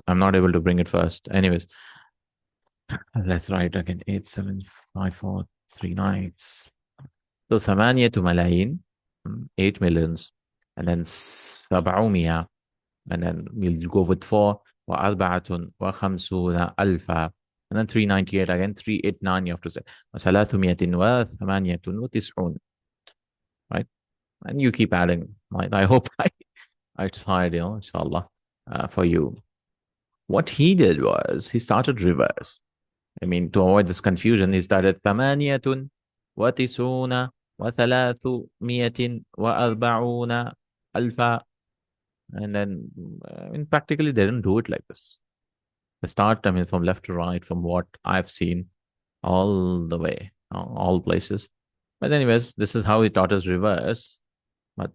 I'm not able to bring it first. Anyways, let's write again 875,439. So Samaniyatu Malayin, 8 millions, and then Sab'umia, and then we'll go with 4, وأربعة وخمسون ألفا, and then 398 again, 389 you have to say. وثلاثمية وثمانية وتسعون, right? And you keep adding, right? I hope I tried, inshallah, for you. What he did was he started reverse. I mean, to avoid this confusion, he started ثمانية وتسعون وثلاثمية وأربعون ألفا. And then, practically, they didn't do it like this. They start, from left to right, from what I've seen, all the way, all places. But anyways, this is how he taught us reverse. But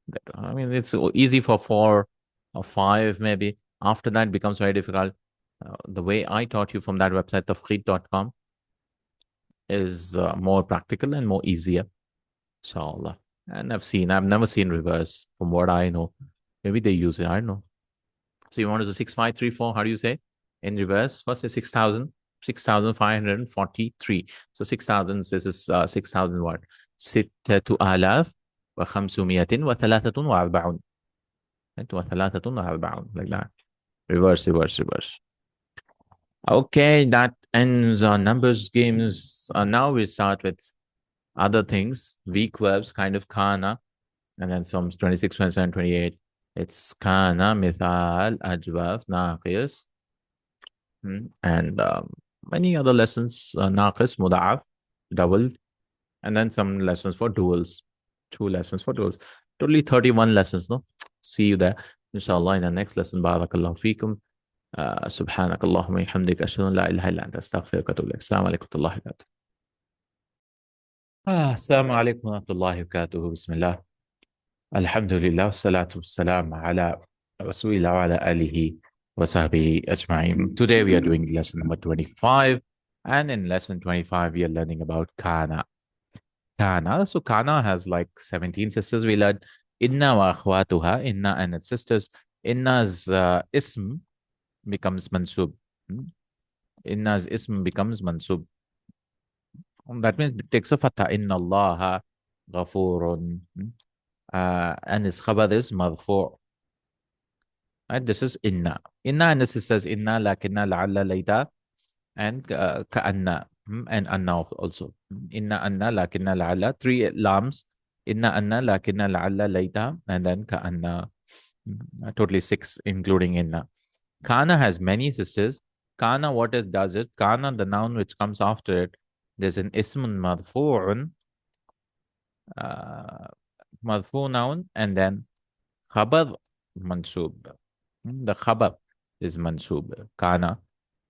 it's easy for 4 or 5 maybe. After that, it becomes very difficult. The way I taught you from that website, tafkhid.com, is more practical and more easier. Inshallah. And I've never seen reverse from what I know. Maybe they use it. I don't know. So you want to do 6534. How do you say in reverse? First is 6,000, 6,543. So 6,000, this is 6,000 what? ستة آلاف وخمسمائة وثلاثة وأربعون. وثلاثة وأربعون, like that. Reverse, reverse, reverse. Okay, that ends our numbers games. Now we start with other things, weak verbs, kind of kana. And then from 26, 27, 28, it's kana, mithal, ajwaf, naqis. And many other lessons, naqis, muda'af, double. And then some lessons for duals. 2 lessons for duals. Totally 31 lessons, no? See you there. Inshallah, in the next lesson. Barakallahu feekum. سبحانك اللهم وبحمدك أشهد أن لا إله إلا أنت أستغفرك وأتوب إليك. السلام عليكم ورحمة الله وبركاته. السلام عليكم ورحمة الله وبركاته. بسم الله. الحمد لله والصلاة والسلام على رسول الله وعلى آله وصحبه أجمعين. Today we are doing lesson number 25, and in lesson 25 we are learning about kana. Kana. So kana has like 17 sisters. We learned inna wa akhwatuha, inna and its sisters. Inna's ism becomes mansub. Inna's ism becomes mansub. That means it takes a fatha. Inna allaha ghafurun. And its khabar is marfu'. Right? This is inna. Inna and its sisters inna, lakinna, la'alla, layta, and ka'anna. And anna also. Inna, anna, lakinna, la'alla. 3 lams. Inna, anna, lakinna, la'alla, layta, and then ka'anna. Totally 6, including inna. Kana has many sisters. Kana, what it does it? Kana, the noun which comes after it, there's an ismun marfu'un, marfu' noun, and then khabar mansub. The khabar is mansub. Kana.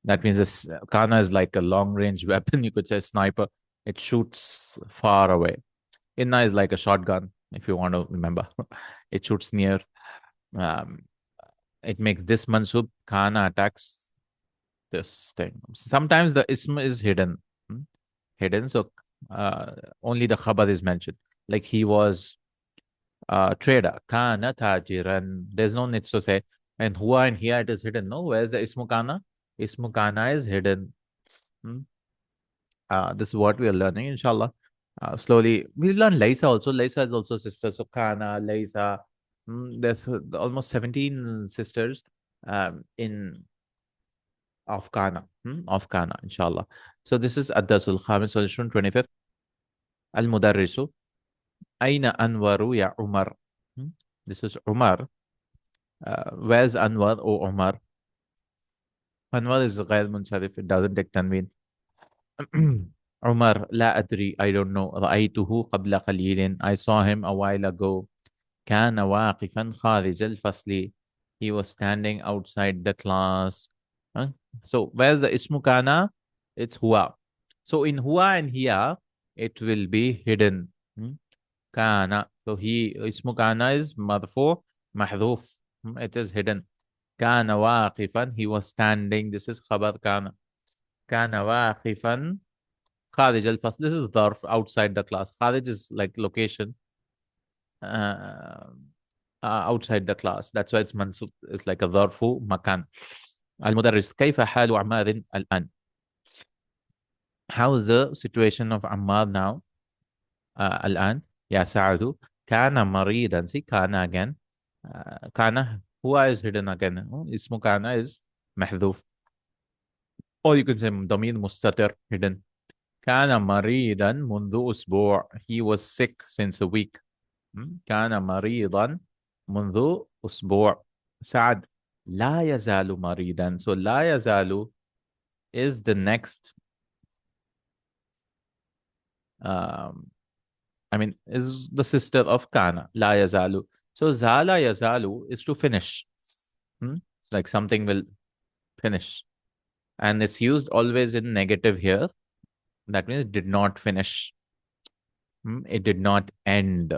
That means this kana is like a long range weapon. You could say sniper. It shoots far away. Inna is like a shotgun, if you want to remember. It shoots near. It makes this mansub. Kana attacks this thing. Sometimes the ism is hidden. Hidden. So only the khabar is mentioned. Like he was a trader. Kana tajiran. There's no need to say, and huwa and here it is hidden. No, where's the ismu kana? Ismu kana is hidden. This is what we are learning, inshallah. Slowly, we learn Laisa also. Laisa is also sister. So Kana, Laisa. There's almost 17 sisters in of Kana. Of Kana, inshallah. So this is Ad-Darsul Khamis solution 25th. Al-Mudarrisu. Aina Anwaru ya Umar. This is Umar. Where's Anwar, O Umar? Anwar is غير منصرف. It doesn't take tanween. Umar, لا أدري, I don't know. رأيته قبل قليل. I saw him a while ago. كان واقفا خارج الفصل. He was standing outside the class. So where's the ismu kana? It's huwa. So in huwa and here, it will be hidden. Kana. So he ismu kana is marfu mahdhuf. It is hidden. Kana waqifan. He was standing. This is khabar kana. Kana waqifan. Kharij al-fasl. This is dharf outside the class. Kharij is like location uh, outside the class. That's why it's mansub. It's like a dharfu makan. المدرس كيف حال عمار الآن? How is the situation of Ammar now? الآن يا سعد كان مريضا. See كان again. كان who is hidden again. اسمه كان is محذوف. Or you can say ضمير مستتر hidden. كان مريضا منذ أسبوع. He was sick since a week. كان مريضا منذ أسبوع. سعد لا يزال مريضا. So لا يزال is the next I mean, is the sister of Kana, La Yazalu. So Zala Yazalu is to finish. It's like something will finish. And it's used always in negative here. That means it did not finish. It did not end.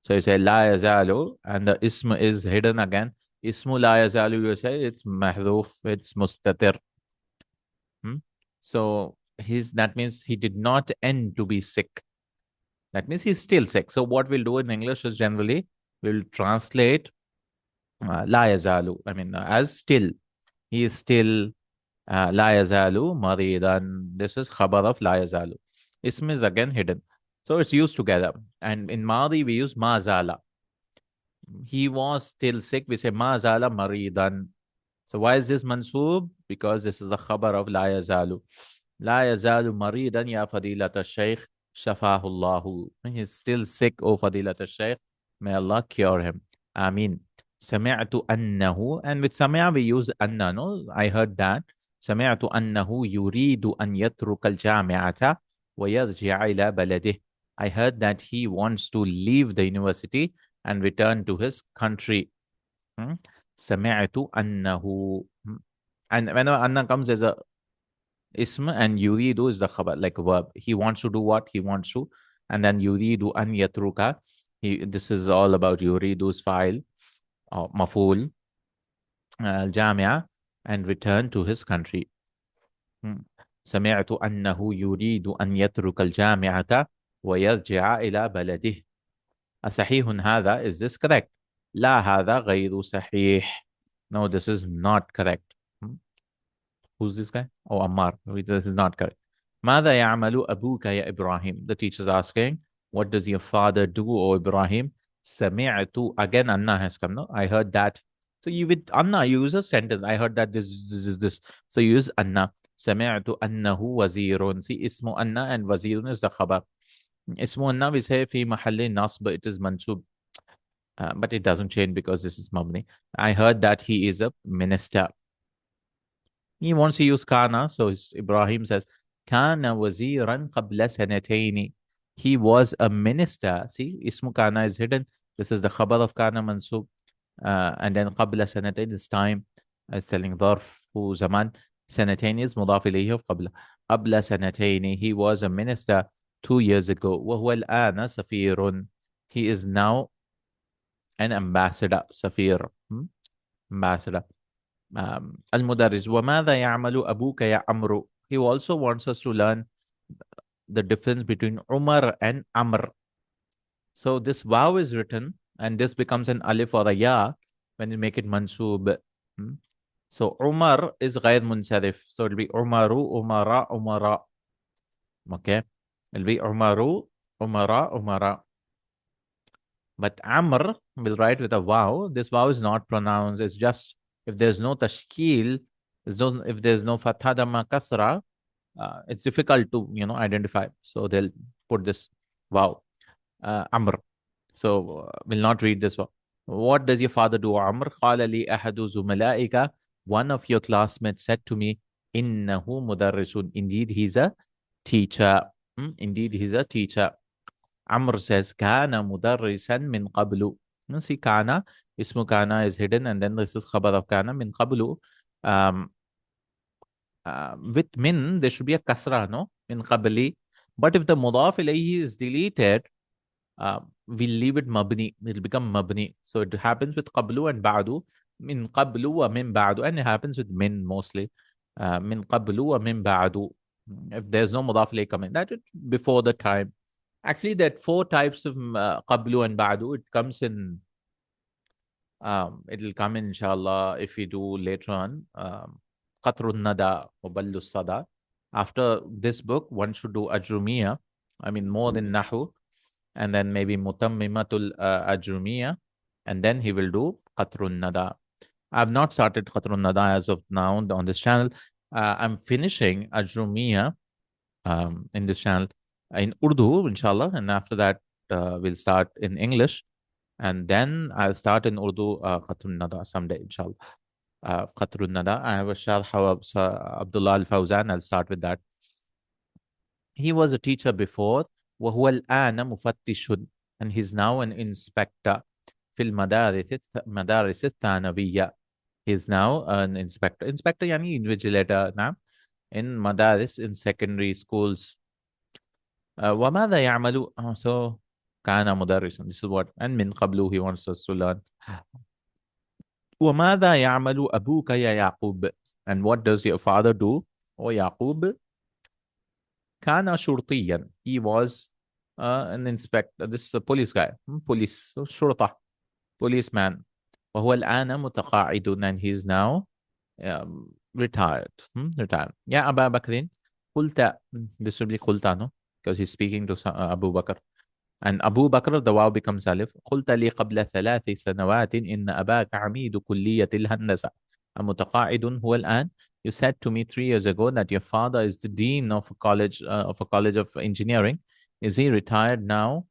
So you say La Yazalu, and the ism is hidden again. Ismu La Yazalu, you say it's mahdhuf, it's mustatir. So that means he did not end to be sick. That means he's still sick. So what we'll do in English is generally we'll translate la yazalu. I mean, as still. He is still la yazalu maridan. This is khabar of la yazalu. Ism is again hidden. So it's used together. And in madi we use ma zala. He was still sick. We say ma zala maridan. So why is this mansoob? Because this is a khabar of la yazalu. La yazalu maridan ya fadilat al-shaykh. Shafahullahu. He's still sick, O Fadilat al-Shaykh. May Allah cure him. Ameen. Sami'tu annahu. And with Sami'a we use anna, no? I heard that. Sami'tu annahu yuridu an yatruka al-jami'ata wa yarji'a ila baladih. I heard that he wants to leave the university and return to his country. Sami'tu annahu. And whenever anna comes as a ism and yuridu is the khabar, like a verb. He wants to do what he wants to. And then yuridu an yatruka. This is all about yuridu's file or maful al-jamia and return to his country. سمعت أنه يريد أن يترك الجامعة ويرجع إلى بلده. أصحيح هذا? Is this correct? لا هذا غير صحيح. No, this is not correct. Who's this guy? Oh, Ammar. This is not correct. ماذا يعمل أبوك يا إبراهيم? The teacher is asking, what does your father do, O Ibrahim? سمعت. Again, Anna has come. No, I heard that. So you with Anna, you use a sentence. I heard that this. So you use Anna. سمعت أنه وزير. See, اسم Anna and وزير is the khabar. اسم Anna we say في محل نصب. It is mansub. But it doesn't change because this is mabni. I heard that he is a minister. He wants to use kana, so Ibrahim says, kana waziran qabla sanataini. He was a minister. See, ismu kana is hidden. This is the khabar of kana mansub. And then qabla sanatain is time. Is telling dharf hu zaman. Sanatain is mudaf ilayhi of qabla. Qabla sanataini. He was a minister 2 years ago. وهو الآن سفير. He is now an ambassador. Safir. Ambassador. Al-Mudarris, وَمَاذَا يَعْمَلُ أَبُوكَ يَا عَمْرُ? He also wants us to learn the difference between Umar and Amr. So this waw is written and this becomes an alif or a ya when you make it mansoob. So Umar is غير munsarif. So it'll be Umaru, Umara, Umara. Okay. It'll be Umaru, Umara, Umara. But Amr will write with a waw. This waw is not pronounced. It's just if there's no tashkil, if there's no fatha dhamma kasra, it's difficult to identify. So they'll put this wow, Amr. So we'll not read this one. What does your father do, Amr? قال لي أحد زملائك. One of your classmates said to me, إنه مدرس. Indeed, he's a teacher. Indeed, he's a teacher. Amr says, كان مدرسا من قبل. See, kana, ismu kana is hidden, and then this is khabar of kana min qablu. With min, there should be a kasra, no? Min qabli. But if the mudaf ilayhi is deleted, we leave it mabni. It'll become mabni. So it happens with qablu and ba'du. Min qablu wa min ba'du. And it happens with min mostly. Min qablu wa min ba'du. If there's no mudaf ilayh coming, that it before the time. Actually, that four types of qablu and ba'du, it comes in, it'll come in inshallah if we do later on. Qatrun nada wa ballu sada. After this book, one should do ajrumiya. I mean, more than nahu. And then maybe mutammimatul ajrumiya. And then he will do qatrun nada. I've not started qatrun nada as of now on this channel. I'm finishing ajrumiya in this channel in Urdu, inshallah. And after that, we'll start in English. And then I'll start in Urdu Qatrun Nada someday, inshallah. Qatrun Nada. I have a Sharh of Abdullah Al Fawzan. I'll start with that. He was a teacher before. وهو الآن مفتش. And he's now an inspector. في المدارس الثانوية. He's now an inspector. Inspector يعني invigilator. نعم. In madaris, in secondary schools. وماذا يعمل? So كان مدرسا. This is what. And من قبله he wants us to learn. وماذا يعمل أبوك يا يعقوب? And what does your father do? Oh يعقوب كان شرطيا. He was an inspector. This is a police guy. Police. شرطة. Policeman. وهو الآن متقاعد. And he is now retired. Retired. يا أبا بكر قلت. This will be قلت, no? Because he's speaking to Abu Bakr. And Abu Bakr, the wow becomes alif. قلت لي قبل 3 سنوات إن أباك عميد كلية الهندسة. المتقاعد هو الآن. You said to me 3 years ago that your father is the dean of a college of engineering. Is he retired now?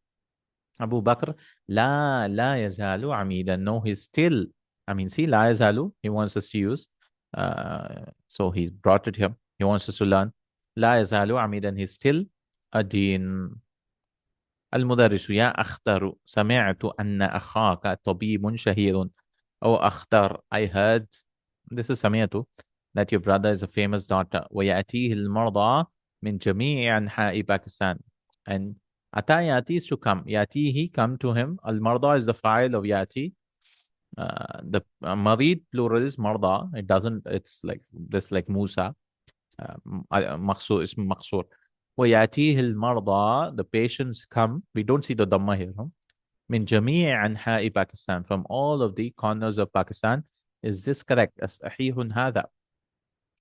Abu Bakr, لا يزال عميدا. No, he's still. I mean, see, لا يزال. He wants us to use. So he brought it here. He wants us to learn. لا يزال عميدا. He's still a dean. المدرس يا أختر سمعت أن أخاك طبيب شهير. أو أختر, I heard, this is سمعت, that your brother is a famous doctor. ويأتيه المرضى من جميع أنحاء Pakistan. And أتى يأتي is to come. يأتيه, come to him. المرضى is the file of يأتي. The مريض plural is مرضى. It doesn't, it's like this, like Musa. مقصور, اسم مقصور. ويأتيه المرضى, the patients come. We don't see the dhamma here. No? من جميع أنحاء Pakistan, from all of the corners of Pakistan. Is this correct? صحيح هذا.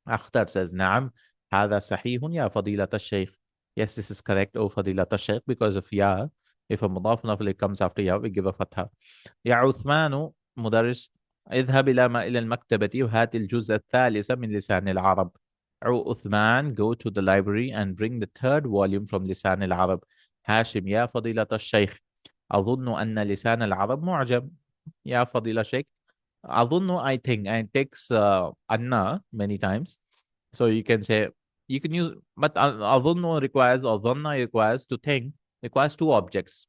أختر says نعم هذا صحيح يا فضيلة الشيخ. Yes, this is correct, O فضيلة الشيخ, because of ya. If a مضاف إليه comes after ya, we give a fatha. يا عثمان مدرس اذهب إلى المكتبة وهات الجزء الثالث من لسان العرب. Uthman, go to the library and bring the 3rd volume from لسان العرب. هاشم يا فضيلة الشيخ أظن أن لسان العرب معجم. يا فضيلة الشيخ أظن, I think, and it takes أن many times. So you can say, you can use, but أظن requires, or ظن requires to think, requires 2 objects.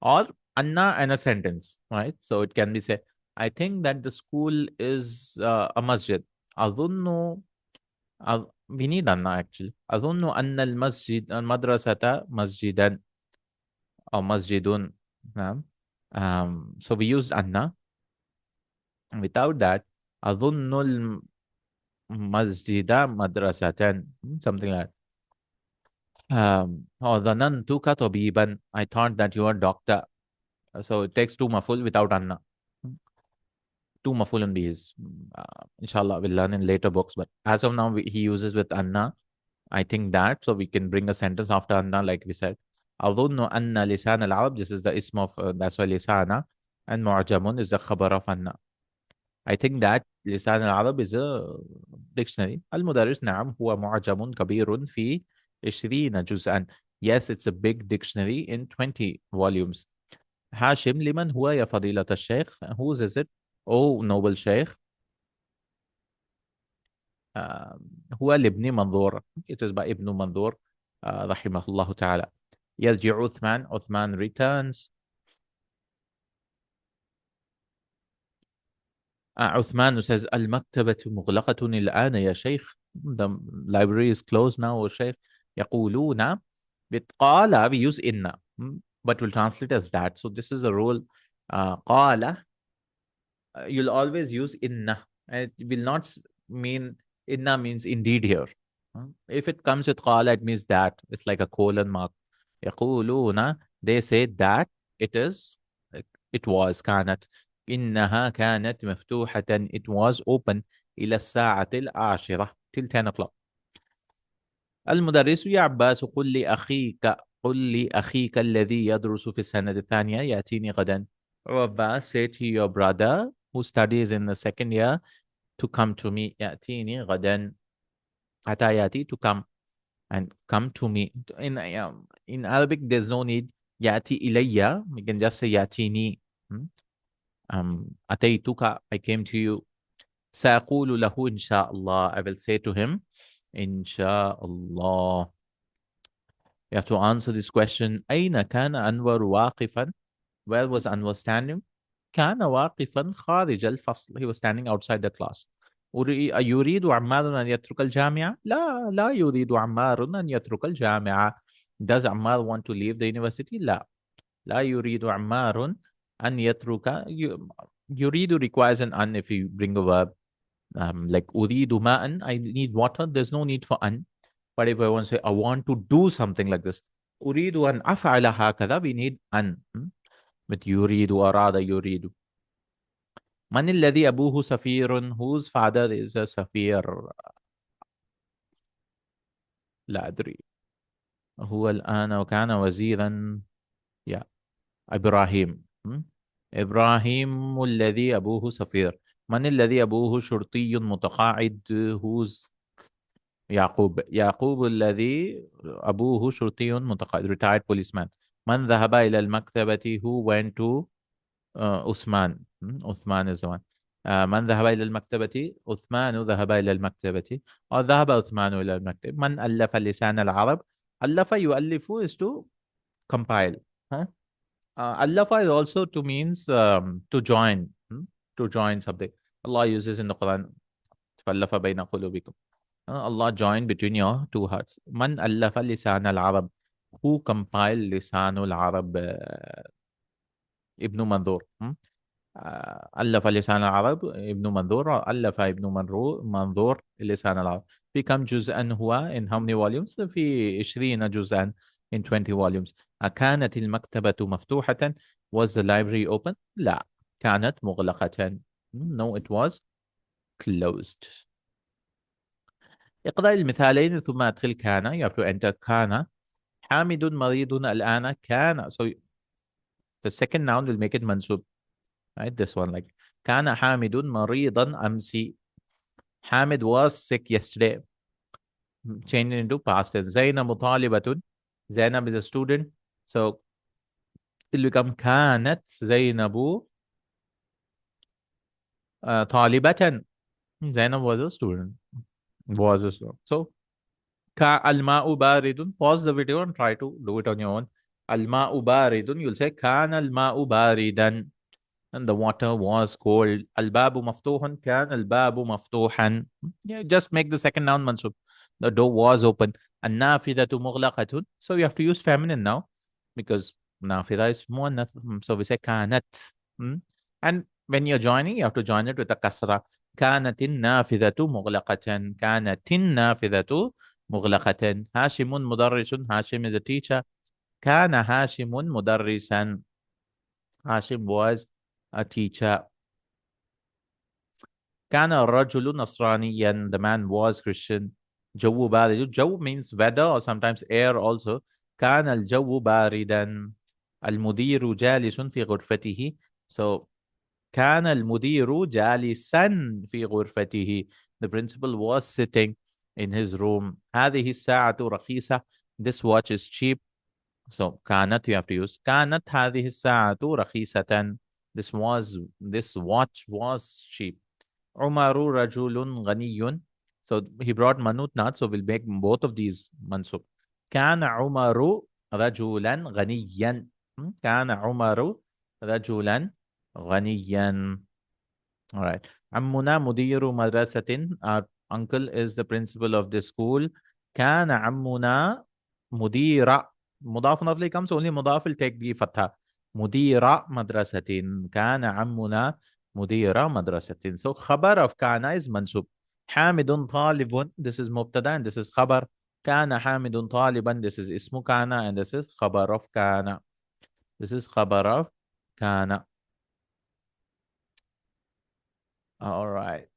Or أن and a sentence, right? So it can be said, I think that the school is a masjid. أظن, we need anna actually. أظن أن المدرسة مسجدا أو مسجد. So we used anna. Without that, أظن المسجد مدرسة, something like that. Or ظننتك طبيبا. I thought that you are a doctor. So it takes 2 maful without anna. 2 mafulun bihis. Inshallah, we'll learn in later books. But as of now, he uses with anna. I think that. So we can bring a sentence after anna, like we said. أظن أن لسان العرب. This is the ism of, that's why lisana. And mu'jamun is the khabar of anna. I think that لسان العرب is a dictionary. المدرس نعم هو معجم كبير في 20 جزءا. Yes, it's a big dictionary in 20 volumes. هاشم لمن هو يا فضيلة الشيخ? Whose is it? Oh, noble sheikh. هو لابن منظور. It is by Ibn Manzur رحمه الله تعالى. يرجع عثمان. Uthman returns. عثمان says المكتبة مغلقة الآن يا شيخ. The library is closed now, O Sheikh. يقولون. قال we use inna. but we'll translate as that. So this is a rule. Qala, you'll always use inna. It will not mean inna means indeed here. If it comes with qala, it means that. It's like a colon mark. يقولون, they say that it is, it was كانت. إنها كانت مفتوحة. It was open إلى الساعة العاشرة till 10 o'clock. المدرس يا عباس قل لأخيك الذي يدرس في السنة الثانية يأتيني غدا. Abbas, say to your brother who studies in the second year to come to me. يأتيني غدا. حتى يأتي to come, and come to me. In Arabic, there's no need يأتي إلي. We can just say يأتيني. أتيتك, I came to you. سأقول له إن شاء الله, I will say to him إن شاء الله. You have to answer this question. أين كان أنور واقفا? Where was Anwar standing? كان واقفا خارج الفصل. He was standing outside the class. يريد عمار أن يترك الجامعة؟ لا يريد عمار أن يترك الجامعة. Does Ammar want to leave the university? لا يريد عمار أن يترك. يريد requires an an if you bring a verb. Like أريد ماء, I need water. There's no need for an. But if I want to say I want to do something like this, أريد أن أفعل هكذا, we need an. But يريد, أراد, يريد. من الذي أبوه سفير? Whose father is a سفير? لا أدري. هو الآن وكان وزيرا. يا إبراهيم. إبراهيم الذي أبوه سفير. من الذي أبوه شرطي متقاعد؟ Who's يعقوب الذي أبوه شرطي متقاعد, retired policeman. من ذهب إلى المكتبة? Who went to عثمان. عثمان is the one. من ذهب إلى المكتبة؟ عثمان ذهب إلى المكتبة. أو ذهب عثمان إلى المكتبة. من ألف لسان العرب؟ ألف يؤلف is to compile. ألف is also to means to join. To join something. Allah uses in the Quran. فألف بين قلوبكم. Allah joined between your two hearts. من ألف لسان العرب? Who compiled لسان العرب? ابن منظور. ألف لسان العرب ابن منظور. ألف ابن منظور لسان العرب. في كم جزءا هو? In how many volumes? في 20 جزءا, in 20 volumes. أكانت المكتبة مفتوحة? Was the library open? لا, كانت مغلقة. No, it was closed. اقرأ المثالين ثم أدخل كان. You have to enter كان. حامد مريض الآن. كان. So the second noun will make it mansub. Right? This one, like كان حامد مريضا أمس. Hamid was sick yesterday. Change it into past tense. Zainab طالبة. Zainab is a student. So it will become كانت زينب طالبة. Zainab was a student. Was a student. So الماء بارد. Pause the video and try to do it on your own. الماء بارد. You'll say كان الماء باردا. And the water was cold. الباب مفتوح. كان الباب مفتوحا. Yeah, just make the second noun mansub. The door was open. النافذة مغلقة. So you have to use feminine now because نافذة is مؤنث. So we say كانت. And when you're joining, you have to join it with a kasra. كانت النافذة مغلقة. كانت النافذة مغلقة. هاشم مدرس. هاشم is a teacher. كان هاشم مدرسا. هاشم was a teacher. كان الرجل نصرانيا. The man was Christian. جو بارد. جو means weather or sometimes air also. كان الجو باردا. المدير جالس في غرفته. So كان المدير جالسا في غرفته. The principal was sitting in his room. هذه الساعة رخيصة. This watch is cheap. So كانت you have to use. كانت هذه الساعة رخيصة. This watch was cheap. عمر رجل غني. So he brought manut not, so we'll make both of these mansub. كان عمر رجلا غنيا. كان عمر رجلا غنيا. All right. عمنا مدير مدرسة. Our uncle is the principal of the school. كان عمنا مدير Mudaf ilayhi comes, only mudaf will take the fatha. Mudira madrasatin. Kana ammuna mudira madrasatin. So khabar of kana is mansub. Hamidun talibun. This is mubtada and this is khabar. Kana hamidun taliban. This is ismu kana and this is khabar of kana. This is khabar of kana. All right.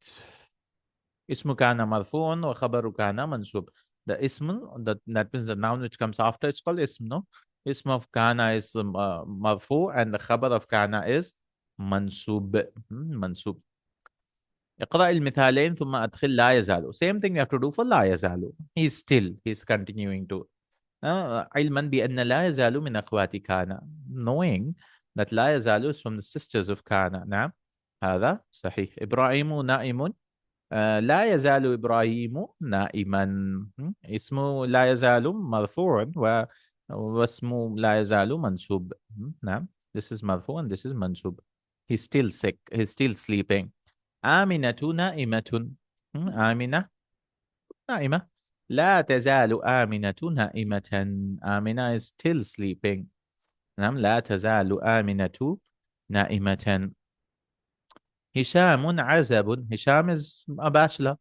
Ismu kana marfu'un wa khabaru kana mansub. The ism, that means the noun which comes after, it's called ism, no? Ism of kana is marfu and the khabar of kana is mansub. Mansub. اقرأ المثالين ثم أدخل لا يزال. Same thing we have to do for لا يزال. He's continuing to. علما بأن لا يزال من أخوات كان. Knowing that لا يزال is from the sisters of كان. نعم. هذا صحيح. إبراهيم نائم. لا يزال إبراهيم نائما. اسمه لا يزال مرفوع واسمه لا يزال منصوب. نعم. This is مرفوع and this is منصوب. He's still sick. He's still sleeping. آمنة نائمة. آمنة نائمة. لا تزال آمنة نائمة. آمنة is still sleeping. نعم. لا تزال آمنة نائمة. هشام عزب. هشام is a bachelor.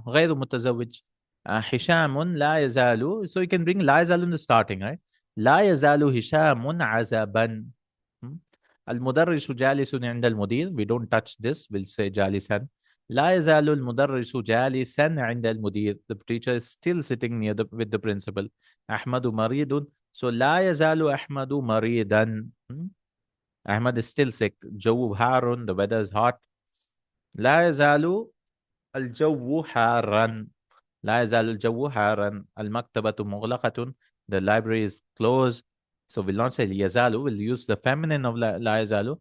غير متزوج. هشام لا يزال. So you can bring لا يزال in the starting, right? لا يزال هشام عزبا. المدرس جالس عند المدير. We don't touch this. We'll say جالسا. لا يزال المدرس جالسا عند المدير. The teacher is still sitting with the principal. أحمد مريض. So لا يزال أحمد مريضا. Ahmad is still sick. جو حار. The weather is hot. لا يزال الجو حارا. لا يزال الجو حارا. المكتبة مغلقة. The library is closed. So we'll not say يزال. We'll use the feminine of لا يزال.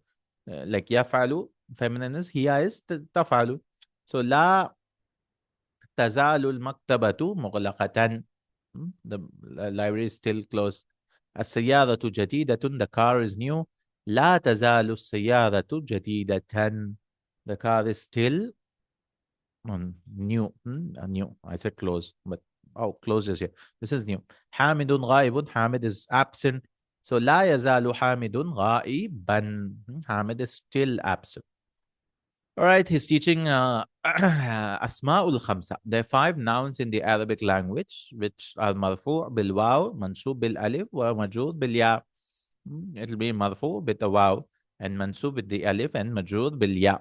Like يفعل. Feminine is هي is تفعل. So لا تزال المكتبة مغلقة. The library is still closed. السيارة جديدة. The car is new. لا تزال السيارة جديدة. The car is still new. New. I said close, but close is here. This is new. حامد غائب. Hamid is absent. So لا يزال حامد غائبا. Hamid is still absent. All right, he's teaching Asma'ul Khamsa. There are 5 nouns in the Arabic language, which are marfu' bil waw, mansub bil alif, wa majrur bil ya. It'll be marfu with the waw and mansub with the alif and majrur bil ya.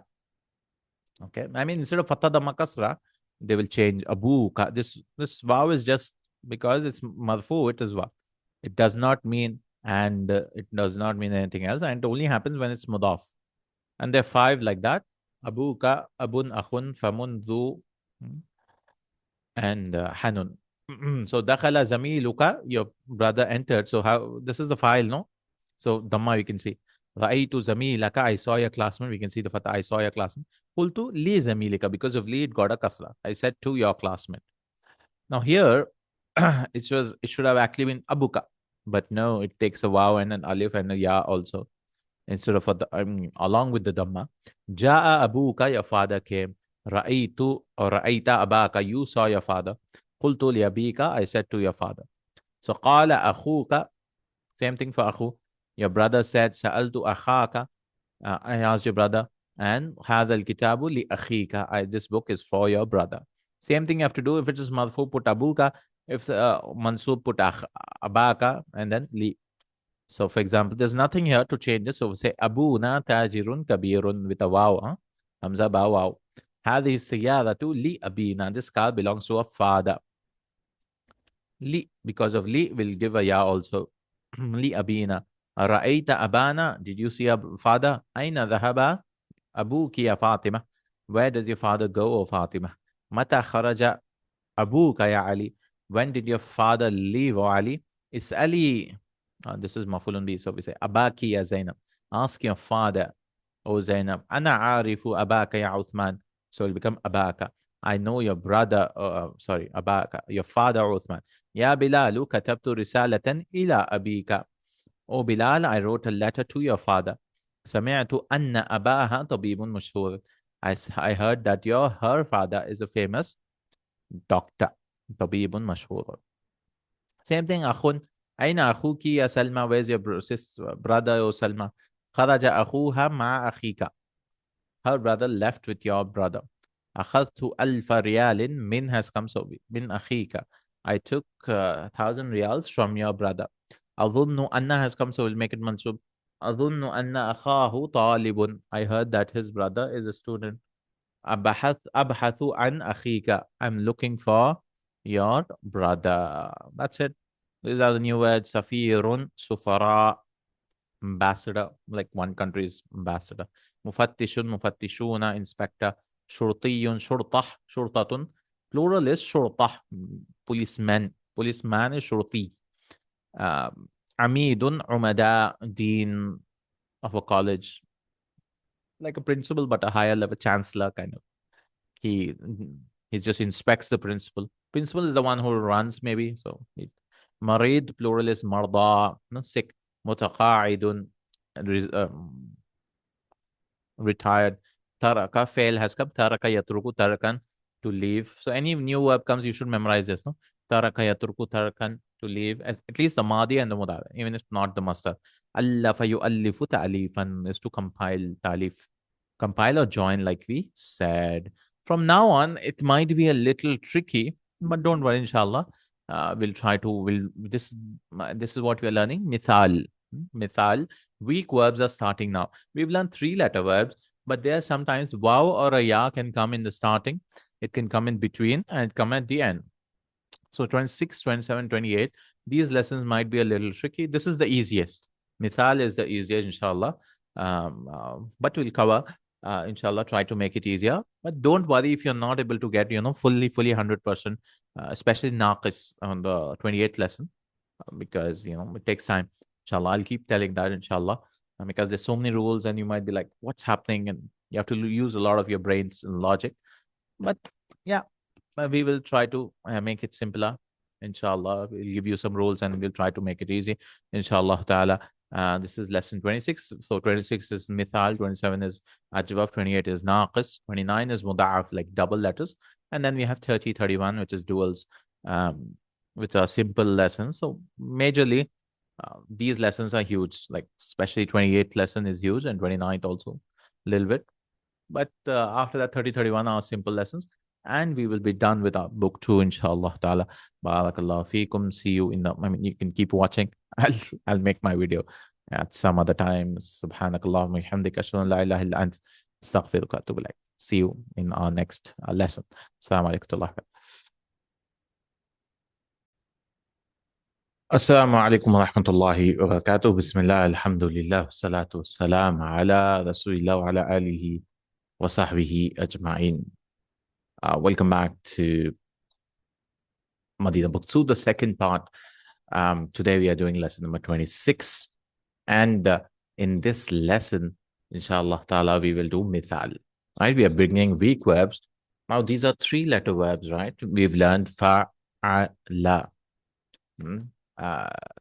Okay, I mean instead of fatha dhamma kasra, they will change abuka. This waw is just because it's marfu, it is waw. It does not mean and it does not mean anything else, and it only happens when it's mudaf. And there are 5 like that. Abuka, abun, akhun, famun, dhu, and hanun. So dakhala zamiluka, your brother entered. So how this is the file, no? So dhamma you can see. Ra'aytu zamilaka, I saw your classmate. We can see the fatha, I saw your classmate. Qultu li zamilika, because of li it got a kasra. I said to your classmate. Now here it should have actually been abuka, but no, it takes a waw and an alif and a ya also. Instead of along with the dhamma. Ja'a abuka, your father came. Ra'aytu or ra'ayta abaka, you saw your father. Qultu li abika, I said to your father. So qala akhuka, same thing for akhu. Your brother said, sa'altu akhaka, I asked your brother. And hadha al-kitabu li akhika, this book is for your brother. Same thing you have to do. If it is marfu, put abuka. If mansub, put abaka and then li. So, for example, there's nothing here to change it. So, we say Abuna tajirun kabirun with a waw. Hamza ba waw. Hadhi sayyaratu li abina. This car belongs to a father. Li, because of li, will give a ya also. Li abina. Ra'ayta abana. Did you see a father? Aina dhahaba abuki ya Fatima. Where does your father go, O Fatima? Mata kharaja abuka ya Ali. When did your father leave, O Ali? Is'ali. This is mafulun bi. So we say abaki ya Zainab. Ask your father, O Zainab. Ana arifu abaka ya Uthman. So it will become abaka. I know your brother, abaka, your father Uthman. Ya Bilalu katabtu risalatan ila abika. O Bilal, I wrote a letter to your father. Sami'tu anna abaha tabibun mashhur. I heard that her father is a famous doctor. Tabibun mashhur. Same thing, أخ. أين أخوك يا سلمى? Where's your brother, O Salma? خرج أخوها مع أخيك. Her brother left with your brother. أخذت ألف ريال من has come, so من أخيك. I took 1,000 riyals from your brother. أظن أن has come, so we'll make it mansub. أظن أن أخاه طالب. I heard that his brother is a student. أبحث عن أخيك. I'm looking for your brother. That's it. These are the new words. سفير, سفراء, ambassador, like one country's ambassador. مفتش, مفتشون, inspector. شرطي, شرطة, شرطة. Plural is شرطة, policeman. Policeman is شرطي. عميد, عمداء, dean of a college, like a principal but a higher level, chancellor kind of. He he just inspects the principal. Principal is the one who runs, maybe. So marid, plural is marda, no, sick. متقاعد, retired. Taraka, fail has come. Taraka yatruku tarakan, to leave. So any new verb comes, you should memorize this. No, taraka yatruku tarakan, to leave. At least the madi and the mudari, even if not the masdar. Allafa yu'allifu ta'alifan is to compile ta'alif. Compile or join, like we said. From now on, it might be a little tricky, but don't worry, inshallah. We'll try to. This is what we are learning. Mithal, mithal. Weak verbs are starting now. We've learned 3-letter verbs, but there sometimes wow or a ya can come in the starting. It can come in between and come at the end. So 26, 27, 28. These lessons might be a little tricky. This is the easiest. Mithal is the easiest, inshallah. But we'll cover, inshallah, try to make it easier. But don't worry if you're not able to get, fully 100%, especially naqis on the 28th lesson, because, it takes time. Inshallah, I'll keep telling that, inshallah, because there's so many rules and you might be like, what's happening? And you have to use a lot of your brains and logic. But yeah, we will try to make it simpler. Inshallah, we'll give you some rules and we'll try to make it easy. Inshallah ta'ala. This is lesson 26. So 26 is mithal, 27 is ajwaf, 28 is naqis, 29 is muda'af, like double letters. And then we have 30, 31, which is duals, which are simple lessons. So majorly, these lessons are huge, like especially 28th lesson is huge and 29th also a little bit. But after that, 30, 31 are simple lessons. And we will be done with our book 2, inshallah ta'ala. Barakallahu feekum. See you in the, you can keep watching. I'll make my video at some other time. Subhanakallahumma hamdika ashhadu an la ilaha illa ant astaghfiruka wa atubu ilaik. See you in our next lesson. Assalamu alaikum. Assalamu alaikum wa rahmatullahi wa barakatuh. Bismillah, alhamdulillah, salatu wassalam ala rasulillah wa ala alihi wa sahbihi ajma'in. Welcome back to Madina Book 2, the second part. Today we are doing lesson number 26. And in this lesson, inshallah ta'ala, we will do mithal. Right? We are bringing weak verbs. Now, these are 3-letter verbs, right? We've learned fa'ala.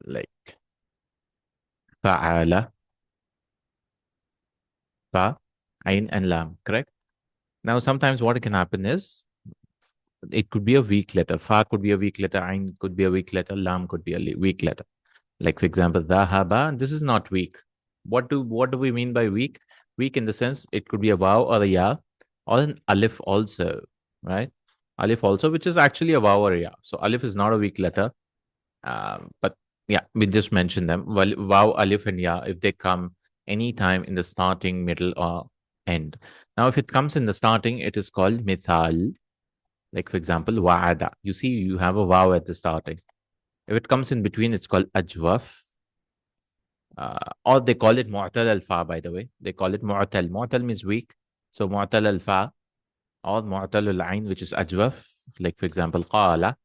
Like fa'ala, fa, ain, and lam, correct? Now, sometimes what can happen is it could be a weak letter. Fa could be a weak letter. Ain could be a weak letter. Lam could be a weak letter. Like, for example, dhahaba. This is not weak. What do we mean by weak? Weak in the sense it could be a vav or a ya or an alif also, right? Alif also, which is actually a vav or a ya. So alif is not a weak letter. But yeah, we just mentioned them. Well, vav, alif, and ya, if they come anytime in the starting, middle, or end. Now, if it comes in the starting, it is called mithal. Like, for example, wa'ada. You see, you have a vav at the starting. If it comes in between, it's called ajwaf. Or they call it mu'tal al-fa, by the way. They call it mu'tal. Mu'tal means weak. So mu'tal al-fa or mu'tal al-ain, which is ajwaf. Like, for example, qala.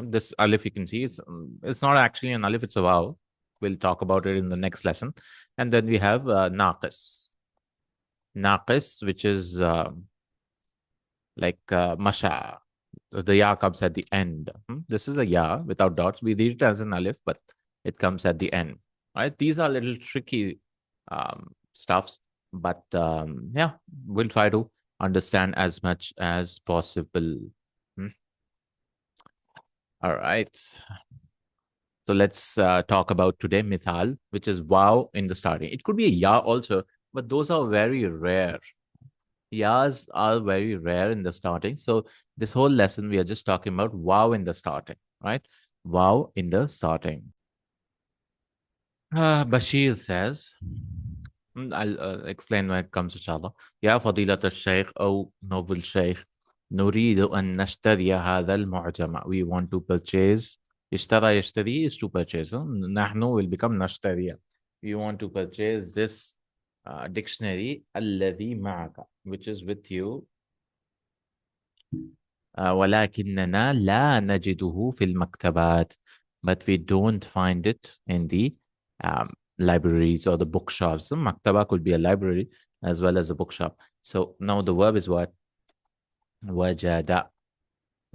This alif, you can see, it's not actually an alif, it's a vav. We'll talk about it in the next lesson. And then we have naqis. Naqis, which is like masha. The ya comes at the end. This is a ya without dots. We read it as an alif, but it comes at the end. Right? These are little tricky stuffs, but yeah, we'll try to understand as much as possible. All right. So let's talk about today mithal, which is wow in the starting. It could be a ya also, but those are very rare. Yas are very rare in the starting. So this whole lesson, we are just talking about wow in the starting, right? Wow in the starting. Bashir says, I'll explain when it comes inshallah. يا فضيلة الشيخ أو noble sheikh نريد أن نشتري هذا المعجم. We want to purchase. اشترى يشتري is to purchase. نحن will become نشتري. We want to purchase this dictionary الذي معك, which is with you. ولكننا لا نجده في المكتبات, but we don't find it in the um, libraries or the bookshops. So maktaba could be a library as well as a bookshop. So now the verb is what? Wajada.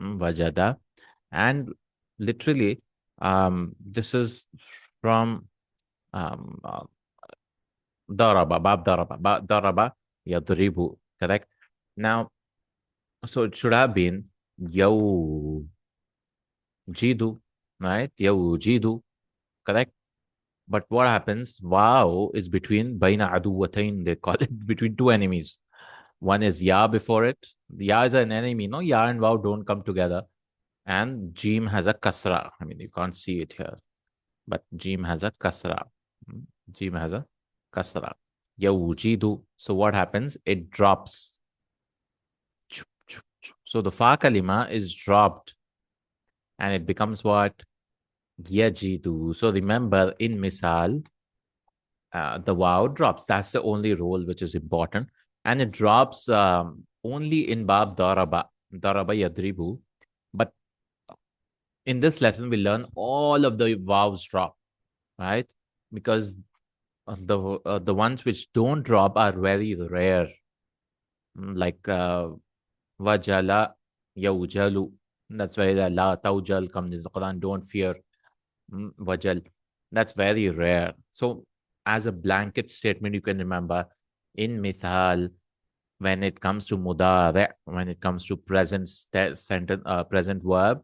Wajada. And literally, this is from um, uh, daraba, bab daraba, bab daraba, yadribu, correct? Now, so it should have been yo jidu, right? Yo jidu, correct? But what happens? Wow is between baina aduwatain, they call it, between two enemies. One is ya before it. Ya is an enemy, no? Ya and wow don't come together. And Jim has a kasra. I mean, you can't see it here, but Jim has a kasra. Jim has a kasra. Yawjidu. So what happens? It drops. So the fa kalima is dropped and it becomes what? Yajidu. So remember, in misal, the wow drops. That's the only role which is important. And it drops only in bab daraba. Daraba yadribu. But in this lesson, we learn all of the vowels drop, right? Because the ones which don't drop are very rare. Like wajala yawjalu. That's why the la tawjal comes in the Quran. Don't fear. Wajal. That's very rare. So, as a blanket statement, you can remember in mithal, when it comes to mudare, when it comes to sentence, present verb,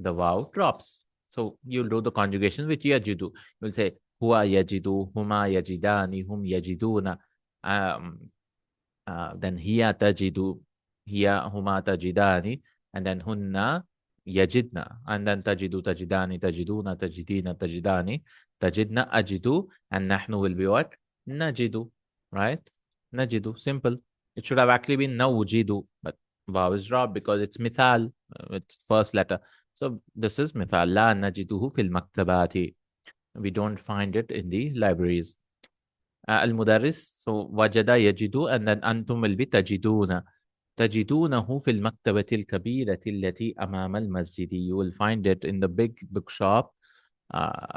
the wow drops. So you'll do the conjugation with yajidu. You'll say huwa yajidu, huma yajidani, hum yajiduna. Um, then hiya tajidu, hiya huma tajidani, and then hunna yajidna, and then tajidu tajidani, tajiduna tajidina tajidani, tajidna ajidu, and nahnu will be what? Najidu, right? Najidu, simple. It should have actually been nawjidu, but vav is dropped because it's mithal, it's first letter. So this is mithal. La najiduhu fil maktabati. We don't find it in the libraries. المدرس, so وجد يجد, and then أنتم will be تجدون. تجدونه في المكتبة الكبيرة التي أمام المسجد. You will find it in the big bookshop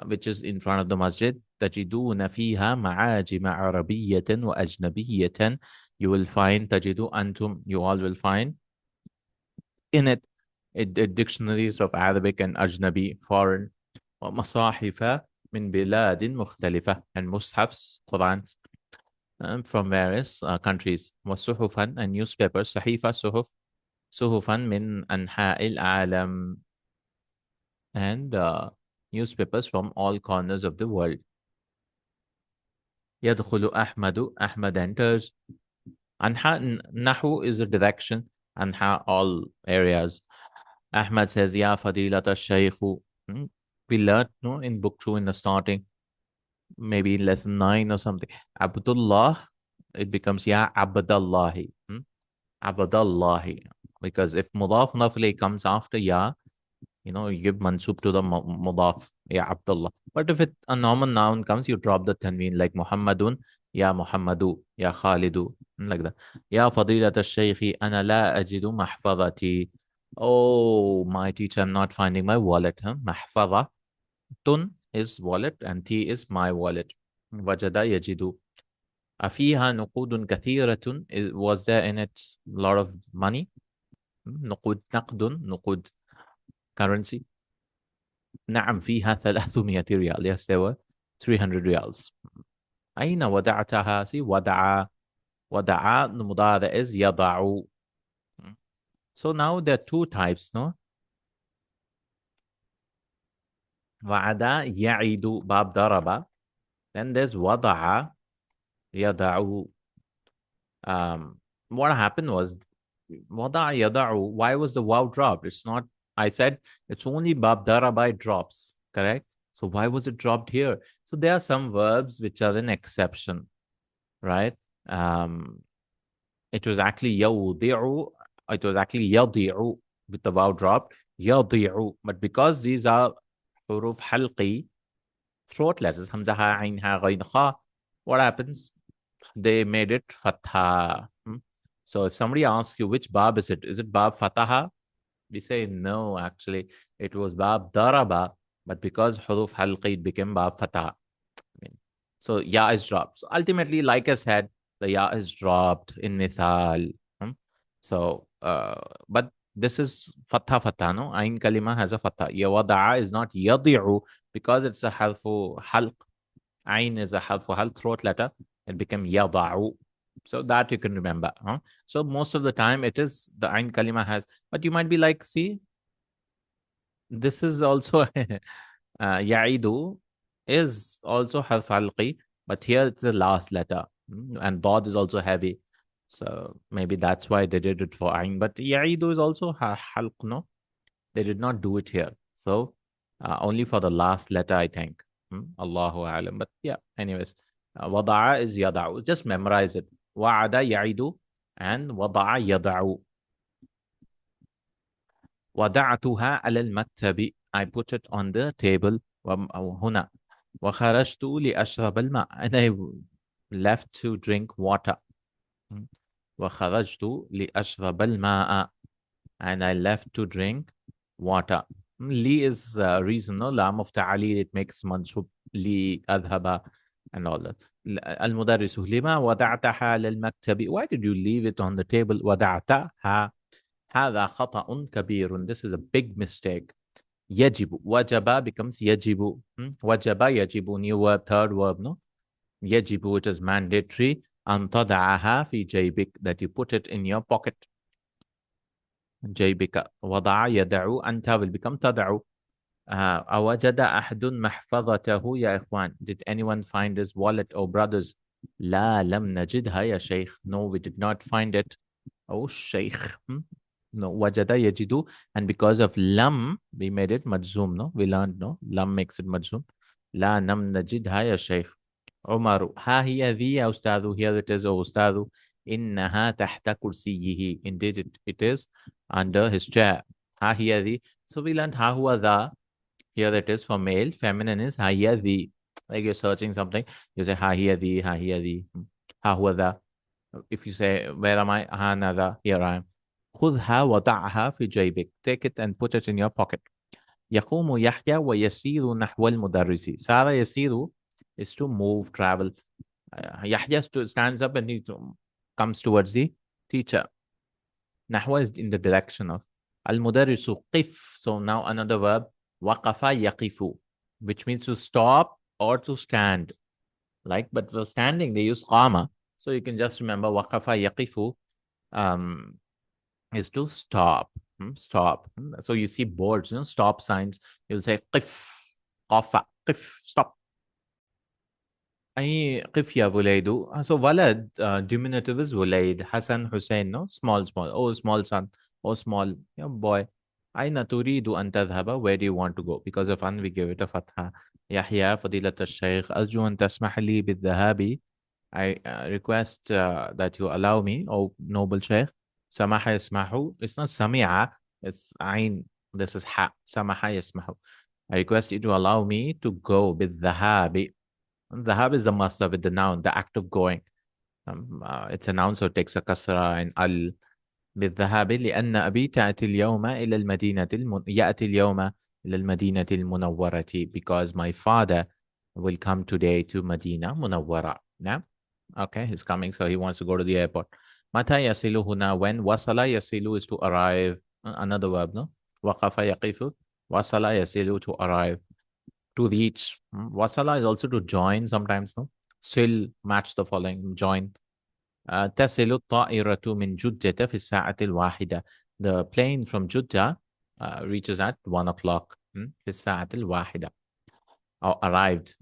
which is in front of the masjid. تجدون فيها معاجم عربية وأجنبية. You will find تجد أنتم, you all will find in it dictionaries of Arabic and Ajnabi, foreign, ومصاحف من بلاد مختلفة, and mushafs, Qurans, from various countries. وصحفا, and newspapers. صحيفة, صحف, صحفا من أنحاء العالم, and newspapers from all corners of the world. يدخل أحمد, Ahmad enters. أنحاء, نحو is a direction. أنحاء, all areas. Ahmad says, Ya Fadilata Shaykhu. We learned, no, in book 2 in the starting, maybe in lesson 9 or something. Abdullah, it becomes Ya Abdallahi. Abdallahi. Because if Mudaf Nafli comes after Ya, you give mansub to the mudaf, Ya Abdullah. But if a normal noun comes, you drop the tanween, like Muhammadun, Ya Muhammadu, Ya Khalidu, like that. Ya Fadilat al-Shaykhi, ana la ajidu mahfadati. Oh, my teacher, I'm not finding my wallet. Mahfadha. Tun is wallet and ti is my wallet. Wajada yajidu. Afiha nuqudun kathiratun. Was there in it a lot of money? Nuqud, naqdun, nuqud, currency. نعم فيها 300 ريال. Yes, there were 300 riyals. أين ودعتها? See, ودع. ودع, the mudara is يضع. So now there are two types, no? وعدا يعيد باب ضرب. Then there's وضع يضع. Um, what happened was وضع يضع. Why was the wow dropped? It's not. I said it's only bab daraba it drops. Correct. So why was it dropped here? So there are some verbs which are an exception, right? Um, it was actually يوضع. It was actually يضيع with the wow dropped. يضيع. But because these are حروف حلقي, throat letters, hamza ha, ain ha, ghain kha, what happens? They made it fatha. So if somebody asks you which bab is it bab fataha? We say no, actually, it was bab daraba, but because huruf halqi, it became bab fataha. Mean, so ya is dropped. So ultimately, like I said, the ya is dropped in mithal. So, but this is fatha fatha, no? Ain kalima has a fatha. Yawada'a is not yadi'u because it's a halfu halq. Ain is a halfu halq throat letter. It became yada'u. So that you can remember. So most of the time it is the ain kalima has, but you might be like, see, this is also ya'idu is also half halqi, but here it's the last letter, and dad is also heavy. So maybe that's why they did it for ain. But ya'idu is also halq, no? They did not do it here. So only for the last letter, I think. Allahu alam. But yeah, anyways, wada'a is yada'u. Just memorize it. Wa'ada ya'idu and wada'a yada'u. وضعتها على المكتب. I put it on the table. هنا وخرجت لأشرب الماء. And I left to drink water. وخرجت لأشرب الماء. And I left to drink water. Li is reason, no? لام of تعليل, it makes منصوب لي أذهب and all that. المدرس لما وضعتها على المكتب. Why did you leave it on the table? وضعتها. هذا خطأ كبير. This is a big mistake. يجب. وجب becomes يجب. وجب يجب. New verb, third verb, no? يجب, it is mandatory. أن تضعها في جيبك, that you put it in your pocket. جيبك. وضع يدع. أنت will become تضع. أوجد أحد محفظته يا إخوان? Did anyone find his wallet, or brothers? لا لم نجدها يا شيخ. No, we did not find it. Oh, Shaykh. No, wajada yajidu. And because of lam, we made it majzoom, no? We learned, no? Lam makes it majzoom. La nam najidha ya Shaykh. Umaru. Ha hiya dhi ya ustadu. Here it is, O ustadu. Innaha tahta kursiyihi. Indeed, it is under his chair. Ha hiya dhi. So we learned ha huwa dha. Here it is for male. Feminine is ha hiya dhi. Like you're searching something, you say ha hiya dhi, ha hiya dhi. Ha huwa dha. If you say, where am I? Ha nada. Here I am. خذها وضعها في جيبك. Take it and put it in your pocket. يقوم يحيى ويسير نحو المدرس. سار يسير is to move, travel. Yahya stands up and he comes towards the teacher. نحو is in the direction of. المدرس قف. So now another verb. وقف يقف, which means to stop or to stand. Like, but for standing they use قام. So you can just remember وقف يقف is to stop. Stop. So you see boards, stop signs. You'll say قف. قف. قف. Stop. أي قف يا وليد. So walad, diminutive is وليد. Hassan, Hussein, no? Small, small. Oh, small son. Oh, small boy. أين تريد أن تذهب? Where do you want to go? Because of an, we give it a fatha. يحيى فضيلة الشيخ أرجو أن تسمح لي بالذهاب. I request that you allow me, oh noble Sheikh. سمح يسمح. It's not سمع, it's عين. This is ha. سمح يسمح. I request you to allow me to go بالذهاب. الذهاب is the master with the noun, the act of going. It's a noun, so it takes a kasra and al. بالذهاب لأن أبي تأتي اليوم إلى المدينة يأتي اليوم إلى المدينة المنورة, because my father will come today to Medina Munawwara. Yeah? Okay, he's coming, so he wants to go to the airport. متى يصل هنا? When? وصل يصل is to arrive. Another verb, no? وقف يقف. وصل يصل to arrive, to reach. وصل is also to join sometimes, no? Sil, match the following, join. تصل الطائرة من جدة في الساعة الواحدة. The plane from Jeddah reaches at 1 o'clock. في الساعة الواحدة. or arrived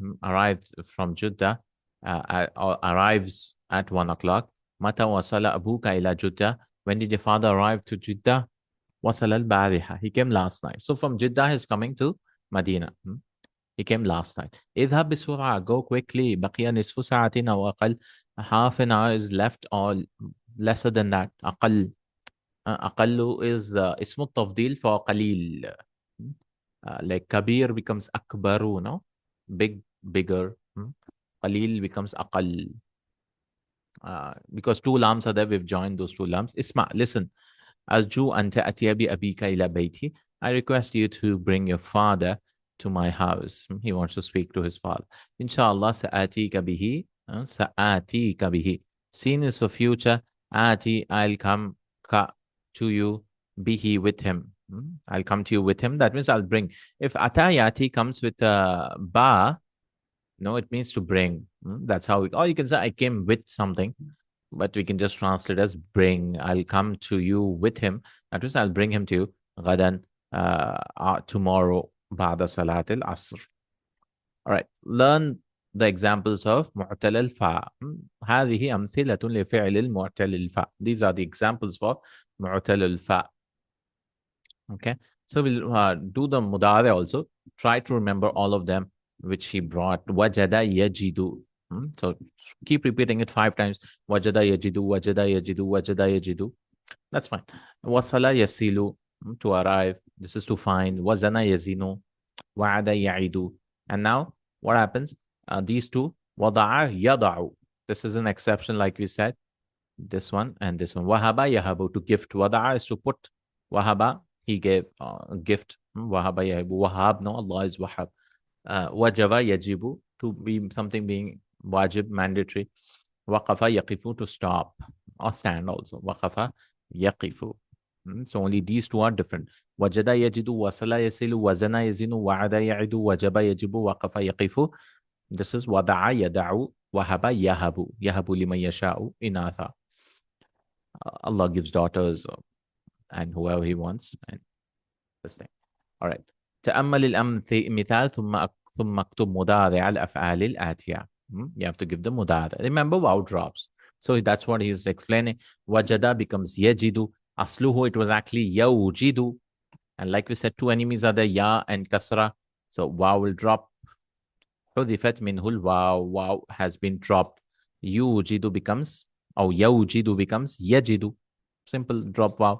from Jeddah, or arrives at 1 o'clock. متى وصل أبوك إلى جدة? When did your father arrive to Jeddah? وصل البارحة. He came last night. So from Jeddah he's coming to Medina. He came last night. اذهب بسرعة. Go quickly. بقي نصف ساعة أو أقل. Half an hour is left or lesser than that. أقل. أقل is اسم التفضيل for قليل. Like Kabir becomes Akbaru, no? Big, bigger. Qalil becomes Aqal. Because two lams are there, we've joined those two lams. Isma, listen. Arju anta atiyabi abika ila bayti. I request you to bring your father to my house. He wants to speak to his father. Inshallah, sa'atika bihi. Sa'atika bihi. Seen is for future. Ati, I'll come to you, bihi, with him. I'll come to you with him. That means I'll bring. If atayati comes with a ba, no, it means to bring. That's how or you can say I came with something, but we can just translate as bring. I'll come to you with him. That means I'll bring him to you غدا, tomorrow بعد صلاة العصر. All right, learn the examples of معتل الفاء. هذه أمثلة لفعل المعتل الفاء. These are the examples for معتل الفاء. Okay, so we'll do the mudari also. Try to remember all of them which he brought. Wajada yajidu. So keep repeating it 5 times. Wajada yajidu, wajada yajidu, wajada yajidu. That's fine. Wasala yasilu, to arrive. This is to find. Wazana yazinu, wa'ada ya'idu. And now what happens? These two, wada'a yada'u. This is an exception, like we said. This one and this one. Wahaba yahabu, to gift. Wada'a is to put. Wahaba, he gave a gift. Wahaba yahabu. Wahab, no, Allah is wahab. Wajaba yajibu, to be something being wajib, mandatory. Waqafa yaqifu, to stop or stand also. Waqafa yaqifu. So only these two are different. Wajada yajidu, wasala yasilu, wazana yazinu, wa'ada ya'idu, wajaba yajibu, waqafa yaqifu. This is wada'a yada'u, wahaba yahabu. Yahabu liman yasha'u inatha. Allah gives daughters and whoever he wants. And this thing. All right. تأمل الأمثال ثم اكتب مضارع الأفعال الآتية. You have to give the mudara. Remember vowel drops. So that's what he's explaining. Wajada becomes yajidu. Asluhu, it was actually yawjidu. And like we said, two enemies are the ya and kasra. So waw will drop. Hudifat minhul waw. Waw has been dropped. Yujidu becomes, or yawjidu becomes yajidu. Simple drop waw.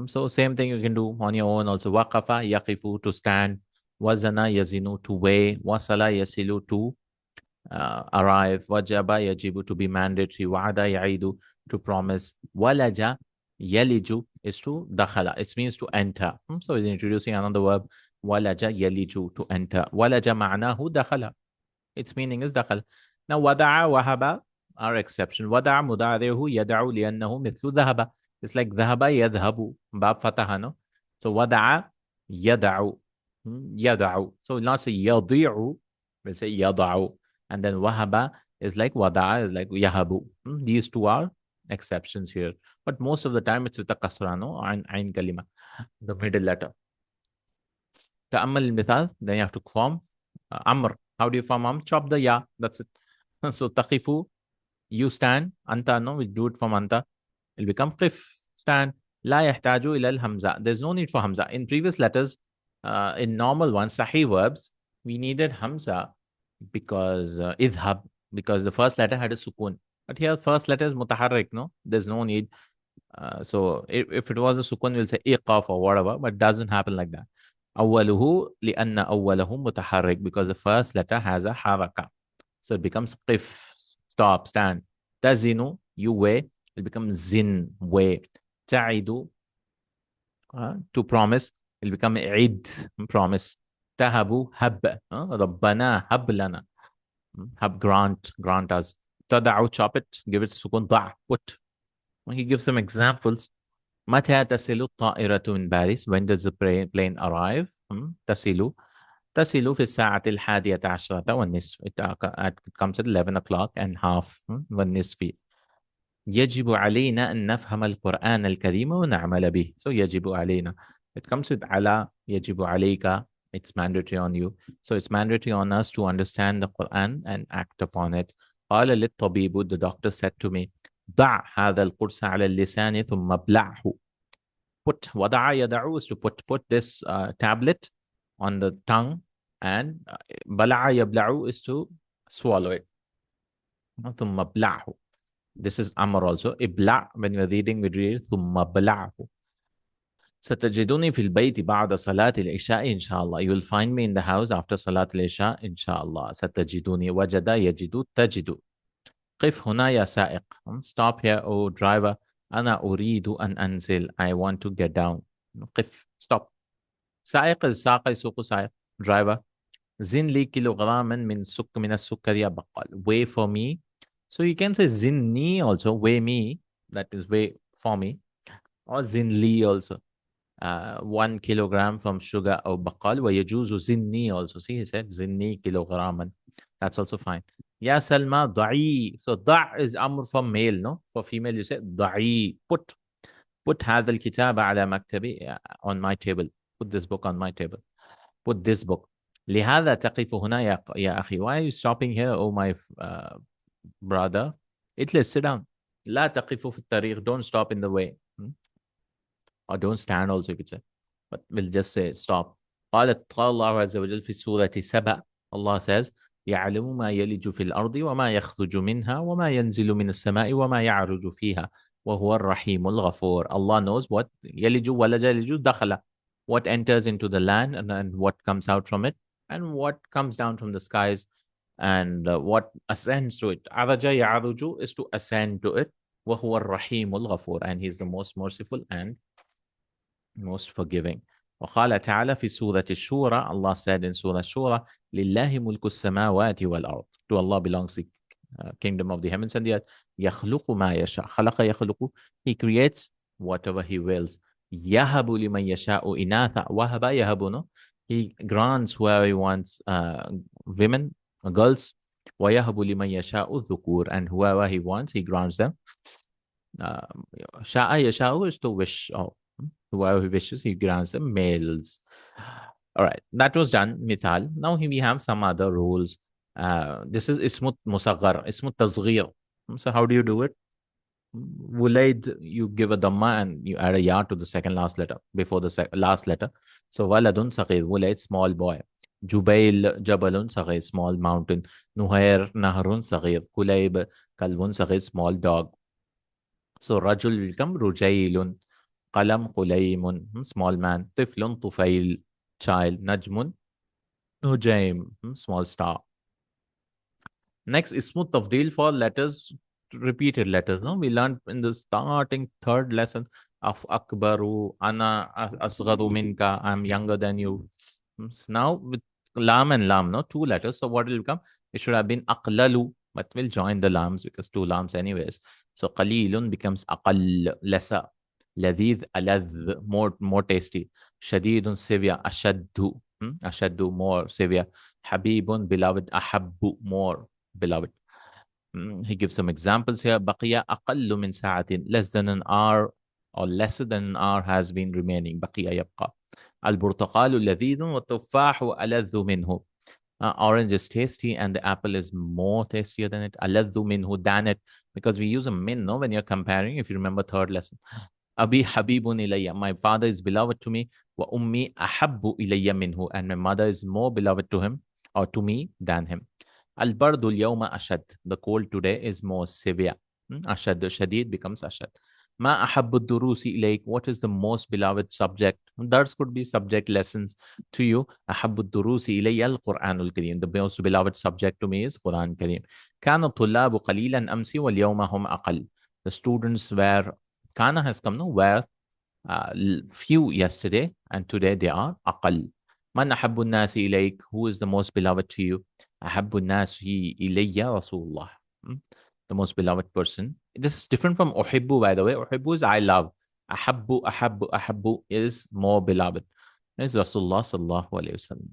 So same thing you can do on your own also. Waqafa yaqifu, to stand. Wazana yazinu, to weigh. Wasala yasilu, to arrive. Wajaba yajibu, to be mandatory. Wa'ada ya'idu, to promise. Walaja yaliju is to dakhala. It means to enter. So he's introducing another verb. Walaja yaliju, to enter. Walaja ma'nahu dakhala. Its meaning is dakhala. Now wada'a wahaba are exception. Wada'a mudarihu yada'u li'annahu mithlu dhahaba. It's like dhahaba yadhabu. Bab fataha, no? So wada'a yada'u. Yada'u. So we'll not say yadi'u. We'll say yada'u. And then wahaba is like wada'a, is like yahabu. These two are exceptions here. But most of the time it's with a kasra, no? And ain kalima, the middle letter. Ta'ammal al-mithal, then you have to form amr. How do you form amr? Chop the ya. That's it. So taqifu, you stand. Anta, no? We do it from anta. It'll become qif, stand. La yahtaju ila al-hamza. There's no need for hamza. In previous letters, in normal ones, sahih verbs, we needed hamza because idhab, because the first letter had a sukun. But here, first letter is mutaharrik, no? There's no need. So if it was a sukun, we'll say iqaf or whatever, but it doesn't happen like that. Awwaluhu li'anna awwalahu mutaharrik, because the first letter has a haraka. So it becomes qif, stop, stand. Tazinu, you weigh. It becomes zin, weigh. Ta'idu, to promise. It'll become id, promise. Tahabu, hab. Rabbana, hab lana. Hab, grant us. Tada'u, chop it, give it sukun, da', put. He gives some examples. متى تصل الطائرة من باريس? When does the plane arrive? تصل في الساعة 11 والنصف. It comes at 11 o'clock and half. والنصف. يجب علينا أن نفهم القرآن الكريم ونعمل به. So يجب علينا. It comes with على. يجب عليك. It's mandatory on you. So it's mandatory on us to understand the Quran and act upon it. قال للطبيب, the doctor said to me, ضع هذا القرص على اللسان ثم ابلعه. Put وضع يضع is to put this tablet on the tongue, and بلع يبلع is to swallow it. ثم ابلعه. This is Amr also. Ibla, when you're reading, we read ثم ابلعه. ستجدوني في البيت بعد صلاة العشاء إن شاء الله. You will find me in the house after صلاة العشاء إن شاء الله. ستجدوني, وجد يجد تجد. قف هنا يا سائق. Stop here, oh driver. أنا أريد أن أنزل. I want to get down. قف, stop. سائق الساق يسوق سائق. Driver. زن لي كيلوغراما من السكر يا بقال. Weigh for me. So you can say زني also. Weigh me. That is weigh for me. Or زن لي also. 1 kilogram from sugar or baqal. ويجوز زني also. See, he said زني كيلوغراما. That's also fine. Ya Salma, da'i. So da' is amr for male, no? For female, you say da'i. Put هذا الكتاب على مكتبي, on my table. Put this book on my table. Put this book. لهذا تقف هنا يا أخي. Why are you stopping here, oh my brother? Itlis, sit down. لا تقف في الطريق. Don't stop in the way. Or don't stand also, you could say. But we'll just say stop. قال الله عز وجل في سورة سبأ. Allah says, يعلم ما يلج في الأرض وما يخرج منها وما ينزل من السماء وما يعرج فيها وهو الرحيم الغفور. Allah knows what يلج ولج يلج دخل, what enters into the land and what comes out from it, and what comes down from the skies, and what ascends to it. عرج يعرج is to ascend to it. وهو الرحيم الغفور, and he is the most merciful and most forgiving. وقال تعالى في سورة الشورى. Allah said in Surah Shura, لله ملك السماوات والأرض. To Allah belongs the kingdom of the heavens and the earth. يخلق ما يشاء. خلق يخلق. He creates whatever he wills. يهب لمن يشاء إناثا. وهب يهب, no? He grants whoever he wants women, girls. ويهب لمن يشاء الذكور. And whoever he wants, he grants them. شاء يشاء is to wish. Whoever he wishes, he grants them males. All right, that was done. Mithal. Now we have some other rules. This is ismut musaghar, ismut tasghir. So how do you do it? Wulaid, you give a dhamma and you add a ya to the second last letter before the last letter. So waladun saghir, Wulaid, small boy. Jubail, jabalun saghir, small mountain. Nuhair, naharun saghir. Kulayb, kalbun saghir, small dog. So rajul will become rujailun. Qalam Qulaymun, small man. Tiflun Tufail, child. Najmun Nujaim, small star. Next, Ismut Tafdil for letters, repeated letters. No, we learned in the starting third lesson of Akbaru, Ana Asgharu Minka, I'm younger than you. So now with Lam and Lam, no, two letters. So what will come? It should have been Aqlalu, but we'll join the Lams because two Lams anyways. So Qalilun becomes Aqal, lesser. لذيذ ألذ, more tasty. شديد severe. أشد أشد, more severe. حبيب, beloved. أحب, more beloved. He gives some examples here. بقي أقل من ساعة, less than an hour or lesser than an hour has been remaining. بقي يبقى. البرتقال لذيذ والتفاح ألذ منه. Orange is tasty and the apple is more tastier than it. ألذ منه than it, because we use a min, no, when you're comparing, if you remember third lesson. Abi habibun ilayya, my father is beloved to me. Wa ummi ahabbu ilayya minhu, and my mother is more beloved to him or to me than him. Al bardu al-yawma ashad, the cold today is more severe. Ashad, shadid becomes ashad. Ma ahabbu durusi ilayk, what is the most beloved subject? Dars could be subject lessons to you. Ahabbu durusi ilayya al-Quranul Kareem, the most beloved subject to me is Quran Kareem. Kana tullabu qalilan amsi wal yawma hum aqal, the students were, Kana has come, no, where few yesterday and today they are aqal. Man ahabbu nasi ilayk, who is the most beloved to you? Ahabbu nasi ilayya Rasulullah, the most beloved person. This is different from uhibbu, by the way. Uhibbu is I love. Ahabbu is more beloved. This is Rasulullah sallallahu alayhi wasallam.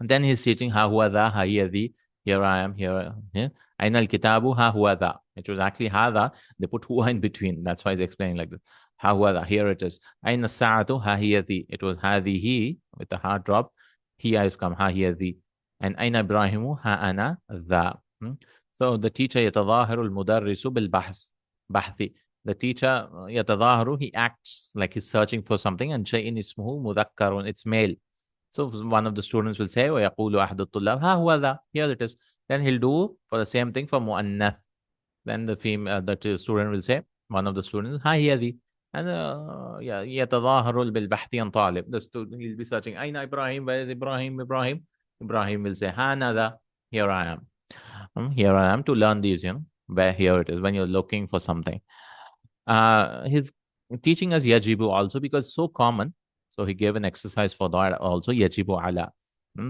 And then he's teaching ha huwa dha, ha hiya dhi, here I am, here. Aina al-kitabu, ha huwa dha. It was actually hadha, they put huwa in between. That's why he's explaining like this. Ha huwa dha, here it is. Aina sa'atu, ha hiya dhi. It was hadhihi with the hard drop. He has come. Ha hiya the. And أين إبراهيم ها أنا ذا. So the teacher يتظاهر المدرس بالبحث. بحثي. The teacher يتظاهر, he acts like he's searching for something, and شيء اسمه مذكر, it's male. So one of the students will say ويقول أحد الطلاب ها هو ذا. Here it is. Then he'll do for the same thing for مؤنث. Then the student will say, one of the students, ها هي ذي. And يتظاهر بالبحث عن طالب. The student, he'll be searching أين إبراهيم, where is Ibrahim, Ibrahim. Ibrahim will say ها أنا, here I am. Here I am to learn these, where here it is when you're looking for something. He's teaching us yajibu also because it's so common. So he gave an exercise for that also, yajibu ala.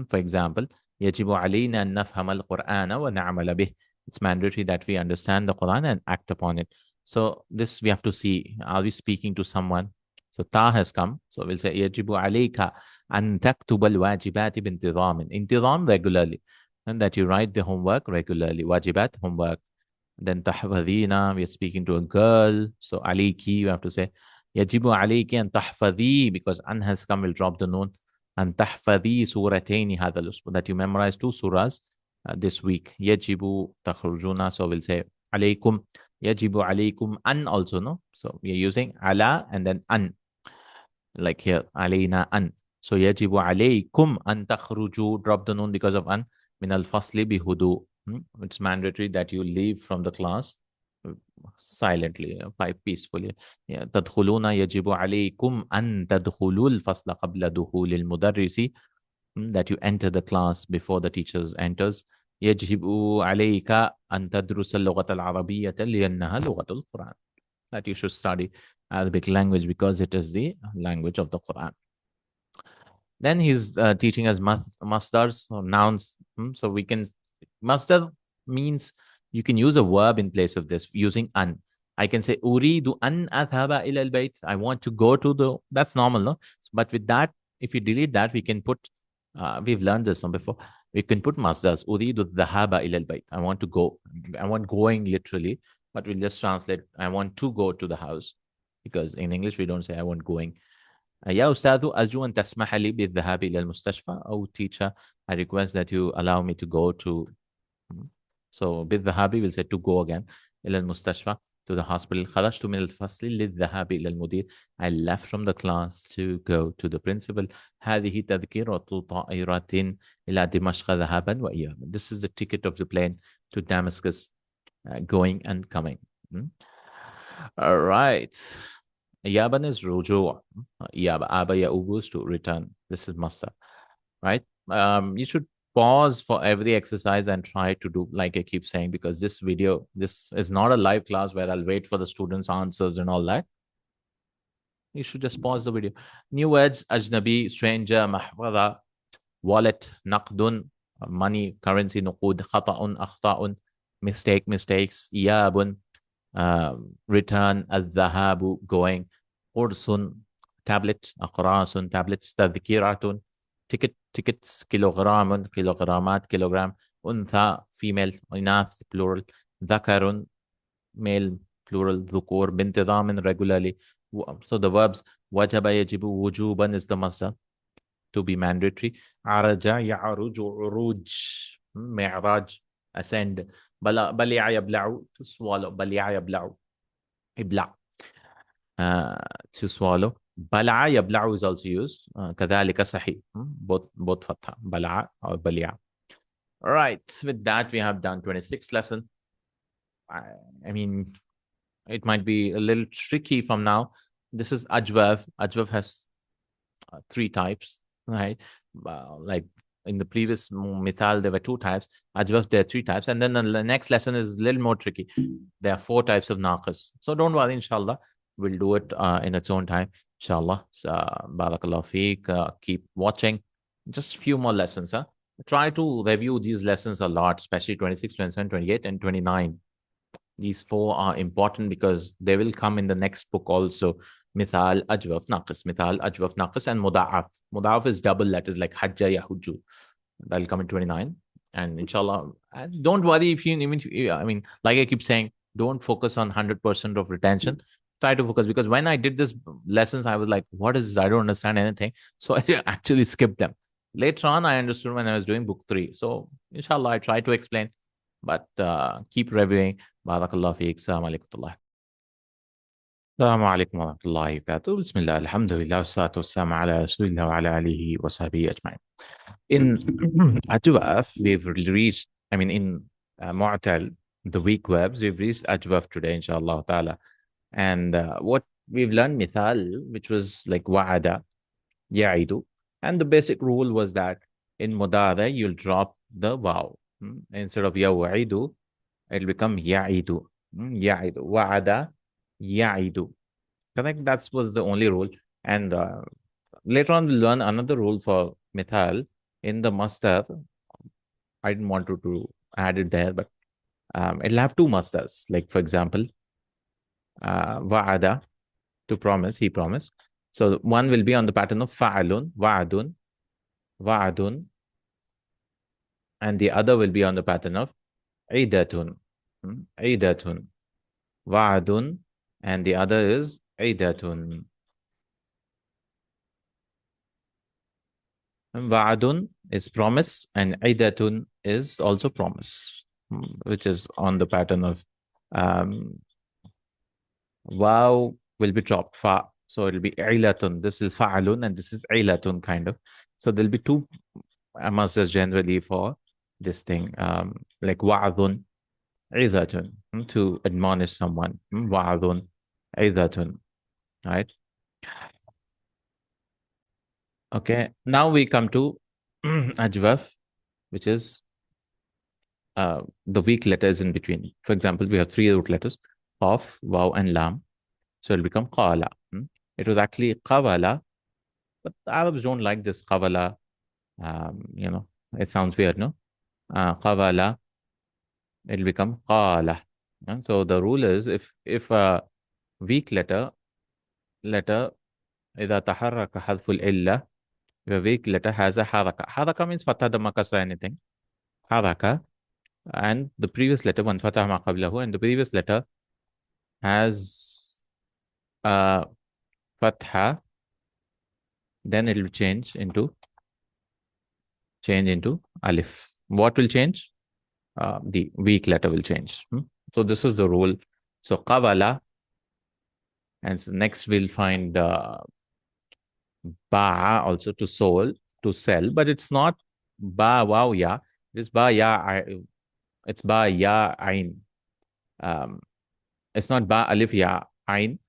For example, yajibu alayna an nafham al-Qur'ana wa na'amala bih. It's mandatory that we understand the Quran and act upon it. So this we have to see. Are we speaking to someone? So ta has come. So we'll say yajibu alayka an taktuba al-wajibati bintidhamin. Intidham regularly. And that you write the homework regularly. Wajibat, homework. Then tahfadhina, we are speaking to a girl. So alayki, you have to say yajibu alayki an tahfadhi, because an has come, will drop the noon. And tahfadhi surataini hadha al-usbu, that you memorize 2 surahs this week. Yajibu takhrujuna, so we'll say alaykum. Yajibu alaykum an also, no? So we are using ala and then an. Like here, alayna an. So yajibu alaykum an takhruju, drop the noon because of an. Min al-fasli bihudu. It's mandatory that you leave from the class silently, peacefully. تدخلون يجب عليكم أن تدخلوا الفصل قبل دخول المدرس. That you enter the class before the teacher enters. يجب عليك أن تدرس اللغة العربية لأنها لغة القرآن. That you should study Arabic language because it is the language of the Quran. Then he's teaching us masdars or nouns. So we can, masdar means you can use a verb in place of this using an. I can say uridu an adhaba ila al-bayt. I want to go to the, that's normal, no? But with that, if you delete that, we can put, we've learned this one before. We can put masdars. Uridu dhahaba ila al-bayt. I want to go. I want going literally, but we'll just translate, I want to go to the house. Because in English, we don't say I want going. يا أستاذ أرجو أن تسمح لي بالذهاب إلى المستشفى. أو teacher, I request that you allow me to go to. So بالذهاب will say to go again. إلى المستشفى, to the hospital. خرجت من الفصل للذهاب إلى المدير. I left from the class to go to the principal. هذه تذكرة طائرة إلى دمشق ذهابا وإيابا. This is the ticket of the plane to Damascus, going and coming. All right. Yaban is ruju. Yaba, aba, yaubu is to return. This is masta, right? You should pause for every exercise and try to do like I keep saying, because this video, this is not a live class where I'll wait for the students' answers and all that. You should just pause the video. New words: ajnabi, stranger, mahfada, wallet, naqdun, money, currency, nuqud, khata'un, akhta'un, mistake, mistakes, iyabun, return, al-dhahabu, going, ursun, tablet, aqrasun, tablets, tadhkiratun, tickets, kilogramun, kilogramat, kilogram, untha, female, inath, plural, dhakarun, male, plural, dhukur, bintidamin, regularly. So the verbs wajaba, yajibu, wujuban is the masdar, to be mandatory. Araja, ya'ruju, uruj, mi'raj, ascend. Bali'a yabla'u, to swallow. Bali'a yabla'u, ibla', to swallow. Bala'a yabla'u is also used. Kadhalika sahih. Both fatha. Bala'a or bali'a. All right. With that, we have done 26th lesson. I mean, it might be a little tricky from now. This is ajwav. Ajwav has 3 types, right? Like in the previous mithal, there were 2 types. Ajwaf, there are 3 types. And then the next lesson is a little more tricky. There are 4 types of naqas. So don't worry, inshallah. We'll do it in its own time, inshallah. So, barakallahu feek. Keep watching. Just a few more lessons. Huh? Try to review these lessons a lot, especially 26, 27, 28, and 29. These 4 are important because they will come in the next book also. Mithal, ajwaf, naqis. Mithal, ajwaf, naqis, and muda'af. Muda'af is double letters like hajja, yahujju. That'll come in 29. And inshallah, don't worry if you, I mean, like I keep saying, don't focus on 100% of retention. Try to focus, because when I did this lessons, I was like, what is this? I don't understand anything. So I actually skipped them. Later on, I understood when I was doing book 3. So, inshallah, I try to explain, but keep reviewing. Barakallah fiqh. Assalamu alaikum. Assalamu alaikum wa rahmatullahi wa barakatuh. Bismillah, alhamdulillah, wassalatu wassalamu ala rasulillah wa ala alihi wa sahbihi ajma'in. In Ajwaf, we've reached, I mean, in Mu'tal, the weak verbs, we've reached Ajwaf today, inshallah ta'ala. And what we've learned, mithal, which was like wa'ada, ya'idu. And the basic rule was that in mudara, you'll drop the waw. Instead of ya'idu, it'll become ya'idu. Ya'idu. Wa'ada, ya'idu. Correct? That was the only rule. And later on, we'll learn another rule for mithal in the masdar. I didn't want to add it there, but it'll have two masdars. Like, for example, wa'ada, to promise, he promised. So one will be on the pattern of fa'alun, wa'adun, wa'adun, and the other will be on the pattern of idatun, idatun, wa'adun, and the other is idatun. Wa'adun is promise, and idatun is also promise, which is on the pattern of waw will be dropped, fa. So it'll be ilatun. This is fa'alun, and this is ilatun, kind of. So there'll be two masdars generally for this thing, like wa'adun, idatun, to admonish someone. Wa'adun, idatun, right? Okay, now we come to ajwaf, which is the weak letters in between. For example, we have 3 root letters, qaf, waw, and lam. So it'll become qala. It was actually qawala, but the Arabs don't like this qawala. It sounds weird, no? Qawala, it'll become qala. So the rule is, if a weak letter إذا تحرك حذف الإلة, if a weak letter has a haraka. Haraka means fatha, dhamma, kasra, anything. Haraka. And the previous letter, one fatah ma qablahu, and the previous letter has fatha, then it will change into alif. What will change? The weak letter will change. So this is the rule. So qawala, and so next we'll find ba, also to sell, but it's not ba wow ya. It's ba ya. It's ba ya ain. It's not ba alif ya ain.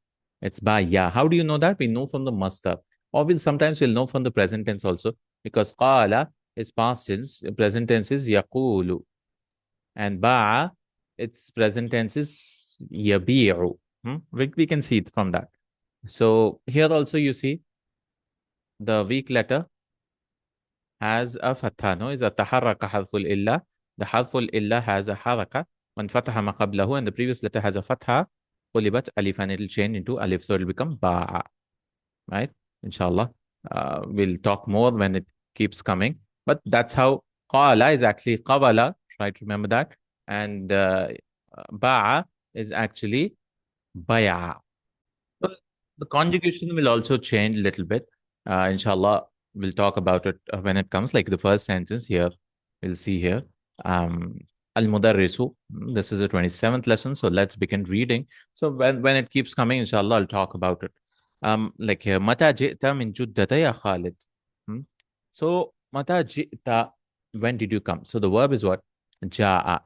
It's ba ya. How do you know that? We know from the masdar, or sometimes we'll know from the present tense also, because qala is past tense, present tense is yaqulu, and ba, its present tense is yabi'u. We can see it from that. So here also you see the weak letter has a fatha, no? Is a taharraka harful illa. The harful illa has a haraka. When fataha ma qablahu, and the previous letter has a fatha, qulibat alif, and it'll change into alif, so it'll become ba'a. Right? Inshallah. We'll talk more when it keeps coming. But that's how qala is actually qawala. Try to remember that. And ba'a is actually baya. So the conjugation will also change a little bit. Inshallah, we'll talk about it when it comes. Like the first sentence here, we'll see here. Al-Mudarrisu. This is the 27th lesson. So let's begin reading. So when it keeps coming, inshallah, I'll talk about it. Like here, Mata ji'ta min juddata ya Khalid. So Mata ji'ta, when did you come? So the verb is what? Ja'a.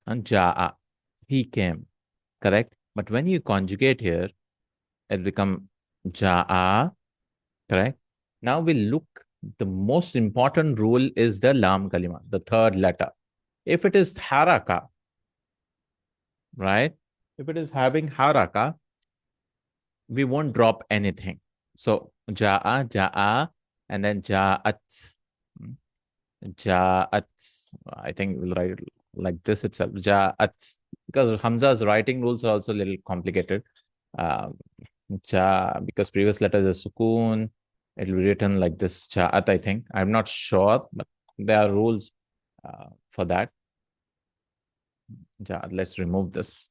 And ja'a. He came. Correct? But when you conjugate here, it become ja'a. Correct? Now we'll look. The most important rule is the lam kalima, the third letter. If it is haraka, right? If it is having haraka, we won't drop anything. So ja'a, ja'a, and then ja'at. Ja'at. I think we'll write it like this itself. Ja'at. Because Hamza's writing rules are also a little complicated. Because previous letter is sukoon. It will be written like this, ja'at, I think. I'm not sure, but there are rules for that. Let's remove this.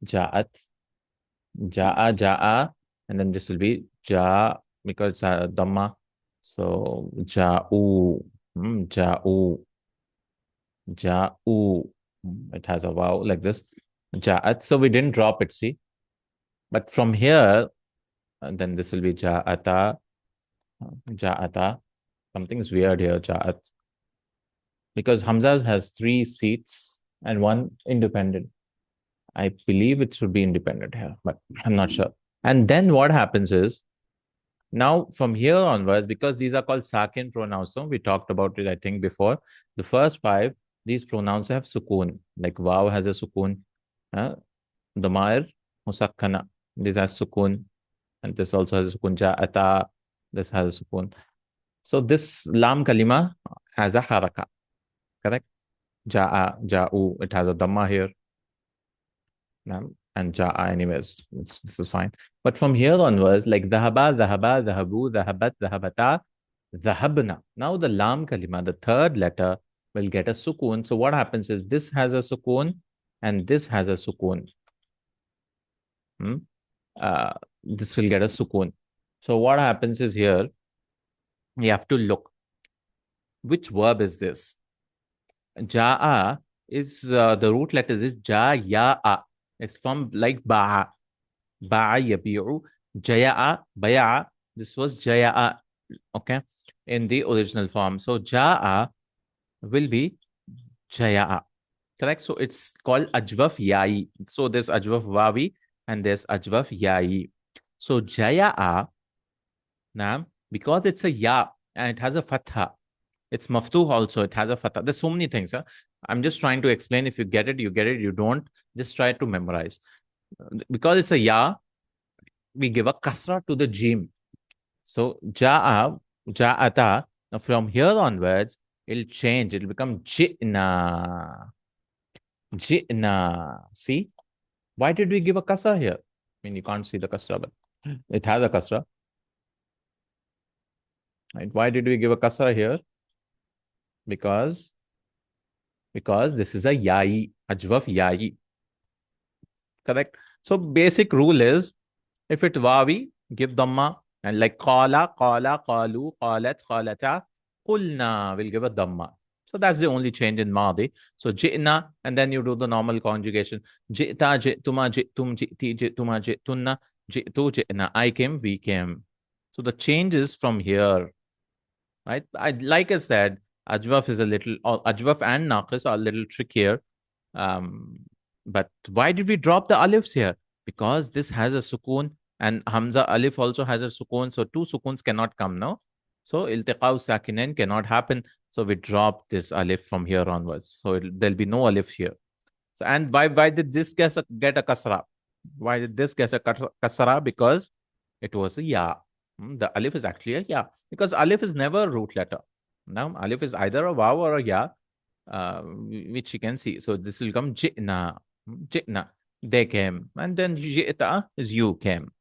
Ja'at. Ja'a, ja'a. And then this will be ja, because it's a dhamma. So ja'u, ja'u, ja'u. It has a vowel like this. Ja'at. So we didn't drop it, see. But from here, then this will be ja'ata, ja'ata. Something is weird here, ja'at. Because Hamza has three seats and one independent. I believe it should be independent here, but I'm not sure. And then what happens is, now from here onwards, because these are called sakin pronouns, so we talked about it, I think, before. The first five, these pronouns have sukoon. Like waw has a sukoon. Damair, musakkana. This has sukoon. And this also has a sukoon. Ja'ata. This has a sukoon. So this lam kalima has a haraka. Correct? Ja'a, ja'u. It has a dhamma here. And ja'a anyways. This is fine. But from here onwards, like dhahaba, dhahaba, dhahabu, dhahabat, dhahabata, dhahabna. Now the lam kalima, the third letter, will get a sukoon. So what happens is this has a sukoon and this has a sukoon. This will get a sukoon. So what happens is here, you have to look. Which verb is this? Ja'a is, the root letters is ja, ya, a. It's from like ba'a. Ba'a yabi'u. Jaya'a, baya'a. This was jaya'a. Okay. In the original form. So ja'a will be jaya'a. Correct? So it's called ajwaf ya'i. So there's ajwaf wawi and there's ajwaf ya'i. So jaya'a, now, because it's a ya and it has a fatha. It's maftuh also. It has a fatha. There's so many things. Huh? I'm just trying to explain. If you get it, you get it. You don't, just try to memorize. Because it's a ya, we give a kasra to the jim. So ja'a, ja'ata. Now from here onwards, it'll change. It'll become ji'na. Ji'na. See? Why did we give a kasra here? I mean, you can't see the kasra, but it has a kasra. Right? Why did we give a kasra here? Because this is a ya'i, ajwaf ya'i. Correct? So basic rule is, if it wawi, give dhamma. And like qala, qala, qalu, qalat, qalata, qulna, will give a dhamma. So that's the only change in Madi. So ji'na, and then you do the normal conjugation. Ji'ta, ji'tuma, ji'tum, ji'ti, ji'tuma, ji'tunna, ji'tu, ji'na. I came, we came. So the change is from here. Right? Like I said, ajwaf is a little, ajwaf and naqis are a little trickier. But why did we drop the alifs here? Because this has a sukoon and Hamza alif also has a sukoon. So two sukoons cannot come now. So iltiqa'u sakinain cannot happen. So we drop this alif from here onwards. So there'll be no alif here. So, and why did this get a kasra? Why did this get a kasra? Because it was a ya. The alif is actually a ya. Because alif is never a root letter. Now alif is either a waw or a ya, which you can see. So this will come ji'na. Ji'na. They came. And then ji'ta is you came.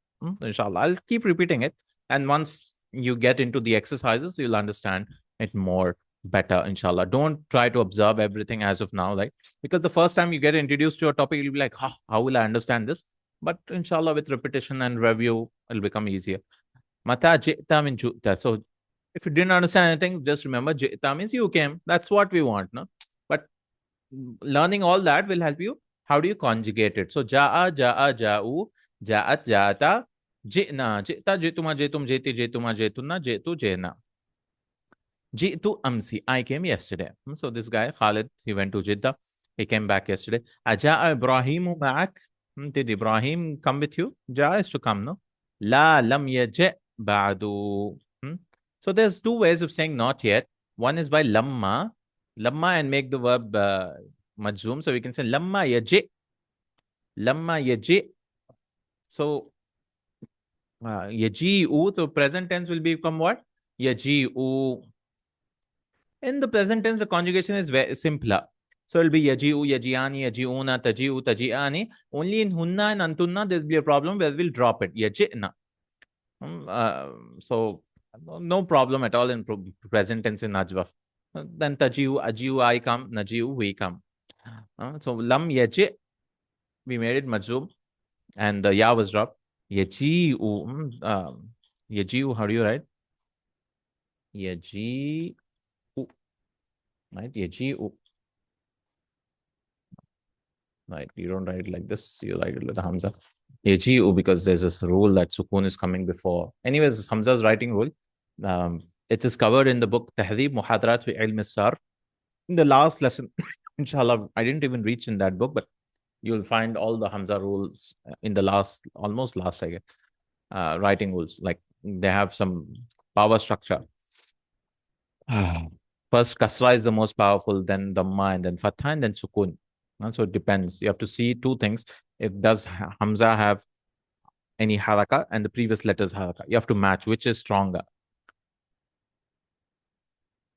Inshallah. I'll keep repeating it. And once you get into the exercises, you'll understand it more better, inshallah. Don't try to observe everything as of now, like, because the first time you get introduced to a topic, you'll be like, how will I understand this? But inshallah, with repetition and review, it'll become easier. Mata ji'ta min ju'ta. So if you didn't understand anything, just remember ji'ta means you came. That's what we want, no? But learning all that will help you. How do you conjugate it? So ja'a, ja'a, ja'u, ja'at, ja'ata, ji'na, ji'ta, ji'tuma, ji'tum, ji'ti, ji'tuma, ji'tunna, ji'tu, ji'na. Ji'tu amsi. I came yesterday. So this guy, Khalid, he went to Jeddah. He came back yesterday. Aja'a Ibrahimu ma'ak. Did Ibrahim come with you? Ja is to come, no? La lam yaji' ba'du. So there's two ways of saying not yet. One is by lamma. Lamma and make the verb majzoom. So we can say lamma yaji'. Lamma yaji'. So yaji'u. So present tense will become what? Yaji'u. In the present tense, the conjugation is very simpler. So it'll be yaji'u, yaji'ani, yaji'una, taji'u, taji'ani. Only in hunna and antunna, there'll be a problem where we'll drop it. Yaji'na. So no problem at all in present tense in ajwaf. Then taji'u, aji'u, I come, naji'u, we come. So lam yaji', we made it majzoom, and the ya was dropped. Yaji'u, yaji'u, how do you write? Yaji, right? Yaji, right? You don't write it like this. You write it with the Hamza. Yaji, because there's this rule that sukun is coming before. Anyways, Hamza's writing rule. It is covered in the book Tahdhib Muhadarat fi Ilm Sar. In the last lesson, inshallah, I didn't even reach in that book, but you'll find all the Hamza rules in the last, almost last, I guess, writing rules. Like they have some power structure. First, kasra is the most powerful, then dhamma, and then fatha, and then sukun. So it depends. You have to see two things. If does Hamza have any haraka and the previous letters haraka? You have to match which is stronger.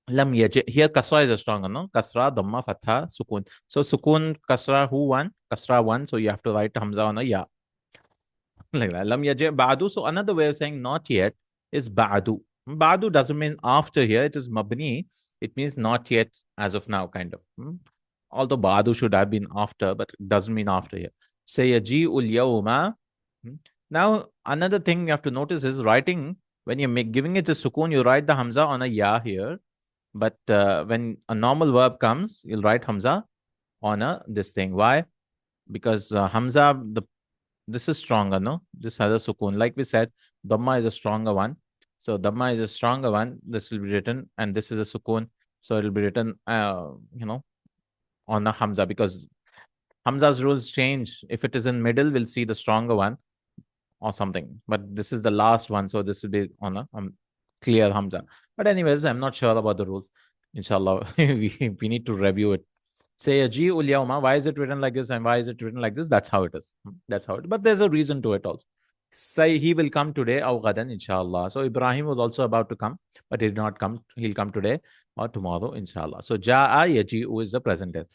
Lam yaji. Here kasra is a stronger, no? Kasra, dhamma, fatha, sukun. So sukun, kasra, who won? Kasra won. So you have to write Hamza on a ya. Like that. Lam yaji ba'du. So another way of saying not yet is ba'du. Ba'du doesn't mean after here. It is mabni. It means not yet as of now, kind of. Although ba'du should have been after, but it doesn't mean after here. Sayaji ul yawma. Now, another thing you have to notice is writing, when you're giving it a sukun, you write the Hamza on a ya here. But when a normal verb comes, you'll write Hamza on a this thing. Why? Because Hamza, this is stronger, no? This has a sukun. Like we said, Dhamma is a stronger one. So Dhamma is a stronger one. This will be written, and this is a sukun. So it'll be written, on a Hamza, because Hamza's rules change. If it is in middle, we'll see the stronger one or something. But this is the last one, so this will be on a clear Hamza. But anyways, I'm not sure about the rules. Inshallah, we need to review it. Say Ji ul yawma, why is it written like this and why is it written like this? That's how it is. That's how it is. But there's a reason to it also. Say he will come today, aw gadan, inshallah. So Ibrahim was also about to come, but he did not come. He'll come today or tomorrow, inshallah. So ja'a yaji'u is the present tense.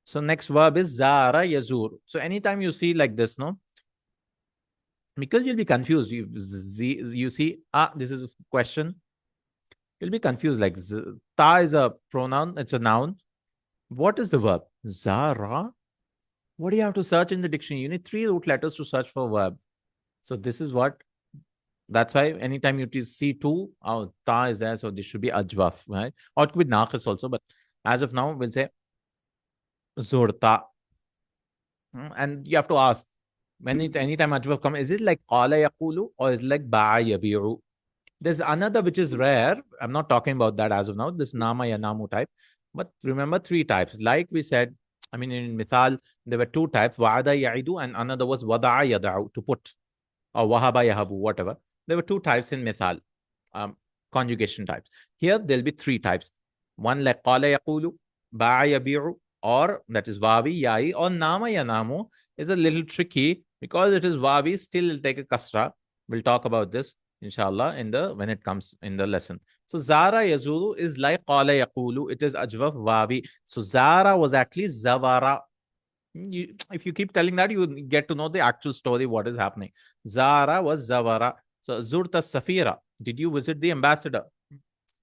So next verb is zara yazur. So anytime you see like this, no, because you'll be confused. You see, this is a question. You'll be confused. Like ta is a pronoun, it's a noun. What is the verb? Zara. What do you have to search in the dictionary? You need 3 root letters to search for verb. So this is what. That's why anytime you see two, ta is there, so this should be ajwaf, right? Or it could be naqis also, but as of now, we'll say zurta. And you have to ask, anytime ajwaf comes, is it like qala yaqulu or is it like ba'a yabi'u? There's another which is rare. I'm not talking about that as of now. This nama yanamu type. But remember 3 types. Like we said, I mean, in Mithal, there were 2 types, wa'ada ya'idu, and another was wada'a yada'u, to put, or wahaba yahabu, whatever. There were 2 types in Mithal, conjugation types. Here, there'll be 3 types. One like qala yaqulu, ba'a yabi'u, or that is wawi, ya'i, or nama yanamu is a little tricky because it is wawi, still it'll take a kasra. We'll talk about this, inshallah, when it comes in the lesson. So zara yazulu is like qala yaqulu. It is ajwaf wawi. So zara was actually zavara. If you keep telling that, you get to know the actual story, what is happening. Zara was zavara. So zurta safira. Did you visit the ambassador?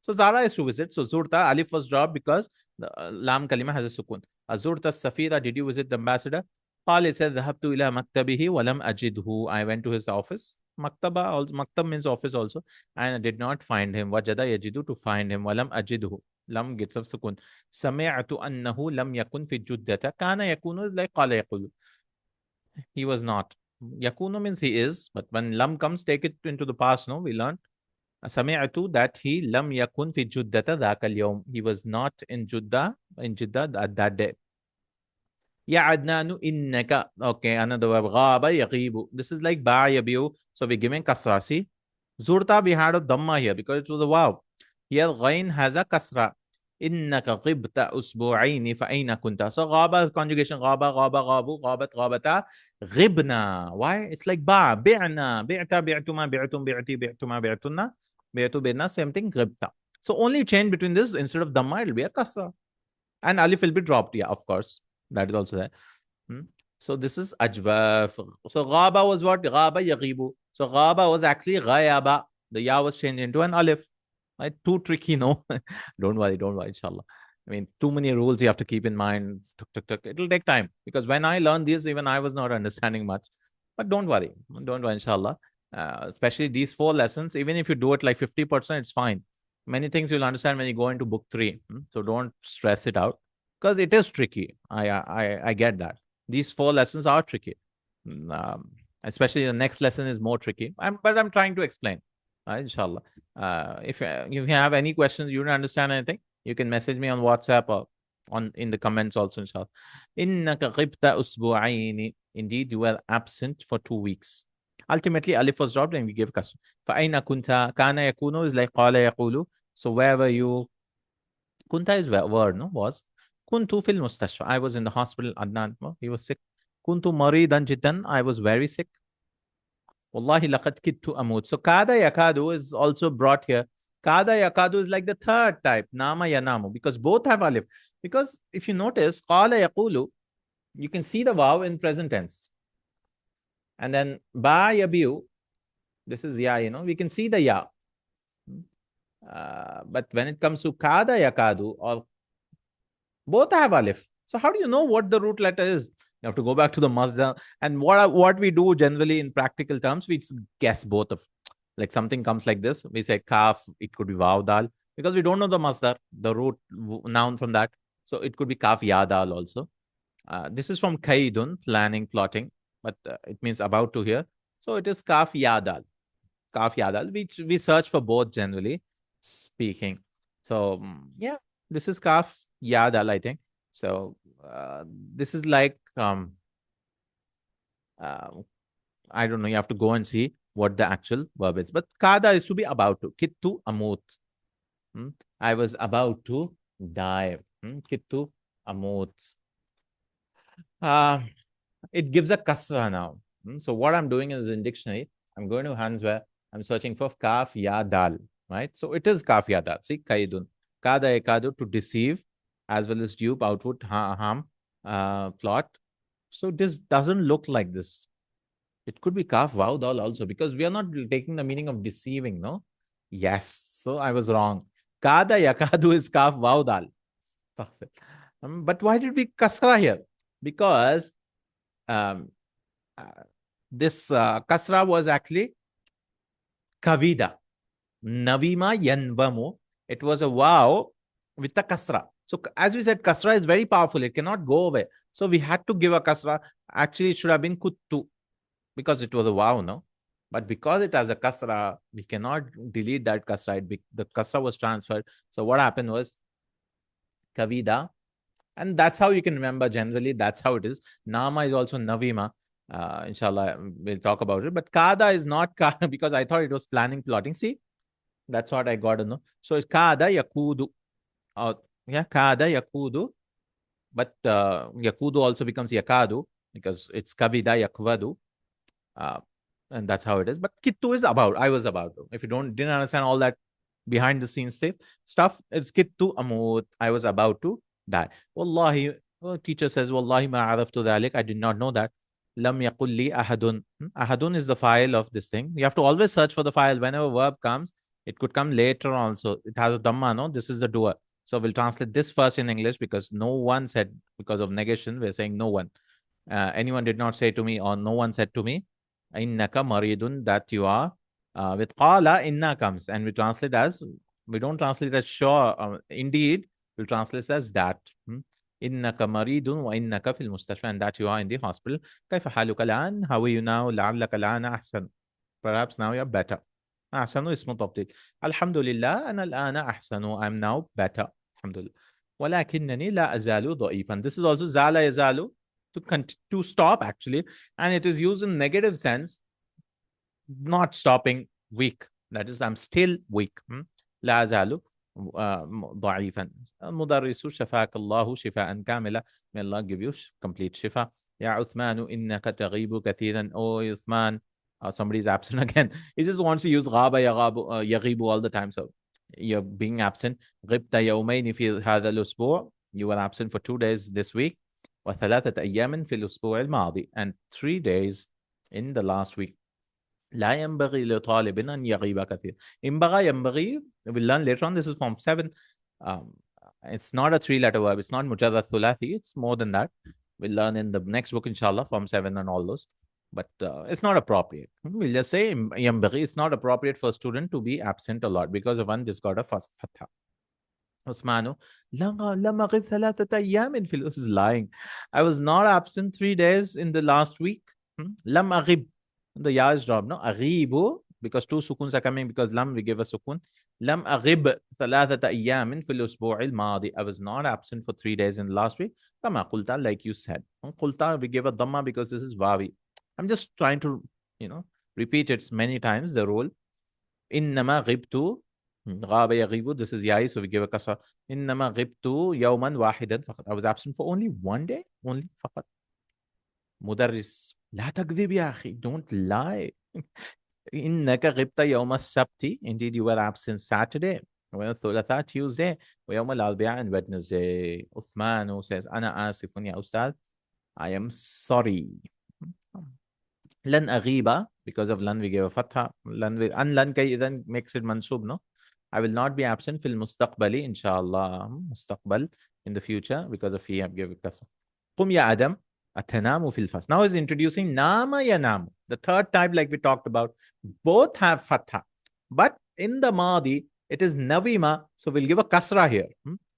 So zara is to visit. So zurta, alif was dropped because the lam kalima has a sukun. Azurta safira. Did you visit the ambassador? قال said ذهبت إلى مكتبه ولم أجده. I went to his office. Maktab means office also, and I did not find him. Wajada yajidu, to find him. Walam ajidhu. Lam gets of sukun. Sami'atu annahu lam yakun fi juddata. Kana yakunu is like qala yaqulu. He was not. Yakunu means he is, but when lam comes, take it into the past. No, we learned. Sami'atu, that he lam yakun fi juddata dhaka al-yawm. He was not in Jeddah at that day. Ya Adnanu innaka. Okay, another verb. Ghaba yaghibu. This is like ba yabiu. So we're giving kasra. See? Zurta, we had a dhamma here because it was a wow. Here, ghain has a kasra. Innaka ghibta usbu'aini fa aina kunta. So ghaba is conjugation. Ghaba, ghaba, ghabu, ghabat, ghabata. Ghibna. Why? It's like ba. Bi'na. Bi'ta, bi'tuma, bi'tum, bi'ti, bi'tuma, bi'tunna. Bi'tu, bi'na. Same thing. Ghibta. So only change between this, instead of dhamma, it will be a kasra. And alif will be dropped. Yeah, of course. That is also there. So this is ajwaf. So ghaba was what? Ghaba yaghibu. So ghaba was actually ghayaba. The ya was changed into an alif. Right? Too tricky, no? Don't worry, inshallah. I mean, too many rules you have to keep in mind. It'll take time. Because when I learned this, even I was not understanding much. But don't worry, inshallah. Especially these 4 lessons, even if you do it like 50%, it's fine. Many things you'll understand when you go into book 3. So don't stress it out because it is tricky. I get that. These 4 lessons are tricky. Especially the next lesson is more tricky. But I'm trying to explain. Inshallah. If you have any questions, you don't understand anything, you can message me on WhatsApp or in the comments also, inshallah. Innaka ghibta usbu'aini. Indeed, you were absent for 2 weeks. Ultimately, alif was dropped and we gave kasr. فَأَيْنَ كُنْتَ كَانَ يَكُونُ is like قَالَ يَقُولُ. So where were you? Kunta is word, no? Was. Kuntu fil mustashfa. I was in the hospital. Adnan, no? He was sick. Kuntu maridan jiddan. I was very sick. Wallahi laqad kittu amut. So kada yakadu is also brought here. Kada yakadu is like the third type. Nama yanamu. Because both have alif. Because if you notice, qala yaqulu, you can see the vav in present tense. And then ba yabiu, this is ya, we can see the ya. But when it comes to kada yakadu, or both have alif. So how do you know what the root letter is? You have to go back to the masdar. And what we do generally in practical terms, we guess both of. Like something comes like this, we say kaf, it could be vav dal, because we don't know the masdar, the root noun from that. So it could be kaf ya dal also. This is from kaidun, planning, plotting, but it means about to here. So it is kaf ya dal. Kaf ya dal, which we search for both generally speaking. So yeah, this is kaf ya dal, I think. So this is like I don't know, you have to go and see what the actual verb is. But kada is to be about to. Kittu amut. I was about to die. Kittu amut. It gives a kasra now. So what I'm doing is in dictionary, I'm going to hands where I'm searching for kaf ya dal. Right? So it is kaf ya dal. See, kaidun. Kada ekadu, to deceive, as well as dupe, output, harm, plot. So this doesn't look like this. It could be kaf vav dal also, because we are not taking the meaning of deceiving, no? Yes. So I was wrong. Kada yakadu is kaf vav dal. But why did we kasra here? Because this kasra was actually kavida. Navima yanvamu. It was a wow with the kasra. So as we said, kasra is very powerful. It cannot go away. So we had to give a kasra. Actually, it should have been kuttu, because it was a wow, no? But because it has a kasra, we cannot delete that kasra. The kasra was transferred. So what happened was kavida. And that's how you can remember generally. That's how it is. Nama is also navima. Inshallah, we'll talk about it. But kada is not kada, because I thought it was planning, plotting. See, that's what I got to know. So it's kada yakudu. Yeah, kada yakudu. But yakudu also becomes yakadu, because it's kavida yakvadu. And that's how it is. But kittu is about. I was about to. If you didn't understand all that behind the scenes stuff, it's kittu amut. I was about to die. Wallahi, teacher says, Wallahi ma araftu dhalik. I did not know that. Lam yaqul li ahadun. Ahadun is the file of this thing. You have to always search for the file. Whenever verb comes, it could come later also. It has a dhamma, no? This is the doer. So we'll translate this first in English, because no one said, because of negation, we're saying no one. Anyone did not say to me, or no one said to me, innaka maridun, that you are. With qala, inna comes, and we translate as, we don't translate as sure. Indeed, we'll translate as that. Innaka maridun wa innaka fil mustashfa, and that you are in the hospital. Kaifa haluka الآن? How are you now? لعلك الآن أحسن. Perhaps now you're better. أحسن اسم تبطيل. Alhamdulillah, أنا الآن أحسن. I'm now better. Alhamdulillah. ولكنني لا أزال ضعيفا. This is also zala yazalu, to stop actually, and it is used in negative sense, not stopping, weak. That is, I'm still weak. لا أزال ضعيفا. المدرس شفاك الله شفاء كاملا. May Allah give you complete shifa. يا عثمان إنك تغيب كثيرا. Oh Uthman, somebody is absent again. He just wants to use غاب يغاب يغيب all the time. So you're being absent. غبت يومين في هذا الأسبوع. You were absent for 2 days this week. وثلاثة أيام في الأسبوع الماضي. And 3 days in the last week. لا ينبغي لطالب أن يغيب كثير. ينبغي ينبغي. We'll learn later on. This is form 7. It's not a 3-letter verb. It's not مجرد ثلاثي. It's more than that. We'll learn in the next book, inshallah, form 7 and all those. but it's not appropriate. We'll just say ينبغي. It's not appropriate for a student to be absent a lot because of one just got a fatha. Usmanu, لم أغب ثلاثة أيام في is lying. I was not absent 3 days in the last week. لم أغب. The ya is dropped, no? أغيب, because two sukuns are coming, because lam we give a sukun. لم أغب ثلاثة أيام في الأسبوع الماضي. I was not absent for 3 days in the last week. كما قلت, like you said. قلت, we give a dhamma because this is wawi. I'm just trying to, repeat it many times, the rule. إنما غبت. غاب يغيب. This is yai, so we give a kasra. إنما غبت يوما واحدا فقط. I was absent for only one day. Only فقط. مدرس, لا تكذب يا أخي. Don't lie. إنك غبت يوم السبت. Indeed, you were absent Saturday. ويوم الثلاثاء Tuesday. ويوم الأربعاء and Wednesday. Uthmanu says, أنا آسف يا أستاذ. I am sorry. لن أغيب, because of lan we give a fatha. Lan kay then makes it mansub, no? I will not be absent fil mustaqbali, inshallah. Mustaqbal, in the future, because of fi I give it kasra. قم يا Adam أتنام في الفصل. Now he's introducing nama yanam. The third type, like we talked about, both have fatha. But in the Madi, it is Navima, so we'll give a kasra here.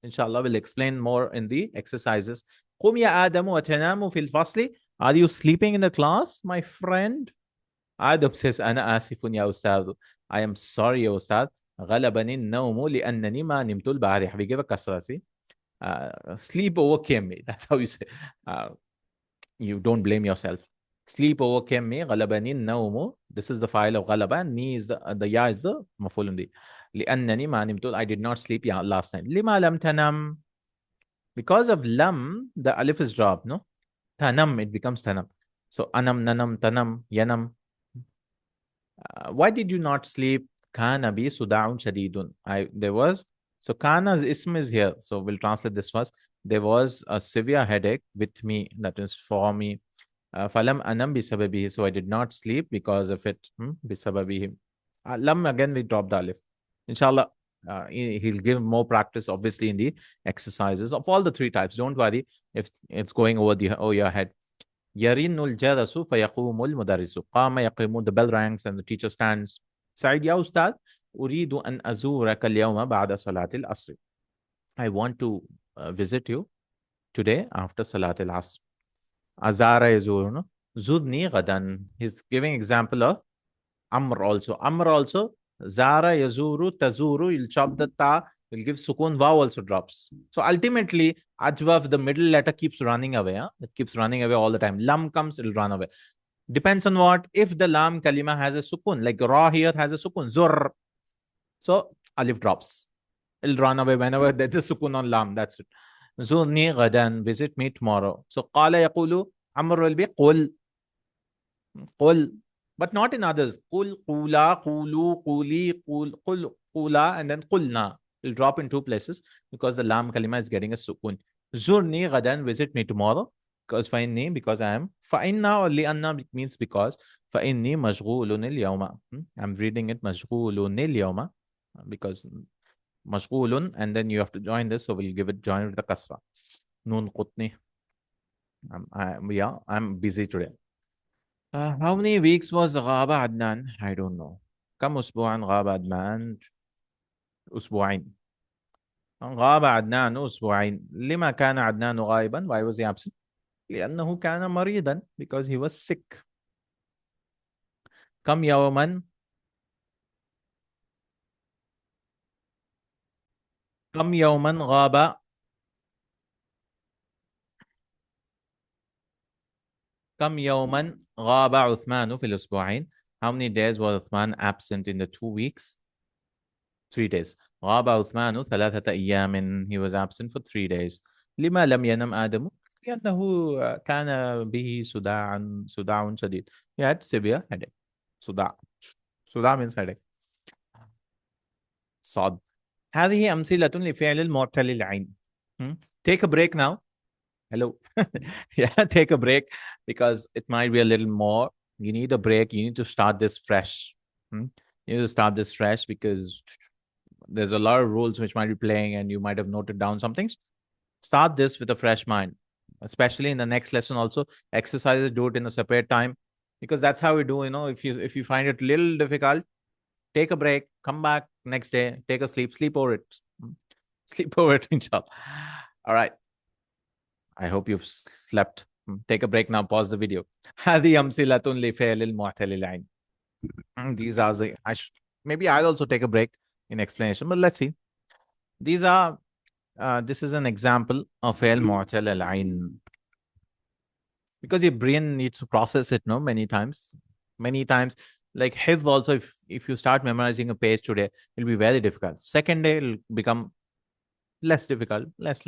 Inshallah, we'll explain more in the exercises. قم يا آدم أتنام في الفصل. Are you sleeping in the class, my friend? Adam says, أنا آسف يا أستاذ. I am sorry, يا أستاذ. غلبني النوم لأنني ما نمت البارحة. We give a kasra, see? Sleep overcame me. That's how you say. You don't blame yourself. Sleep overcame me. غلبني النوم. This is the file of غلبة. Ni is the ya is the مفعول به. لأنني ما نمت. I did not sleep last night. لما لم تنم? Because of lam, the alif is dropped, no? Tanam, it becomes tanam. So anam, nanam, tanam, yanam. Why did you not sleep? Kana bi suda'un shadidun. There was, so Kana's ism is here. So we'll translate this first. There was a severe headache with me, that is for me. Falam anam bisababihi. So I did not sleep because of it. Bisababihi. Lam, again we drop the alif. Inshallah, he'll give more practice, obviously, in the exercises of all the three types. Don't worry if it's going over your head. Yarinul jarasu fayaqumul mudarisu. Qama yaqimu, the bell ranks and the teacher stands. Sa'id ya ustad, uridu an azuraka al-yawma ba'da salatil asr. I want to visit you today after salatil asr. Azara yazuru, no? Zudni gadan. He's giving example of Amr also. Amr also, Zara, Yazuru, Tazuru, you'll chop the ta, you'll give sukun, vav also drops. So ultimately, Ajwaf, the middle letter keeps running away. It keeps running away all the time. Lam comes, it'll run away. Depends on what? If the lam kalima has a sukun, like ra here has a sukun, zur. So alif drops. It'll run away whenever there's a sukun on lam. That's it. Zurni gadan, visit me tomorrow. So qala yaqulu, Amr will be qul. Qul. But not in others. Qul, qula, qulu, quli, qul, qula, and then qulna. It'll drop in two places because the lam kalima is getting a sukun. Zurni gadan, visit me tomorrow. Because fa'inni, because I am. Fa'inna or li'anna means because. Fa'inni mashghulun al-yawma. I'm reading it mashghulun al-yawma because mashghulun, and then you have to join this, so we'll give it join with the kasra. Nun qutni. I'm busy today. How many weeks was غاب عدنان? I don't know. كم أسبوعا غاب عدنان؟ أسبوعين. غاب عدنان أسبوعين. لما كان عدنان غائبا? Why was he absent? لأنه كان مريضا, because he was sick. كم يوما؟ كم يوما غاب؟ كم يوما غاب عثمان في الأسبوعين? How many days was Uthman absent in the 2 weeks? 3 days. غاب عثمان ثلاثة أيام. He was absent for 3 days. لما لم ينم آدم؟ لأنه كان به صداع شديد. He had severe headache. صداع means headache. صاد. هذه أمثلة لفعل المعتل العين. Take a break now. Hello. Yeah, take a break because it might be a little more. You need a break. You need to start this fresh. You need to start this fresh because there's a lot of rules which might be playing and you might have noted down some things. Start this with a fresh mind, especially in the next lesson also. Exercises, do it in a separate time. because that's how we do. If you find it a little difficult, take a break, come back next day, take a sleep over it. Sleep over it, inshallah. All right. I hope you've slept. Take a break now, pause the video. هذه أمثلة لفعل المعتل العين. These are the, maybe I'll also take a break in explanation, but let's see. These are, this is an example of فعل معتل العين. Because your brain needs to process it, many times. Like hifz also, if you start memorizing a page today, it'll be very difficult. Second day, it'll become less difficult, less.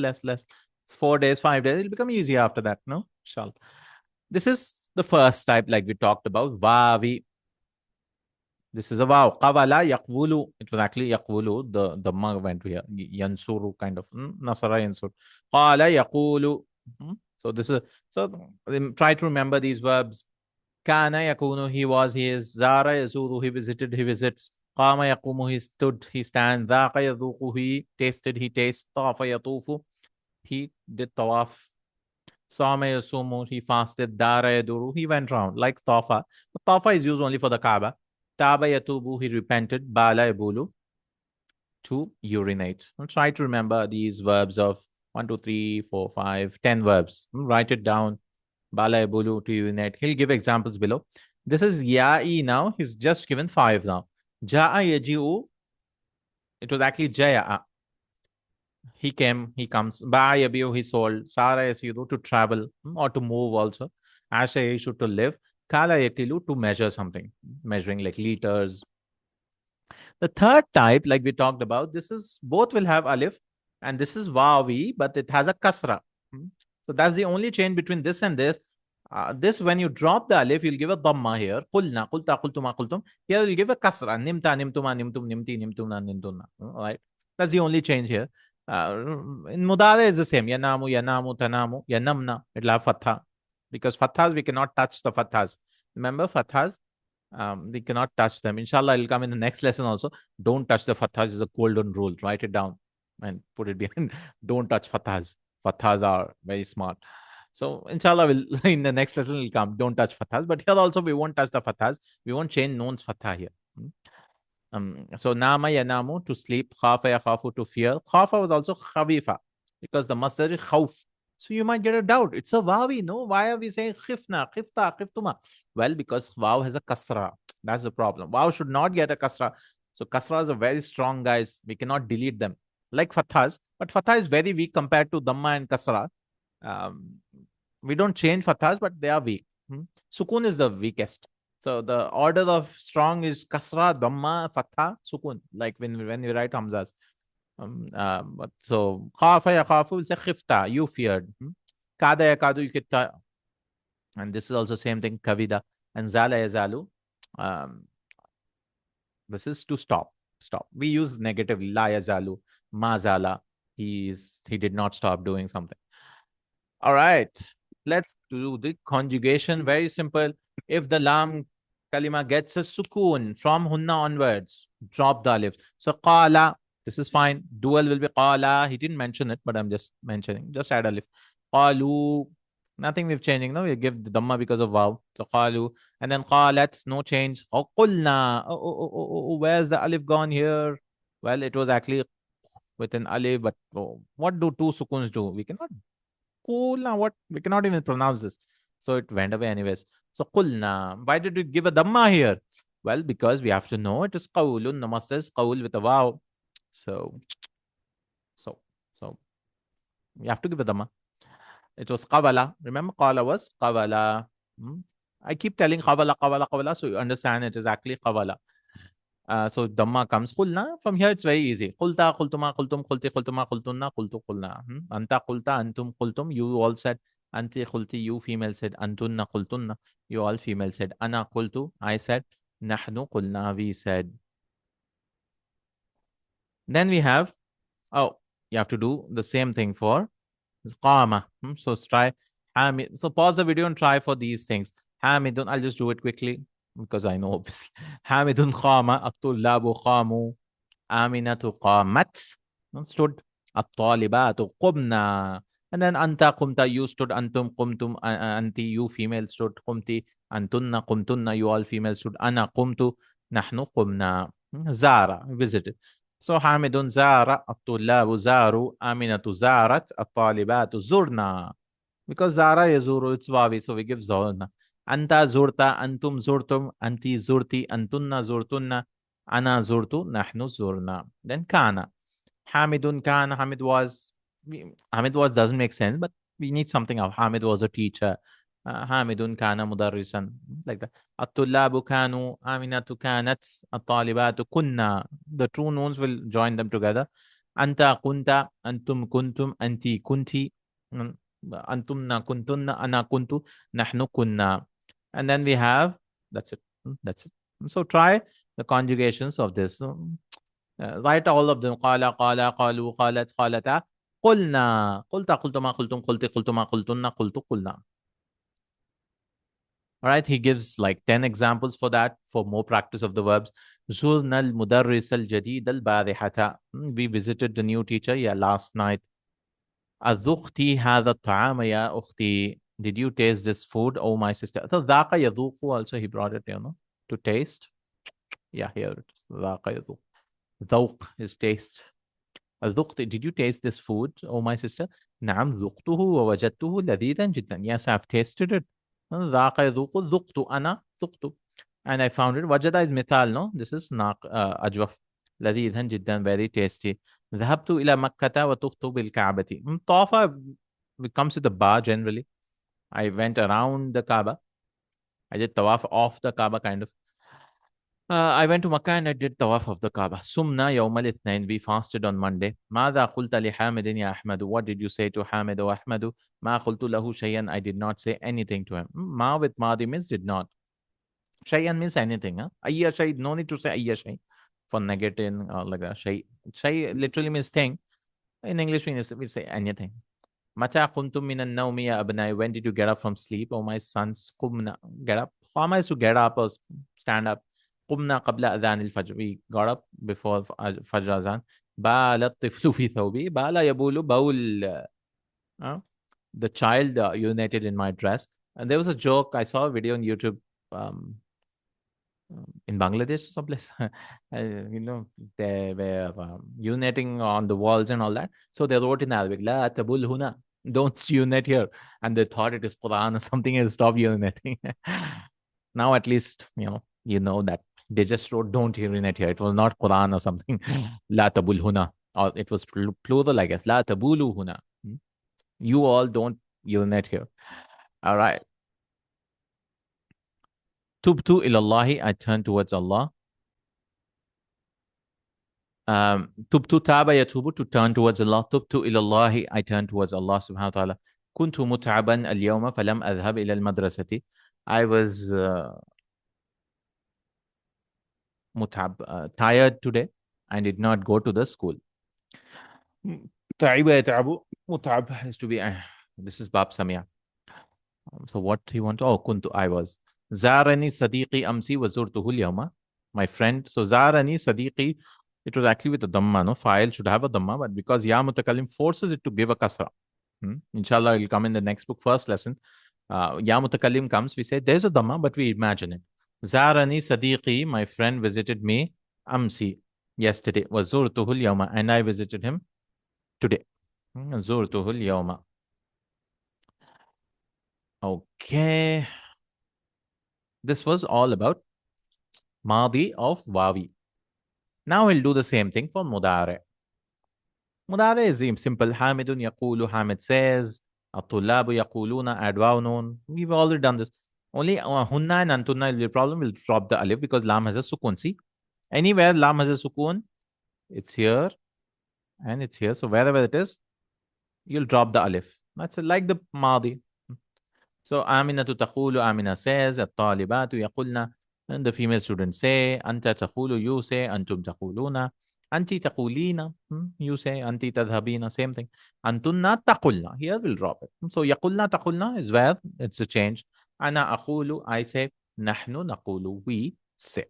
4 days, 5 days, it'll become easier after that, no? Inshallah. This is the first type, like we talked about, wawi. This is a wow. Qawala yaqwulu. It was actually yaqwulu. The ma went here. Yansuru kind of. Nasara yansur. Qala yaqulu. So this is, so try to remember these verbs. Kana yakunu, he was, he is. Zara yazuru, he visited, he visits. Qama yaqumu, he stood, he stands. Dhaqa yadhuqu, he tasted, he tastes. Tafa yatufu, he did tawaf. Sama yasumu, he fasted. Dara yaduru, he went round. Like tafa. Tafa is used only for the Kaaba. Taba yatubu, he repented. Bala yabulu, to urinate. Try to remember these verbs of 1, 2, 3, 4, 5, 10 verbs. Write it down. Bala yabulu, to urinate. He'll give examples below. This is ya'i now. He's just given 5 now. Ja'a yaji'u. It was actually jaya'a. He came, he comes. Ba'a yabi'u, he sold. Sara yasidu, to travel or to move also. Asha yashu, to live. Kala yakilu, to measure something. Measuring like liters. The third type, like we talked about, this is, both will have alif, and this is wawi, but it has a kasra. So that's the only change between this and this. This, when you drop the alif, you'll give a dhamma here. Qulna, qulta, qultuma, qultum. Here you'll give a kasra. Nimta, nimtuma, nimtum, nimti, nimtuna, nimtuna. All right. That's the only change here. In mudare is the same. Yanamu, yanamu, tanamu, yanamna. It'll have fatha. Because fathas, we cannot touch the fathas. Remember, fathas, we cannot touch them. Inshallah, it'll come in the next lesson also. Don't touch the fathas is a golden rule. Write it down and put it behind. Don't touch fathas. Fathas are very smart. So, inshallah, in the next lesson will come. Don't touch fathas. But here also, we won't touch the fathas. We won't change noon's fatha here. So, nama yanamu, to sleep. Khafa yakhafu, to fear. Khafa was also khawifa, because the masdar is khawf. So you might get a doubt. It's a wawi, no? Why are we saying khifna, khifta, khiftuma? Well, because waw has a kasra. That's the problem. Waw should not get a kasra. So kasras are very strong, guys. We cannot delete them. Like fathas. But fatha is very weak compared to dhamma and kasra. We don't change fathas, but they are weak. Sukun is the weakest. So the order of strong is kasra, dhamma, fatha, sukun. Like when we write hamzas. But so khafa yakhafu will say khifta, you feared. Kada yakadu, you could, and this is also same thing, kavida. And zala yazalu, this is to stop. We use negatively. La yazalu, ma zala, he did not stop doing something. All right, let's do the conjugation. Very simple. If the lam kalima gets a sukun from hunna onwards, drop the alif. So qala, this is fine. Dual will be qala. He didn't mention it, but I'm just mentioning. Just add alif. Qalu. Nothing we've changing. No, we give the dhamma because of waw. So qalu. And then qalats, no change. Oh, qulna. Where's the alif gone here? Well, it was actually with an alif, but what do two sukuns do? We cannot. Qulna, what? We cannot even pronounce this. So it went away anyways. So qulna. Why did we give a dhamma here? Well, because we have to know it is qawlun. Namaste is qawl with a waw. So we have to give a dhamma. It was qawala. Remember, qala was qawala. I keep telling qawala. So you understand it is actually qawala. So dhamma comes qulna. From here, it's very easy. Qulta, qultuma, qultum, qulti, qultuma, qultunna, qultu, qulna. Anta, qulta, antum, qultum. You all said. Anti, qulti, you female said. Antunna, qultunna. You all female said. Ana, qultu. I said. Nahnu, qulna. We said. Then we have, you have to do the same thing for qama. So try hamid. So pause the video and try for these things. Hamidun, I'll just do it quickly because I know obviously. Hamidun qama, at-tullabu qamu, aminatu qamat, stood, at-talibatu qumna. And then anta qumta, you stood, antum qumtum, anti, you female stood, qumti, antunna qumtunna, you all female stood, ana qumtu, nahnu qumna. Zara, visited. So Hamidun zara, at-tullabu zaru, Aminatu zarat, at-talibatu zurna. Because Zara yazuru, it's wawi, so we give Zawna. Anta zurta, antum zurtum, anti zurti, antunna zurtunna, ana zurtu, nahnu zurna. Then kana. Hamidun kana, Hamid was doesn't make sense, but we need something else. Hamid was a teacher. Hamidun kana mudarrisan. Like that. At-tullabu kanu, Aminatu kanat, at-talibatu kunna. The true nouns will join them together. Anta kunta, antum kuntum, anti kunti. Antumna kuntunna, ana kuntu, nahnu kunna. And then we have, that's it. That's it. So try the conjugations of this. Write all of them. Qala, qala, qalu, qalat, qalata. Qulna. Qulta, qultuma, qultum, qulti, qultuma, qultunna, qultu, qulna. All right, he gives like 10 examples for that, for more practice of the verbs. Zurna al-mudarris al-jadid al-barihata. We visited the new teacher, yeah, last night. أذقتي هذا الطعام يا أختي? Did you taste this food, oh my sister? So ذاق يذوق also he brought it, to taste. Yeah, here it is. ذاق يذوق. ذوق is taste. ذقت, did you taste this food, oh my sister? نعم ذقته ووجدته لذيذا جدا. Yes, I've tasted it. ذاق يذوق ذقت أنا ذقت. And I found it. وجد is مثال, no? This is أجوف. لذيذا جدا, very tasty. ذهبت إلى مكة وطفت بالكعبة. طاف comes with a ba generally. I went around the Kaaba. I did tawaf off the Kaaba kind of. I went to Makkah and I did tawaf of the Kaaba. Sumna yawm al-ithnain. We fasted on Monday. ماذا قلت لحامد يا أحمد? What did you say to Hamid or Ahmadu? ما قلت له شيئا. I did not say anything to him. Ma with Madi means did not. Shay'an means anything. Ayya shay, no need to say ayya shay for negating or like that. Shay literally means thing. In English, we say anything. Mata kuntum minan nawmi ya abnai. When did you get up from sleep? Oh, my sons, qumna. Get up. How am I to get up or stand up? Qumna qabla adhan al-fajr. We got up before Fajr azan. Bala tiflu fi thawbi. Bala yabulu baul. The child urinated in my dress. And there was a joke. I saw a video on YouTube. In Bangladesh, someplace, they were urinating on the walls and all that. So they wrote in Arabic, La tabul huna, don't urinate here. And they thought it is Quran or something and stopped urinating. Now at least, you know that they just wrote, don't urinate here. It was not Quran or something. La tabul huna. Or it was plural, I guess. La tabulu huna. You all don't urinate here. All right. Tubtu ilallahi, I turn towards Allah. Tubtu taba yatubu, to turn towards Allah. Tubtu ilallahi, I turn towards Allah subhanahu wa ta'ala. Kuntu mut'aban al-yawma falam adhhab ila al-madrasati. I was tired today and did not go to the school. Ta'iba yata'abu, mut'ab is to be, this is Bab Samia. So what he want? Oh, kuntu, I was. Zarani sadiqi amsi wa zurtuhu al-yawma. My friend. So Zarani sadiqi, it was actually with a dhamma, no? File should have a dhamma, but because ya mutakallim forces it to give a kasra. Inshallah, it will come in the next book, first lesson. Ya mutakallim comes, we say there's a dhamma, but we imagine it. Zarani sadiqi, my friend visited me amsi, yesterday. Was zurtuhu al-yawma, and I visited him today. Zurtuhu al-yawma. Okay. This was all about Madi of Wawi. Now we'll do the same thing for Mudare. Mudare is simple. Hamidun yaqulu, Hamid says. At-tullabu yaquluna, add waw noon. We've already done this. Only hunna and antunna will be a problem. We'll drop the alif because lam has a sukun. See? Anywhere lam has a sukun, it's here and it's here. So wherever it is, you'll drop the alif. That's like the Madi. So Aminatu taqulu, Amina says, at-talibatu yaqulna, and the female students say, Anta taqulu, you say, Antum taquluna, Anti taqulina, you say, Anti tadhabina, same thing. Antunna taqulna, here we'll drop it. So yaqulna taqulna is where it's a change. Ana aqulu, I say, Nahnu naqulu, we say.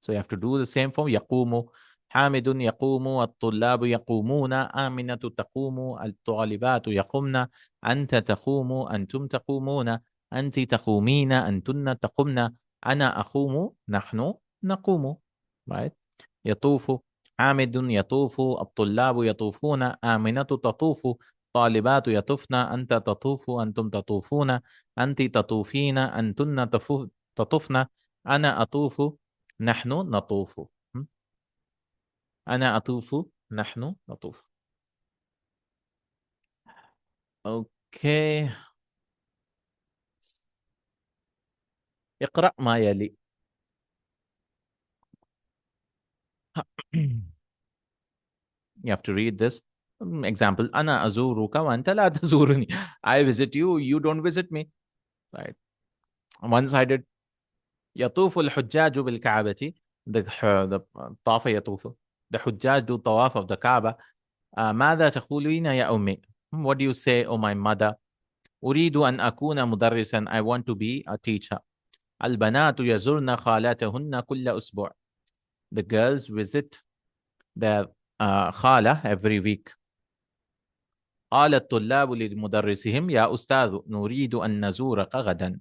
So you have to do the same form. Yaqumu, حامد يقوم، الطلاب يقومون، آمنة تقوم، الطالبات يقمن، أنت تقوم، أنتم تقومون، أنت تقومين، أنتن تقمن، أنا أقوم، نحن نقوم. Right? يطوف، حامد يطوف، الطلاب يطوفون، آمنة تطوف، طالبات يطفن، أنت تطوف، أنتم تطوفون، أنت تطوفين، أنتن تطفن، أنا أطوف، نحن نطوف. أنا أطوف، نحن نطوف. أوكي. اقرأ ما يلي. You have to read this. Example: أنا أزورك وأنت لا تزورني. I visit you, you don't visit me. Right? One-sided. يطوف الحجاج بالكعبة. The طاف يطوف. The حجاج do طواف of the Kaaba. ماذا تقولين يا أمي? What do you say, oh my mother? أريد أن أكون مدرسا. I want to be a teacher. البنات يزورن خالاتهن كل أسبوع. The girls visit their خالة every week. قال الطلاب لمدرسهم يا أستاذ نريد أن نزورك غدا.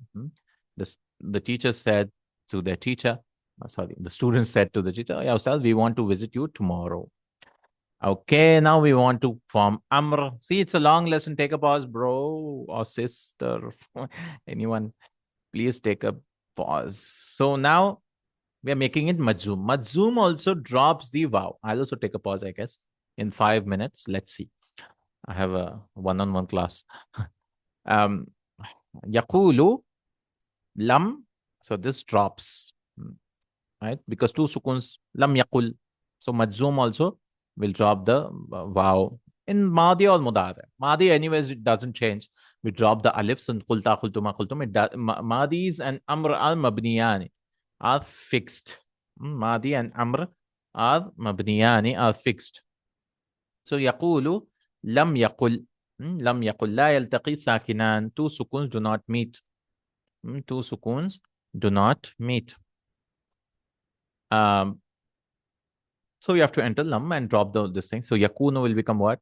The teacher said to the teacher, sorry, the student said to the teacher, يا أستاذ, we want to visit you tomorrow. Okay, now we want to form Amr. See, it's a long lesson. Take a pause, bro or sister. Anyone, please take a pause. So now we are making it Majzoom. Majzoom also drops the wow. I'll also take a pause, I guess, in 5 minutes. Let's see. I have a one-on-one class. Yaqulu, lam. So this drops, right? Because two sukuns, lam yaqul. So Majzoom also will drop the wow. In Madi or Mudari. Madi, anyways, it doesn't change. We drop the alifs and qulta, qultuma, qultum. Madis and Amr al Mabniyani are fixed. Madi and Amr are Mabniyani are fixed. So يقول لم يقل. لم يقل لا يلتقي ساكنان. Two sukuns do not meet. Two sukuns do not meet. So you have to enter lam and drop this thing. So yakunu will become what?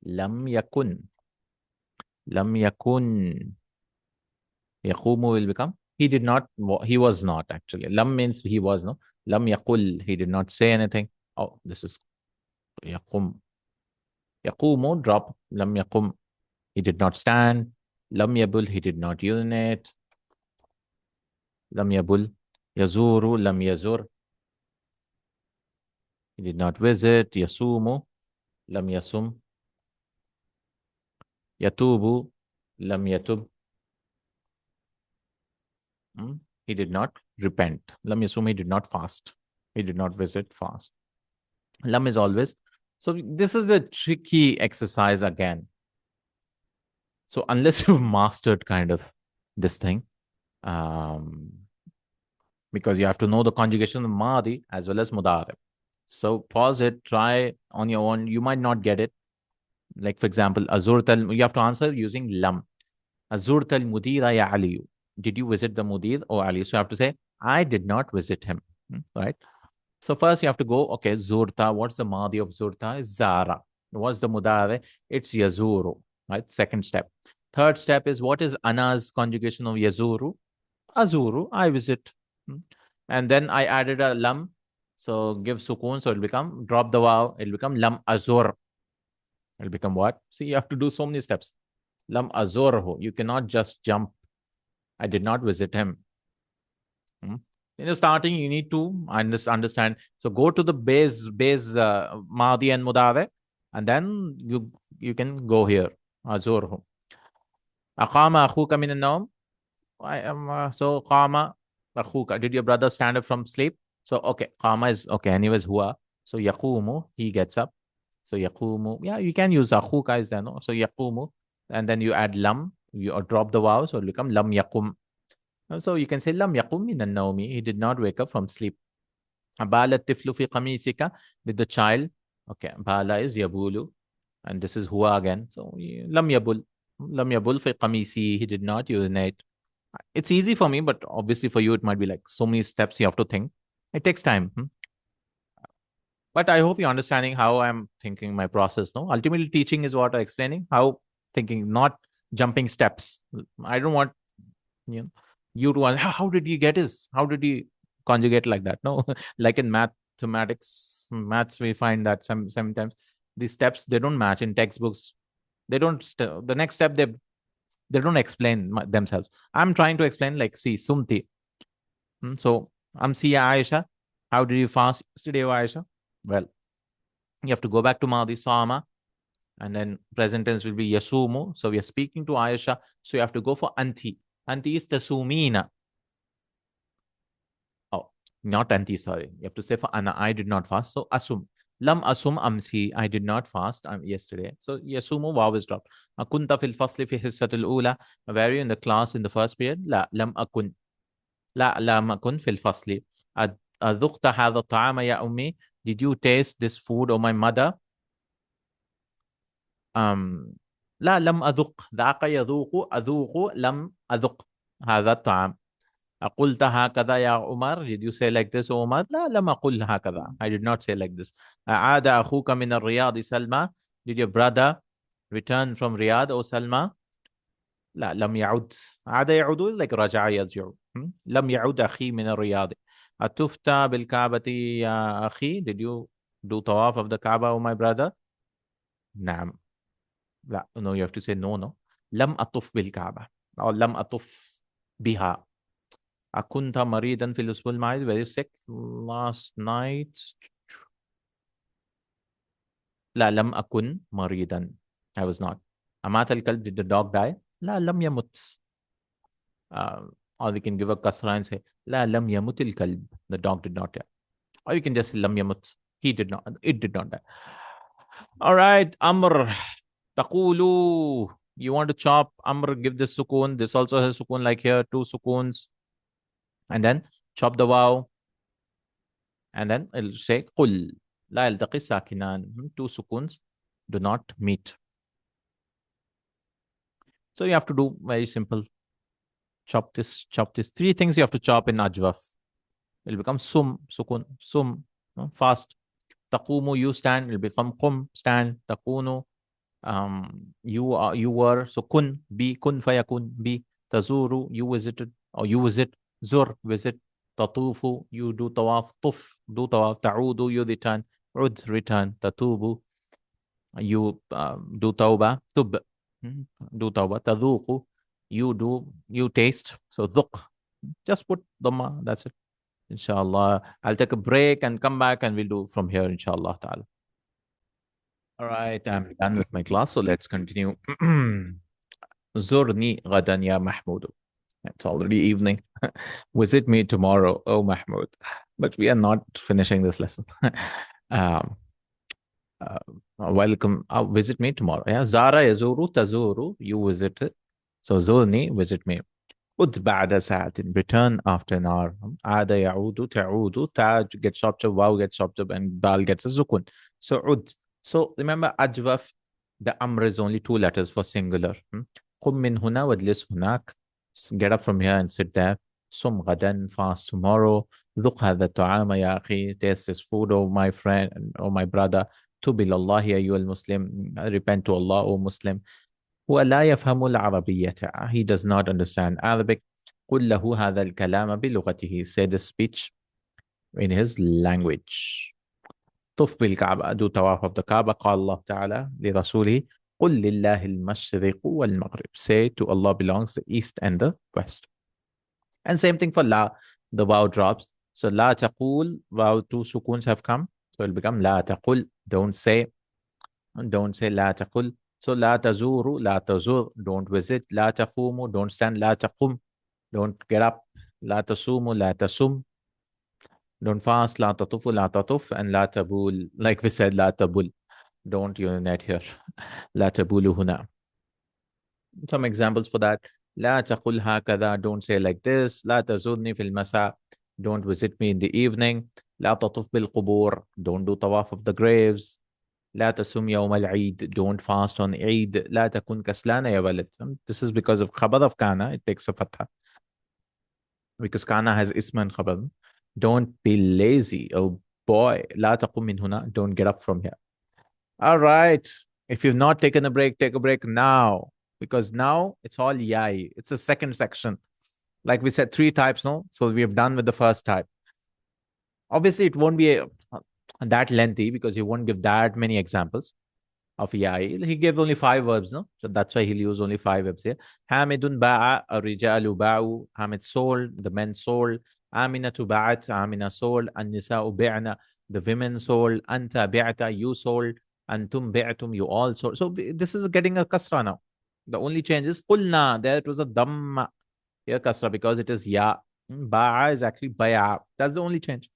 Lam yakun. Lam yakun. Yaqumu will become he did not, he was not actually. Lam means he was, no. Lam yaqul, he did not say anything. Oh, this is yaqum. Yaqumu, drop. Lam yaqum, he did not stand. Lam yabul, he did not urinate. Lam yabul. Yazuru, lam yazur, he did not visit. Yasumu, lam yasum. Yatubu, lam yatub, he did not repent. Lam yasum, he did not fast. He did not visit, fast. Lam is always. So this is a tricky exercise again. So unless you've mastered kind of this thing, because you have to know the conjugation of Madi as well as Mudari. So pause it, try on your own. You might not get it. Like for example, Azurtal, you have to answer using Lam. Azurtal Mudira ya Aliyu. Did you visit the Mudir or Ali? So you have to say, I did not visit him. Right? So first you have to go, okay, Zurta. What's the Madi of Zurta? Is Zara. What's the Mudare? It's Yazuru. Right? Second step. Third step is what is Ana's conjugation of Yazuru? Azuru, I visit. And then I added a lam. So give sukun. So it'll become, drop the wow. It'll become lam azur. It'll become what? See, you have to do so many steps. Lam azurhu. You cannot just jump. I did not visit him. In the starting, you need to understand. So go to the base Madi and Mudare, and then you can go here. Azurhu. Aqama akhuka min an-nawm. So qama akhuka. Did your brother stand up from sleep? So okay, qama is okay. Anyways, huwa. So yaqumu, he gets up. So yaqumu. Yeah, you can use akhuka is there, no? So yaqumu, and then you add lam. You drop the wow, so it'll become lam yaqum. So you can say lam yaqum min an-nawmi. He did not wake up from sleep. Bala tiflu fi qamisika. Did the child? Okay, bala is yabulu, and this is huwa again. So lam yabul. Lam yabul fi qamisi. He did not urinate. It's easy for me, but obviously for you, it might be like so many steps you have to think. It takes time. But I hope you're understanding how I'm thinking my process. No, ultimately, teaching is what I'm explaining. How thinking, not jumping steps. I don't want you know, you to ask, how did you get this? How did you conjugate like that? No, like in maths, we find that sometimes these steps they don't match in textbooks. They don't. The next step they don't explain themselves. I'm trying to explain like see sumti. So I'm see Aisha. How did you fast yesterday, Aisha? Well, you have to go back to Madi Sama, and then present tense will be Yasumu. So we are speaking to Aisha. So you have to go for Anti. Anti is Tasumina. Oh, not Anti, sorry. You have to say for Ana, I did not fast. So Asum. Lam Asum Amsi, I did not fast yesterday. So Yasumu, wow is dropped. Akunta fil fasli fi hissatul ula. Were you in the class in the first period? La, lam akun. لا لم أكن في الفصل. أذقت هذا الطعام يا أمي? Did you taste this food, or my mother? لا لم أذق. ذاق يذوق أذوق لم أذق هذا الطعام. أقلت هكذا يا عمر? Did you say like this, عمر? لا لم أقل هكذا. I did not say like this. عاد أخوك من الرياض سلمى? Did your brother return from Riyadh, or Salma? لا لم يعد. عاد يعود like رجع يرجع. لم يعد أخي من الرياض. أتفت بالكعبة يا أخي? Did you do tawaf of the Kaaba, oh my brother? نعم. لا, no, you have to say no. لم أطف بالكعبة, أو لم أطف بها. أكنت مريضا في الأسبوع الماضي? Were you sick last night? لا لم أكن مريضا. I was not. أمات الكلب? Did the dog die? لا لم يمت. Or we can give a kasra and say لا لم يمت الكلب. The dog did not die. Or you can just say لم يمت. He did not. It did not die. All right, Amr. Taqulu. You want to chop? Amr, give this sukun. This also has sukun like here, two sukuns. And then chop the waw. And then it'll say قل. لا يلتقي الساكنان. Two sukuns do not meet. So you have to do very simple. Chop this, chop this. Three things you have to chop in ajwaf. It'll become sum, sukun, sum, fast. Taqumu, you stand. It'll become qum, stand. Taqunu, you were. So kun, be, kun fayakun, be. Tazuru, you visited, or you visit. Zur, visit. Tatufu, you do tawaf. Tuf, do tawaf. Ta'udu, you return. Ud, return. Tatubu, you do tawbah. Tub, do tawbah. Tadhuqu, you taste. So dhuq, just put dhamma, that's it. Inshallah, I'll take a break and come back and we'll do from here, inshallah ta'ala. All right, I'm done with my class, so let's continue. Zurni ghadan ya Mahmoud. It's already evening. Visit me tomorrow, oh Mahmoud. But we are not finishing this lesson. um, welcome. Visit me tomorrow. Yeah, Zara yazuru tazuru. You visit it. So zurni, visit me. Ud ba'da sa'atin, return after an hour. Ada ya'udu ta'udu, ta gets chopped up, waw gets chopped up, and dal gets a sukun. So ud. So remember ajwaf, the amr is only two letters for singular. Qum min huna wadlis hunak. Get up from here and sit there. Sum ghadan, fast tomorrow. Dhuq hadha ta'ama ya akhi, taste this food, oh my friend, oh my brother. Tubil Allahi ayyuhal Muslim, repent to Allah, O Muslim. هو لا يفهم العربية. He does not understand Arabic. قل له هذا الكلام بلغته. Say the speech in his language. طف بالكعبة. Do tawaf of the Kaaba. قال الله تعالى لرسوله قل لله المشرق والمغرب. Say to Allah belongs the east and the west. And same thing for la. The waw drops. So لا تقول, waw, two sukuns have come. So it'll become لا تقل. Don't say. Don't say لا تقل. So لا تزور, لا تزور, don't visit. لا تقوم, don't stand. لا تقوم, don't get up. لا تصوم, لا تصوم, don't fast. لا تطوف, لا تطوف, and لا تبول, like we said, لا تبول, don't urinate here. لا تبول هنا. Some examples for that. لا تقل هكذا, don't say like this. لا تزورني في المساء, don't visit me in the evening. لا تطوف بالقبور, don't do tawaf of the graves. لا تصوم يوم العيد, don't fast on Eid. لا تكن كسلان يا ولد. This is because of khabar of kana, it takes a fatha. Because kana has isma and khabar. Don't be lazy. Oh boy. لا تقم من هنا. Don't get up from here. All right. If you've not taken a break, take a break now. Because now it's all yai. It's a second section. Like we said, three types, no? So we have done with the first type. Obviously, it won't be that lengthy because he won't give that many examples of yai. He gave only five verbs, no? So that's why he'll use only five verbs here. Hamidun ba'a, rijalu ba'u, Hamid sold, the men sold, Aminatu ba'at, Amina sold, An-nisa'u bi'na, the women sold, Anta bi'ata, you sold, Antum bi'atum, you all sold. So this is getting a kasra now. The only change is qulna, there it was a dhamma, here kasra because it is ya. Ba'a is actually baya. That's the only change.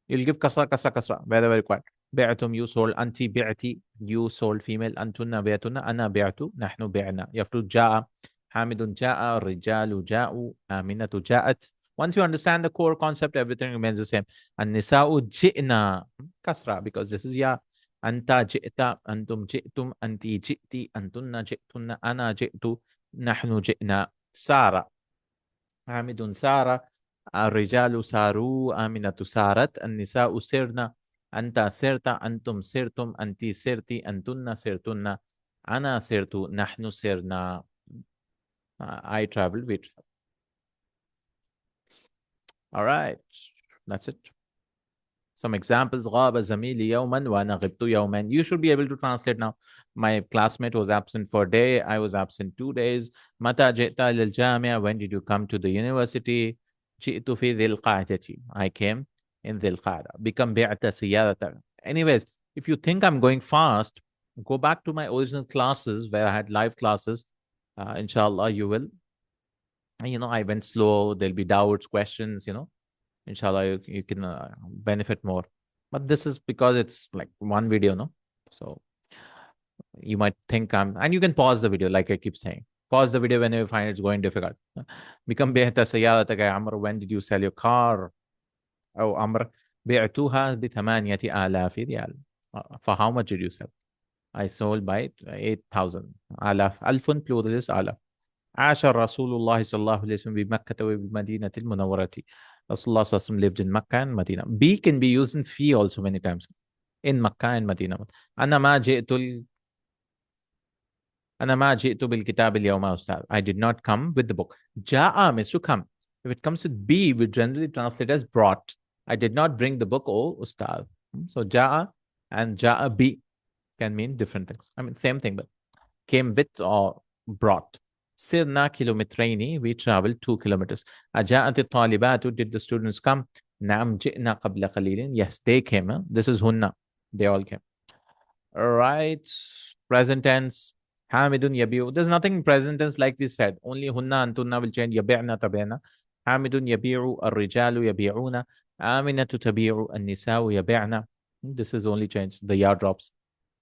You'll give kasra, kasra, kasra wherever required. بعتم, you sold. أنتِ بعتِ, you sold. Female. أنتن بعتن, أنا بعت, نحن بعنا. You have to جاء. حامد جاء. الرجال جاءوا. آمنة جاءت. Once you understand the core concept, everything remains the same. النساء جئنا. Kasra, because this is ya. أنت جئت. أنتم جئتم. أنتِ جئتِ. أنتن جئتن. أنا جئت. نحن جئنا. سارة. حامد سارة. الرجال ساروا. آمنة سارت. النساء سرن. أنت سرت. أنتم سرتم. أنت سرتي. أنتن سرتن. أنا سرت. نحن سرنا. I traveled. We traveled. All right. That's it. Some examples. غاب زميلي يوما وأنا غبت يوما. You should be able to translate now. My classmate was absent for a day. I was absent 2 days. متى جئت للجامعة? When did you come to the university? جئت في ذي القعدة. I came in ذي القعدة. بكم بعت سيارة. Anyways, if you think I'm going fast, go back to my original classes where I had live classes. Inshallah, you will. I went slow. There'll be doubts, questions, inshallah you can benefit more, but this is because it's like one video, no? So you might think and you can pause the video, like I keep saying, pause the video whenever you find it's going difficult. Become بيعت سيارتك يا عمرو. When did you sell your car? Oh, عمرو بعتوها ب8,000 ريال. For how much did you sell? I sold by 8,000. آلاف. ألف plural is آلاف. عاش رسول الله صلى الله عليه وسلم بمكة وبمدينة المنورة. Rasulullah SAW lived in Makkah and Medina. B can be used in fi also many times. In Makkah and Medina. أنا ما جئت أنا ما جئت بالكتاب اليوم أستاذ. I did not come with the book. جاء means to come. If it comes with B, we generally translate as brought. I did not bring the book, oh Ustad. So جاء and جاء B can mean different things. I mean, same thing, but came with or brought. سرنا كيلومترين. We traveled 2 kilometers. أجاءت الطالبات. Did the students come? نعم جئنا قبل قليل. Yes, they came. This is هن. They all came. All right. Present tense. حامد يبيع. There's nothing in present tense like we said. Only هن أنتن will change. يبيعنا تبيعنا. حامد يبيع. الرجال يبيعون. آمنة تبيع. النساء يبيعن. This is only change. The ya drops.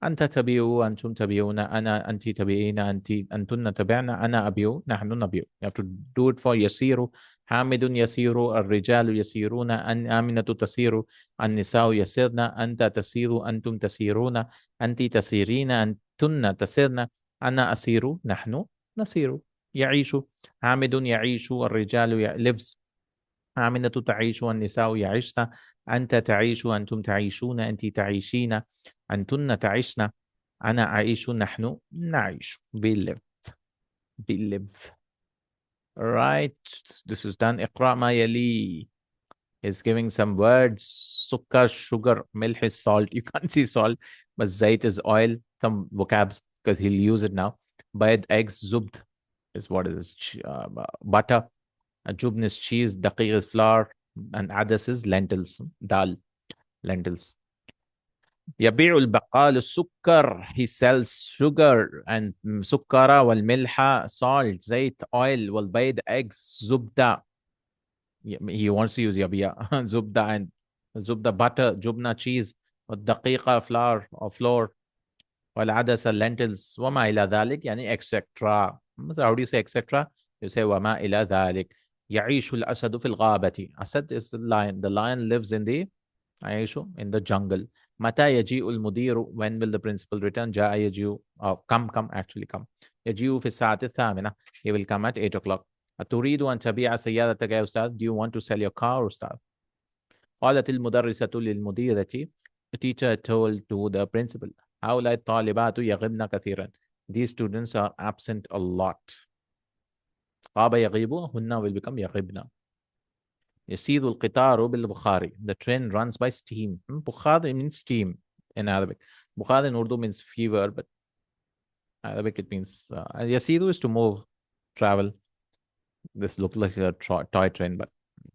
أنت تبيع. أنتم تبيعون. أنت تبيعين. أنتن تبعن. أنا أبيع. نحن نبيع. You have to do it for يسير. حامد يسير. الرجال يسيرون. آمنة تسير. النساء يسيرن. أنت تسير. أنتم تسيرون. أنت تسيرين. أنتن تسيرن. أنا أسير. نحن نسير. يعيش. حامد يعيش. الرجال lives. آمنة تعيش. والنساء يعيشن. أنت تعيش. أنتم تعيشون. أنت تعيشين. أنتن تعيشن. أنا أعيش. نحن نعيش. We live. We live. Right. This is done. اقرأ ما يلي. He's giving some words. Sukkar, sugar. Milk is salt. You can't see salt, but zait is oil. Some vocabs because he'll use it now. Bayd, eggs. Zubd is what is butter. Jubn is cheese. Daqiq is flour. And adas is lentils. Dal, lentils. يبيع البقال السكر. He sells sugar and سكرة والملح salt زيت oil والبيض eggs زبدة. He wants to use يبيع زبدة and زبدة butter جبنة cheese والدقيقة flour or flour والعدسة lentils وما إلى ذلك يعني etc. So how do you say etc? You say وما إلى ذلك. يعيش الأسد في الغابة. Asad is the lion. The lion lives in the يعيش in the jungle. متى يجيء المدير? When will the principal return? جاء يجيء come actually come. يجيء في الساعة الثامنة. He will come at 8 o'clock. أتريد أن تبيع سيارتك يا أستاذ? Do you want to sell your car, أستاذ? قالت المدرسة للمديرة. The teacher told to the principal. هؤلاء الطالبات يغبن كثيرا. These students are absent a lot. غاب يغيب هن will become يغبن. يسير القطار بالبخاري. The train runs by steam. Bukhari means steam in Arabic. Bukhari in Urdu means fever, but Arabic it means Yasiru is to move, travel. This looks like a toy train, but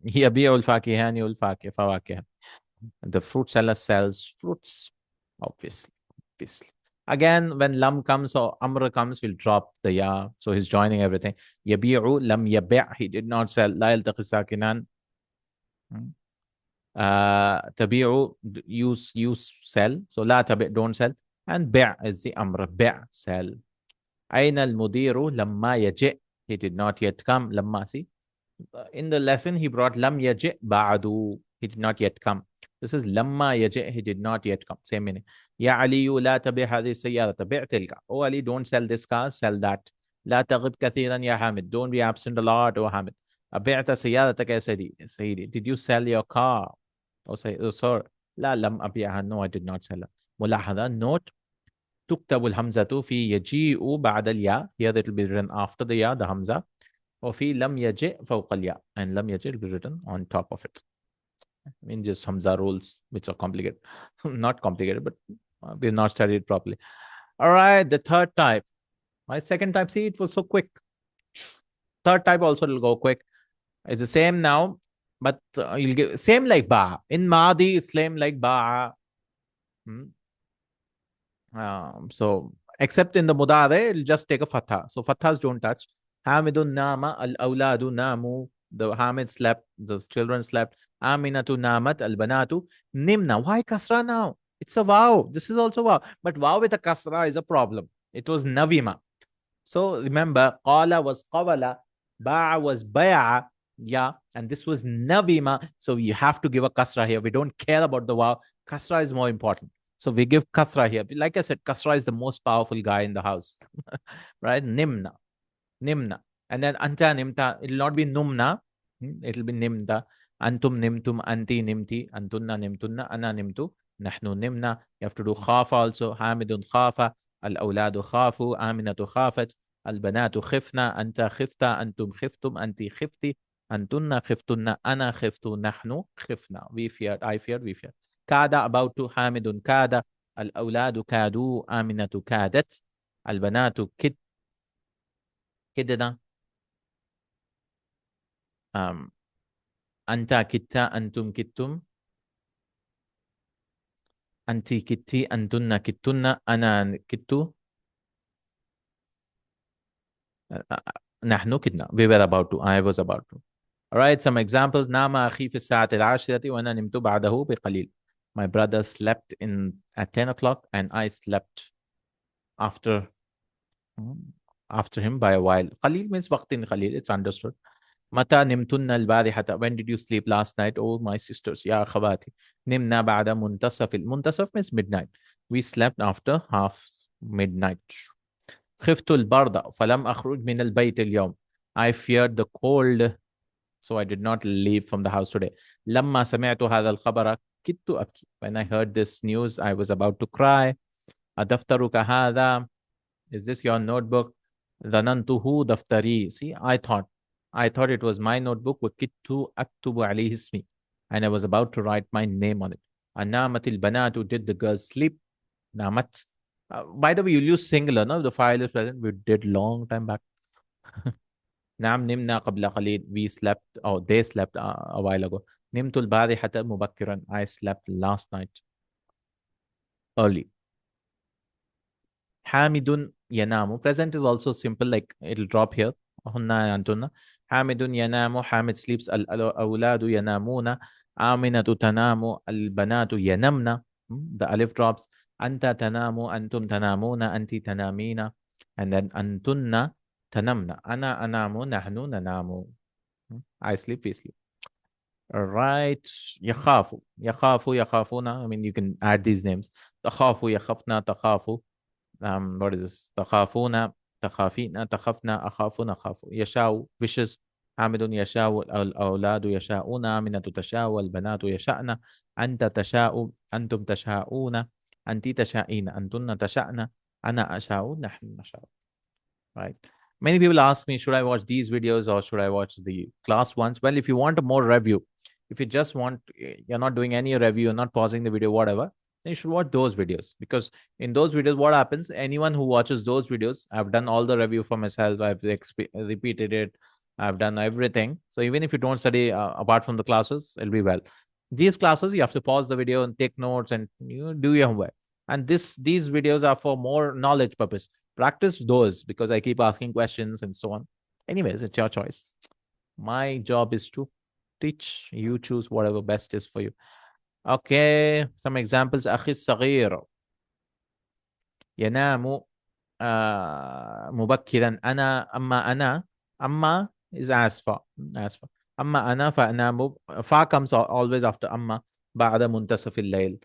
يبيع الفاكهة والفاكهة فواكه. The fruit seller sells fruits, obviously. Again, when lam comes or amr comes, we'll drop the ya. So he's joining everything. يبيع lam يبيع. He did not sell. لا يلتقي الساكنان. تبيع use sell. So لا تبيع don't sell. And بيع is the amr. بيع sell. أين المدير لما يجئ. He did not yet come. لما see. In the lesson, he brought lam yaji ba'du. He did not yet come. This is lamma yaji. He did not yet come. Same meaning. Ya Ali, la tabi hadhi sayyara. Tabi' tilka. Oh Ali, don't sell this car. Sell that. La taghib kathiran ya Hamid. Don't be absent a lot, oh Hamid. Abi'ta sayyaratak ya Sayyidi. Did you sell your car? Oh, say, oh sir. La lam abi'aha. No, I did not sell it. Mulahada. Note. تكتب الهمزة في يجيء بعد الياء. Here it will be written after the ya, the hamza. وفي لم يجئ فوق الياء, and لم يجئ will be written on top of it. I mean, just Hamza rules, which are complicated. Not complicated, but we've not studied it properly. All right, the third type. My second type, see, it was so quick. Third type also will go quick. It's the same now, but you'll get same like ba. In Madi, same like ba. So except in the Mudare, it'll just take a fatha. So fathas don't touch. Hamidun nama al-awladu namu. The Hamid slept, the children slept. Aminatu namat al-banatu nimna. Why kasra now? It's a wow. This is also wow. But wow with a kasra is a problem. It was navima. So remember, qala was qawala, ba'a was ba'a. Yeah, and this was navima. So you have to give a kasra here. We don't care about the wow. Kasra is more important. So we give kasra here. Like I said, kasra is the most powerful guy in the house. Right? Nimna. Nimna. And then anta nimta. It will not be numna. It will be nimta. Antum nimtum. Anti nimti. Antunna nimtunna. Ana nimtu. Nahnu nimna. You have to do khafa also. Hamidun khafa. Al-awladu khafu. Aminatu khafat. Al-banatu khifna. Anta khifta. Antum khiftum. Anti khifti. Antunna khiftunna. Ana khiftu. Nahnu khifna. We feared. I feared. We feared. Kada about to. Hamidun kada. Al-awladu kadu. Aminatu kadat. Al-banatu kid. كدنا أنت كدت أنتم كدتم أنت كدتي أنتن كدتن أنا كدت نحن كدنا. We were about to. I was about to. All right, some examples. نام أخي في الساعة 10 وأنا نمت بعده بقليل. My brother slept at 10 o'clock and I slept after him by a while. قليل means وقت قليل. It's understood. متى نمتن البارحة? When did you sleep last night? Oh, my sisters. يا أخواتي. نمنا بعد منتصف. منتصف means midnight. We slept after half midnight. خفت البرد فلم أخرج من البيت اليوم. I feared the cold, so I did not leave from the house today. لما سمعت هذا الخبر كدت أبكي. When I heard this news, I was about to cry. أدفترك هذا? Is this your notebook? ظننته دفتري. See, I thought it was my notebook. وكدت أكتب عليه اسمي. And I was about to write my name on it. أنامت البنات. Did the girls sleep? نامت. By the way, you'll use singular, no? The file is present. We did long time back. نعم نمنا قبل قليل. We slept, or they slept a while ago. نمت البارحة مبكرا. I slept last night early. حامد ينام. Present is also simple, like it'll drop here. هن أنتن. حامد ينام. حامد sleeps. الأولاد ينامون. آمنة تنام. البنات ينمن. The alif drops. أنت تنام. أنتم تنامون. أنت تنامين. And then أنتن تنمن. أنا أنام. نحن ننام. I sleep, we sleep. All right. يخاف. يخاف يخافون. I mean, you can add these names. تخاف يخفنا. تخاف. What is this? تخافون. تخافين. تخفنا. أخاف نخاف. يشاء wishes. حامد يشاء، الأولاد يشاءون، آمنة تشاء، والبنات يشأن، أنت تشاء، أنتم تشاءون، أنت تشائين، أنتن تشأن، أنا أشاء، نحن نشاء. Right. Many people ask me, should I watch these videos or should I watch the class ones? Well, if you want a more review, if you just want, you're not doing any review, you're not pausing the video, whatever, then you should watch those videos. Because in those videos, what happens? Anyone who watches those videos, I've done all the review for myself, I've repeated it, I've done everything. So even if you don't study apart from the classes, it'll be well. These classes, you have to pause the video and take notes and you do your homework. And these videos are for more knowledge purpose. Practice those because I keep asking questions and so on. Anyways, it's your choice. My job is to teach. You choose whatever best is for you. Okay, some examples. أخي الصغير ينام مبكرا. أما is آسفة. أما أنا فأنام. فا comes always after أما بعد منتصف الليل.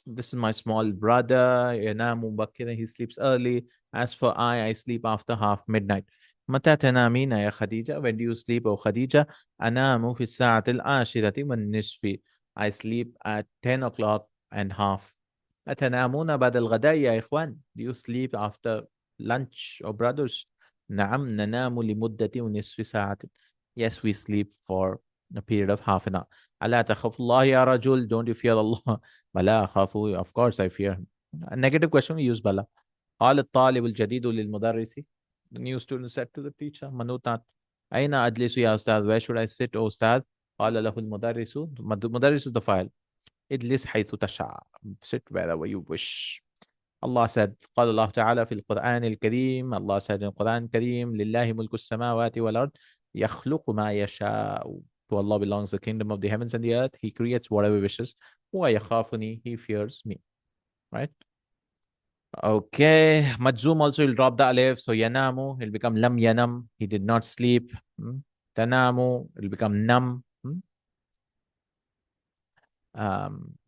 This is my small brother. ينام مبكرا. He sleeps early. As for I sleep after half midnight. متى تنامين يا خديجة? When do you sleep, O Khadija? أنام في الساعة العاشرة والنصف. I sleep at 10 o'clock and half. أتنامون بعد الغداء يا إخوان? Do you sleep after lunch, or brothers? نعم ننام لمدة نصف ساعة. Yes, we sleep for a period of half an hour. ألا تخف الله يا رجل? Don't you fear Allah? بلا أخاف. Of course I fear him. A negative question, we use بلا. قال الطالب الجديد للمدرس. The new student said to the teacher, منوطات. أين أجلس يا أستاذ? Where should I sit, O أستاذ? قال له المدرس. المدرس is the file. اجلس حيث تشاء. Sit wherever you wish. Allah said, قال الله تعالى في القرآن الكريم, Allah said in the Quran الكريم, لله ملك السماوات والأرض يخلق ما يشاء. To Allah belongs the kingdom of the heavens and the earth. He creates whatever he wishes. ويخافني, he fears me. Right? Okay. Majzoom also will drop the alif. So yanamu, it'll become lam yanam. He did not sleep. Tanamu, it'll become nam.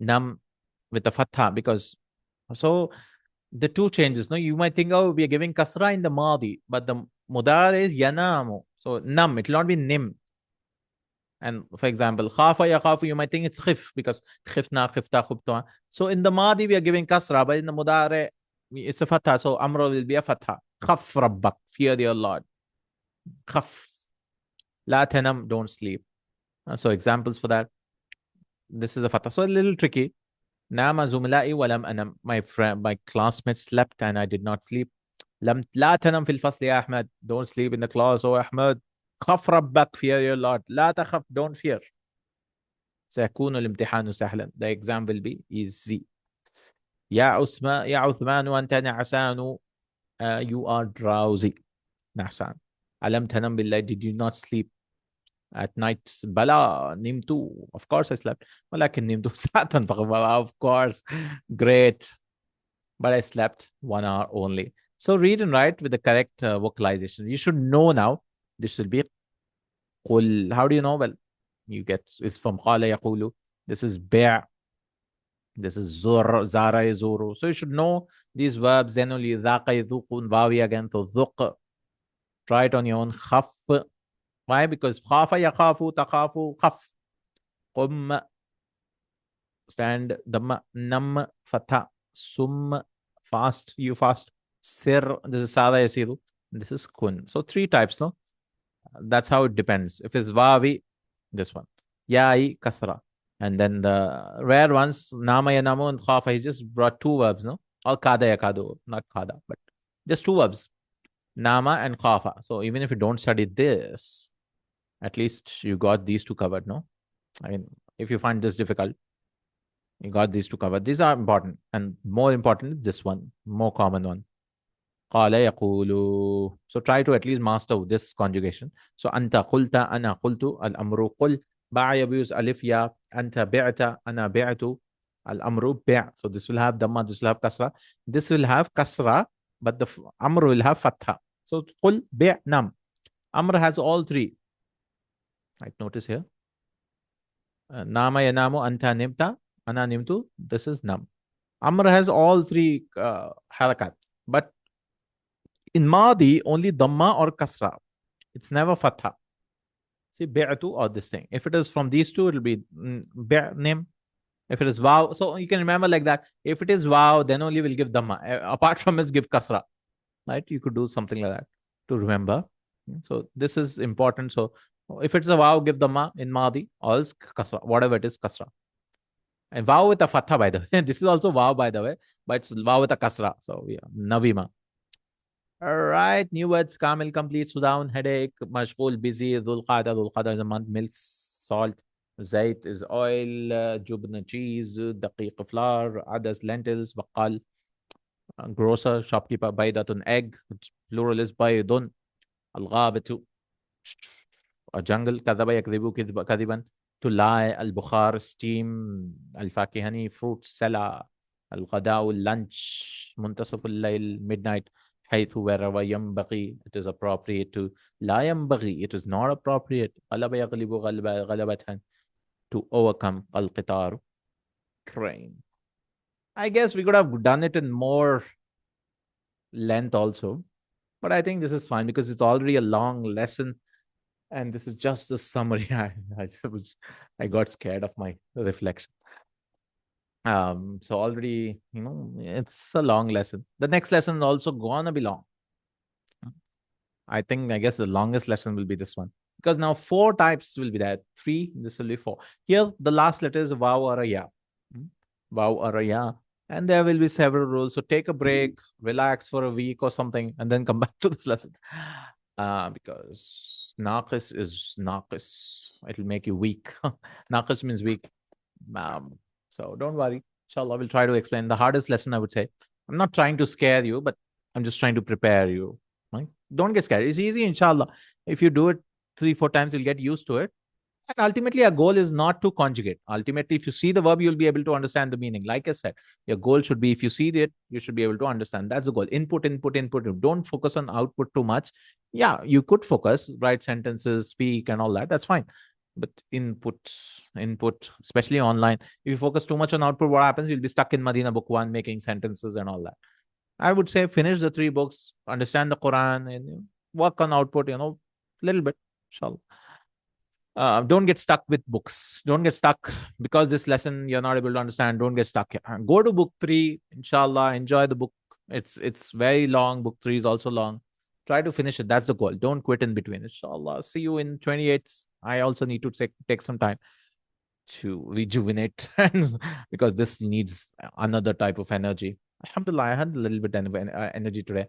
Nam with the fatha, because so the two changes. No, you might think, oh, we are giving kasra in the madi, but the mudar is yanamu. So nam, it will not be nim. And for example, khafa ya khafu, you might think it's khif because khifna, khifta, khubta. So in the madi we are giving kasra, but in the mudare it's a fatha. So amra will be a fatha. Khaf rabbak, fear your Lord. Khaf. La tanam, don't sleep. So examples for that. This is a fatha. So a little tricky. Nama zumla'i walam anam. My classmates slept and I did not sleep. لا تنم في الفصل يا أحمد. Don't sleep in the class, oh Ahmed. خف ربك, fear your Lord. لا تخف, don't fear. سيكون الامتحان سهلا. The exam will be easy. يا عثمان أنت نعسان. You are drowsy. نعسان. ألم تنم بالليل? Did you not sleep at night? بلا نمت. Of course I slept. ولكن نمت ساعة فقط. Of course. Great. But I slept 1 hour only. So read and write with the correct vocalization. You should know now. This will be قل. How do you know? Well, you get, it's from قال يقول. This is بيع. This is زور, زار يزور. So you should know these verbs. Then only ذاق يذوق, واوي again to ذوق. Try it on your own. خف. Why? Because خاف يخاف, تخاف, خف. قم, stand. دم, نم, فتح. سم, fast, you fast. Sir, this is sada yasiru. This is kun. So 3 types, no? That's how it depends. If it's vavi, this one. Yai, kasra. And then the rare ones, nama yanamu and khafa, he just brought 2 verbs, no? Or kada yakadu, not kada, but just 2 verbs. Nama and khafa. So even if you don't study this, at least you got these 2 covered, no? I mean, if you find this difficult, you got these 2 covered. These are important. And more important, this one, more common one. قال يقول. So try to at least master this conjugation. So أنت قلت, أنا قلت, الأمر قل. باع يبيز ألف يا. أنت بعت, أنا بعت, الأمر بيع. So this will have dhamma, this will have kasra. This will have kasra, but the amr will have fatha. So قل, بيع, nam. Amr has all 3. Right, notice here. Nama yanamu, anta nimta, ana nimtu. This is nam. Amr has all 3 harakat. But in Madi, only Dhamma or Kasra. It's never fatha. See, bi'tu or this thing. If it is from these two, it'll be nim. If it is wow, so you can remember like that. If it is wow, then only we'll give dhamma. Apart from it, give kasra. Right? You could do something like that to remember. So this is important. So if it's a wow, give dhamma in madi, or else kasra, whatever it is, kasra. And wow with a fatha, by the way. This is also wow, by the way, but it's wow with a kasra. So yeah, navima. All right, new words. Kamil, complete, Sudan, headache, mashghul, busy, Dhul Qada is a month, milk, salt, zayt is oil, jubna, cheese, daqiq, flour, adas, lentils, baqal, grocer, shopkeeper, baydatun, egg, plural is baydun, al-ghabatu, a jungle, kadhaba yakdhibu kadiban, to lie, al-bukhar, steam, al-fakihani, fruit, sala, al-ghada'u, lunch, muntasaf al-layl, midnight, حيث wherever ينبغي it is appropriate to لا ينبغي it is not appropriate غلب يغلب غلبة to overcome القطار train. I guess we could have done it in more length also, but I think this is fine because it's already a long lesson and this is just a summary. I got scared of my reflection. So already, it's a long lesson. The next lesson is also gonna be long. I guess the longest lesson will be this one because now 4 types will be there. 3, this will be 4. Here, the last letter is Vav or a Ya. Vav or a Ya. And there will be several rules. So take a break, relax for a week or something, and then come back to this lesson. Because Naqis is Naqis. It'll make you weak. Naqis means weak. So don't worry. Inshallah, we'll try to explain the hardest lesson, I would say. I'm not trying to scare you, but I'm just trying to prepare you. Right? Don't get scared. It's easy, inshallah. If you do it 3-4 times, you'll get used to it. And ultimately, our goal is not to conjugate. Ultimately, if you see the verb, you'll be able to understand the meaning. Like I said, your goal should be if you see it, you should be able to understand. That's the goal. Input, input, input. Don't focus on output too much. Yeah, you could focus, write sentences, speak, and all that. That's fine. But input, especially online, if you focus too much on output, what happens? You'll be stuck in Madina Book 1, making sentences and all that. I would say finish the 3 books, understand the Quran, and work on output, little bit, inshallah. Don't get stuck with books. Don't get stuck because this lesson you're not able to understand. Don't get stuck. Go to book 3, inshallah. Enjoy the book. It's very long. Book 3 is also long. Try to finish it. That's the goal. Don't quit in between. Inshallah. See you in 28. I also need to take some time to rejuvenate because this needs another type of energy. Alhamdulillah, I had a little bit of energy today.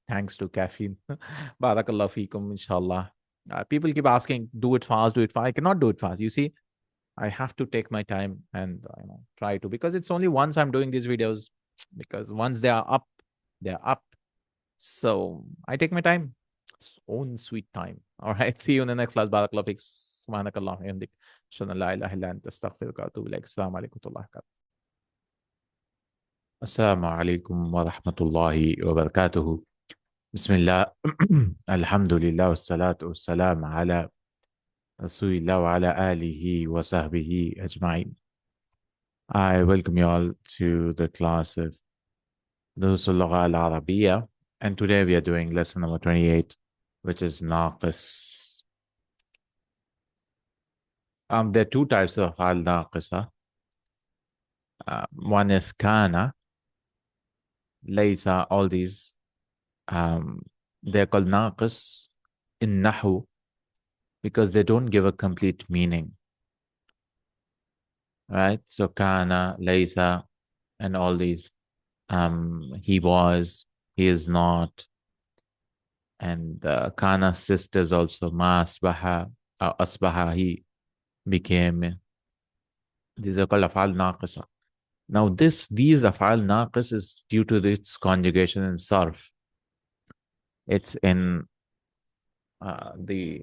Thanks to caffeine. Barakallah feekum, inshallah. People keep asking, do it fast, do it fast. I cannot do it fast. You see, I have to take my time and try to, because it's only once I'm doing these videos, because once they are up, they're up. So I take my time, own sweet time. All right. See you in the next class. Barakallah feek. Subhanakallah. La ilaha illa anta astaghfiruka wa atubu ilaik. Assalamu alaikum wa rahmatullahi. Assalamu alaikum wa rahmatullahi wa barakatuhu. Bismillah. Alhamdulillah. Wassalatu wassalam ala Rasulillah wa ala alihi wa sahbihi ajma'in. I welcome you all to the class of Durus al-Lugha al-Arabiya. And today we are doing lesson number 28, which is Naqis. There are 2 types of al-Naqisa. One is Kana, Laysa, all these. They're called Naqis in Nahu because they don't give a complete meaning. Right? So Kana, Laysa, and all these. He was, he is not. And Kana's sisters also, Ma Asbaha, Asbaha, he became. These are called Afal Naqisa. Now these Afal Naqis is due to its conjugation in Sarf. It's in the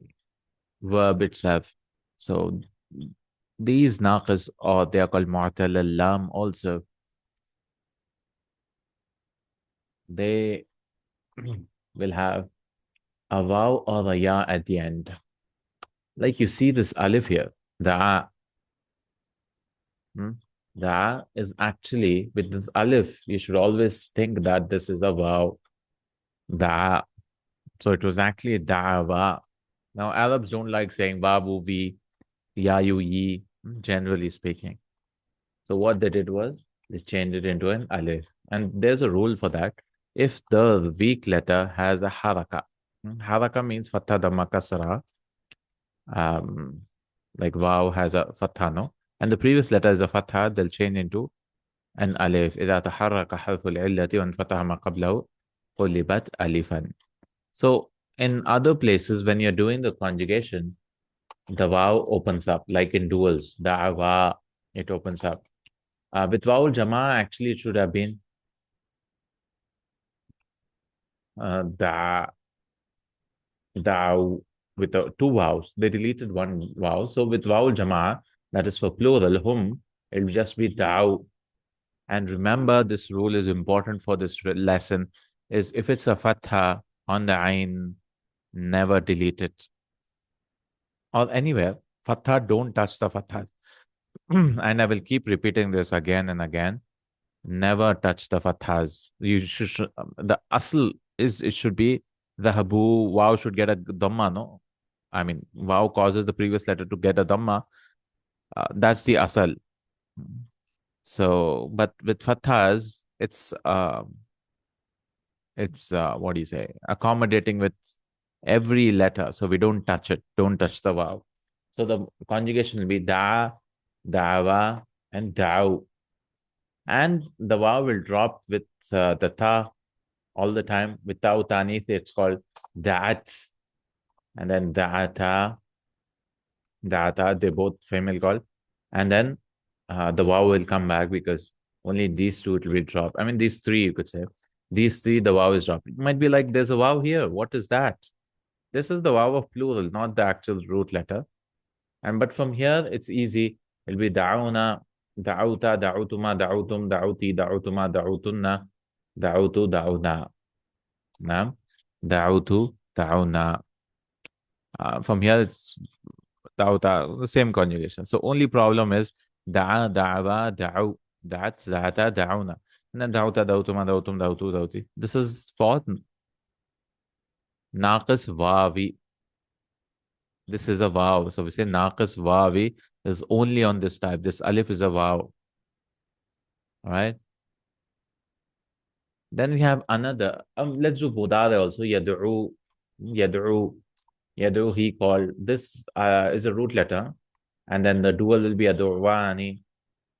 verb itself. So these Naqis, or they are called Mu'tal al-Lam also. They will have a Vaw or a Ya at the end. Like you see this Alif here, the A. The A is actually, with this Alif, you should always think that this is a Vaw. The A. So it was actually da'wa. Now, Arabs don't like saying babu, vi, ya, you, yi, generally speaking. So what they did was they changed it into an alif. And there's a rule for that. If the weak letter has a haraka, haraka means fatha dhamma kasra, um, like wow has a fatha, no? And the previous letter is a fatha, they'll change into an alif. إذا تحرك حرف العلة وانفتح ما قبله قلبت ألفا. So in other places, when you're doing the conjugation, the waw opens up, like in duals, da'wa, it opens up. With vowel jama, actually, it should have been da, daw, with two vowels. They deleted one vowel. So with vowel jama, that is for plural, hum, it will just be daw. And remember, this rule is important for this lesson, is if it's a fatha on the ain, never delete it. Or anywhere, fatha, don't touch the fatha. And I will keep repeating this again and again. Never touch the fathas. You should, the asl is, it should be the habu, wow should get a dhamma, no? I mean, wow causes the previous letter to get a dhamma. That's the asal. So, but with fathas, it's what do you say? Accommodating with every letter. So we don't touch it. Don't touch the wow. So the conjugation will be da, dawa, and daw. And the wow will drop with the ta all the time. Without tanith, it's called da'at. And then da'ata, da'ata, they both female call. And then the wow will come back because only these two it will drop. I mean, these three, you could say. These three, the wow is dropping. It might be like, there's a wow here. What is that? This is the wow of plural, not the actual root letter. And but from here, it's easy. It'll be da'una, da'uta, da'utuma, da'utum, da'uti, da'utuma, da'utunna, da'utu, da'una. Naam. Da'utu, da'una. From here, it's da'uta, the same conjugation. So only problem is da'a, da'aba, da'u, da'at, da'ata, da'una. And then da'uta, da'utuma, da'utum, da'utu, da'uti. This is for naqis wawi. This is a wow. So we say naqis wawi is only on this type. This alif is a wow. All right. Then we have another. Let's do budada also. Yad'u, yad'u, yad'u. He called. This is a root letter, and then the dual will be ad'wani,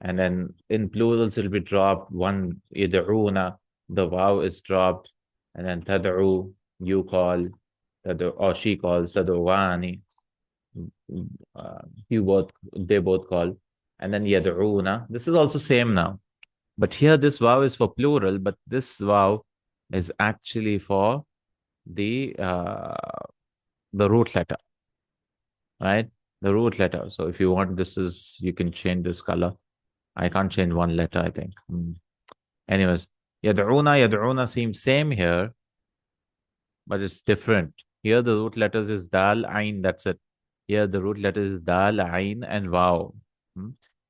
and then in plurals it will be dropped. One yad'una. The wow is dropped, and then tad'u. You call, or she calls tad'wani. They both call, and then yad'una. This is also same now. But here this vow is for plural, but this vow is actually for the root letter, right? The root letter. So if you want, this is, you can change this color. I can't change one letter, I think. Anyways, yad'una seems same here, but it's different. Here the root letters is dal, ain, that's it. Here the root letters is dal, ain, and vav.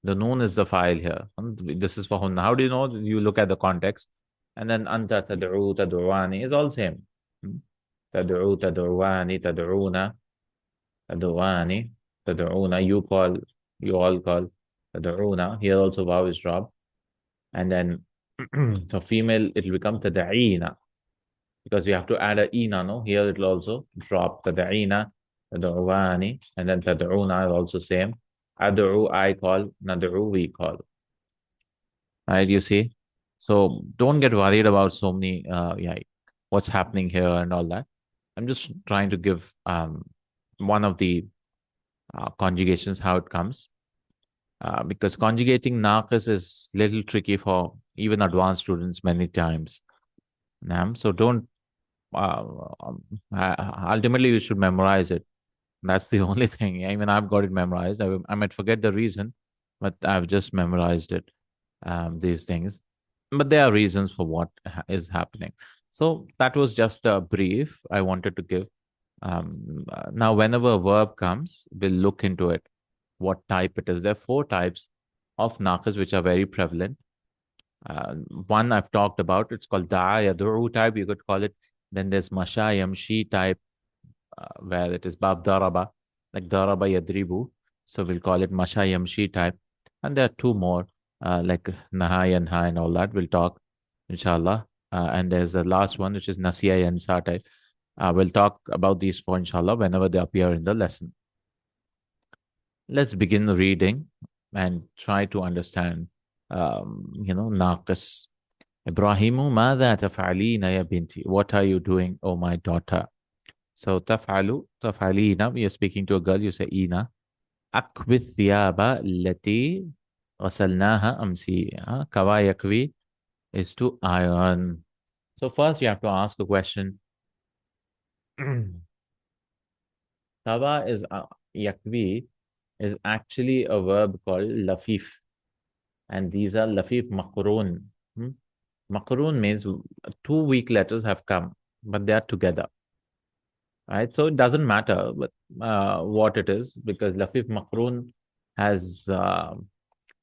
The noon is the file here. This is for hunna. How do you know? You look at the context. And then anta, tad'u, tad'uani is all same. Tad'u, tad'uani, tad'una, tad'uani, tad'una. You call, you all call. Tad'una. Here also vav is dropped. And then for female, it will become tad'ina. Because we have to add a ina, no? Here it will also drop. Tad'ina, tad'uani, and then tad'una is also same. Ad'u, I call. Nad'u, we call. Right, you see? So don't get worried about so many, what's happening here and all that. I'm just trying to give one of the conjugations, how it comes. Because conjugating naqis is little tricky for even advanced students many times. So don't, ultimately you should memorize it. That's the only thing. I mean, I've got it memorized. I might forget the reason, but I've just memorized it, these things. But there are reasons for what is happening. So that was just a brief I wanted to give. Now, whenever a verb comes, we'll look into it, what type it is. There are 4 types of naqis which are very prevalent. One I've talked about, it's called da, yad'u type. You could call it Then there's masha yamshi type, where it is bab daraba, like daraba yadribu. So we'll call it masha yamshi type. And there are two more, like naha yanha and all that. We'll talk, inshallah. And there's the last one, which is nasiya yansa type. We'll talk about these four, inshallah, whenever they appear in the lesson. Let's begin the reading and try to understand, naqis. Ibrahimu ماذا تفعلين يا بنتي? What are you doing, oh my daughter? So تفعلين, you're speaking to a girl, you say ina. أكوي الثياب التي غسلناها أمسي. كوا يكوي is to iron. So first you have to ask a question. Kawa is yakwi is actually a verb called lafif, and these are lafif makrun. Makrun means two weak letters have come, but they are together. Right? So it doesn't matter but what it is, because lafif makrun has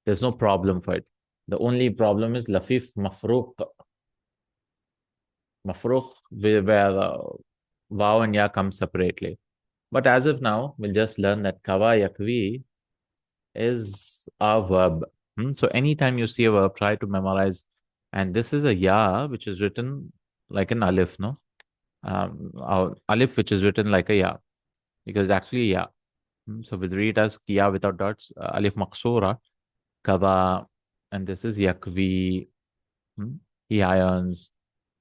there's no problem for it. The only problem is lafif mafruq. Mafruq, where waw and ya come separately. But as of now, we'll just learn that kawa yakvi is a verb. So anytime you see a verb, try to memorize. And this is a ya, which is written like an alif, no? Alif, which is written like a ya, because actually ya. So we'll read it as ya without dots, alif maksura, kava, and this is yakvi. He irons.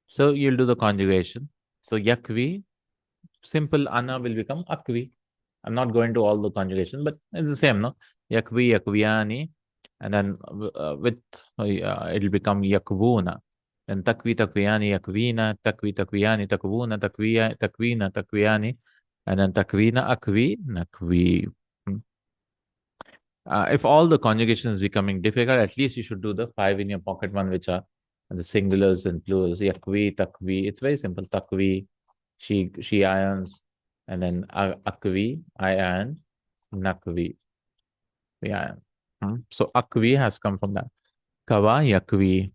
So you'll do the conjugation. So yakvi, simple ana will become akvi. I'm not going to all the conjugation, but it's the same, no? Yakvi, yakviani, and then with it'll become yakvuna. Then takvi, takviyani, yakvina, takvi, takwiyani, takvuna, takviya, takwina, takwiyani, and then takwina, akvi, nakvi. If all the conjugation is becoming difficult, at least you should do the five in your pocket one, which are the singulars and plurals. Yakvi, takvi. It's very simple. Takvi, she irons, and then akvi, I iron, nakvi, we iron. So akvi has come from that. Kawa yakvi.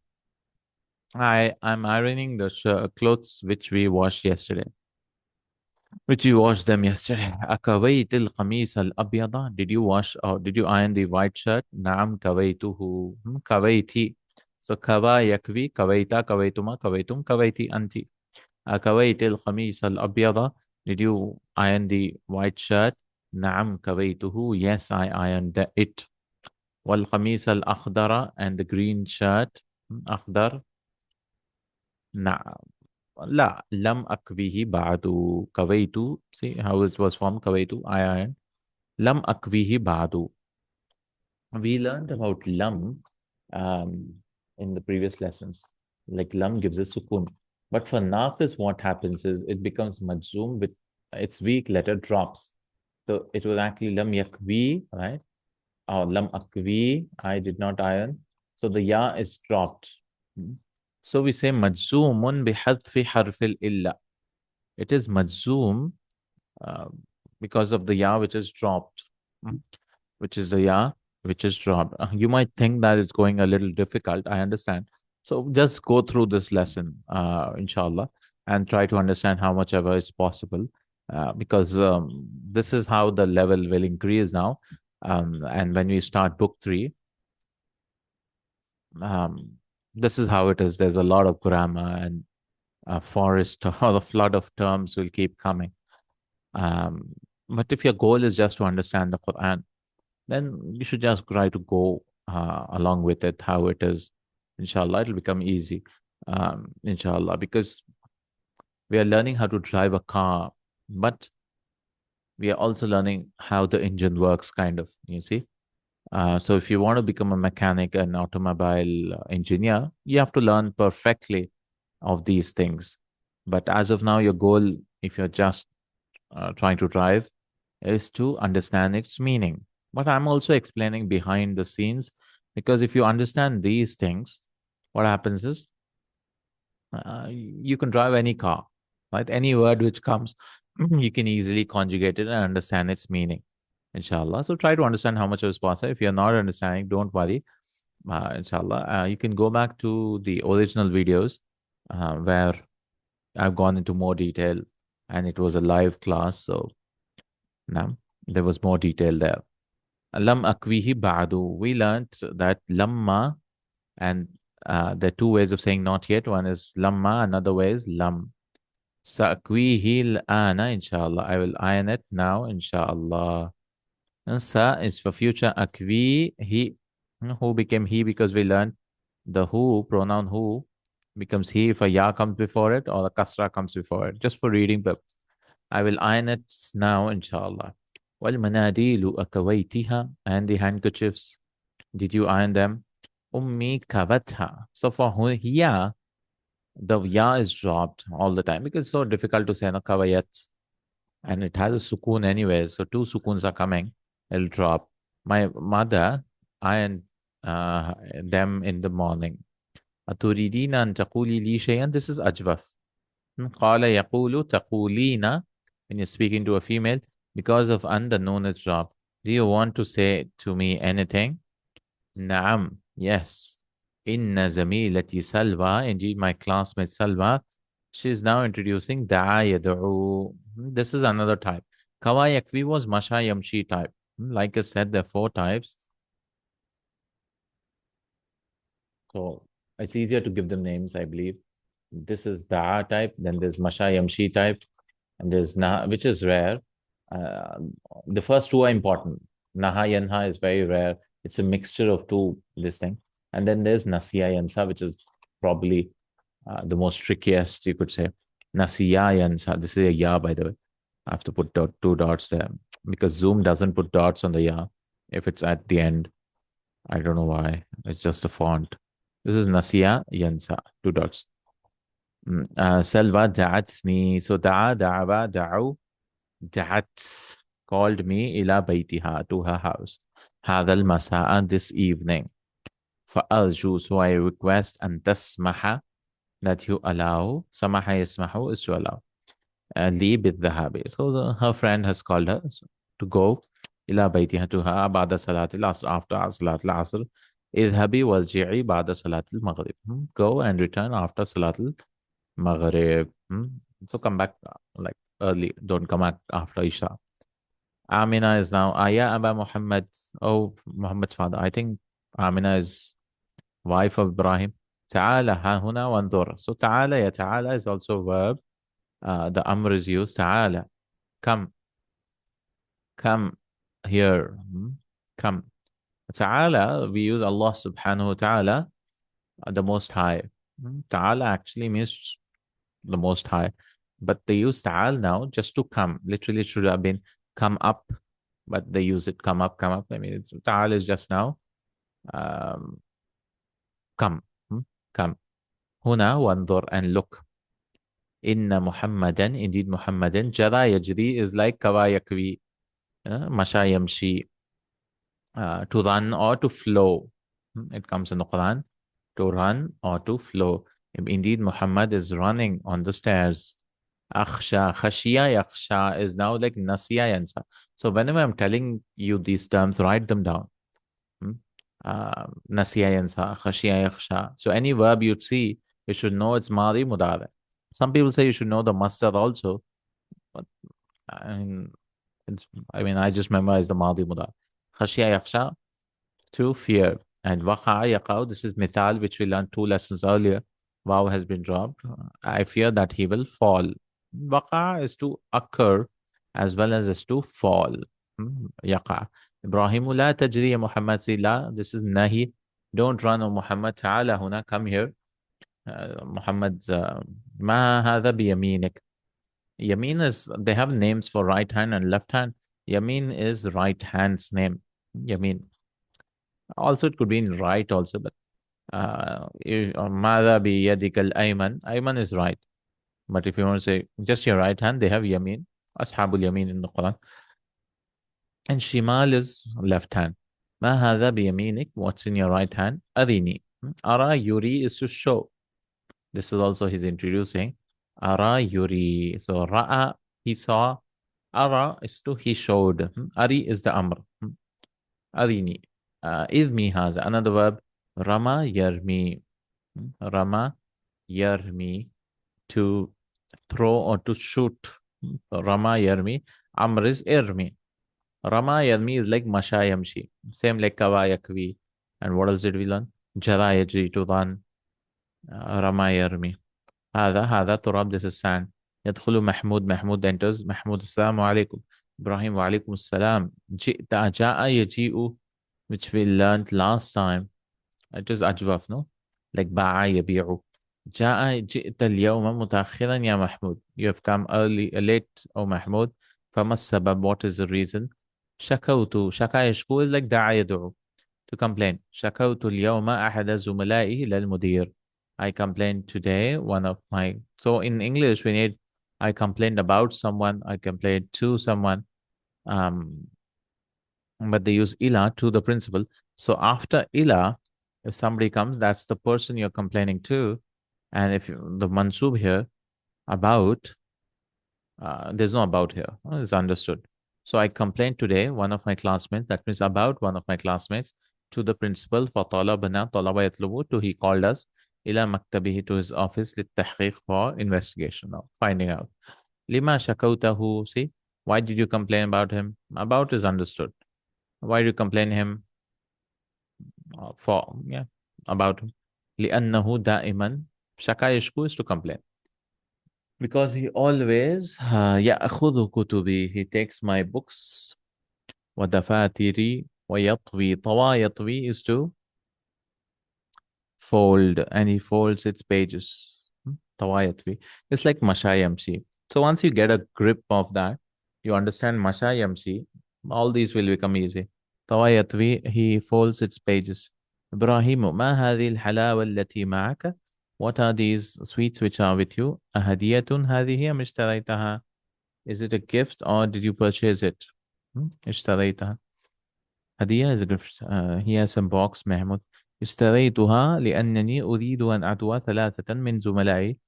I'm ironing the clothes which we washed yesterday. Which you washed them yesterday. أكويت القميص الأبيض. Did you wash or did you iron the white shirt? نعم كويته. كويتي. So كوا يكوي كويتا كويتما كويتم كويتي أنت. أكويت القميص الأبيض. Did you iron the white shirt? نعم كويته. Yes, I ironed it. والقميص الأخضر, and the green shirt. أخضر. نعم. لا لم أكويه بعد. كويت. See how it was formed. كويت, I iron. لم أكويه بعد. We learned about lam in the previous lessons. Like lam gives a sukun. But for naqis, what happens is it becomes majzoom with its weak letter drops. So it was actually lam yakvi, right? Or lam akvi, I did not iron. So the ya is dropped. So we say majzoomun bihadfi harfil illa. It is majzoom because of the ya which is dropped, which is the ya which is dropped. You might think that it's going a little difficult. I understand. So just go through this lesson, inshallah, and try to understand how much ever is possible, because this is how the level will increase now. And when we start book 3, this is how it is. There's a lot of grammar and forest or the flood of terms will keep coming. But if your goal is just to understand the Quran, then you should just try to go along with it, how it is. Inshallah, it'll become easy. Inshallah, because we are learning how to drive a car, but we are also learning how the engine works, kind of, you see. So if you want to become a mechanic and automobile engineer, you have to learn perfectly of these things. But as of now, your goal, if you're just trying to drive, is to understand its meaning. But I'm also explaining behind the scenes, because if you understand these things, what happens is you can drive any car, right? Any word which comes, you can easily conjugate it and understand its meaning, inshallah. So try to understand how much is possible. If you're not understanding, don't worry. Inshallah, you can go back to the original videos where I've gone into more detail, and it was a live class, so now there was more detail there. Lam akwihi ba'du. We learned that lamma, and there are two ways of saying not yet. One is lamma, another way is lam. Sa'akwihi ana, inshallah. I will iron it now, inshallah. And sa is for future. Akwi, he, who became he because we learned the who, pronoun who, becomes he if a ya comes before it or a kasra comes before it, just for reading purpose. I will iron it now, inshallah. وَالْمَنَادِيلُ أَكَوَيْتِهَا. And the handkerchiefs, did you iron them? Ummi kavatha. So for here, the ya is dropped all the time because it's so difficult to say no kawayat, and it has a sukoon anyway. So two sukoons are coming, it'll drop. My mother ironed them in the morning. أتريدين أن تقولي لي شيئا. This is ajwaf. قال يقول تقولين. When you're speaking to a female, because of an, the noon is dropped. Do you want to say to me anything? Naam. Yes. Inna zamilati Salwa. Indeed, my classmate Salwa. She is now introducing da'a yad'u. This is another type. Kawa yakvi was masha yamshi type. Like I said, there are four types. So it's easier to give them names, I believe. This is da'a type. Then there's masha yamshi type. And there's na, which is rare. Uh, the first two are important. Naha yanha is very rare. It's a mixture of two, this thing. And then there's nasiya yansa, which is probably the most trickiest, you could say. Nasiya yansa. This is a ya, by the way. I have to put two dots there because Zoom doesn't put dots on the ya if it's at the end. I don't know why. It's just a font. This is nasiya yansa, two dots. Selva da'atsni. So da'aba, da'u, da'at, called me ila baytiha, to her house. Hadal masa'a, this evening. Fa'arju, so I request and tasmaha, that you allow. Samaha yasmahu is to allow. Li bidhahabi. So her friend has called her to go ila baytiha, to her ba'da salatil asr, after salatil asr. Idhabi warji'i ba'da salatil maghrib. Go and return after salatil maghrib. So come back like early. Don't come back after Isha. Amina is now Aya Aba Muhammad. Oh, Muhammad's father. I think Amina is wife of Ibrahim. Ta'ala ha huna wanzur. So ta'ala, ya ta'ala is also a verb. The amr is used. Ta'ala. Come. Come here. Come. Ta'ala, we use Allah subhanahu wa ta'ala, the most high. Ta'ala actually means the most high. But they use ta'al now just to come. Literally, it should have been come up, but they use it come up, come up. I mean, it's, ta'al is just now come, come. Huna wandur, and look. Inna Muhammadan, indeed Muhammadan. Jara yajri is like kawa yakwi, masha yamshi, to run or to flow. It comes in the Quran, to run or to flow. Indeed, Muhammad is running on the stairs. Akhsha, khashiya, yakhsha is now like nasiya yansa. So whenever I'm telling you these terms, write them down. Nasiya yansa, khashiya, yakhsha. So any verb you'd see, you should know it's madi mudare. Some people say you should know the masdar also, but I just memorized the madi mudare. Khashiya, yakhsha, to fear. And waqa, yaqaw, this is mithal, which we learned two lessons earlier. Waw has been dropped. I fear that he will fall. Waqa is to occur as well as to fall. Yaqa. Ibrahimu la tajri ya Muhammad, say la. This is nahi. Don't run, O Muhammad. Ta'ala huna, come here. Muhammad, ma hadha bi yaminik. Yamin is, they have names for right hand and left hand. Yamin is right hand's name. Yamin. Also, it could be in right also, but Mada bi yadikal ayman. Ayman is right. But if you want to say just your right hand, they have yamin. Ashabul yamin in the Quran. And shimal is left hand. Ma hadha bi yaminik. What's in your right hand? Arini. Ara yuri is to show. This is also he's introducing. Ara yuri. So ra'a, he saw. Ara is to he showed. Ari is the amr. Arini. Idmi has another verb. Rama yarmi. Rama yarmi, to throw or to shoot. Rama yarmi. Amr is irmi. Rama yarmi is like masha yamshi. Same like kawa yakvi. And what else did we learn? Jara yajri to run. Rama yarmi. هذا تراب, this is sand. يدخل محمود, Mahmud enters. Mahmud, السلام عليكم. Ibrahim, وعليكم السلام. جئت, جاء يجيء, which we learned last time. It is أجوف, no? Like باع يبيع. جئت اليوم متأخرا يا محمود. You have come early, late, O Mahmud. فما السبب? What is the reason? شكوت, شكا يشكو is like دعا يدعو, to complain. شكوت اليوم أحد زملائي للمدير. I complained today, one of my. So in English, we need I complained about someone, I complained to someone. Um, but they use ila to the principal. So after ila, if somebody comes, that's the person you're complaining to. And if the mansub here, about, there's no about here. It's understood. So I complained today, one of my classmates, that means about one of my classmates, to the principal. فطلبنا, طلب يطلب, to he called us, إلى مكتبه, to his office, للتحقيق, for investigation, or finding out. لما شكوته, see, why did you complain about him? About is understood. Why do you complain him? For, yeah, about him. لأنه دائما, شكا يشكو is to complain. Because he always يأخذ كتبي, he takes my books. ودفاتري ويطوي, طوى يطوي is to fold, and he folds its pages. طوى يطوي. It's like masha yamshi. So once you get a grip of that, you understand masha yamshi, all these will become easy. طوى يطوي, he folds its pages. إبراهيم, ما هذه الحلاوة التي معك? What are these sweets which are with you? أهدية هذه أم اشتريتها? Is it a gift or did you purchase it? اشتريتها. هدية is a gift. He has some box, محمود. اشتريتها لأنني أريد أن أدعو ثلاثة من زملائي.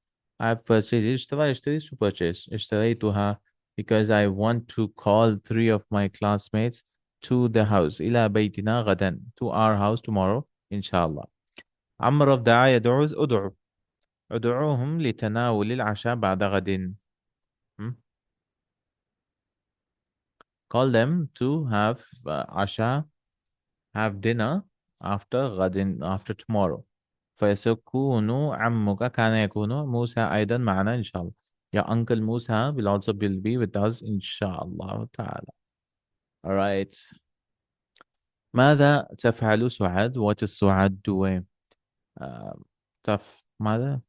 I've purchased it. اشتري to purchase. اشتريتها because I want to call 3 of my classmates to the house. إلى بيتنا غدا. To our house tomorrow, inshallah. عمرو دعا يدعو أدعو. ادعوهم لتناول العشاء بعد غد. Call them to have عشاء, have dinner after غد, after tomorrow. فيكون عمك, كان يكون موسى أيضا معنا إن شاء الله. Your uncle Musa will also be with us inshallah ta'ala. All right. ماذا تفعل سعاد? What is سعاد doing? ماذا؟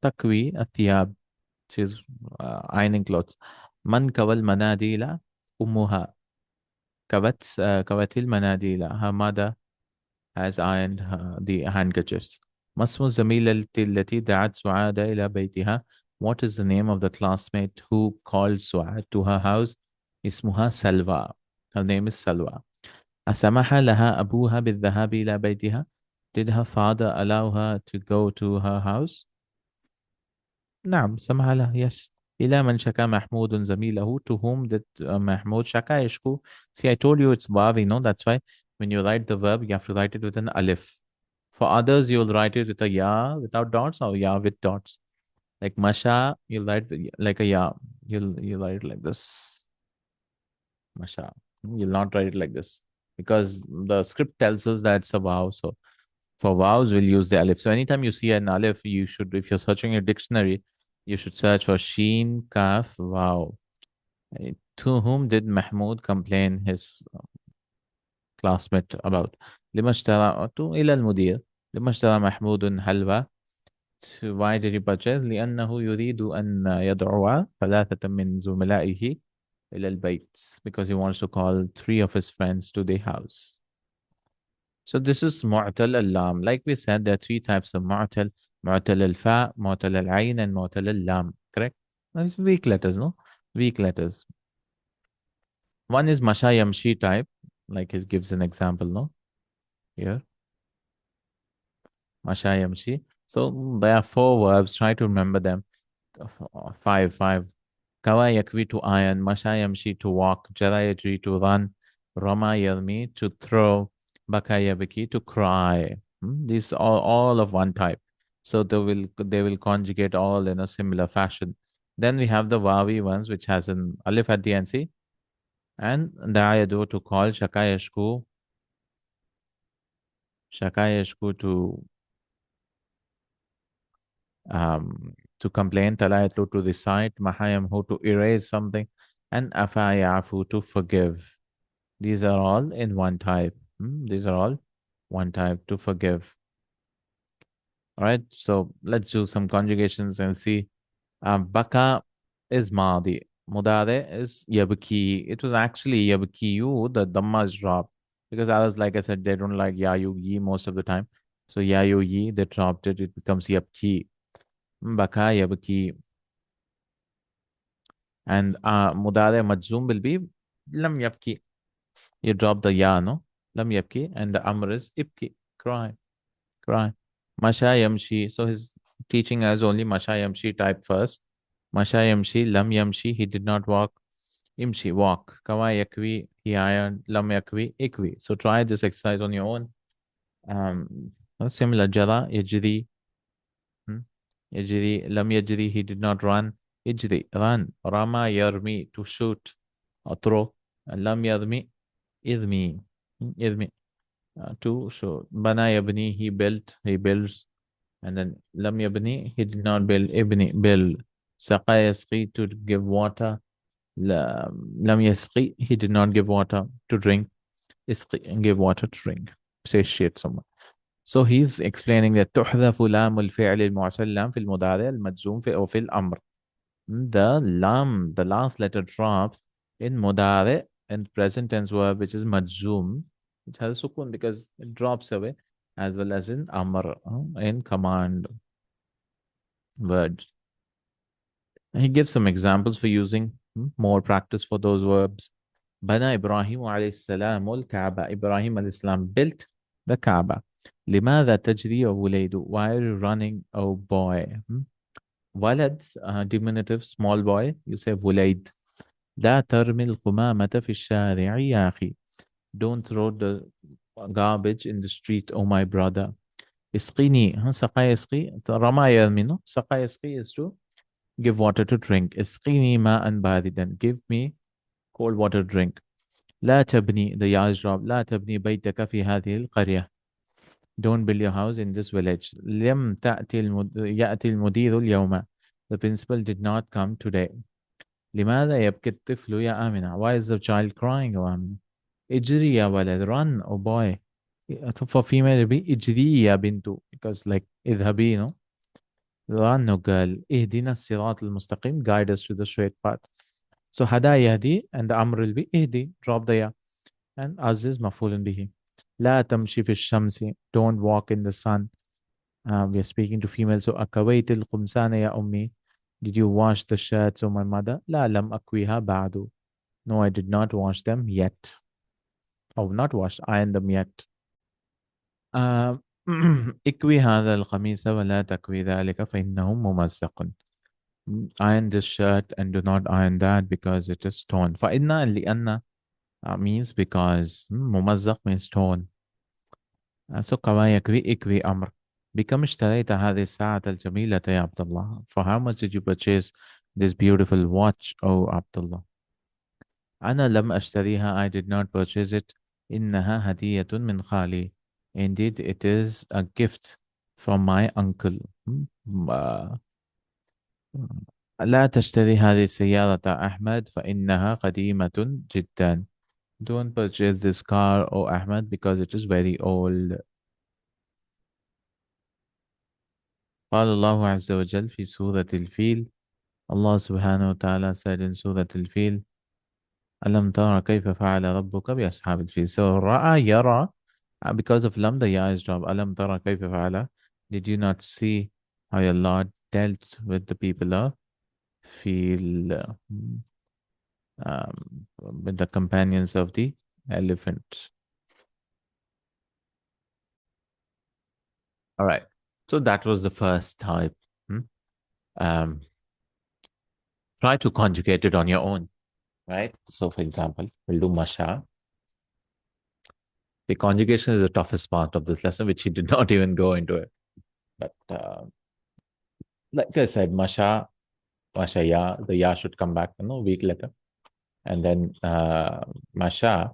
تكوي الثياب. She's ironing clothes. من كوى المناديل؟ أمها. كوت المناديل. Her mother has ironed the handkerchiefs. ما اسم الزميلة التي دعت سعاد إلى بيتها? What is the name of the classmate who called Suad to her house? اسمها سلوى. Her name is Salwa. أسمح لها أبوها بالذهاب إلى بيتها? Did her father allow her to go to her house? نعم, سمح لها, yes. إلى من شكا محمود زميله? To whom did Mahmoud شكا يشكو? See, I told you it's vav, that's why when you write the verb, you have to write it with an alif. For others, you'll write it with a ya without dots, or ya with dots. Like masha, you'll write like a ya. You'll write it like this. Masha. You'll not write it like this, because the script tells us that it's a vav. So for vowels, we'll use the alif. So anytime you see an alif, you should, if you're searching a dictionary, you should search for sheen, kaf, vav. To whom did Mahmoud complain his classmate about? لما اشترى إلى المدير. لما اشترى محمود حلوى? Why did he purchase? لأنه يريد أن يدعو ثلاثة من زملائه إلى البيت, because he wants to call 3 of his friends to the house. So this is mu'tal al-lam. Like we said, there are 3 types of mu'tal. Mu'tal al-fa, mu'tal al-ayn, and mu'tal al-lam. Correct? It's weak letters, no? Weak letters. One is masha yamshi type, like he gives an example, no? Here. Masha yamshi. So there are 4 verbs. Try to remember them. 5. Kawa yakvi, to iron. Masha yamshi, to walk. Jara yajri, to run. Rama yarmi, to throw. Baka yabki, to cry. These are all of one type. So they will conjugate all in a similar fashion. Then we have the wawi ones, which has an alif at the end. See, and da'ayadu to call, shakayashku to complain, talayatlu to recite, mahayamhu to erase something, and afayafu to forgive. These are all in one type. These are all one type to forgive. All right, so let's do some conjugations and see. Baka is Madi. Mudare is Yabki. It was actually Yabkiyu, the Dhamma is dropped. Because others, like I said, they don't like Yayu Yi most of the time. So Yayu Yi, they dropped it, it becomes Yabki. Baka Yabki. And Mudare Majzum will be Lam Yabki. You drop the Ya, no? Lam Yabki. And the Amr is Ibki. Cry. Cry. Masha Yamshi. So his teaching has only Masha Yamshi type first. Masha Yamshi, Lam Yamshi, he did not walk. Imshi, walk. Kawa Yakvi, he ironed. Lam Yakvi, Ikvi. So try this exercise on your own. Similar. Jara, Yajri. Hmm? Yajri, Lam Yajri, he did not run. Ijri, run. Rama Yarmi, to shoot or throw. Lam Yarmi, Idmi. Idmi, to show. Bana Yabni, he built, he builds. And then Lam Yabni, he did not build. Ibni, build. Saqa Yasqi, to give water. Lam Yasqi, he did not give water to drink. Isqi, give water to drink. Satiate someone. So he's explaining that تحذف لام الفعل المعتل في المضارع المجزوم في أو في الأمر. The lam, the last letter drops in mudare in present tense verb, which is majzoom, which has sukun because it drops away, as well as in amr, in command word. He gives some examples for using more practice for those verbs. Bana Ibrahim alayhi salam al-Kaaba. Ibrahim alayhi salam built the Kaaba. لماذا تجري يا وليد? Why are you running, oh boy? ولد, diminutive, small boy. You say وليد. لا ترمي القمامة في الشارع يا أخي. Don't throw the garbage in the street, oh my brother. اسقيني. سقى يسقي. رمى يرمي. سقى يسقي is to give water to drink. اسقيني ماء باردا. Give me cold water drink. لا تبني, the ya is dropped. لا تبني بيتك في هذه القرية. Don't build your house in this village. لم يأتي المدير اليوم. The principal did not come today. لماذا يبكي الطفل يا آمنة? Why is the child crying, oh Amina? اجري يا ولد. Run, oh boy. So for female it be اجري يا بنتو, because like اذهبي, no? Run, no girl. اهدنا الصراط المستقيم. Guide us to the straight path. So هدا يهدي, and the amr will be اهدي. Drop the ya. And az is mafulun bihi. لا تمشي في الشمس. Don't walk in the sun. We are speaking to females. So أكويت القمصان يا أمي. Did you wash the shirts, oh my mother? لا لم أكويها بعد. No, I did not wash them yet. Oh, not washed, iron them yet. اكوي هذا القميص ولا تكوي ذلك فإنه ممزق. Iron this shirt and do not iron that because it is torn. فإن لأن means because. ممزق means torn. So كما يكوي اكوي أمر. بكم اشتريت هذه الساعة الجميلة يا عبد الله? For how much did you purchase this beautiful watch, oh Abdullah? أنا لم أشتريها. I did not purchase it. إنها هدية من خالي. Indeed, it is a gift from my uncle. لا تشتري هذه السيارة أحمد فإنها قديمة جدا. Don't purchase this car, oh Ahmad, because it is very old. قال الله عز وجل في سورة الفيل. Allah subhanahu wa ta'ala said in Surah Al-Fil, ألم ترى كيف فعل ربك بأصحاب الفيل. So رأى يرى, because of lam the ya is dropped. ألم ترى كيف فعل. Did you not see how your Lord dealt with the people of Fil, with the companions of the elephant? All right. So that was the first type. Um, try to conjugate it on your own, right? So for example, we'll do masha. The conjugation is the toughest part of this lesson, which he did not even go into it. But like I said, Masha, the ya should come back, week later. And then Masha,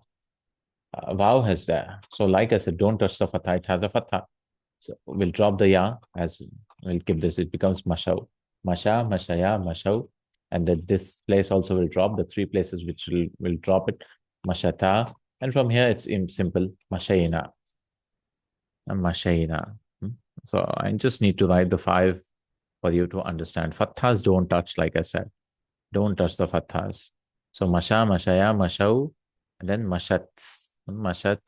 Vav has there. So like I said, don't touch the fatha, it has a fatha. So we'll drop the ya as we'll keep this, it becomes Mashaw. Masha, Mashaya, Mashaw. And then this place also will drop, the three places which will drop it, Mashata. And from here it's in simple, Mashayina. And Mashayina. So I just need to write the five for you to understand. Fathas don't touch, like I said. Don't touch the fathas. So Masha, Mashaya, Mashaw, and then Mashat. Mashat,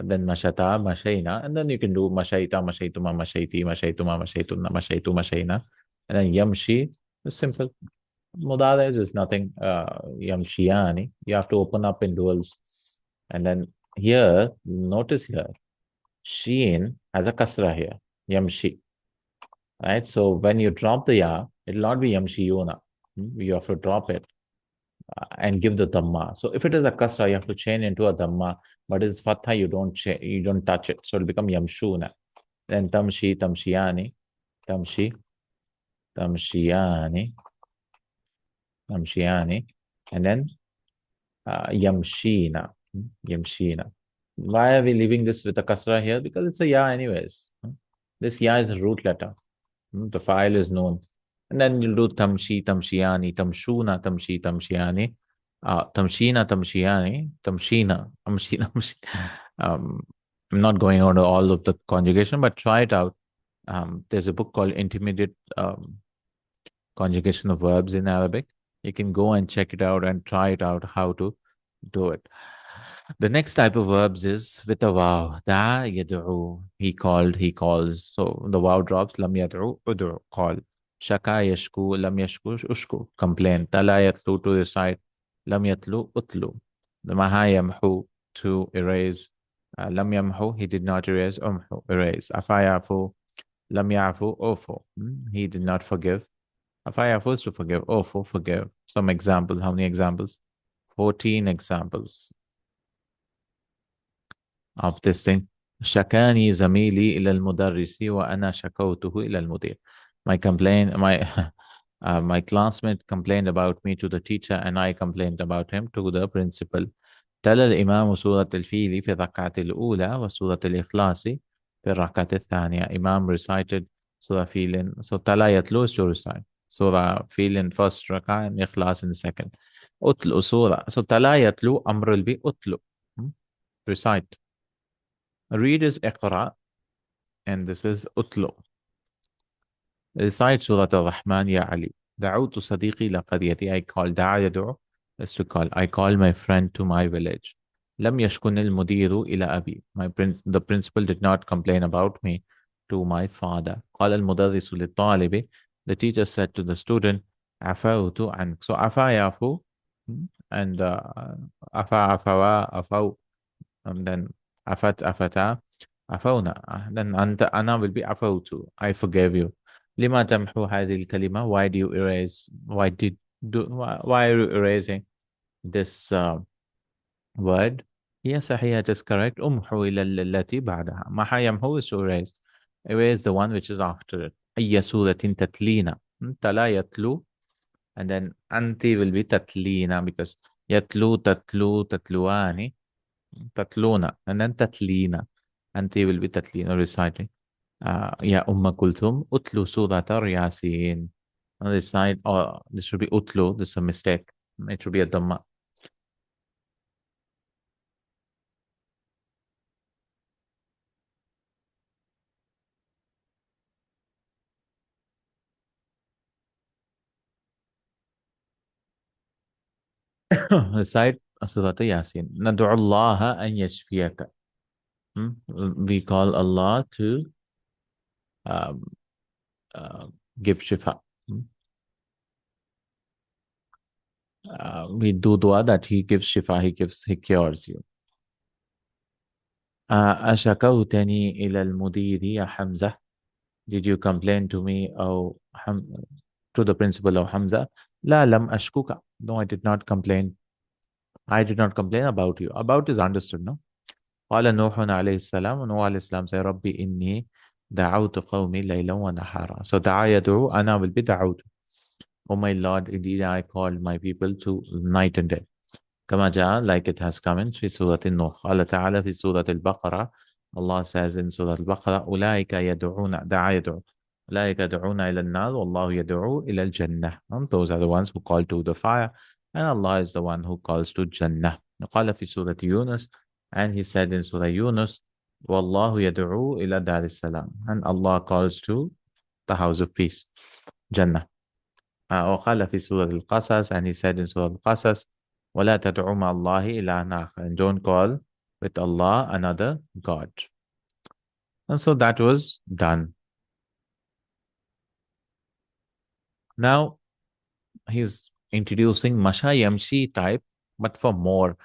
then Mashata, Mashaina, and then you can do Mashaita, Mashaituma, Mashaiti, Mashaituma, Mashaituna, Mashaitu, Mashaina, and then Yamshi. It's simple. Mudada is nothing. Yamshiyani. You have to open up in duals. And then here, notice here, Sheen has a kasra here. Yamshi. Right? So when you drop the ya, it will not be Yamshiyuna. You have to drop it and give the dhamma. So if it is a kasra, you have to change into a dhamma. But it's fatha, you don't touch it. So it'll become Yamshuna. Then Tamshi, Tamshiyani, Tamshi, Tamshiyani, Tamshiyani, and then Yamshina, Yamshina. Why are we leaving this with a kasra here? Because it's a ya anyways. This ya is a root letter. The file is known. And then you'll do Tamshi, Tamshiyani, Tamshuna, Tamshi, Tamshiyani, Tamshina, Tamshiyani, Tamshina, Tamshina. I'm not going on to all of the conjugation, but try it out. There's a book called Intermediate Conjugation of Verbs in Arabic. You can go and check it out and try it out how to do it. The next type of verbs is with a wow. Da yad'u. He called, he calls. So the wow drops. Lam yad'u, ud'u, call. Shaka yashku, lam yashku, ushku, complain. Tala yatlu, to recite. Lam yatlu, utlu. The maha yamhu, to erase. Lam yamhu, he did not erase. Umhu, erase. Afayafu, lam yafu, ofu. He did not forgive. Afayafu is to forgive. Ofu, forgive. Some examples. How many examples? 14 examples of this thing. شكاني زميلي إلى المدرس وأنا شكوته إلى المدير. My classmate complained about me to the teacher and I complained about him to the principal. تلا الإمام سورة الفيل في الركعة الأولى وسورة الإخلاص في الركعة الثانية. Imam recited Surah Fil. So تلا يتلو is to recite. Surah Fil in first rak'ah and Ikhlas in the second. أتلو Surah. So تلا يتلو أمر البي أتلو. Recite. Read is Iqra and this is Utlu. Recite Surah Al-Rahman Ya Ali. دعوت صديقي لقريتي. I call. دعا يدعو is to call. I call my friend to my village. لم يشكن المدير إلى أبي. The principal did not complain about me to my father. قال المدرس للطالب. The teacher said to the student عفوت عنك. So عفا يعفو and عفا عفوا عفو and then عفت عفتا عفونا. Then أنا will be عفوت. I forgave you. لما تمحو هذه الكلمة? Why do you erase? Why are you erasing this word? Yes, صحيح, it is correct. أمحو إلى التي بعدها. محا يمحو is to erase. Erase the one which is after it. أي سورة تتلينا. تلا يتلو and then أنت will be تتلينا because يتلو تتلو تتلواني تتلونا and then تتلينا. أنت will be تتلينا reciting. يا أم كلثوم أتلو سورة ياسين. On this side, this should be utlu. This is a mistake. It should be a dhamma. Recite Surah Yasin. Nad'u Allah an yashfiyaka. We call Allah to um, give shifa. We do dua that He gives shifa, He cures you. أشكوتني إلى المدير يا حمزة. Did you complain to me, to the principal of Hamza? لا لم أشكوك. No, I did not complain. I did not complain about you. About is understood, no? قال نوح عليه السلام. Nuh عليه السلام say, ربي إني دعوت قومي ليلا ونهارا. So دعا يدعو, أنا will be دعوت. Oh my Lord, indeed I called my people to night and day. كما جاء, like it has come in في سورة النوح. قال تعالى في سورة البقرة, Allah says in سورة البقرة, أولئك يدعون, دعا يدعو, أولئك يدعون إلى النار والله يدعو إلى الجنة. And those are the ones who call to the fire, and Allah is the one who calls to Jannah. قال في سورة يونس, and he said in Surah Yunus, والله يدعو إلى دار السلام, and Allah calls to the house of peace, Jannah. وقال في سورة القصص, and he said in Surah القصص, ولا تدعوا مع الله إلها آخر, and don't call with Allah another God. And so that was done. Now he's introducing Masha Yamshi type, but for more.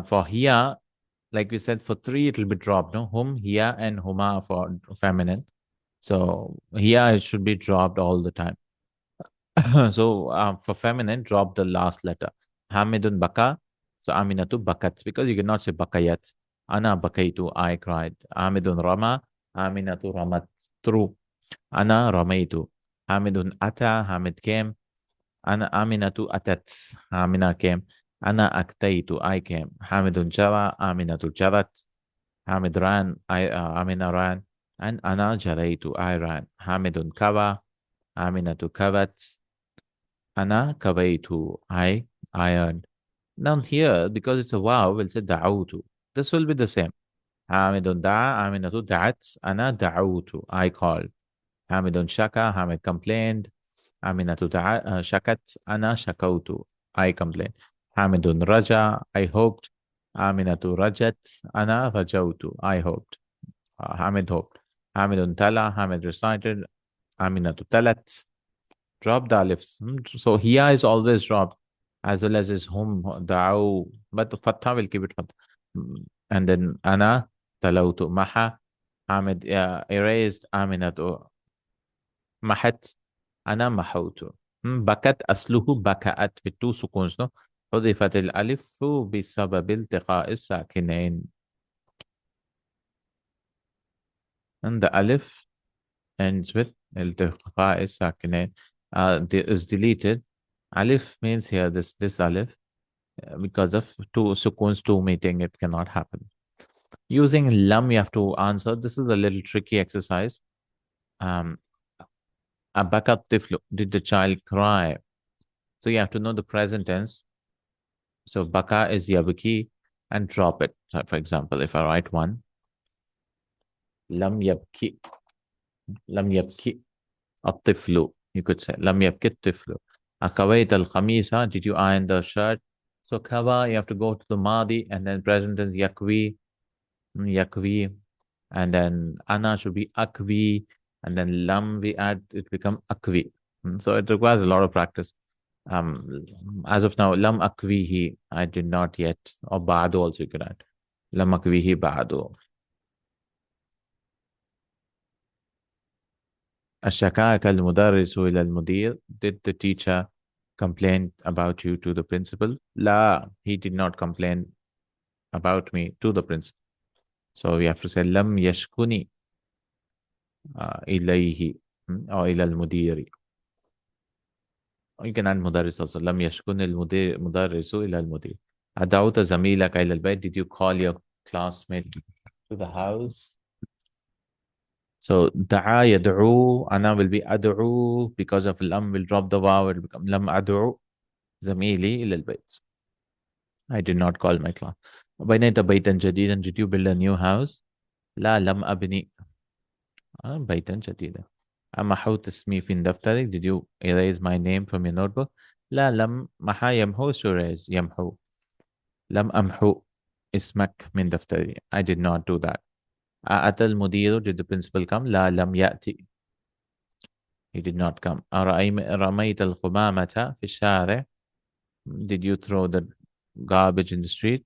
For here, like we said, for three it will be dropped. No, hum, hiya, and huma for feminine. So here it should be dropped all the time. So for feminine, drop the last letter. Hamidun baka. So Aminatu bakat, because you cannot say bakayat. Ana bakaitu, I cried. Hamidun rama. Aminatu ramat. True. Ana ramaitu. Hamidun ata. Hamid came. Ana Aminatu atat. Amina came. Ana aktaitu, I came. Hamidun jara. Aminatu jarat. Hamid ran. Amina ran. And Ana jaraitu, I ran. Hamidun kava. Aminatu kavat. Ana kavaitu, I ironed. Now here, because it's a wow, we'll say da'awtu. This will be the same. Hamidun da'a, Aminatu da'at, Ana da'awtu, I called. Hamidun shaka, Hamid complained. Aminatu shakat, Ana shakautu, I complained. Hamidun raja, I hoped. Aminatu rajat, Ana rajautu, I hoped. Hamid hoped. Hamidun tala, Hamid recited. Aminatu talat. Drop the alifs. So here is always dropped, as well as his hum, da'u, but the fatha will keep it fatha. And then ana, talautu, maha, Hamid erased, Aminatu, mahat, ana mahautu. Bakat asluhu baka'at with two sukuns, no? حذفت الألف بسبب التقاء الساكنين. And the alif ends with التقاء الساكنين. Is deleted. Alif means here this alif, because of two sukuns, two meeting, it cannot happen. Using lam, you have to answer. This is a little tricky exercise. Abakat tiflu, did the child cry? So you have to know the present tense. So baka is yabki, and drop it. So for example, if I write one, lam yabki, at-tiflu, you could say lam yabki at-tiflu. Akawait al-khamisa, did you iron the shirt? So kawa, you have to go to the madi, and then present is yakwi, and then ana should be akvi, and then lam we add, it become akvi. So it requires a lot of practice. As of now, lam akvihi, I did not yet, or ba'du also you could add. Lam akvihi ba'du. أشكاك المدرس إلى المدير. Did the teacher complain about you to the principal? La, he did not complain about me to the principal. So we have to say لم يشكني إليه أو إلى المدير. You can add مدرس also. لم يشكن المدرس إلى المدير. أدعوت زميلك إلى البيت. Did you call your classmate to the house? So دعا يدعو, أنا will be أدعو, because of لم will drop the waw, it will become لم أدعو زميلي إلى البيت. I did not call my class. بنيت بيتا جديدا. Did you build a new house? لا لم أبني بيتا جديدا. محوت اسمي في دفترك. Did you erase my name from your notebook? لا لم محا يمحو to erase يمحو. لم أمحو اسمك من دفتري. I did not do that. أتى المدير. Did the principal come? لا لم يأتي. He did not come. رميت القمامة في الشارع. Did you throw the garbage in the street?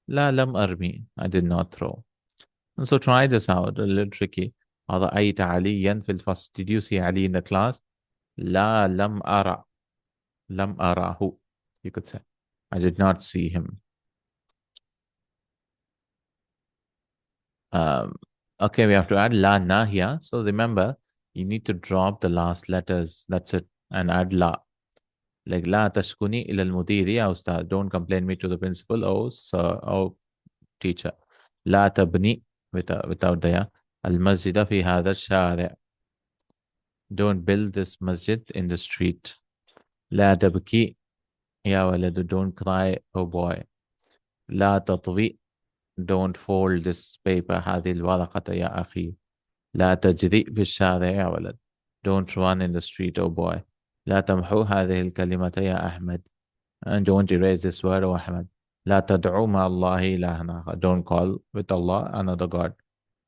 لا لم أرمي. I did not throw. And so try this out, a little tricky. رأيت عليا في الفصل. Did you see Ali in the class? لا لم أرى. لم أراه. You could say, I did not see him. Okay, we have to add la na here. So remember, you need to drop the last letters. That's it. And add la. Like la tashkuni ila al-mudiri ya ustad. Don't complain me to the principal or sir or teacher. La tabni without the ya. Al-masjida fi hadha shari'. Don't build this masjid in the street. La tabki ya waladu. Don't cry, oh boy. La tatwi. Don't fold this paper. هذه الورقة يا أخي. لا تجري في الشارع يا ولد. Don't run in the street, oh boy. لا تمحو هذه الكلمة يا أحمد. And don't erase this word, oh Ahmed. لا تدعو مع الله إلهنا. Don't call with Allah another God.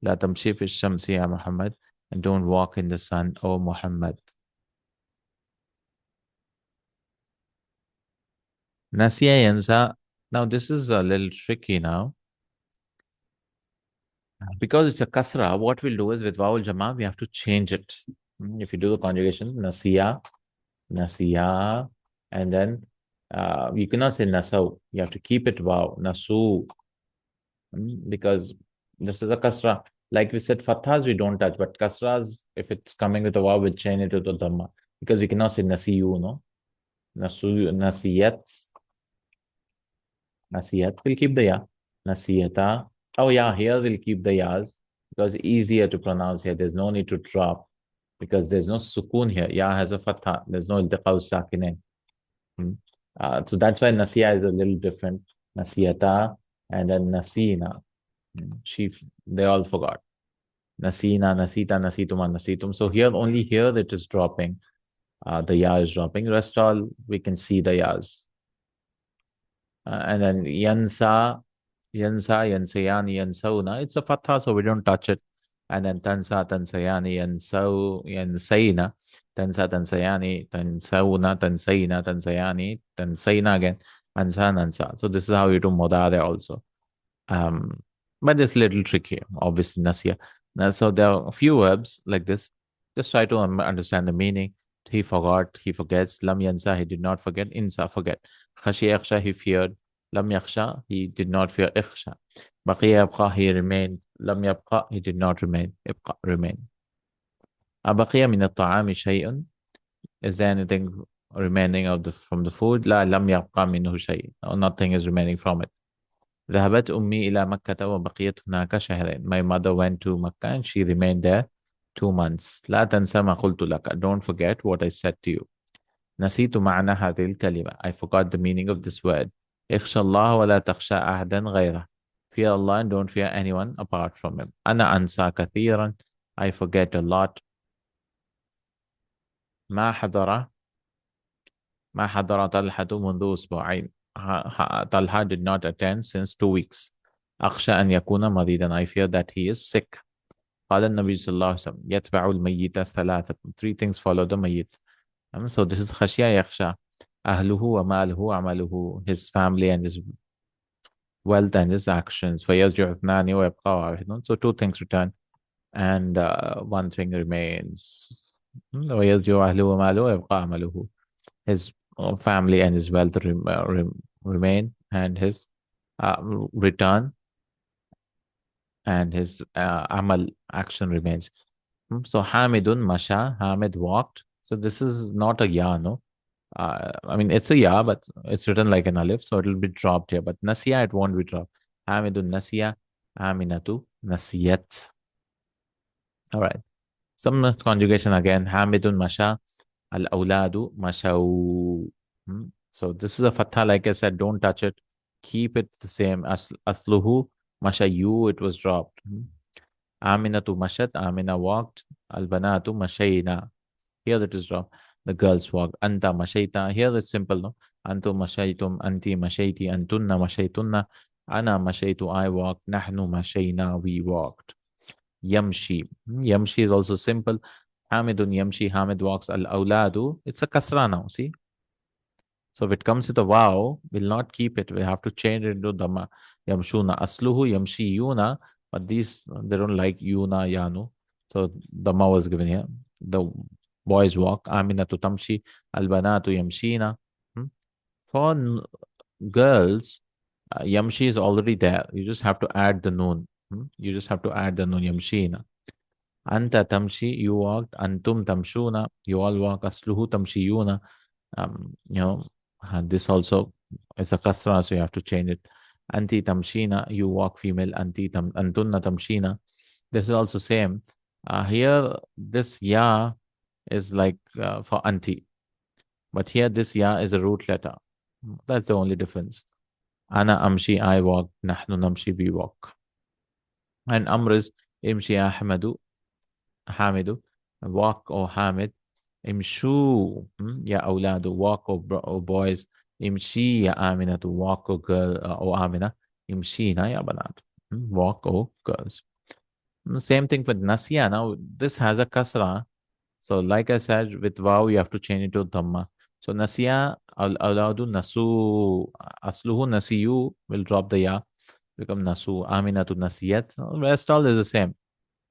لا تمشي في الشمس يا محمد. And don't walk in the sun, oh Muhammad. نسي ينسى. Now this is a little tricky now. Because it's a kasra, what we'll do is with vowel jama, we have to change it. If you do the conjugation, nasiya, nasiya, and then you cannot say nasaw. You have to keep it vaw, nasu, because this is a kasra. Like we said, fathas we don't touch, but kasras, if it's coming with a vaw, we'll change it to the dhamma. Because we cannot say nasiyu, no? Nasu, nasiyat, nasiyat, we'll keep the ya. Nasiyata. Oh yeah, here we'll keep the yas because easier to pronounce here. There's no need to drop because there's no sukun here. Ya has a fatha. There's no iltiqa sakinain. So that's why nasiya is a little different. Nasiyata and then nasina. They all forgot. Nasina, nasita, nasituma, nasitum. So here, only here it is dropping. The ya is dropping. Rest all, we can see the yas. And then yansa, yansa, yansayani, yansauna. It's a fatha, so we don't touch it. And then tansa, tansayani, yansau, yansaina, tansa, tansayani, tansauna, tansaina, tansayani, tansaina again, ansa, nansa. So this is how you do modare also. But it's a little tricky, obviously, nasya. Now, so there are a few verbs like this. Just try to understand the meaning. He forgot, he forgets. Lam yansa, he did not forget. Insa, forget. Khashi yakhsha, he feared. Lam yakhsha, he did not fear. Ikhsha. Baqiya yabqa, he remained. Lam yabqa, he did not remain. Ibqa, remain. Abaqiya min at-ta'ami shay'un. Is there anything remaining from the food? La lam yabqa minhu shay'. Nothing is remaining from it. ذهبت أمي إلى مكة وبقيت هناك شهرين. My mother went to Makkah and she remained there 2 months. لا تنسى ما قلت لك. Don't forget what I said to you. نسيت معنى هذه الكلمة. I forgot the meaning of this word. اخشى الله ولا تخشى أحدا غيره. Fear Allah and don't fear anyone apart from him. أنا أنسى كثيرا. I forget a lot. ما حضر طلحة منذ أسبوعين. Talha did not attend since 2 weeks. أخشى أن يكون مريضا. I fear that he is sick. قال النبي صلى الله عليه وسلم يتبع الميت ثلاثة. 3 things follow the mayyit. So this is خشية يخشى. أهله وماله عمله. His family and his wealth and his actions. فيرجع اثنان ويبقى واحد. So 2 things return and 1 thing remains. ويرجع أهله وماله ويبقى عمله. His family and his wealth remain and his return and his amal action remains. So Hamidun Masha, Hamid walked. So this is not a ya, no? I mean, it's a ya, but it's written like an alif, so it'll be dropped here. But Nasiya, it won't be dropped. Hamidun Nasiya, Aminatu Nasiyat. All right. Some conjugation again. Hamidun Masha, Al-Awladu Mashaw. So this is a fatha, like I said, don't touch it. Keep it the same. Asluhu Mashayu, it was dropped. Aminatu Mashat, Amina walked. Al-Banatu Mashayna. Here it is dropped. The girls walked. Anta Mashayta. Here it's simple, no? Antu Mashaytum, Anti Mashayti, Antunna Mashaytunna. Ana Mashaytu, I walked. Nahnu Mashayna, we walked. Yamshi. Yamshi is also simple. Hamidun Yamshi, Hamid walks. Al-Awladu, it's a kasra now, see? So if it comes with a wow, we'll not keep it. We have to change it into dhamma. Yamshuna. Asluhu Yamshi Yuna, but these, they don't like Yuna, Yanu. So dhamma was given here. The boys walk. Aminatu Tamshi. Al-Banatu Yamshina. For girls, Yamshi is already there. You just have to add the noon. You just have to add the nun yamshina. Anta tamshi, you walked. Antum tamshuna, you all walk. Asluhu tamshiyuna. You know, this also is a kasra, so you have to change it. Anti tamshina, you walk female. Antunna tamshina. This is also same. Here, this ya is like for anti, but here this ya is a root letter. That's the only difference. Ana amshi, I walk. Nahnu namshi, we walk. And amr is imshi ahmadu, hamidu, walk or hamid. Imshu, ya awladu, walk or boys. Imshi ya amina, to walk or girl or amina. Imshina ya banat, walk or girls. Same thing for nasiya. Now this has a kasra. So like I said, with waw you have to change it to dhamma. So nasiya, awladu nasu, asluhu nasiyu, will drop the ya, become nasu. Aminatu nasiyat. Rest all is the same.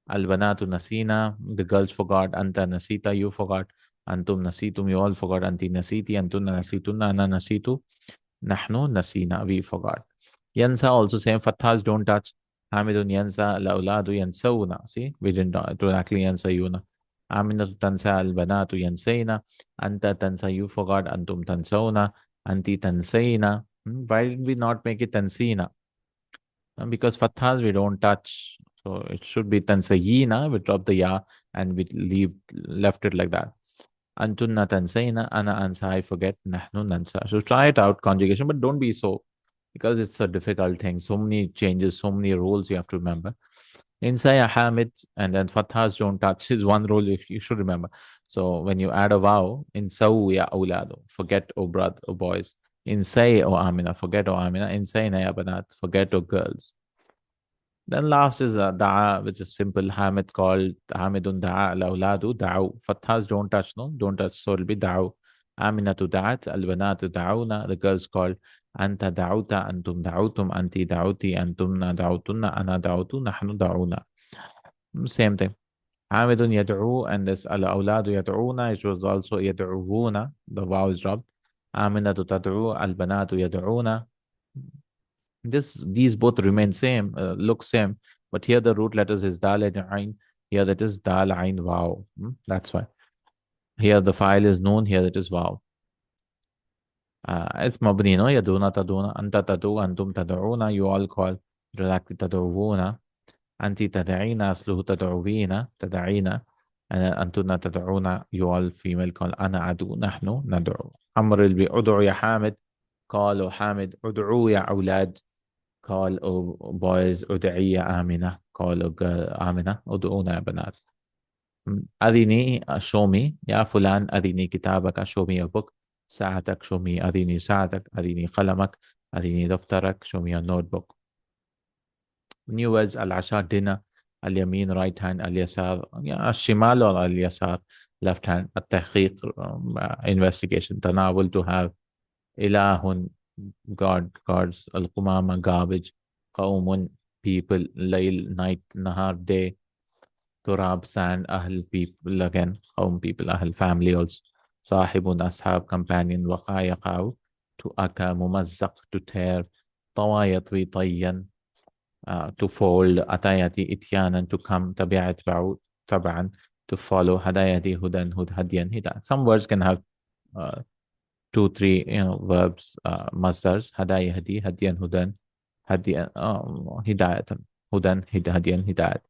Albanatu nasina, the girls forgot. Anta nasita, you forgot. Antum nasitum, you all forgot. Anti nasiti, antuna nasitunna, ana nasitu. Nahnu nasina, we forgot. Yansa also same. Fathas don't touch. Hamidun yansa, lauladu yansawna. See, we didn't do actually yansa yuna. Aminatu tansa, albanatu yansayna. Anta tansa, you forgot. Antum tansawna. Anti tansayna. Why did we not make it tansina? Because fathas we don't touch. So it should be tansayina. We drop the ya and we left it like that. Antunna tansayna, ana ansa, I forget, nahnu nansa. So try it out, conjugation, but don't be so, because it's a difficult thing. So many changes, so many rules you have to remember. Insaya hamid, and then fathas don't touch is one rule if you should remember. So when you add a vowel, in saw ya awladu, forget o brother o boys. In say o amina, forget o amina. In say ya banat, forget o girls. Then last is da'a, which is simple. Hamid called Hamidun da'a al-awladu da'u. Fathas don't touch, no, don't touch. So it'll be da'u. Aminatu da'at, al-banatu da'una. The girls called Anta da'uta, antum da'utum, anti da'uti, antumna da'utunna, ana da'utu, nahnu da'una. Same thing. Hamidun yad'u, and this al-awladu yad'una, it was also yad'uuna. The vow is dropped. Aminatu tad'u, al-banatu yad'una. These both remain same, look same, but here the root letters is dal and ain. Here that is dal ain wow. That's why. Here the file is known. Here it is wow. It's mabni, no? Yaduna taduna, anta tadu, antum tad'una. You all call directly tad'una. Anti tad'ina, asluhu tad'uvina, tad'ina. And antuna tad'una. You all female call ana adu, nahnu nad'u. Amr will be ud'u ya Hamid. Call Hamid. Ud'u ya awlad. Call boys أدعية آمنة. Call آمنة ادعونا يا بنات. أرني show me يا فلان. أرني كتابك show me your book. ساعتك show me. أرني ساعتك. أرني قلمك. أرني دفترك show me your notebook. New words العشاء dinner. اليمين right hand. اليسار الشمال or اليسار left hand. التحقيق investigation. تناول to have. إله God, gods. Al-Qumama, garbage. Qawmun, people. Layl, night. Nahar, day. Turab, sand. Ahl, people again. Qawm, people. Ahl, family also. Sahibun, ashab, companion. Waqa, yaqaw. To aka, mumazzaq, to tear. Tawayatwi, tayyan. To fold. Atayati, ityanan, to come. Tabi'at, ba'u, tab'an. To follow. Hadayati, hudan, hadyan, hidan. Some words can have two, three, verbs, masdars. Hada yahdi, hadiyan hudan, hadiyan hidayatan, hudan hadiyan hidayat.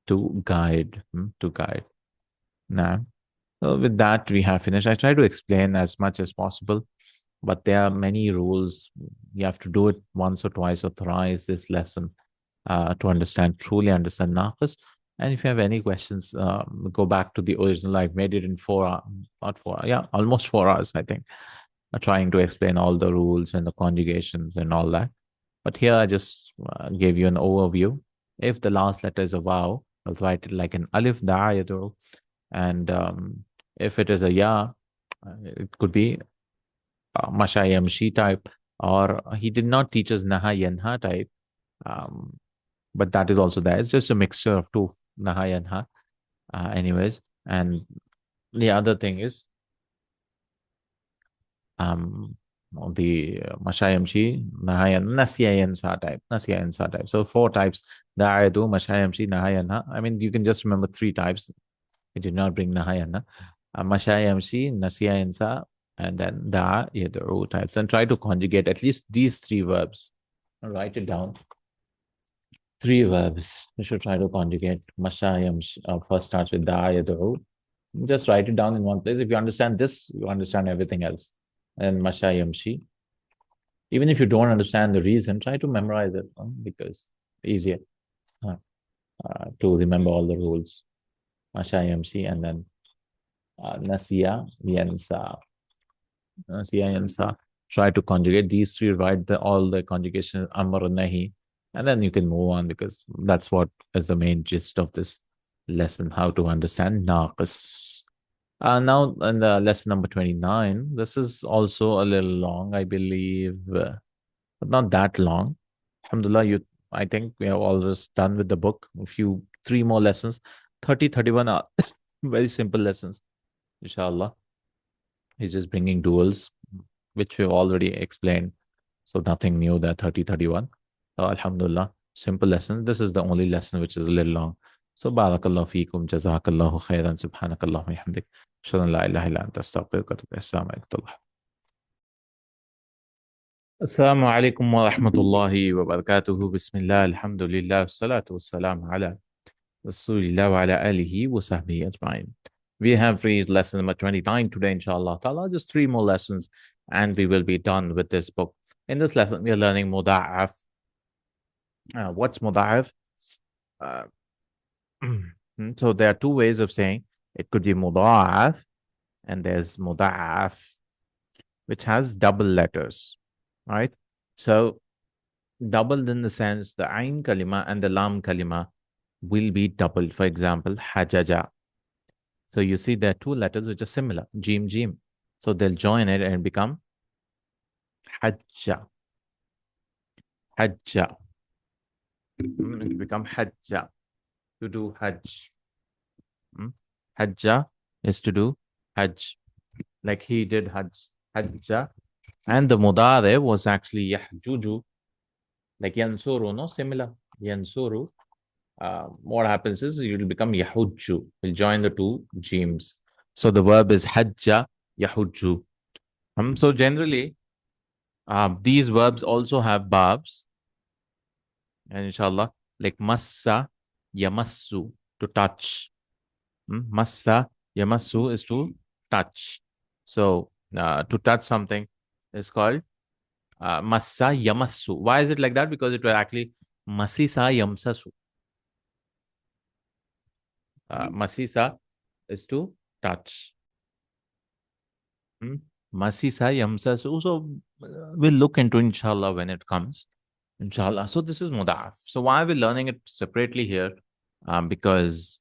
To guide, to guide. Now, so with that we have finished. I try to explain as much as possible, but there are many rules. You have to do it once or twice or thrice this lesson to understand, truly understand naqis. And if you have any questions, go back to the original. I've made it in 4 hours, not 4, yeah, almost 4 hours, I think, trying to explain all the rules and the conjugations and all that. But here I just gave you an overview. If the last letter is a vowel, I'll write it like an alif da'a yadu. And if it is a ya, it could be masha yamshi type, or he did not teach us naha yanha type. But that is also there. It's just a mixture of two, naha yanha. Anyways, and the other thing is, the mashayamshi, nahayan, nasyayansa type, nasyayansa type. So four types: da'adu, mashayamshi, nahayana. I mean, you can just remember three types. It did not bring nahayana. Mashayamshi, nasyayansa, and then da, yad'u types. And try to conjugate at least these three verbs. Write it down. Three verbs. You should try to conjugate. Mashayamshi first starts with da, yad'u. Just write it down in one place. If you understand this, you understand everything else. And mashayamshi. Even if you don't understand the reason, try to memorize it because easier to remember all the rules. Mashayamshi and then nasiya yansa. Nasiya yansa. Try to conjugate these three, write all the conjugation amar nahi, and then you can move on because that's what is the main gist of this lesson, how to understand naqis. Now, in the lesson number 29, this is also a little long, I believe, but not that long. Alhamdulillah, I think we have almost done with the book. Three more lessons. 30, 31 are very simple lessons, inshallah. He's just bringing duals, which we've already explained. So nothing new there, 30, 31. So, alhamdulillah, simple lesson. This is the only lesson which is a little long. So, barakallahu feekum, jazakallahu khairan, subhanakallahu wa bihamdik. Shadhan la ilaha illa anta astaghfiruka wa atubu ilayk. Assalamu alaikum. Assalamu alaikum wa rahmatullahi wa barakatuhu. Bismillah, alhamdulillah, salatu wassalam ala rasulillah wa ala alihi wa sahbihi ajma'in. We have read lesson number 29 today, inshallah ta'ala. Just three more lessons and we will be done with this book. In this lesson, we are learning muda'af. What's muda'af? So there are two ways of saying it. Could be muda'af, and there's muda'af, which has double letters, right? So doubled in the sense the ain kalima and the lam kalima will be doubled. For example, hajaja. So you see there are two letters which are similar, jim, jim. So they'll join it and become hajja. Hajja. It become hajja. To do hajj. Hajja is to do hajj. Like he did hajj. Hajja. And the mudare was actually yahjuju. Like yansuru, no? Similar. Yansuru. What happens is you will become yahujju. Will join the two jims. So the verb is hajja, yahujju. So generally, these verbs also have babs. And inshallah, like massa, yamassu, to touch. Massa, yamassu is to touch. So to touch something is called massa, yamassu. Why is it like that? Because it was actually masisa, yamsasu. Masisa is to touch. Masisa, yamsasu. So we'll look into inshallah when it comes. Inshallah. So this is mudaf. So why are we learning it separately here? Because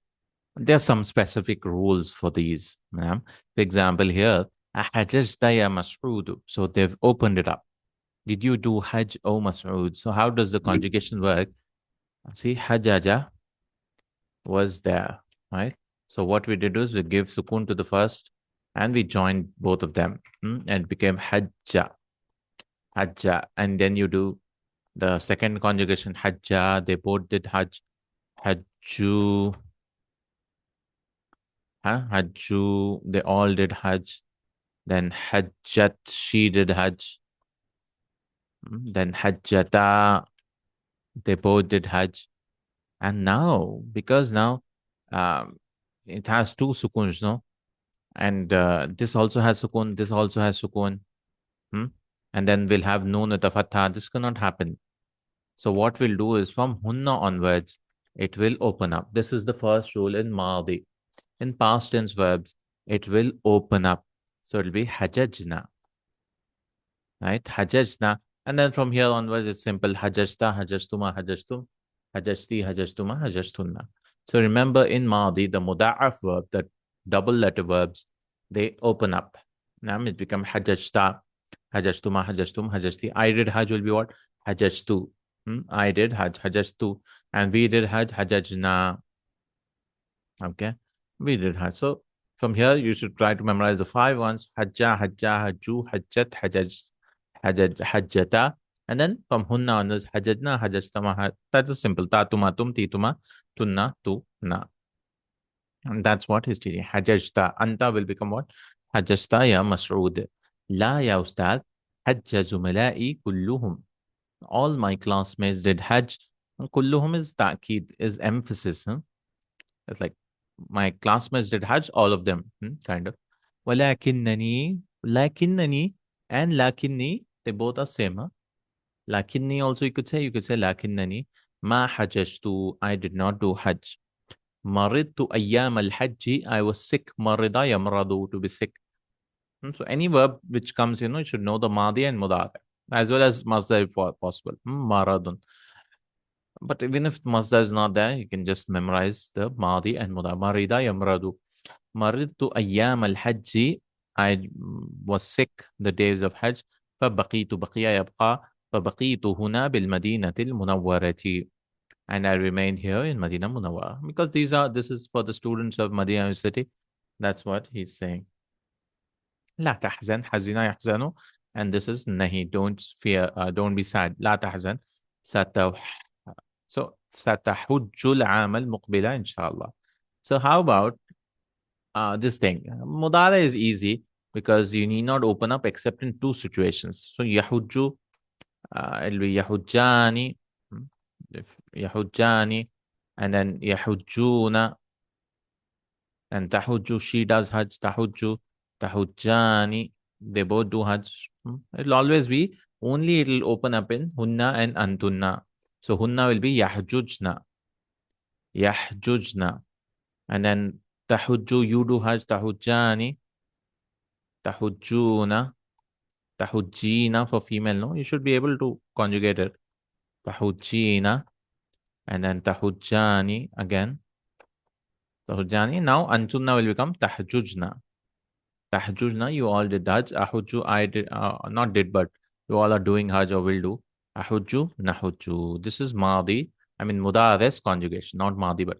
there are some specific rules for these. For example, here, ahajajta ya Mas'ud. So they've opened it up. Did you do hajj o Mas'ud? So how does the conjugation work? See, hajaja was there, right? So what we did was we gave sukun to the first and we joined both of them and it became hajja. Hajja. And then you do the second conjugation, hajja. They both did hajj. Hajju. Hajju. They all did hajj. Then hajjat. She did hajj. Then hajjata. They both did hajj. And now, because now it has two sukuns, no? And this also has sukun, this also has sukun. And then we'll have noon with a fatha. This cannot happen. So what we'll do is from hunna onwards, it will open up. This is the first rule in Madi. In past tense verbs, it will open up. So it'll be hajajna. Right? Hajajna. And then from here onwards, it's simple. Hajajta, hajajtuma, hajajtum, hajajti, hajajtuma, hajajtunna. So remember in Madi, the muda'af verb, the double letter verbs, they open up. Now it becomes hajajta, hajajtuma, hajajtum, hajajti. I did hajj will be what? Hajajtu. I did hajj, hajajtu. And we did hajj, hajajna. Okay? We did hajj. So from here, you should try to memorize the 5 ones. Hajja, hajja, hajju, hajjat, hajaj. hajjata. And then from hunna onwards, hajjatna, hajjastama. That is simple. Ta, tuma, tum, ti, tuma, tunna, tu, na. And that's what he's teaching. Hajjajta. Anta will become what? Hajjasta ya Mas'ud. La ya Ustad. Hajja zumala'i kulluhum. All my classmates did Hajj. Kulluhum is ta'kid, is emphasis. Huh? It's like my classmates did Hajj, all of them, kind of. Walakinnani, lakinnani, and lakinni, they both are same. Huh? Lakinni also you could say lakinnani. Ma hajjashtu, I did not do Hajj. Maridtu ayyam al-hajji, I was sick. Marida yamradu, to be sick. So any verb which comes, you should know the madi and mudari, as well as masdar if possible. Maradun. But even if masdar is not there, you can just memorize the madi and mudari. Marida yamradu. Maridtu ayyam al-hajji, I was sick the days of Hajj. فبقيت بقي يبقى فبقيت هنا بالمدينة المنورة, and I remained here in Madina Munawwara, because this is for the students of Madina University. That's what he's saying. لا تحزن, حزنا يحزن, and this is nahi, don't fear, don't be sad. لا تحزن. So ستحج العام المقبل إن شاء الله. So how about this thing? Mudara is easy because you need not open up except in two situations. So yahujju, it'll be yahujjani, yahujjani, and then yahujjuna, and tahujju, she does Hajj. Tahujju, tahujjani, they both do Hajj. It'll always be, only it'll open up in hunna and antunna. So hunna will be yahjujna, yahjujna, and then tahujju, you do Hajj. Tahujjani, tahujjuna, tahujjina for female. No, you should be able to conjugate it. Tahujjina, and then tahujjani again. Tahujjani. Now antunna will become tahjujna. Tahjujna, you all did Hajj. Ahujju, I did, not did, but you all are doing Hajj or will do. Ahujju, nahujju. This is Madi. I mean, Mudares conjugation, not Madi, but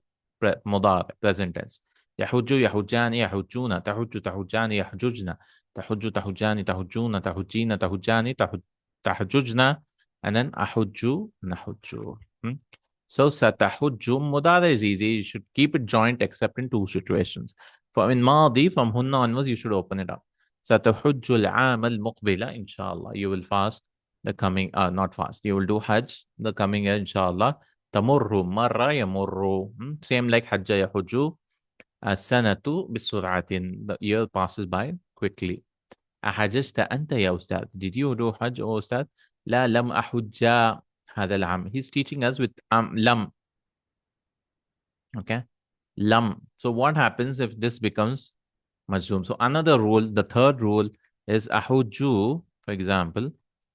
Mudar, present tense. Yahujju, yahujjani, yahujjuna. Tahujju, tahujjani, yahjujna. Tahujju, tahujjani, tahujjuna. Tahujjina, tahujjani, tahjujna. And then Ahujju, nahujju. So satahujju, Mudar is easy. You should keep it joint except in two situations. In Madi, from Hunna onwards, you should open it up. Satahujjul aam al-muqbila, inshallah. You will fast the coming, not fast. You will do Hajj the coming year, inshallah. Tamurru, marra yamurru. Same like Hajja yahujju. Sanatu bisur'atin. The year passes by quickly. Ahajjasta anta ya ustad. Did you do Hajj, O ustad? La lam ahujja hada al-aam. He's teaching us with lam. Okay. Lam. So what happens if this becomes majzoom? So another rule, the third rule is ahujju, for example.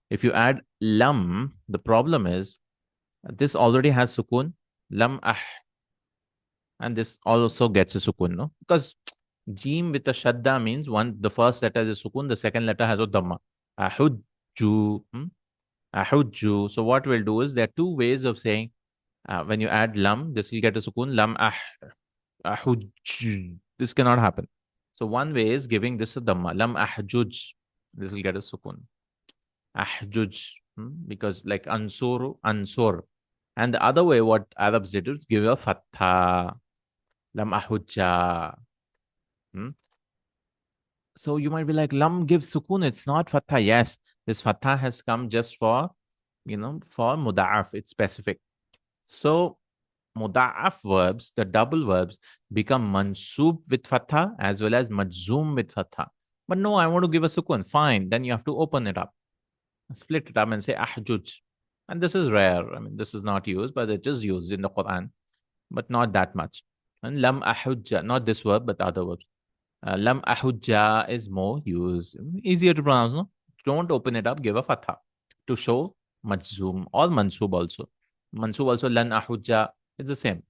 If you add lam, the problem is this already has sukun, lam ah, and this also gets a sukun, no? Because Jim with a shadda means the first letter is a sukun, the second letter has a dhamma. Ahujju, ahujju. So what we'll do is there are two ways of saying when you add lam, this will get a sukun, lam ah. This cannot happen. So one way is giving this a dhamma. Lam ahjuj. This will get a sukun. Ahjuj. Because like ansuru, ansur. And the other way, what Arabs did is give a fatha. Lam ahujja. So you might be like, lam gives sukun. It's not fatha. Yes, this fatha has come just for, for muda'af. It's specific. So muda'af verbs, the double verbs, become mansub with fatha as well as majzoom with fatha. But no, I want to give a sukun. Fine. Then you have to open it up, split it up and say ahjuj. And this is rare. I mean, this is not used, but it is used in the Quran, but not that much. And lam ahujja, not this verb, but other verbs. Lam ahujja is more used. Easier to pronounce, no? Don't open it up, give a fatha to show majzoom or mansub also. Mansub also, lan ahujja. It's the same.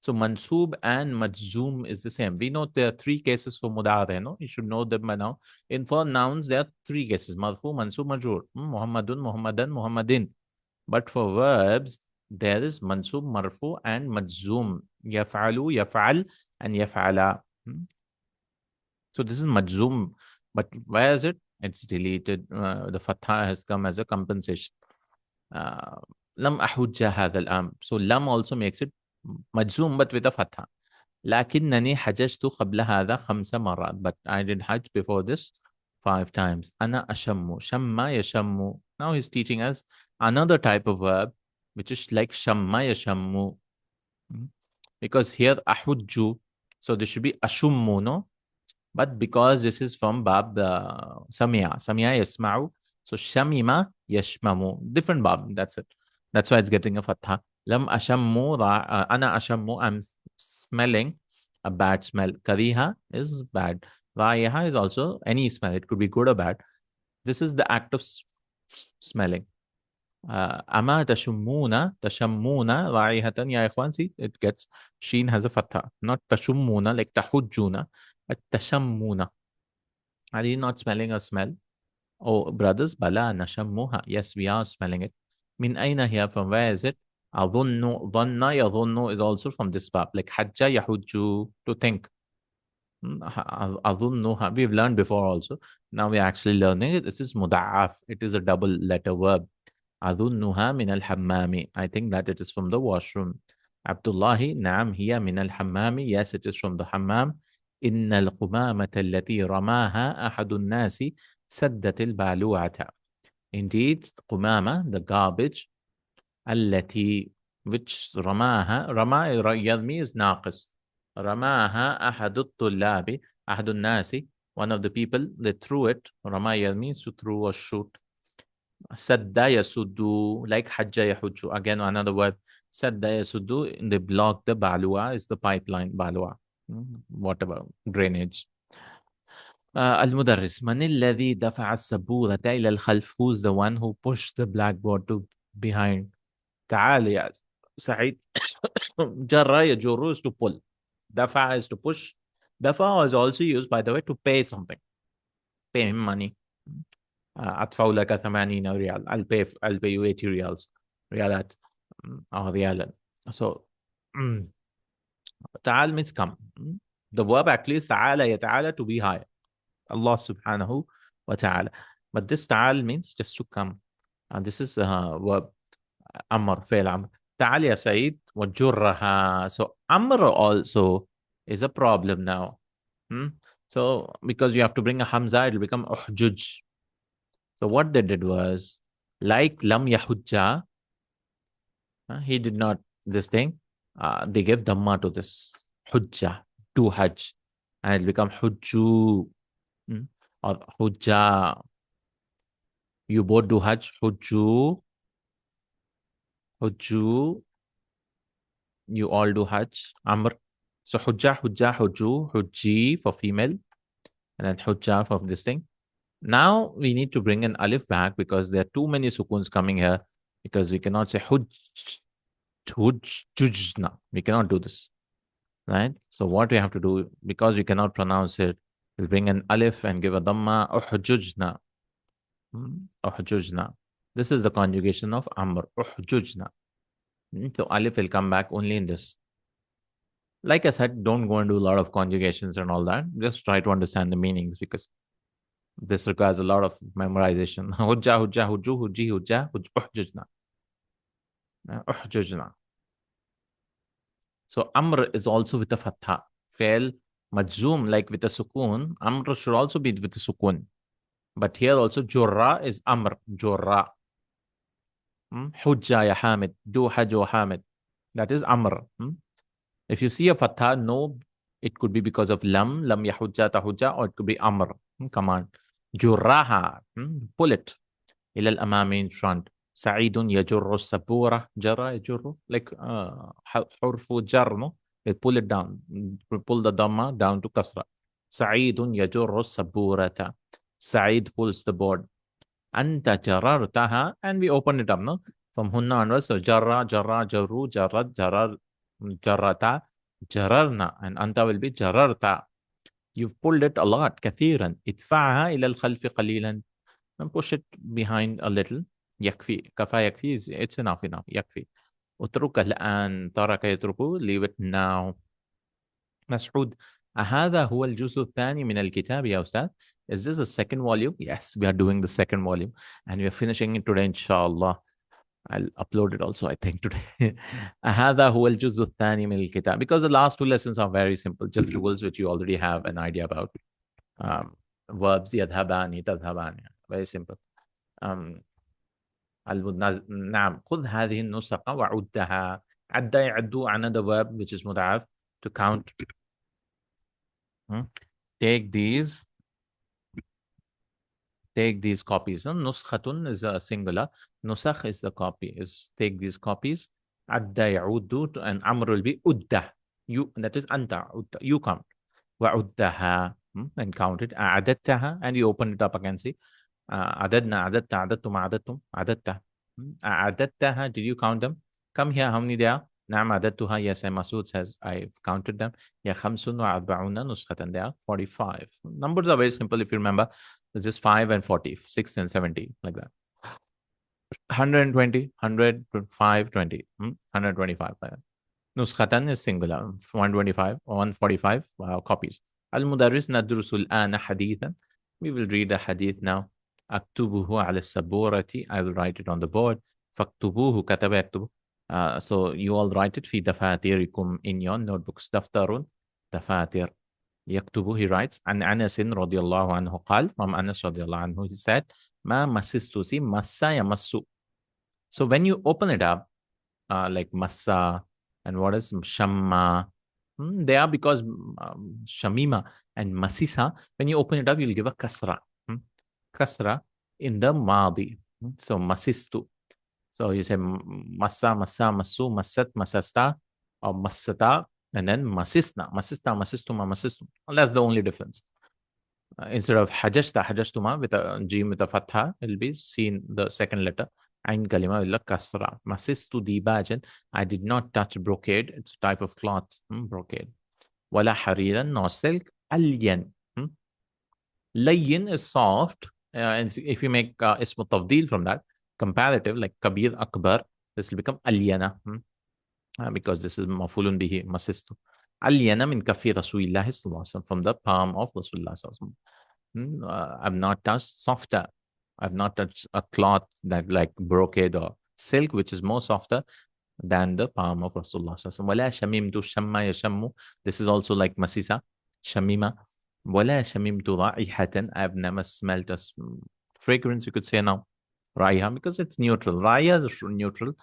So mansub and majzoom is the same. We know there are three cases for mudare, no? You should know them by now. For nouns, there are three cases. Marfu, mansub, majroor. Muhammadun, Muhammadan, Muhammadin. But for verbs, there is mansub, marfu and majzoom. Yaf'alu, yaf'al and yaf'ala. So this is majzoom. But where is it? it's deleted. The fatha has come as a compensation. لم أحج هذا العام. So لم also makes it مجزوم but with a fatha. لكنني حججت قبل هذا 5 مرات. But I did Hajj before this 5 times. أنا أشم. شم يشم. Now he's teaching us another type of verb which is like شم يشم. Because here أحج. So this should be أشم, no? But because this is from Bab Samia Yasma'u, so Shamima Yashmamu, different Bab, that's it. That's why it's getting a fatha. Lam Ashammu, Ana Ashammu, I'm smelling a bad smell. Kariha is bad. Rayaha is also any smell, it could be good or bad. This is the act of smelling. Ama tashammuna raihatan, ya ikhwan, see, it gets, sheen has a fatha, not tashummuna like tahujjuna, but tashammuna. Are you not smelling a smell? Oh, brothers, bala nashammuha. Yes, we are smelling it. Min aina here, from where is it? Adhunnu, dhanna yadhunnu is also from this bab, like hajja yahujju, to think. Adhunnuha, we've learned before also. Now we're actually learning it. This is muda'af. It is a double letter verb. أظنها من الحمام. I think that it is from the washroom. Abdullahi, نعم هي من الحمام. Yes, it is from the hammam. إن القمامة التي رماها أحد الناس سدت البالوعة. Indeed, قمامة, the garbage, التي, which رماها, رما يرمي is ناقص. رماها أحد الطلاب, أحد الناس, one of the people, they threw it. رما يرمي is to throw or shoot. Sadda yasuddu, like hajja yahujju. Again, another word. Sadda yasuddu, they block the balua, is the pipeline, balua. Whatever, drainage. المدرس من الذي دفع السبورة إلى الخلف? Who's the one who pushed the blackboard to behind? تعال يا سعيد. جرى يجر is to pull. دفع is to push. دفع is also used, by the way, to pay something. Pay him money. أدفع لك 80 ريال. I'll pay you 80 ريالز. ريالات أو ريالا. So تعال means come. The verb actually is تعال يتعالى, to be high. Allah subhanahu wa ta'ala. But this تعال means just to come. And this is verb أمر, فعل أمر. تعال يا سعيد وجرها. So أمر also is a problem now. So because you have to bring a hamza, it will become أحجج. So what they did was, like lam yahujja, he did not this thing. They gave dhamma to this hujja, to hajj, and it become hujju, or hujja. You both do hajj, hujju, hujju. You all do hajj, amr. So hujja, hujja, hujju, hujji for female, and then hujja for this thing. Now we need to bring an alif back because there are too many sukuns coming here, because we cannot say hujjna. We cannot do this, right? So what we have to do, because we cannot pronounce it, we'll bring an alif and give a dhamma, uhjujna. Uhjujna. This is the conjugation of amr, uhjujna. So alif will come back only in this. Like I said, don't go and do a lot of conjugations and all that. Just try to understand the meanings, because this requires a lot of memorization. Hujja, hujja, hujju, hujji, hujja, uhjujna. Uhjujna. So amr is also with a fatha. Fail majzoom, like with a sukun. Amr should also be with a sukun. But here also jurra is amr. Jurra. Hujja ya hamid. Do hajj wa hamid. That is amr. If you see a fatha, no, it could be because of lam yahujja tahujja, or it could be amr. Command. Jurraha. Pull it. إلى الأمام, in front. سعيد يجر السبورة. جرى يجر, like حرف جر, no? They pull it down. Pull the dhamma down to kasra. سعيد يجر السبورة. Sa'id pulls the board. أنت جررتها, and we open it up, no? From hunna onwards, so jarra, jarra, jarru, jarrat, jarar, jarrata, jararna, and anta will be jararta. You've pulled it a lot, كثيرا. ادفعها إلى الخلف قليلا, and push it behind a little. يكفي. كفى يكفي is it's enough. يكفي. اتركه الآن. ترك يتركه, leave it now. مسعود, هذا هو الجزء الثاني من الكتاب يا أستاذ. Is this the second volume? Yes, we are doing the second volume, and we are finishing it today, inshallah. I'll upload it also, I think, today. هذا هو الجزء الثاني من الكتاب. Because the last two lessons are very simple, just rules which you already have an idea about. Verbs يذهبان تذهبان, very simple. نعم خذ هذه النسخ وعدها. عد يعدو, another verb which is مضاعف, to count. Take these copies. نسخة is a singular. نسخ is the copy. Is take these copies. عد يعود, and أمر will be عدة. You, that is أنت. You count. وعدها, and count it. أعددتها, and you open it up again. See, عددنا, عددت, عددتم, عددتم, عددتها. أعددتها, did you count them? Come here, how many there are? نعم عددتها. Yes, and Masood says I've counted them. يا 45 نسخة. There are 45. Numbers are very simple if you remember. It's just 5 and 40, 6 and 70, like that. 120, 105, 20, 125. نسخة is singular. 125, 145 copies. المدرس ندرس الآن حديثا. We will read a hadith now. أكتبه على السبورة. I will write it on the board. فاكتبوه, كتب يكتب. So you all write it في دفاتركم, in your notebooks. دفتر, دفاتر. يكتب, he writes. عن أنس رضي الله عنه قال, from Anas رضي الله عنه, he said, ما مسست. See, massa يمس. So when you open it up, like massa, and what is shamma? They are because shamima and masisa, when you open it up, you'll give a kasra. Kasra in the madi. So masistu. So you say massa, massa, masu, massat, masasta, or massata, and then masisna, masista, masistuma, masistum. That's the only difference. Instead of hajashta, hajashtuma with a jim with a fatha, it'll be seen the second letter. Ain kalima will kasra. Masistu dibajan. I did not touch brocade. It's a type of cloth. Brocade. Wala hariran, nor silk. Alyan. Layyin is soft. And if you make ismu tafdeel from that, comparative, like kabir, akbar, this will become alyana. Because this is mafulun bihi, masistu. Alyana min kafi Rasulillah sallallahu alaihi wasallam, from the palm of Rasulullah sallallahu alaihi wasallam. I've not touched softer. I've not touched a cloth that like brocade or silk, which is more softer than the palm of Rasulullah sallallahu alaihi wasallam. Wala shamimtu shamma yashammu. This is also like masisa, shamima. Wala shamimtu ra'ihatan. I've never smelled a fragrance, you could say now. Raiha, because it's neutral. Raya is neutral.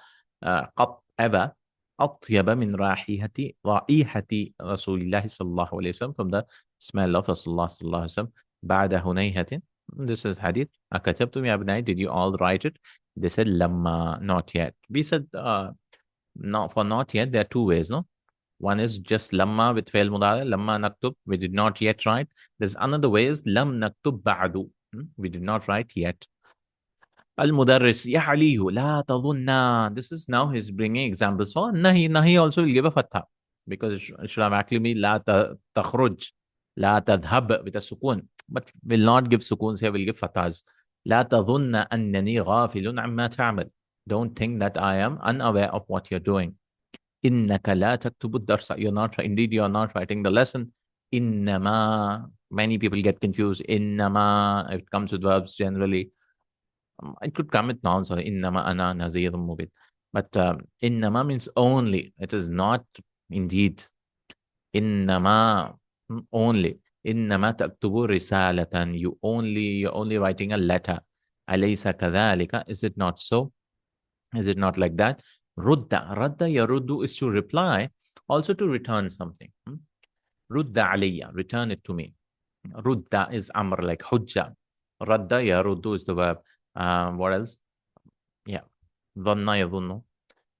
قط ever. أطيب من رائحة رسول الله صلى الله عليه وسلم, from the smell of Rasulullah صلى الله عليه وسلم. بعد هنيهة. This is hadith. أكتبتم يا أبنائي, did you all write it? They said لما, not yet. We said not, for not yet there are two ways, no? One is just لما with فعل مضارع, لما نكتب, we did not yet write. There's another way is لم نكتب بعد, we did not write yet. المدرس يحليه لا تظن. This is now he's bringing examples for nahi also will give a fatha, because it should have actually been لا تخرج, لا تذهب with a sukun, but will not give sukuns here, will give fathas. لا تظن أنني غافل عما تعمل. Don't think that I am unaware of what you're doing. إنك لا تكتب الدرس. You're not, indeed you're not writing the lesson. إنما, many people get confused. إنما, it comes with verbs generally. It could come with nouns, or innama ana nazirun mubin. But innama means only. It is not indeed. Innama, only. Innama taktubu risalatan. You're only writing a letter. Alaysa kadhalika. Is it not so? Is it not like that? Rudda. Radda yaruddu is to reply, also to return something. Rudda alayya. Return it to me. Rudda is amr, like hujja. Radda yaruddu is the verb. What else? Yeah. Dhanna yadhunnu.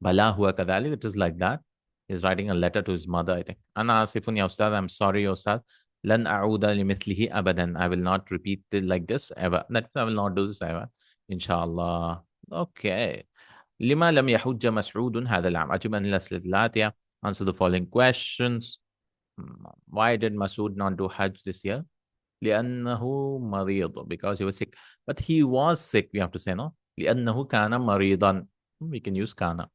Bala huwa kadhalik. It is like that. He's writing a letter to his mother, I think. Ana asifun ya ustad. I'm sorry, ya ustad. Lan a'uda limithlihi abadan. I will not repeat it like this ever. I will not do this ever. Inshallah. Okay. Lima lam yahujja mas'udun hadha al-'am. Ajib an al-as'ilati al-'atiyah. Answer the following questions. Why did Masood not do Hajj this year? لأنه مريض, because he was sick. But he was sick, we have to say, no? لأنه كان مريضا. We can use كان.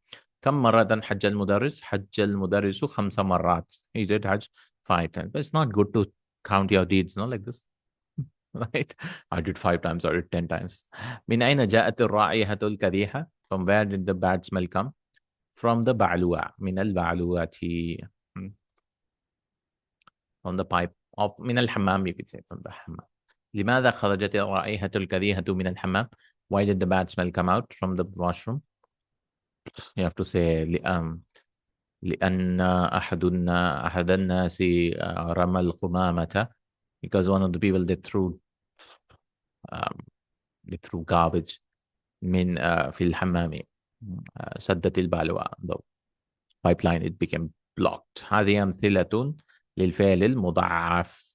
كم مرة حج المدرس? حج المدرس 5 مرات. He did Hajj 5 times. But it's not good to count your deeds, no, like this. right? I did 5 times, I did 10 times. من أين جاءت الرائحة الكريهة? From where did the bad smell come? From the بعلوع. من البعلوعة. From the pipe of من الحمام, you could say from the حمام. لماذا خرجت الرائحة الكريهة من الحمام? Why did the bad smell come out from the washroom? You have to say لأن أحد الناس رمى القمامة, because one of the people um, they threw garbage من في الحمام. سدت البالوعة, the pipeline, it became blocked. هذه أمثلة للفعل المضاعف.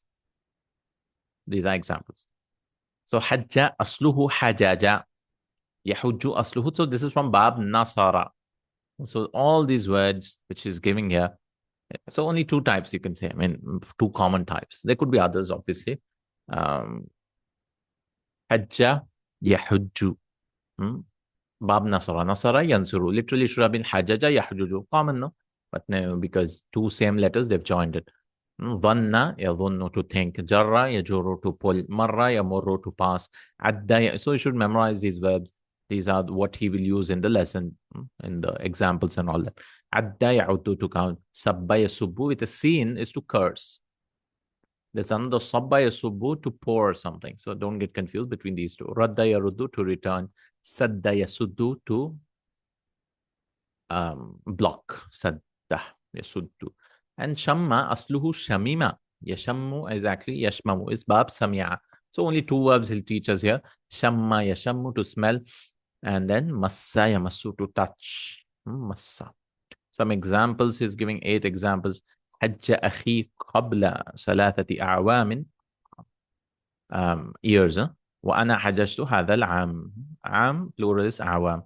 These are examples. So حج أصله حجاجة, يحج أصله. So this is from باب نصر. So all these words which is giving here, so only two types you can say. I mean, two common types. There could be others, obviously. حج يحج. باب نصر ينصر. Literally should have been حجج يحجج. Common, no? But no, because two same letters, they've joined it. ظن يظن, to think. جر يجر, to pull. مر يمر, to pass. عد. So you should memorize these verbs. These are what he will use in the lesson, in the examples and all that. عد يعد, to count. سب يسب, with a sin, is to curse. There's another sabba yasubbu, to pour something. So don't get confused between these two. Radda yaruddu, to return. Sadda yasuddu, to block. Sadda yasuddu. And shamma asluhu shamima. Yashammu is actually yashmamu, is bab sami'a. So only two verbs he'll teach us here. Shamma yashammu, to smell. And then massa yamassu, to touch. Massa. Some examples, he's giving 8 examples. حج أخي قبل 3 أعوام, years. وأنا حججت هذا العام. عام plural is أعوام.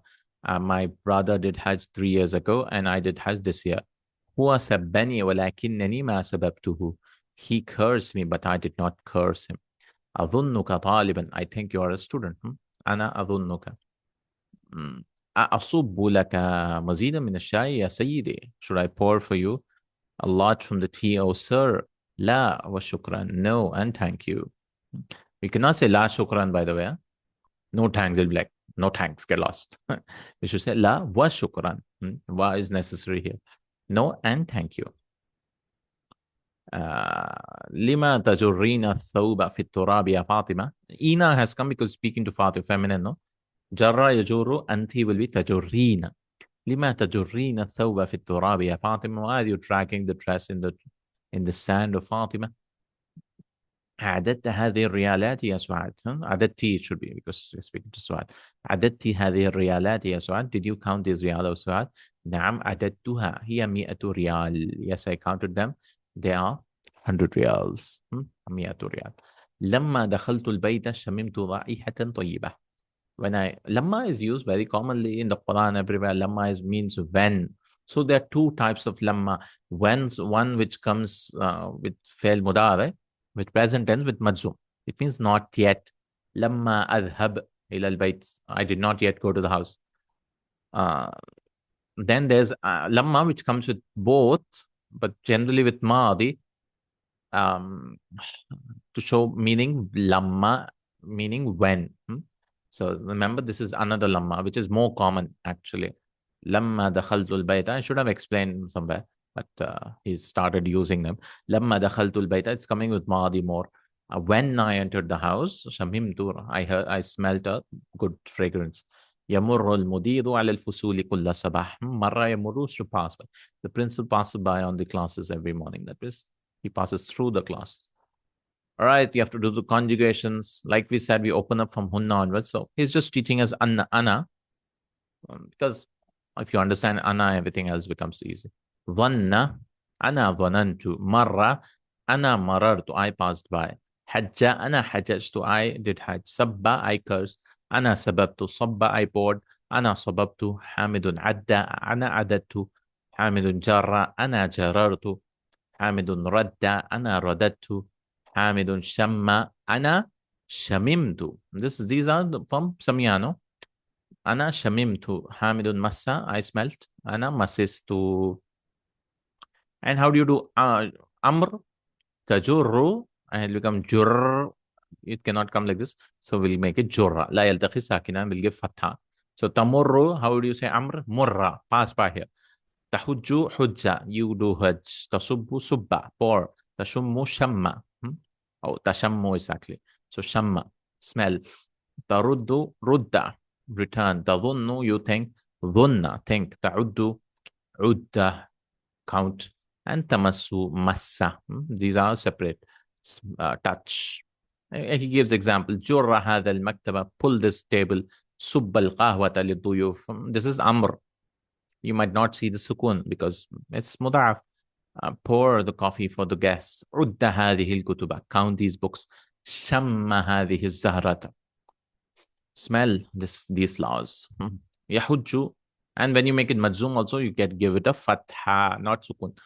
My brother did Hajj 3 years ago and I did Hajj this year. هو سبني ولكنني ما سببته. He cursed me but I did not curse him. أظنك طالبا, I think you are a student. أنا أظنك. أصب لك مزيدا من الشاي يا سيدي. Should I pour for you a lot from the tea, oh sir? لا وشكرا, no and thank you. You cannot say la shukran, by the way. No thanks, it'll be like, no thanks, get lost. You should say la wa shukran. Wa is necessary here. No and thank you. لما تجرين الثوب في التراب يا فاطمة. Ina has come because speaking to Fatima, feminine, no? جر يجر, أنت will be تجرين. لما تجرين الثوب في التراب يا فاطمة. Why are you dragging the dress in the sand of Fatima? عددت هذه الريالات يا سعاد. عددتي, it should be because we're speaking to سعاد. عددت هذه الريالات يا سعاد. Did you count these ريال أو سعاد؟ نعم عددتها, هي 100 ريال. Yes, I counted them. They are 100 ريالز. 100 ريال. لما دخلت البيت شممت رائحة طيبة. Lamma is used very commonly in the Quran everywhere. Lamma means when. So there are two types of lamma. One which comes with fail mudare, with present tense, with majzum. It means not yet. Lamma adhab ila al-bayt. I did not yet go to the house. Then there's lamma which comes with both, but generally with maadi, to show meaning lamma, meaning when. So remember, this is another lamma, which is more common actually. Lamma dakhaltul bayta. I should have explained somewhere, but he started using them. Lamma dakhaltul bayta. It's coming with maadi more. When I entered the house, shamimtu, I smelt a good fragrance. يمر المدير على الفصول كل صباح. مرة يمر, to pass by. The principal passes by on the classes every morning. That is, he passes through the class. All right, you have to do the conjugations. Like we said, we open up from hunna onwards. So he's just teaching us ana, because if you understand ana, everything else becomes easy. Dhanna, ana dhanantu. Marra, ana marartu, I passed by. Hajja, ana hajjajtu, I did hajj. Sabba, I cursed. Ana sababtu, sabba, I poured. Ana sababtu. Hamidun adda, ana adattu. Hamidun jarra, ana jarartu. Hamidun radda, ana radattu. Hamidun shamma, ana shamimtu. These are from Samyano. Ana shamimtu. Hamidun massa, I smelt. Ana masistu. And how do you do amr? Tajurru, and it become jurr. it cannot come like this. So we'll make it jurra. La yaltaqi sakinan, we'll give fatha. So tamurru, how would you say amr? Murra, pass by here. Tahujju, hujja, you do hajj. Tasubbu, subba, pour. Tashummu, shamma. Oh, tashammu exactly. So shamma, smell. Taruddu, rudda, return. Tadhunnu, you think. Dhunna, think. Ta'uddu, udda, count. And tamassu, massa. These are separate. Touch. He gives example. Jurra hadha al-maktaba. Pull this table. Subba al-qahwata liduyuf. This is amr. You might not see the sukun because it's mudaf. Pour the coffee for the guests. Udda hadhihi al-kutuba. Count these books. Shamma hadhihi al-zahrata. Smell these flowers. Yahujju. And when you make it majzoom also, you give it a fatha, not sukun.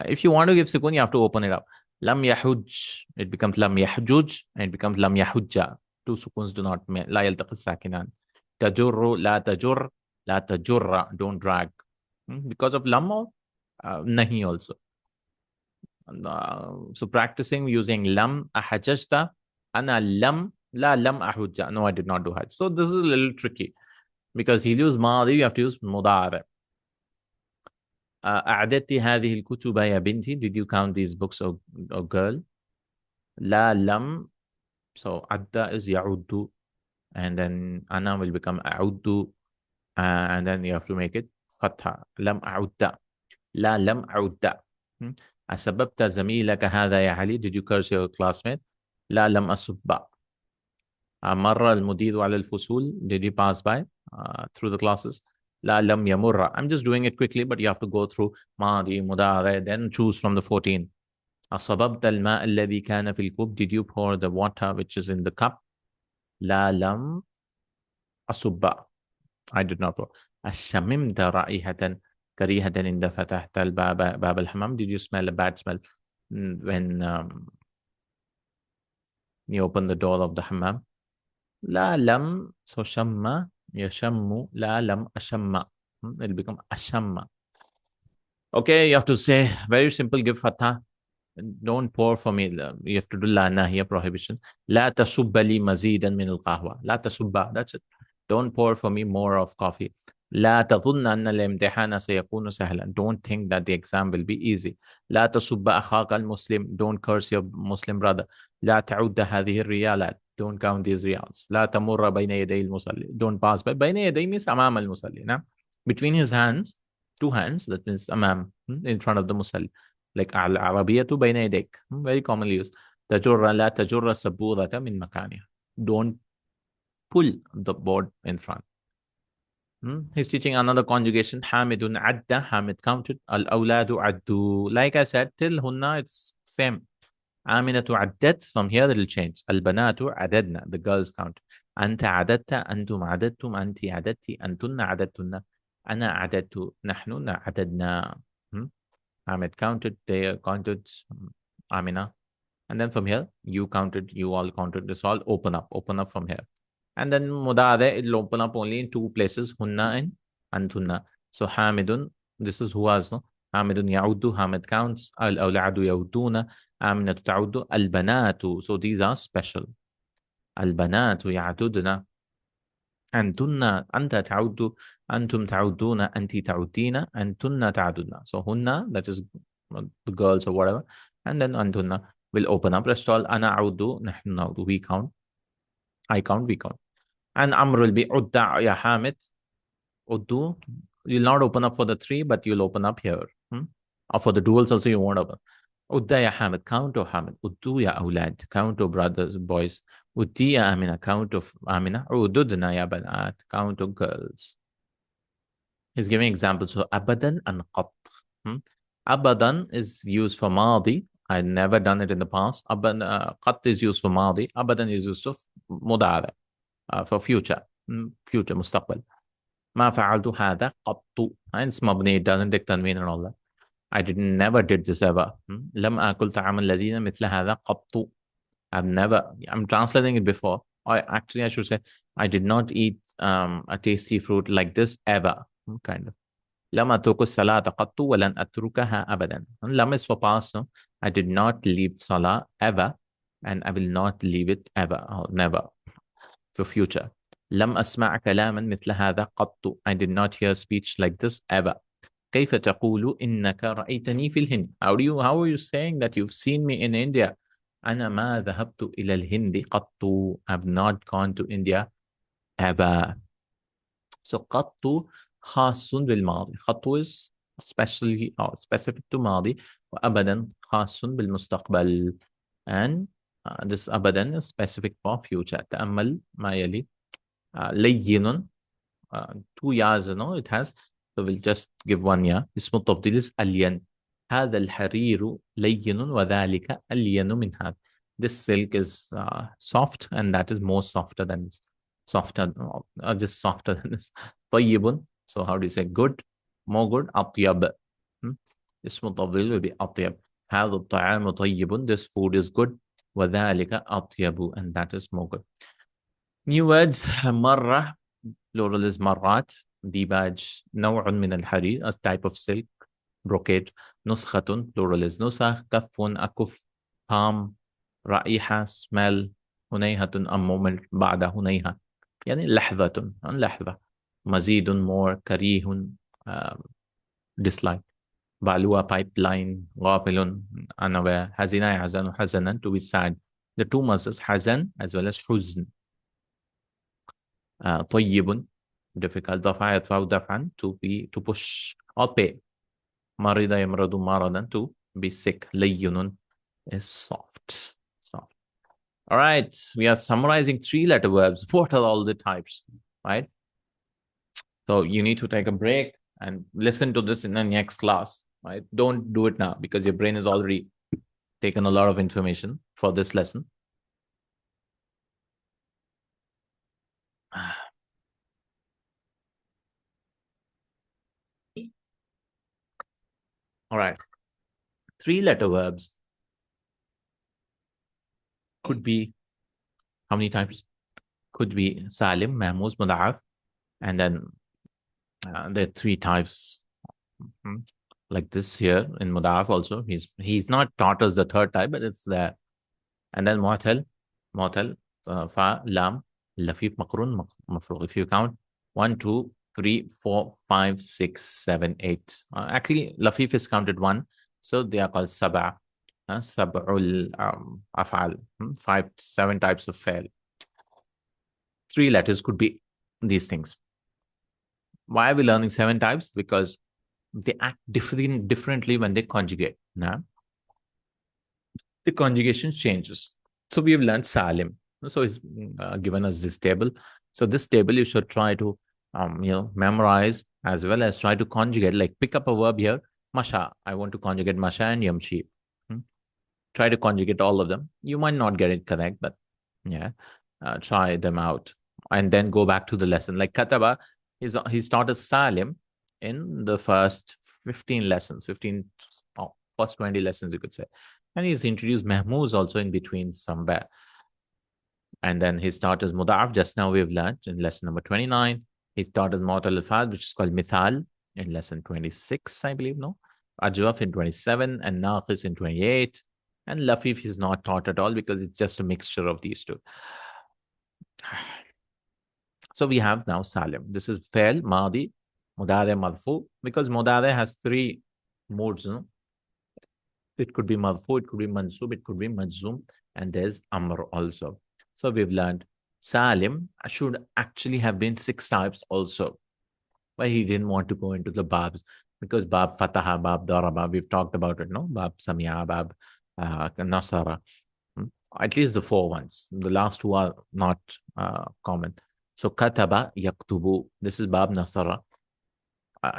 If you want to give sukun, you have to open it up. Lam yahuj, it becomes lam yahjuj, and it becomes lam yahujja. Two sukuns do not la yaltaqi sakinan. Tajurru, la tajur, la tajurra, don't drag. Because of lam, nahi also. So practicing using lam ahajajta, ana lam, la lam ahujja. No, I did not do hajj. So this is a little tricky. Because he'll use madi, you have to use mudari. أعددت هذه الكتب يا بنتي? Did you count these books, or girl? لا لم. So adda is يعد, and then أنا will become أعد, and then you have to make it fatha. لم أعد. لا لم أعد. أسببت زميلك هذا يا علي? Did you curse your classmate? لا لم أسب. مر المدير على الفصول? Did he pass by through the classes? La lam yamurra. I'm just doing it quickly, but you have to go through madi, mudare, then choose from the 14. Asababta al-ma' alladhi kana fil kub. Did you pour the water which is in the cup? La lam asubba. I did not pour. Ashamimta ra'ihatan karihatan inda fatahta al-bab al-hammam. Did you smell a bad smell when you open the door of the hammam? La lam. So shamma. Yashammu, la lam ashamma. It'll become ashamma. Okay, you have to say very simple, give fatha. Don't pour for me. You have to do la nahiya prohibition. La tasubba li mazidan min al-qahwa. La tasubba, that's it. Don't pour for me more of coffee. لا تظن أن الامتحان سيكون سهلا. Don't think that the exam will be easy. لا تسب أخاك المسلم. Don't curse your Muslim brother. لا تعد هذه الريالات. Don't count these reals. لا تمر بين يدي المصلي. Don't pass by. بين يدي means أمام المصلي. Now, between his hands, two hands, that means أمام, in front of the musalli. Like العربية بين يديك. Very commonly used. تجر لا تجر السبورة من مكانها. Don't pull the board in front. He's teaching another conjugation. Hamidun adda. Hamid counted. Al-awladu addu. Like I said, till hunna, it's same. Aminatu addat. From here, it'll change. Al-banatu adadna. The girls count. Anta adatta. Antum adattum. Anti adatti. Antunna adattunna. Ana adattu. Nahnunna adadna. Hamid counted. They counted. Amina. And then from here, you counted. You all counted. This all open up. Open up from here. And then mudare, it'll open up only in two places, hunna and antunna. So hamidun, this is huwas, no? Hamidun ya'uddu, hamid counts. Al-awla'adu ya'udduna. Aminatu ta'uddu. Al-banatu. So these are special. Al-banatu ya'uduna. Antunna, anta ta'uddu. Antum ta'udduna. Anti ta'uddina. Antunna ta'uduna. So hunna, that is the girls or whatever. And then antunna will open up. Rest all, ana a'uddu, nahnu na'uddu. We count. I count, we count. And Amr will be Udda ya Hamid. Uddu. You'll not open up for the three, but you'll open up here. Or for the duals also, you won't open. Udda ya Hamid. Count of Hamid. Uddu ya Awlad. Count of brothers, boys. Uddi ya Amina. Count of Amina. Ududna ya Banat. Count of girls. He's giving examples. So Abadan and Qat. Abadan is used for Madi. I've never done it in the past. Qat is used for Madi. Abadan is used for Mudara. For future مستقبل. ما فعلت هذا قط. Hence مبني, it doesn't take tanween and all that. I never did this ever. لم أكل طعام الذين مثل هذا قط. I'm translating it before. Actually I should say I did not eat a tasty fruit like this ever. Kind of. لم أترك الصلاة قط ولن أتركها أبدا. Lam is for past. No? I did not leave salah ever. and I will not leave it ever or never for future. لم أسمع كلاما مثل هذا قط. I did not hear speech like this ever. كيف تقول إنك رأيتني في الهند? How are you saying that you've seen me in India? أنا ما ذهبت إلى الهند قط. I've not gone to India ever. So قط خاص بالماضي. خط is especially or specific to ماضي, وأبدا خاص بالمستقبل. And this أبدا is specific for future. تأمل ما يلي. لين 2 years, it has. So we'll just give 1 year. اسم التفضيل is ألين. هذا الحرير لين وذلك ألين من هذا. This silk is soft and that is more softer than this. Softer, just softer than this. طيب. So how do you say good? More good. أطيب. اسم التفضيل will be أطيب. هذا الطعام طيب. This food is good. وذلك أطيب, and that is more good. New words. مرة plural is مرات. ديباج نوع من الحرير, a type of silk. brocade. نسخة plural is نسخ. كف أكف. palm. رائحة smell. هنيهة a moment. بعد هنيهة يعني لحظة. مزيد more. كريه dislike. بعلوة pipeline. غافل unaware. حزين يحزن حزنا to be sad. The two masses حزن as well as حزن. طيب difficult. دفع يدفع دفعا to push or pay. مرض يمرض مرضا to be sick. لين is soft. All right, we are summarizing 3-letter verbs. What are all the types, right? So you need to take a break and listen to this in the next class, right? Don't do it now because your brain has already taken a lot of information for this lesson. All right. 3-letter verbs could be how many types? Could be Salim, Mahmuz, Muda'af, and then there are 3 types. Like this here in Muda'af also. He's not taught us the 3rd type, but it's there. And then Mu'tal, Fa, Lam, Lafif, Makrun, Mafruq. If you count 1, 2, 3, 4, 5, 6, 7, 8. Actually, Lafif is counted 1. So they are called Sab'a. Sab'ul Af'al. 7 types of fail. 3 letters could be these things. Why are we learning 7 types? Because they act differently when they conjugate. Now, the conjugation changes. So we have learned Salim. So it's given us this table. So this table you should try to memorize as well as try to conjugate. Like pick up a verb here. Masha. I want to conjugate Masha and Yamshi. Try to conjugate all of them. You might not get it correct, but yeah, try them out. And then go back to the lesson. Like Kataba, he's taught us Salim in the first 15 lessons, first 20 lessons, you could say. And he's introduced Mahmuz also in between somewhere. And then he's taught us Muda'af, just now we've learned in lesson number 29. He's taught us Mu'tal al-Fad, which is called Mithal in lesson 26, I believe, no? Ajwaf in 27 and Naqis in 28. And Lafif is not taught at all because it's just a mixture of these two. So we have now Salim. This is Fail, Madi, Mudare, Madfu, because Mudare has 3 modes. No? It could be Madfu, it could be Mansub, it could be Majzum, and there's Amr also. So we've learned Salim should actually have been 6 types also. But he didn't want to go into the Babs because Bab Fataha, Bab Daraba, we've talked about it, no? Bab Samia, Bab Nasara. At least the 4 ones. The last 2 are not common. So Kataba Yaktubu. This is Bab Nasara.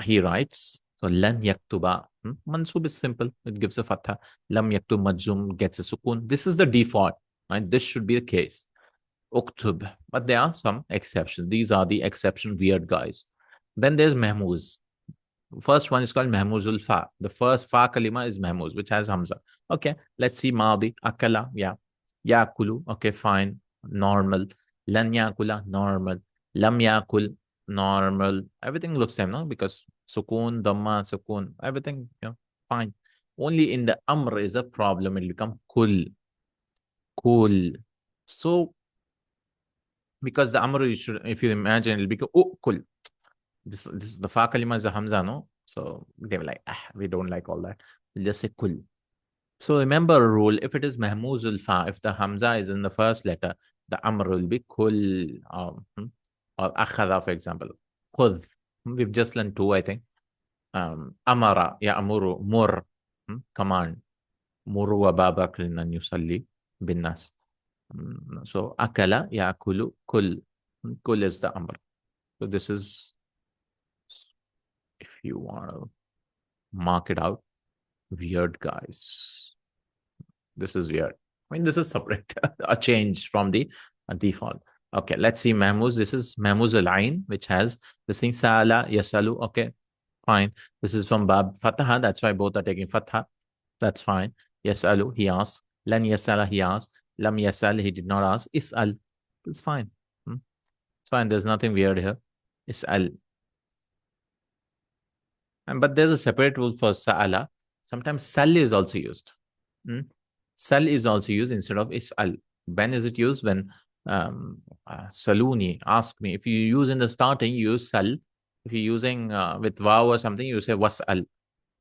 He writes. So Lan Yaktuba. Mansub is simple. It gives a fatha. Lam Yaktub Majzum gets a sukun. This is the default. Right? This should be the case. Uktub. But there are some exceptions. These are the exception weird guys. Then there's Mahmuz. First one is called Mahmuzul Fa. The first Fa kalima is Mahmuz, which has Hamza. Okay, let's see Madi. Akala. Yeah. Yakulu. Okay, fine. Normal. Lan yakula. Normal. Lam yakul. Normal. Everything looks same, no? Because sukun, dhamma, sukun, everything, fine. Only in the amr is a problem. It will become kul. Kul. So, because the amr, you should, if you imagine, it'll be kul. This the fa kalima is a hamza, no? So they were like, we don't like all that. We'll just say kul. So remember a rule, if it is mahmuzul fa, if the hamza is in the first letter, the amr will be kul, or akhadha, for example. Khudh. We've just learned two, I think. Amara, ya amuru, mur, command. Muru wa babakrin an yusalli bin nas. So akala, yakulu, kul. Kul is the amr. So this is, if you want to mark it out, weird, guys. This is weird. I mean, this is separate, a change from the default. Okay, let's see Mahmuz. This is Mahmuz al-Ain, which has the thing Sa'ala, Yasalu. Okay, fine. This is from Bab Fataha. That's why both are taking Fatha. That's fine. Yasalu, he asked. Lan Yasala, he asked. Lam Yasal, he did not ask. Is'al. It's fine. It's fine. There's nothing weird here. Is'al. But there's a separate rule for Sa'ala. Sometimes Sal is also used. Sal is also used instead of is'al. When is it used? When saluni, ask me. If you use in the starting, you use sal. If you're using with waw or something, you say was'al.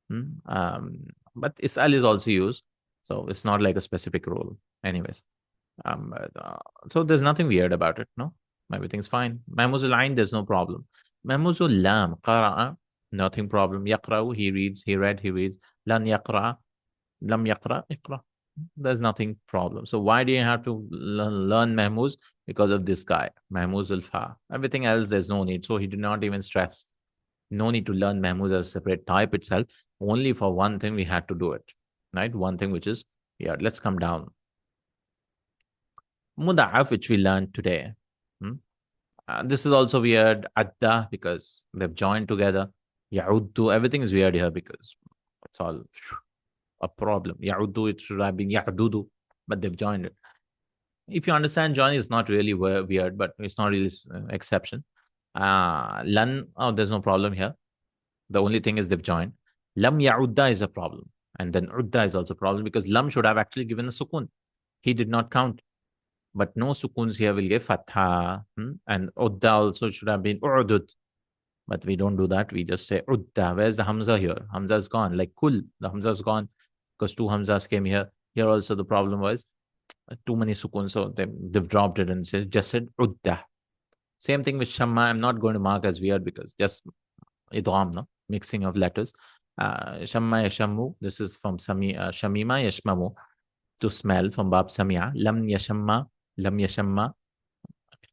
But is'al is also used. So it's not like a specific rule. Anyways. So there's nothing weird about it, no? Everything's fine. Mahmuzul Ain, there's no problem. Mahmuzul Lam, Qara'a, nothing problem. Yaqra'u, he reads, he read, he reads. Lan Yaqra'a, Lam Yaqra, Iqra. There's nothing problem. So why do you have to learn Mahmuz? Because of this guy, Mahmuz al-Fa. Everything else, there's no need. So he did not even stress. No need to learn Mahmuz as a separate type itself. Only for one thing we had to do it. Right? One thing which is, yeah, let's come down. Muda'af, which we learned today. This is also weird. Adda, because they've joined together. Ya'uddu, everything is weird here because it's all a problem. Ya'uddu, it should have been Ya'dudu, but they've joined it. If you understand, joining is not really weird, but it's not really exception. Lan, there's no problem here. The only thing is they've joined. Lam Ya'udda is a problem. And then Udda is also a problem because Lam should have actually given a sukun. He did not count. But no sukuns here will give fatha. And Udda also should have been U'udud. But we don't do that. We just say Udda. Where's the Hamza here? Hamza is gone. Like Kul, the Hamza is gone because two Hamzas came here. Here also the problem was too many sukuns. So they've dropped it and just said Udda. Same thing with Shamma. I'm not going to mark as weird because just idgham, no? Mixing of letters. Shamma yashammu. This is from Shamima yashmamu. To smell from Bab Samia. Lam yashamma. Lam yashamma.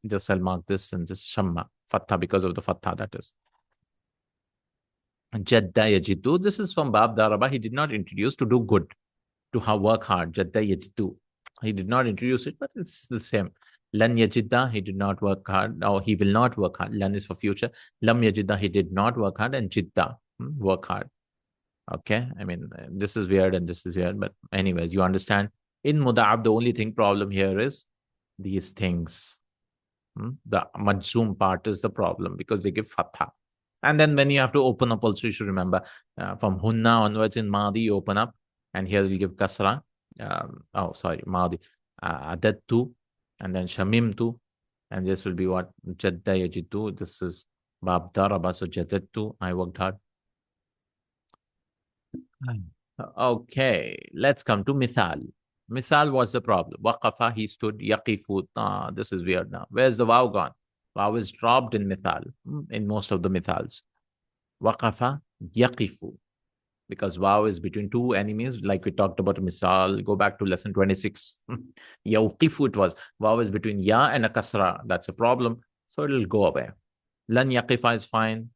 Just I'll mark this and just Shamma. Fatha because of the Fatha that is. Jadda yajidu. This is from Bab Daraba. He did not introduce to do good, to work hard. Jadda yajidu. He did not introduce it, but it's the same. Lan yajidda. He did not work hard. Or he will not work hard. Lan is for future. Lam yajidda. He did not work hard. And jidda. Work hard. Okay. I mean, this is weird and this is weird. But anyways, you understand. In Muda'ab, the only problem here is these things. The majzoom part is the problem because they give fatha. And then when you have to open up also, you should remember from hunna onwards in Madi, you open up. And here we'll give kasra. Madi. Adattu. And then shamimtu. And this will be what? Jadda yajidu. This is Bab Daraba. So jadattu. I worked hard. Okay. Let's come to Mithal. Mithal was the problem. Waqafa, he stood. Yaqifu. This is weird now. Where's the waw gone? Waw is dropped in Mithal, in most of the Mithals. Waqafa, yaqifu. Because waw is between two enemies, like we talked about Misal. Go back to lesson 26. Yawqifu it was. Waw is between ya and a kasra. That's a problem. So it'll go away. Lan yaqifa is fine.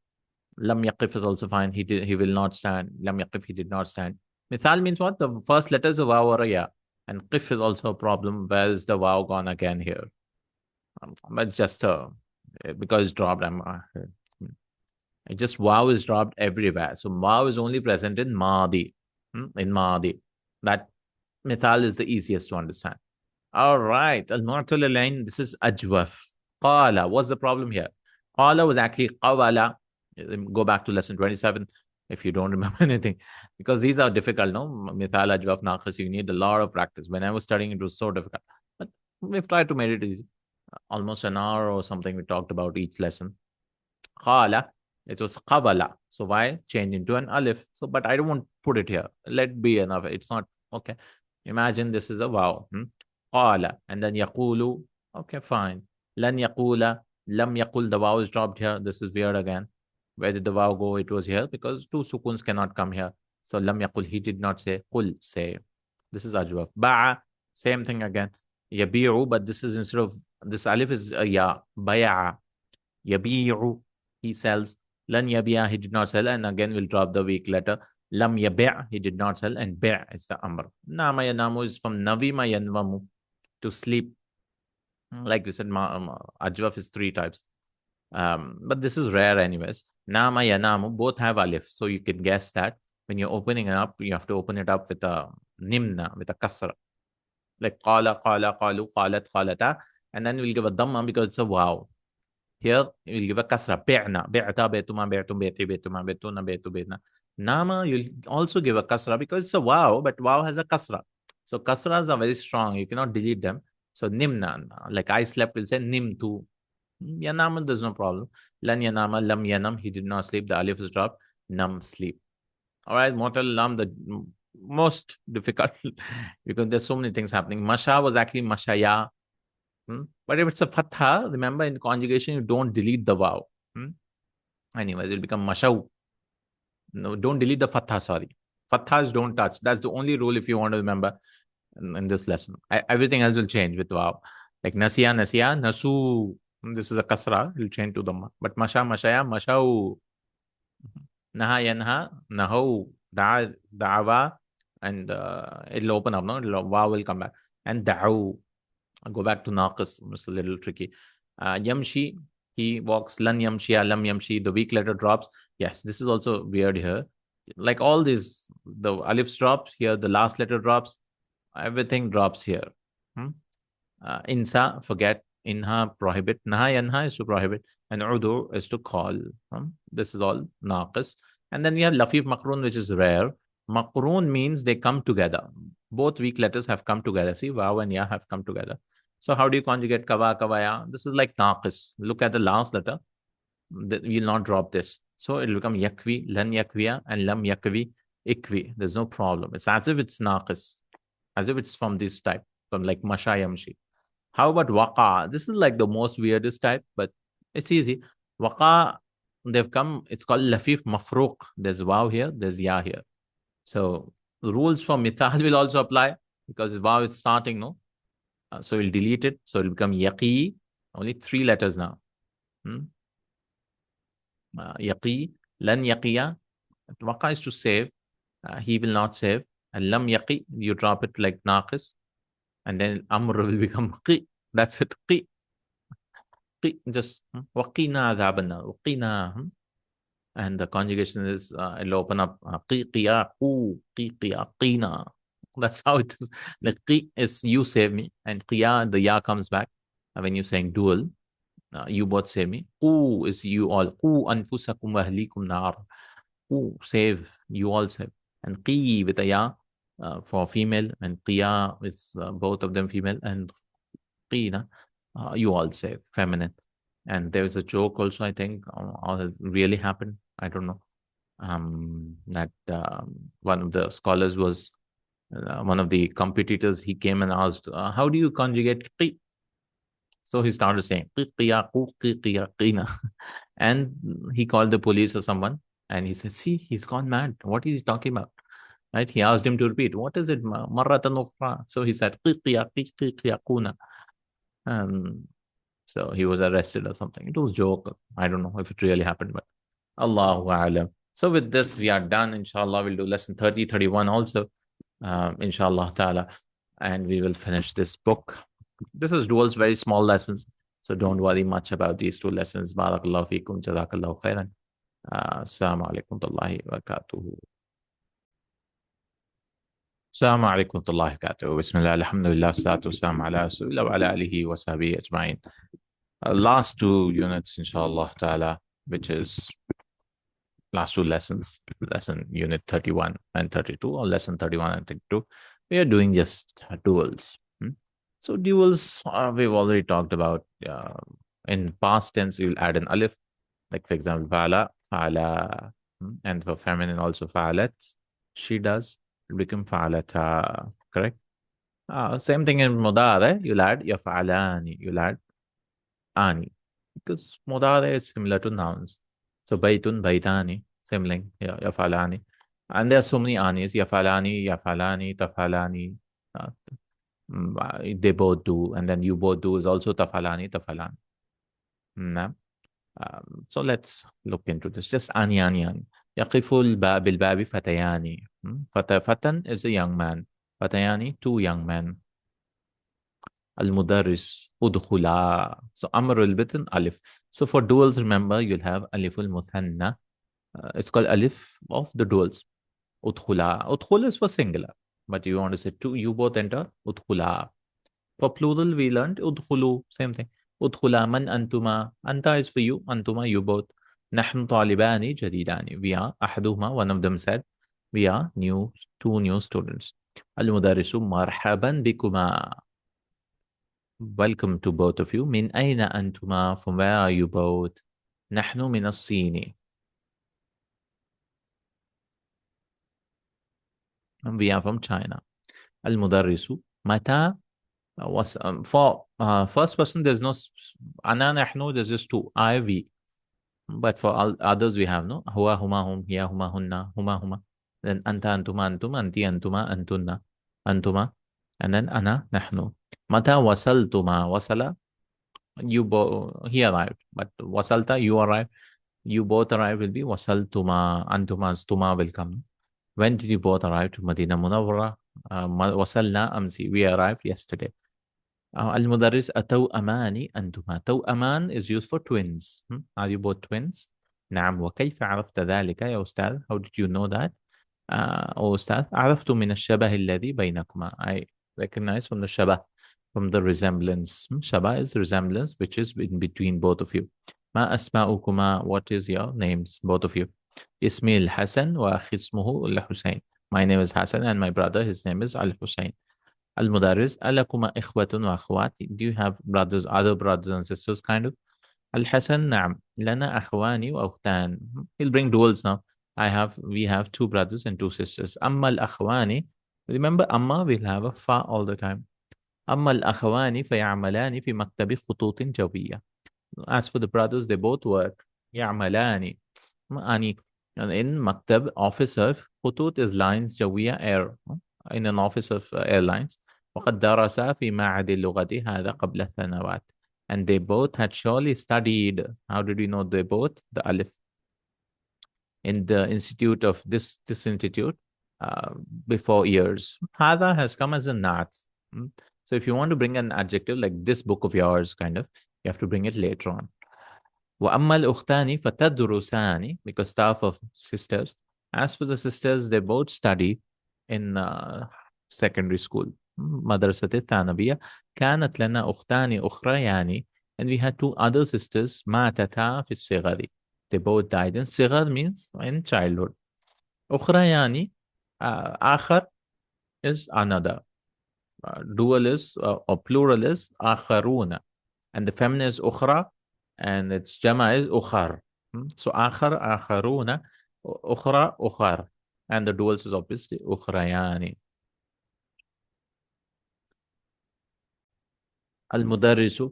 Lam yaqif is also fine. He will not stand. Lam yaqif, he did not stand. Mithal means what? The first letter is a waw or a ya. And qif is also a problem. Where is the waw gone again here? But just because it's dropped, just waw is dropped everywhere. So waw is only present in Madi. In Madi. That Mithal is the easiest to understand. All right. Al-Mu'tal al-Ain, this is Ajwaf. Qala. What's the problem here? Qala was actually Qawala. Go back to lesson 27. if you don't remember anything, because these are difficult, no? Mithal, ajwaf, naqis, you need a lot of practice. When I was studying, it was so difficult. But we've tried to make it easy. Almost an hour or something we talked about each lesson. Qala, it was qabala. So why change into an alif? So, but I don't want to put it here. Let be enough. It's not okay. Imagine this is a wow. Qala, and then yaqulu. Okay, fine. Lan yaqula, lam yaqul. The wow is dropped here. This is weird again. Where did the wow go? It was here because two sukuns cannot come here. So lam yaqul, he did not say. Qul, say. This is ajwaf. Ba'a, same thing again. Yabi'u, but this is instead of this alif is a ya. Baya'a. Yabi'u, he sells. Lan yabi'a, he did not sell. And again, we'll drop the weak letter. Lam yabi', he did not sell. And bi' is the amr. Nama yanamu is from navima yanvamu, to sleep. Like we said, ajwaf is 3 types. But this is rare anyways. Nama yanamu, both have alif. So you can guess that when you're opening it up, you have to open it up with a nimna, with a kasra. Like qala, qala, qalu, qalat, qalata. And then we'll give a dhamma because it's a wow. Here you'll give a kasra. Bi'na, bi'ta, bi'tuma, bi'tum, bi'ti, bi'tuma, bi'tuna, bi'tu, bi'na. Nama, you'll also give a kasra because it's a wow, but wow has a kasra. So kasras are very strong. You cannot delete them. So nimna, like I slept, we'll say nimtu. Yanama, there's no problem. Lan yanama, lam yanam, he did not sleep. The alif is dropped. Nam, sleep. All right, motal lam, the most difficult because there's so many things happening. Masha was actually mashaya. But if it's a fatha, remember in conjugation, you don't delete the vav. Anyways, it'll become mashaw. No, don't delete the fatha, sorry. Fathas don't touch. That's the only rule if you want to remember in this lesson. Everything else will change with vav. Like nasiya, nasiya, nasu. This is a kasra, it'll change to dhamma. But masha, mashaya, mashaw. Naha, yanha, naho, da, da'wa, and it'll open up, no? Vav will come back. And da'u. I'll go back to naqis. It's a little tricky. Yamshi, he walks. Lan yamshi, lam yamshi. The weak letter drops. Yes, this is also weird here. Like all these, the alifs drops here. The last letter drops. Everything drops here. Insa, forget. Inha, prohibit. Naha, yanha is to prohibit. And udu is to call. This is all naqis. And then we have lafif makrun, which is rare. Makrun means they come together. Both weak letters have come together. See, waw and ya have come together. So how do you conjugate kawa, kawaya? This is like naqis. Look at the last letter. You'll not drop this. So it will become yakvi, lan yakviya, and lam yakvi, ikvi. There's no problem. It's as if it's naqis. As if it's from this type, from like mashayamshi. How about waqa? This is like the most weirdest type, but it's easy. Waqa, they've come, it's called lafif mafruq. There's waw here, there's ya here. So the rules for mithal will also apply because wow it's starting, no? So we'll delete it. So it'll become yaqi. Only 3 letters now. Yaqi, lan yaqiya. Waqa is to save. He will not save. And lam yaqi, you drop it like naqis. And then amr will become qi. That's it. Qi. Qi. Just waqina adhabanna. Waqina. And the conjugation is, it'll open up qi qiya, qu, qi qiya, qina. That's how it is. The qi is you save me, and qiya, the ya comes back when you're saying dual. You both save me. Qu is you all. Qu anfusakum wa ahlikum nar. Qu, save, you all save. And qi with a ya for female, and qiya with both of them female, and qina, you all save, feminine. And there's a joke also, I think, really happened. I don't know. That one of the scholars was one of the competitors. He came and asked, "How do you conjugate qi?" So he started saying qi qiya qu qi qiya qina, and he called the police or someone, and he said, "See, he's gone mad. What is he talking about?" Right? He asked him to repeat. What is it? Marratan ukhra. So he said qi qiya qi qiya quna. So he was arrested or something. It was a joke. I don't know if it really happened, but Allahu A'lam. So with this, we are done. Inshallah, we'll do lesson 30, 31 also. Inshallah ta'ala. And we will finish this book. This is duals, very small lessons. So don't worry much about these 2 lessons. Barakallahu feekum. Jazakallahu Khairan. Assalamu alaikum wa rahmatullahi wa barakatuhu. Assalamu alaikum wa rahmatullahi wa barakatuhu. Bismillah, alhamdulillah, salatu wassalamu ala rasulillah wa ala alihi wa sahbihi ajma'in. Last 2 units, inshallah ta'ala, which is last two lessons, lesson unit 31 and 32, or lesson 31 and 32, we are doing just duals. So duals, we've already talked about. In past tense, you'll add an alif, like for example, fa'ala, fa'ala, and for feminine also fa'alat. She does. It'll become fa'alata, correct? Same thing in mudare, you'll add yaf'alani, you'll add ani, because mudare is similar to nouns. So baitun, baitani, same link, yeah, yaf'alani. And there are so many anis, yaf'alani, yaf'alani, taf'alani. Uh, they both do, and then you both do is also taf'alani, taf'alan. So let's look into this. Just ani, ani, ani. يقف بالباب فتيان. Fatan is a young man. Fatayani, two young men. المدرس ادخلا. So أمر البتن ألف. So for duals, remember, you'll have ألف المثنى. It's called ألف of the duals. ادخلا. ادخل is for singular. But you want to say two, you both enter. ادخلا. For plural, we learned ادخلوا. Same thing. ادخلا من أنتما. أنت is for you. أنتما, you both. نحن طالبان جديدان. We are أحدهما. One of them said, we are two new students. المدرس مرحبا بكما. Welcome to both of you. من أين أنتما? From where are you both? نحن من الصين. We are from China. المدرس متى was for first person there's no أنا نحن, there's just two I we, but for all others we have no هو هما هم هي هما هن هما هما, then أنت أنتما أنتم أنتي أنتما أنتن أنتما, and then أنا نحن. متى وصلتما? وصل, you he arrived, but wasalta, you arrived, you both arrived will be wasaltuma, antuma's tuma will come. When did you both arrive to Madina Munawwara? Wasalna amsi, we arrived yesterday. Al-Mudarris ataw amani antuma. Taw aman is used for twins. Are you both twins? نعم. وكيف عرفت ذلك يا أستاذ? How did you know that? أو أستاذ عرفت من الشبه الذي بينكما. I recognize from the shabah, from the resemblance. Shabah is resemblance which is in between both of you. ما أسماؤكما? What is your names, both of you? اسمي الحسن وأخي اسمه الحسين. My name is Hassan and my brother, his name is Al-Hussein. Al-Mudarris ألكما إخوة وأخوات? Do you have brothers, other brothers and sisters kind of? Al-Hasan, نعم. لنا أخواني وأختان. He'll bring duals now. We have two brothers and two sisters. أما الأخواني, remember أما, we'll have a fa all the time. أما الأخواني فيعملان في مكتب خطوط جوية. As for the brothers, they both work. يعملان. أني in مكتب office of خطوط is lines جوية, air. In an office of airlines. وقد درسا في معهد اللغة هذا قبل سنوات. And they both had surely studied. How did we know they both? The alif. In the institute of this institute before years. Hada has come as a nat. So if you want to bring an adjective like this book of yours, kind of, you have to bring it later on. وأما الأختان فتدرسان, because staff of sisters. As for the sisters, they both study in secondary school. مدرسة الثانوية. كانت لنا أختان أخريان, and we had two other sisters. ماتتا في الصغر. They both died in صغر means in childhood. أخريان, آخر is another. Dual is or plural is آخرون, and the feminine is أخرى, and its jama is أخر. So آخر, آخرون, أخرى, أخر, and the duals is obviously أخريان. المدرس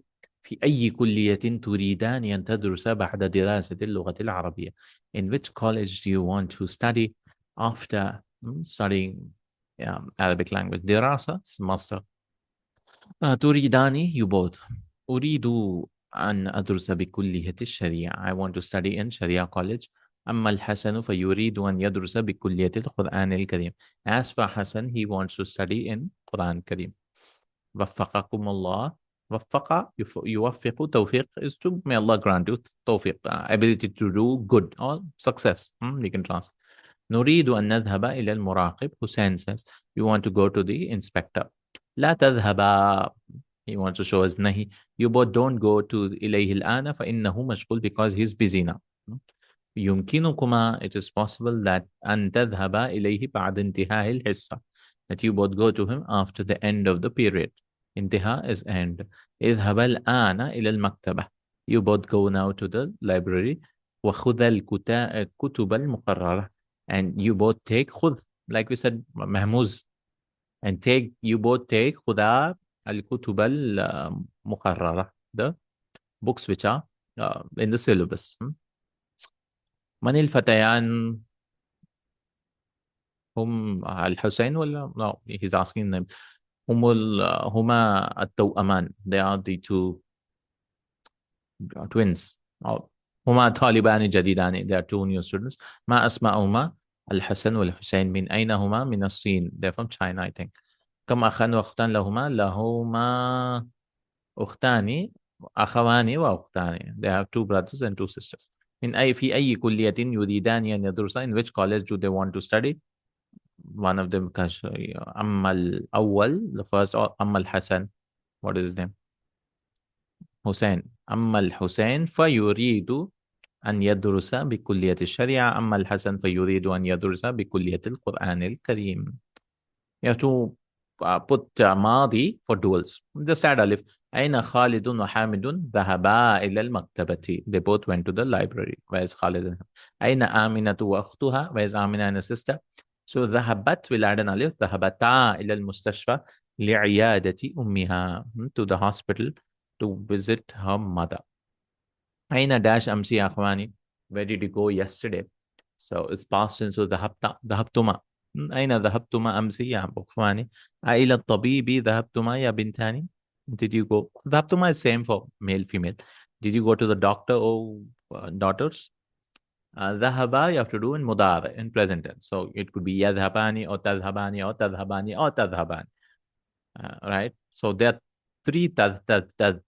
في أي كلية تريدان أن تدرس بعد دراسة اللغة العربية? In which college do you want to study after studying Arabic language? دراسة master. تريداني, you both. أريد أن أدرس بكلية الشريعة. I want to study in Sharia college. أما الحسن فيريد أن يدرس بكلية القرآن الكريم. As for Hassan, he wants to study in Quran Kareem. وفقكم الله. وفق, يوفق, توفيق is to, may Allah grant you توفيق, ability to do good or success. We can translate. نريد أن نذهب إلى المراقب. Hussein says, you want to go to the inspector. لا تذهبا, he wants to show us نهي. You both don't go to إليه الآن فإنه مشغول, because he's busy now. يمكنكما, it is possible that أن تذهبا إليه بعد انتهاء الحصة, that you both go to him after the end of the period. انتهاء is end. اذهبا الآن إلى المكتبة, you both go now to the library. وخذا الكتب المقررة, and you both take خذ, like we said, مهموز, and take, you both take خذا الكتب المقررة, the books which are in the syllabus. من الفتيان هم الحسين ولا no, he's asking them هما التوأمان, they are the two twins. هما طالبان جديدان, they are two new students. ما أسماءهما الحسن والحسين, من أين هما, من الصين, they're from China I think. كم أخا وأختان لهما أختان أخوان وأختان, they have two brothers and two sisters. في أي كلية يريدان أن يدرسا, in which college do they want to study? One of them, أما الأول, the first, or أما الحسن, what is his name? حسين. أما الحسين فيريد أن يدرس بكلية الشريعة, أما الحسن فيريد أن يدرس بكلية القرآن الكريم. You have to put ماضي for duals. Just add ألف. أين خالد وحامد ذهبا إلى المكتبة, they both went to the library. Where is Khalid? أين آمنة وأختها, where is Amina and her sister? So ذهبت will add an ألف. ذهبتا إلى المستشفى لعيادة أمها, to the hospital to visit her mother. أين داش أمسي يا أخواني, where did you go yesterday? So it's past tense, so ذهبتما. أين ذهبتما أمسي يا أخواني؟ إلى الطبيب ذهبتما يا بنتاني? Did you go? ذهبتما is same for male, female. Did you go to the doctor, oh daughters? ذهبا you have to do in مضارع, in present tense. So it could be يذهباني أو تذهباني أو تذهباني أو تذهبان. Right? So there are three tad.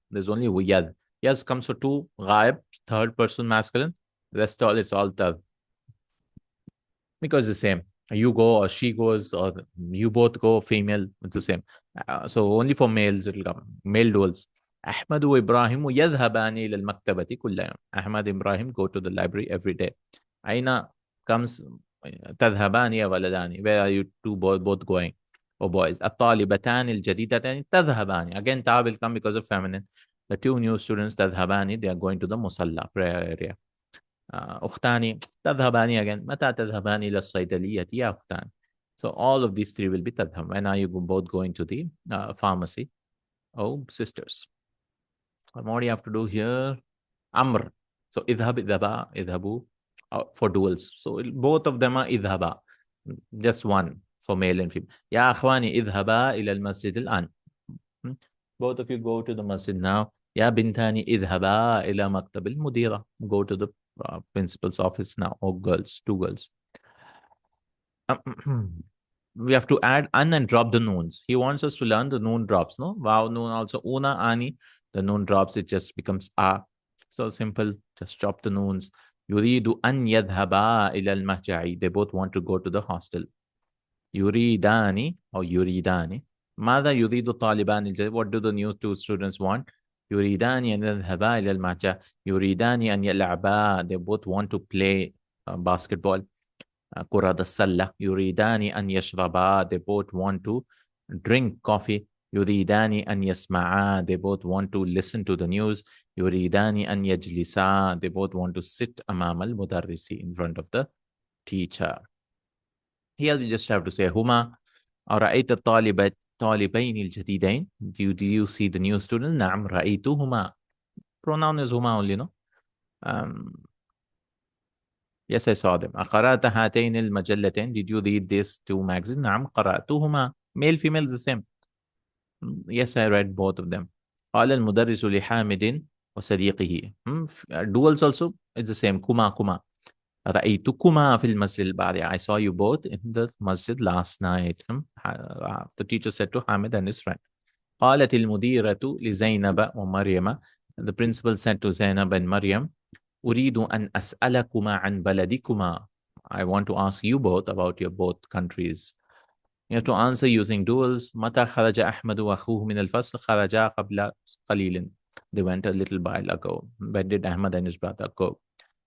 There's only yad. Yes comes for two, ghaib, third person masculine. Rest all, it's all tad. Because it's the same. You go or she goes or you both go, female, it's the same. So only for males it will come. Male duals. أحمد وإبراهيم يذهبان إلى المكتبة كل يوم. Ahmad and Ibrahim go to the library every day. أين comes تذهبان يا ولدان. Where are you two both going? Oh boys. الطالبتان الجديدتان تذهبان. Again, ta will come because of feminine. The two new students تذهبان, they are going to the musalla, prayer area. أختان تذهبان again. متى تذهبان إلى الصيدلية يا أختان. So all of these three will be تذهب. When are you both going to the pharmacy? Oh, sisters. What do you have to do here? Amr. So idhab, idhaba, idhabu for duals. So both of them are idhaba. Just one for male and female. Ya akhwani idhaba ila al-masjid al-an. Both of you go to the masjid now. Ya bintani idhaba ila maktab al-mudira. Go to the principal's office now. Oh, girls, two girls. We have to add an and drop the noons. He wants us to learn the noon drops, no? Wow, noon also. Una, ani. The noon drops, it just becomes a. So simple, just drop the noons. Yuridu an yadhaba ila al-mahja'i. They both want to go to the hostel. Yuridani or yuridani. Mada yuridu taliban. What do the new two students want? Yuridani an yadhaba ila al-mahja'. Yuridani an yal'aba. They both want to play basketball. كرة السلة. يريدان أن يشربا. They both want to drink coffee. يريدان أن يسمعا. They both want to listen to the news. يريدان أن يجلسا. They both want to sit أمام المدرس, in front of the teacher. Here we just have to say هما. رأيت الطالبين الجديدين. Do you see the new student? نعم رأيتهما. Pronoun is هما only, no? Yes, I saw them. أقرأت هاتين المجلتين. Did you read these two magazines? نعم قرأتهما. Male, female, the same. Yes, I read both of them. قال المدرس لحامد وصديقه. Duals also, it's the same. كما. رأيتكما في المسجد البارحة. I saw you both in the masjid last night. The teacher said to Hamid and his friend. قالت المديرة لزينب ومريم. The principal said to Zainab and Maryam. أريد أن أسألكما عن بلدكما. I want to ask you both about your both countries. You have to answer using duals. متى خرج أحمد وأخوه من الفصل؟ خرجا قبل قليل. They went a little while ago. When did Ahmad and his brother go?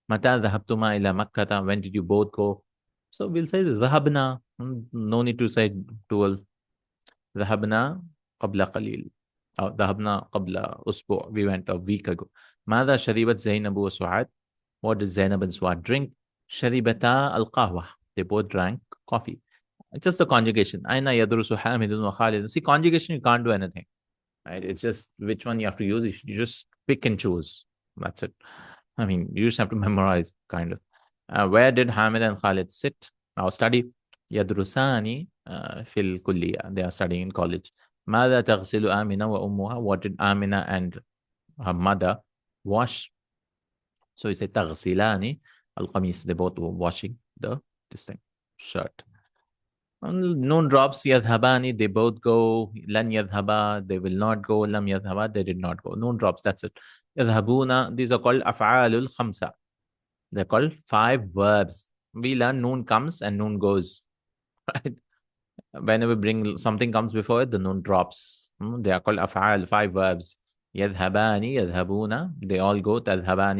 متى ذهبتما إلى مكة? When did you both go? So we'll say ذهبنا. No need to say dual. ذهبنا قبل قليل أو ذهبنا قبل أسبوع. We went a week ago. ماذا شربت زينب وسعاد? What did Zainab and Suad drink? شربتا القهوة. They both drank coffee. It's just the conjugation. أين يدرس حامد وخالد? See, conjugation, you can't do anything. Right? It's just which one you have to use. You just pick and choose. That's it. I mean, you just have to memorize, kind of. Where did Hamid and Khalid sit or study? يدرسان في الكلية. They are studying in college. ماذا تغسل آمنة وأمها? What did Amina and her mother wash? So you say تغسلان القميص. They both were washing this thing, shirt. Noon drops. يذهبان. They both go. لن يذهبا. They will not go. لم يذهبا. They did not go. Noon drops. That's it. يذهبون. These are called أفعال الخمسة. They're called 5 verbs. We learn noon comes and noon goes. Right? Whenever something comes before it, the noon drops. They are called أفعال, 5 verbs. يذهبان, يذهبون. They all go. تذهبان,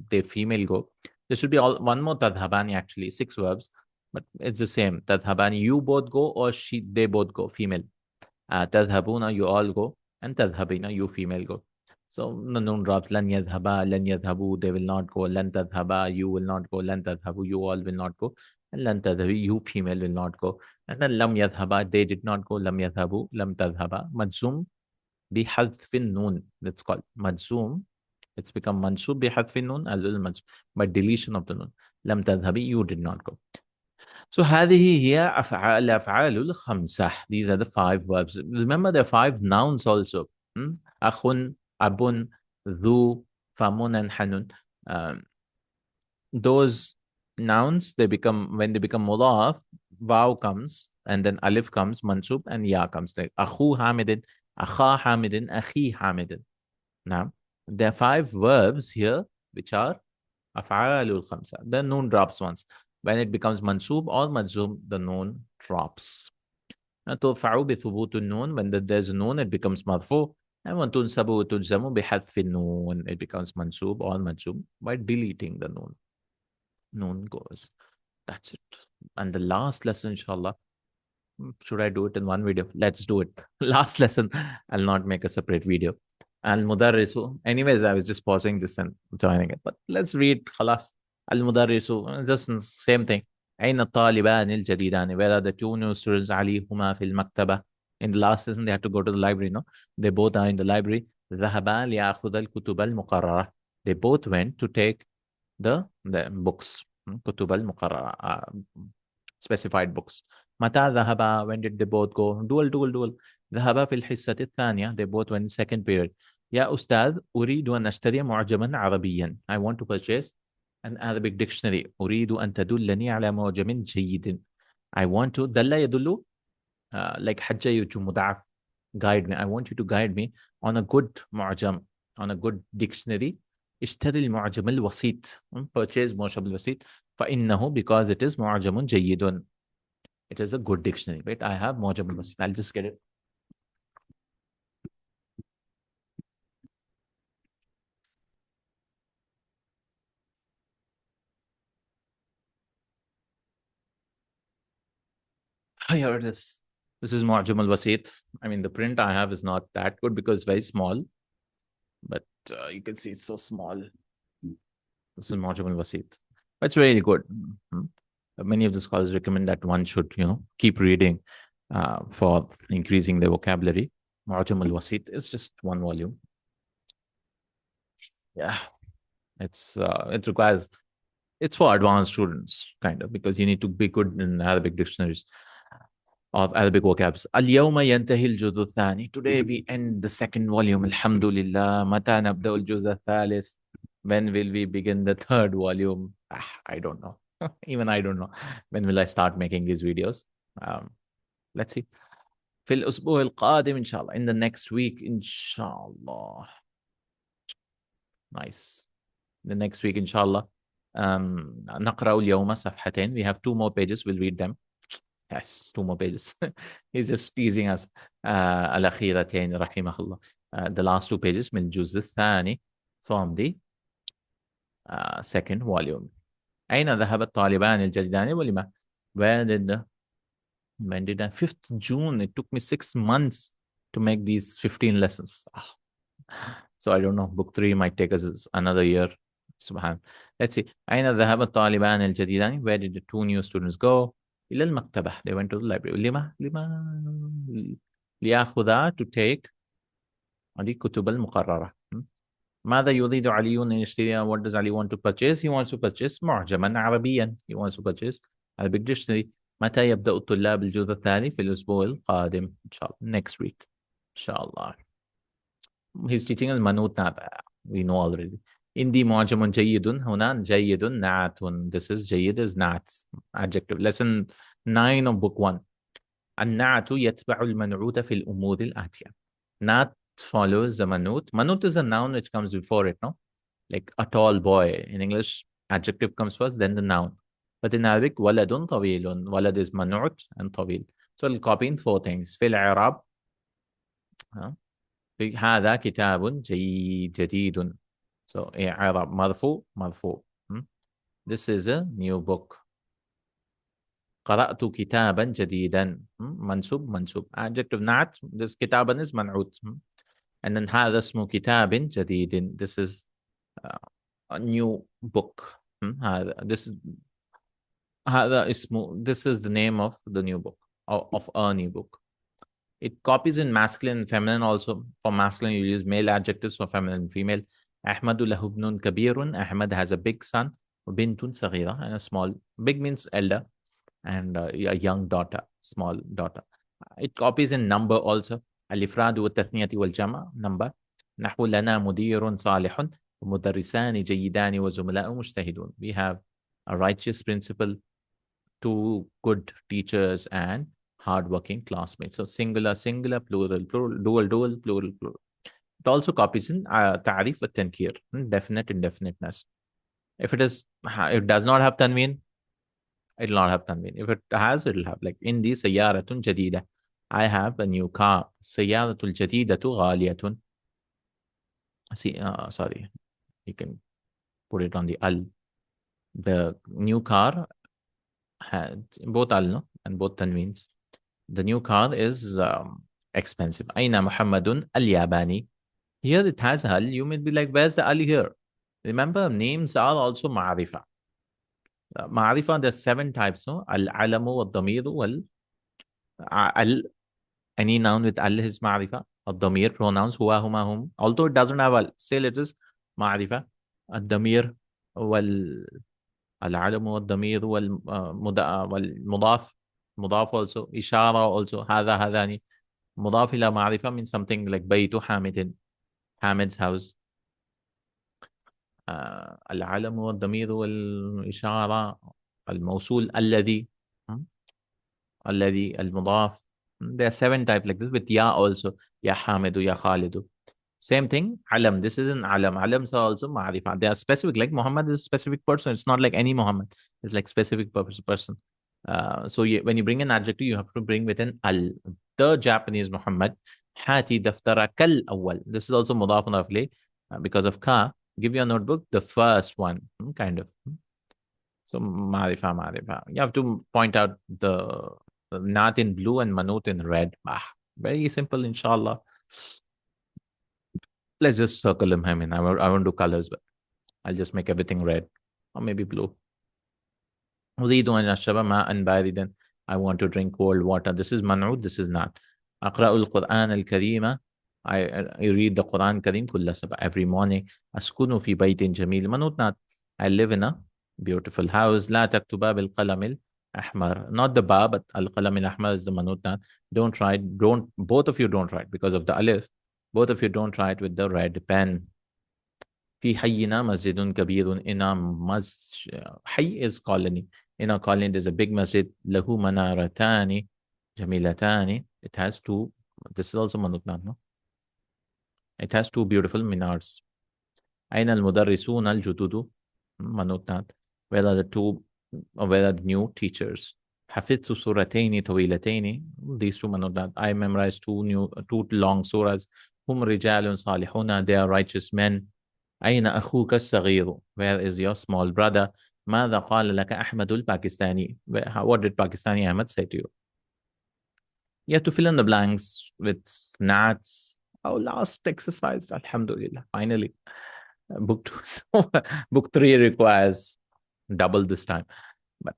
they female go. There should be one more تذهبان actually, 6 verbs. But it's the same. تذهبان, you both go, or they both go, female. تذهبون, you all go. And تذهبين, you female go. So the noon drops. لن يذهبا, لن يذهبوا, they will not go. لن تذهبا, you will not go. لن تذهبوا, you all will not go. And لن تذهبي, you female will not go. And then لم يذهبا, they did not go. لم يذهبوا, لم تذهبا. مجزوم بحذف النون. That's called مجزوم. It's become منصوب بحذف النون as well as by deletion of the nun. لم تذهبي, you did not go. So هذه هي الأفعال الخمسة. These are the 5 verbs. Remember there are 5 nouns also. أخ, أب, ذو, فم, and حنون. Those nouns, when they become mudaf, waw comes, and then alif comes, mansub, and ya comes. Like akhu hamidin, akha hamidin, akhi hamidin. Now, there are 5 verbs here, which are af'alul khamsa. The noon drops once. When it becomes mansub or majzum, the noon drops. ترفع بثبوت النون. When there's a noon, it becomes marfu. And when تنسب وتجزم بحذف النون, it becomes mansub or majzum by deleting the noon. Noon goes. That's it. And the last lesson, inshallah, should I do it in one video? Let's do it. Last lesson, I'll not make a separate video. Al-Mudarrisu. Anyways, I was just pausing this and joining it. But let's read. Khalas. Al-Mudarrisu. Just same thing. أين الطالبان الجديدان? Where are the 2 new students? عليهما في المكتبة. In the last lesson, they had to go to the library, no? They both are in the library. ذهبا ليأخذ الكتب المقررة. They both went to take the books. كتب المقررة. Specified books. متى ذهبا? When did they both go? Dual. ذهبا في الحصة الثانية. They both went in second period. يا أستاذ أريد أن أشتري معجما عربيا. I want to purchase an Arabic dictionary. أريد أن تدلني على معجم جيد. I want to. دل يدل like حجة يجو مضاعف. Guide me. I want you to guide me on a good معجم, on a good dictionary. اشتري المعجم الوسيط. Purchase معجم الوسيط. فإنه, because it is معجم جيد. It is a good dictionary. Wait, I have معجم الوسيط. I'll just get it. Here it is. This is معجم الوسيط. I mean, the print I have is not that good because it's very small. But you can see it's so small. This is معجم الوسيط. But it's really good. Many of the scholars recommend that one should, keep reading for increasing their vocabulary. معجم الوسيط is just 1 volume. Yeah. It requires, it's for advanced students, kind of, because you need to be good in Arabic dictionaries of Arabic vocabs. اليوم ينتهي الجزء الثاني. Today we end the 2nd volume. Alhamdulillah. متى نبدأ الجزء الثالث? When will we begin the 3rd volume? I don't know. Even I don't know. When will I start making these videos? Let's see. في الأسبوع القادم إن شاء الله. In the next week إن شاء الله. Nice. The next week إن شاء الله. نقرأ اليوم صفحتين. We have 2 more pages. We'll read them. Yes, 2 more pages. He's just teasing us. الأخيرتين رحمه الله. The last 2 pages من الجزء الثاني from the second volume. أين ذهب الطالبان الجديدان ولما? Where did when did I? 5th June. It took me 6 months to make these 15 lessons. So I don't know. Book 3 might take us another year. Subhan. Let's see. أين ذهب الطالبان الجديدان? Where did the two new students go? إلى المكتبة. They went to the library. لما ليأخذا to take الكتب المقررة. ماذا يريد علي أن يشتري? What does Ali want to purchase? He wants to purchase معجما عربيا. He wants to purchase Arabic dictionary. متى يبدأ الطلاب الجزء الثاني؟ في الأسبوع القادم إن شاء الله. Next week إن شاء الله. He's teaching us منوط نعت. We know already. عندي معجم جيد. هنا جيد نعت. This is جيد is نعت. Adjective. Lesson 9 of book 1. النعت يتبع المنعوت في الأمور الآتية. Nat follows the manut. Manut is a noun which comes before it, no? Like a tall boy. In English, adjective comes first, then the noun. But in Arabic, waladun tawilun. Walad is manut and tawil. So we'll copy in 4 things. في الإعراب هذا كتاب جديد. So إعراب مرفوع مرفوع. This is a new book. قرأت كتابا جديدا. منسوب منسوب. Adjective نعت. This كتابا is منعوت. And then هذا اسم كتاب جديد. This is a new book. This is the name of the new book, of a new book. It copies in masculine and feminine also. For masculine, you use male adjectives. For feminine and female. أحمد له ابن كبير. Ahmad has a big son. وبنت صغيرة, and a small. Big means elder, and a young daughter, small daughter. It copies in number also. الإفراد والتثنية والجمع number. نحو لنا مدير صالح ومدرسان جيدان وزملاء مجتهدون. We have a righteous principal, 2 good teachers, and hardworking classmates. So singular, singular, plural, plural, dual, dual, plural, plural. It also copies in تعريف والتنكير, definite, indefiniteness. If it does not have tanween, it will not have tanween. If it has, it will have. Like in the سيارة جديدة. I have a new car. السيارة الجديدة غالية. See, sorry, you can put it on the al. The new car had both al, no? And both tanweens. The new car is expensive. أين محمد الياباني? Here it has al. You may be like, where's the al here? Remember, names are also ma'arifa. Ma'arifa, there's 7 types, no? Al-alamu wal-damiru wal-al. Any noun with al is ma'arifa. Al-damir, pronouns, huwa, huma, hum. Although it doesn't have al, still it is ma'arifa. Al-damir wal-alamu wal-damir wal-mudaf. Mudaf also. Ishara also. Hadha, hadani. Mudaf ila ma'arifa means something like Baytu Hamidin. Hamid's house. العلم والضمير والإشارة الموصول الذي المضاف. There are 7 types like this with ya also. Ya Hamidu, ya Khalidu. Same thing. Alam. This is an alam. Alams are also ma'arifa. They are specific. Like Muhammad is a specific person. It's not like any Muhammad. It's like specific person. So when you bring an adjective, you have to bring with an al. The Japanese Muhammad. Hati daftara kal awwal. This is also mudaf ilayh because of ka. Give you a notebook, the first one, kind of. So ma'rifa, ma'rifa. You have to point out the nat in blue and manut in red. Very simple, inshallah. Let's just circle him. I mean, I won't do colors, but I'll just make everything red or maybe blue. أريد أن أشرب ماء باردا. I want to drink cold water. This is man'ud, this is not. أقرأ القرآن الكريم. I read the Quran Kareem كل صباح, every morning. أسكن في بيت جميل. منوط not. I live in a beautiful house. لا تكتبا بالقلم الأحمر. Not the ba, but القلم الأحمر is the manut not. Don't try it. Both of you don't try it because of the alif. Both of you don't try it with the red pen. في حينا مسجد كبير. In a حي is colony. In a colony there's a big masjid. له منارتان جميلتان. It has 2. This is also manut not, no? It has 2 beautiful minars. أين المدرسون الجدد? منوط not. Where are the new teachers? حفظت سورتين طويلتين. These 2 منوط not. I memorized 2 long surahs. هم رجال صالحون. They are righteous men. أين أخوك الصغير? Where is your small brother? ماذا قال لك أحمد الباكستاني? What did Pakistani Ahmed say to you? You have to fill in the blanks with nats. Our last exercise, alhamdulillah, finally. Book two. So, book three requires double this time. But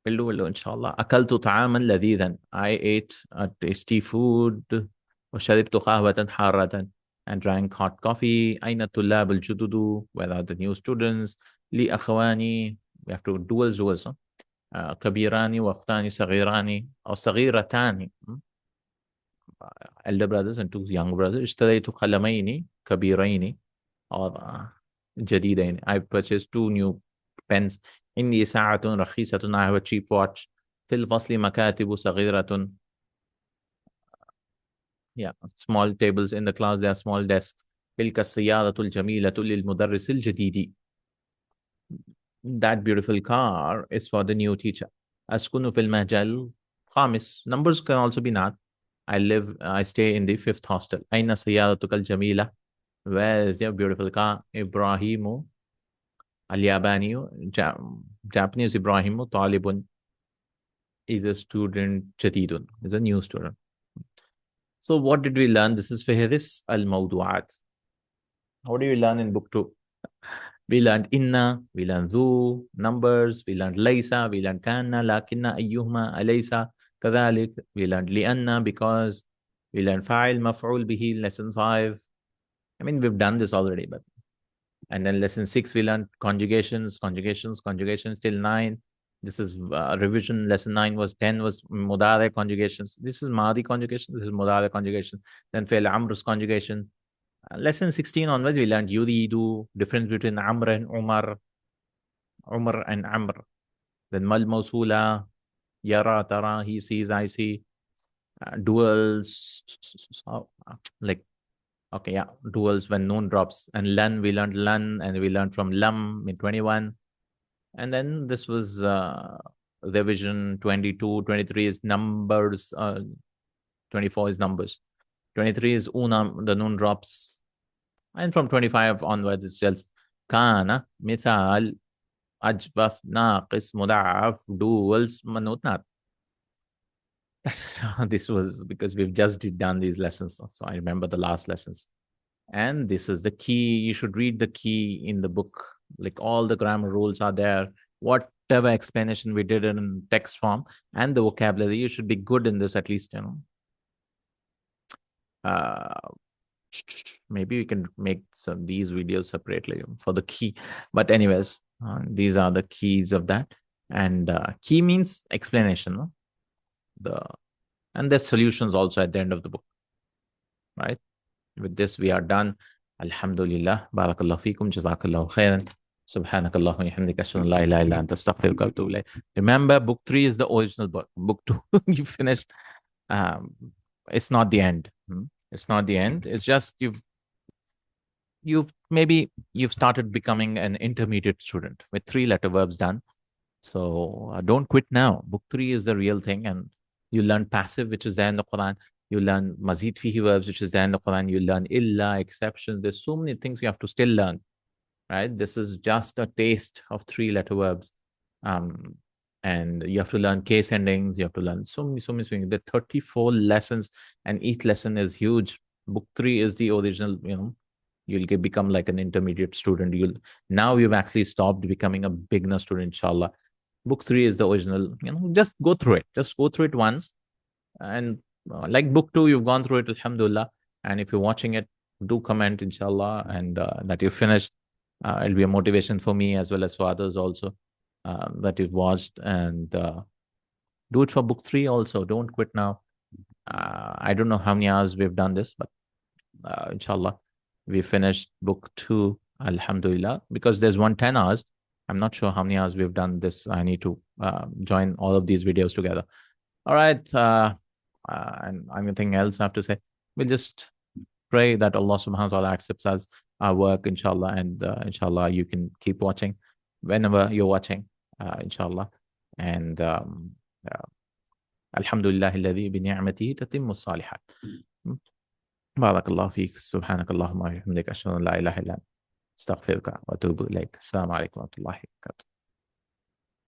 we'll do, inshallah. أكلت طعاما لذيذا. I ate a tasty food. وشربت قهوة حارة. And drank hot coffee. أين الطلاب الجدد? Where are the new students? لي أخواني. We have to duals. Huh? كبيران وأختان صغيران أو صغيرتان. Elder brothers and two young brothers. اشتريت قلمين كبيرين or جديدين. I purchased two new pens. عندي ساعة رخيصة. I have a cheap watch. في الفصل مكاتب صغيرة. Yeah, small tables in the class. There are small desks. تلك السيارة الجميلة للمدرس الجديد. That beautiful car is for the new teacher. أسكن في المهجر الخامس. Numbers can also be not. I stay in the fifth hostel. أين سيارتك الجميلة? Where is your beautiful car? إبراهيم الياباني. Japanese إبراهيم طالب is a student جديد. Is a new student. So what did we learn? This is فهرس الموضوعات. What do you learn in book 2? We learned inna, we learned ذو, numbers, we learned ليس, we learned كان, لكن, أيهما, أليس, كذلك. We learned لأن, because. We learned فاعل, مفعول به, lesson 5. I mean, we've done this already, but. And then lesson 6, we learned conjugations till 9. This is revision. Lesson 9 was 10 was mudare conjugations. This is Mahdi conjugation. This is mudare conjugation. Then fail Amr's conjugation. Lesson 16 onwards, we learned yuridu, difference between Amr and Umar and Amr. Then mal mawsula, yara, tara, he sees, I see. Duals, like, okay, yeah, duals when noon drops. And lan, we learned lan, and we learned from lam in 21. And then this was revision 22, 23 is numbers, 24 is numbers. 23 is una, the noon drops. And from 25 onwards, it's just kana, mithal, ajwaf, naqis, muda'af, duals, manutnat. This was because we've just done these lessons. So I remember the last lessons. And this is the key. You should read the key in the book. Like all the grammar rules are there. Whatever explanation we did in text form and the vocabulary, you should be good in this at least, maybe we can make some these videos separately for the key. But anyways, these are the keys of that. And key means explanation. No? And there's solutions also at the end of the book. Right? With this, we are done. Alhamdulillah. Barakallahu feekum. Jazakallahu Khairan. Subhanakallah wa bihamdika ashhadu an la ilaha illa anta astaghfiruka wa atubu ilayk. Remember, book 3 is the original book. Book 2, you finished. It's not the end. It's not the end. It's just you've started becoming an intermediate student with 3-letter verbs done. So don't quit now. Book 3 is the real thing, and you learn passive, which is there in the Quran. You learn mazid fihi verbs, which is there in the Quran. You learn illa, exceptions. There's so many things you have to still learn. Right? This is just a taste of 3-letter verbs. And you have to learn case endings. You have to learn so many things. There are 34 lessons, and each lesson is huge. Book 3 is the original, you'll become like an intermediate student. Now you've actually stopped becoming a beginner student, inshallah. Book 3 is the original, just go through it. Just go through it once. And like book 2, you've gone through it, alhamdulillah. And if you're watching it, do comment, inshallah, and that you finished. It'll be a motivation for me as well as for others also that you've watched. And do it for book 3 also. Don't quit now. I don't know how many hours we've done this, but inshallah, we finished book 2, alhamdulillah, because there's 10 hours. I'm not sure how many hours we've done this. I need to join all of these videos together. All right. And anything else I have to say? We'll just pray that Allah subhanahu wa ta'ala accepts us, our work, inshallah. And inshallah, you can keep watching whenever you're watching, inshallah. And alhamdulillah, alladhi bi ni'matihi tatimmu salihat. Barakallahu feek. Subhanakallahumma wa bihamdika ashhadu an la ilaha illa anta Astaghfiruka wa atubu ilaik. Assalamu alaikum wa rahmatullahi wa barakatuh.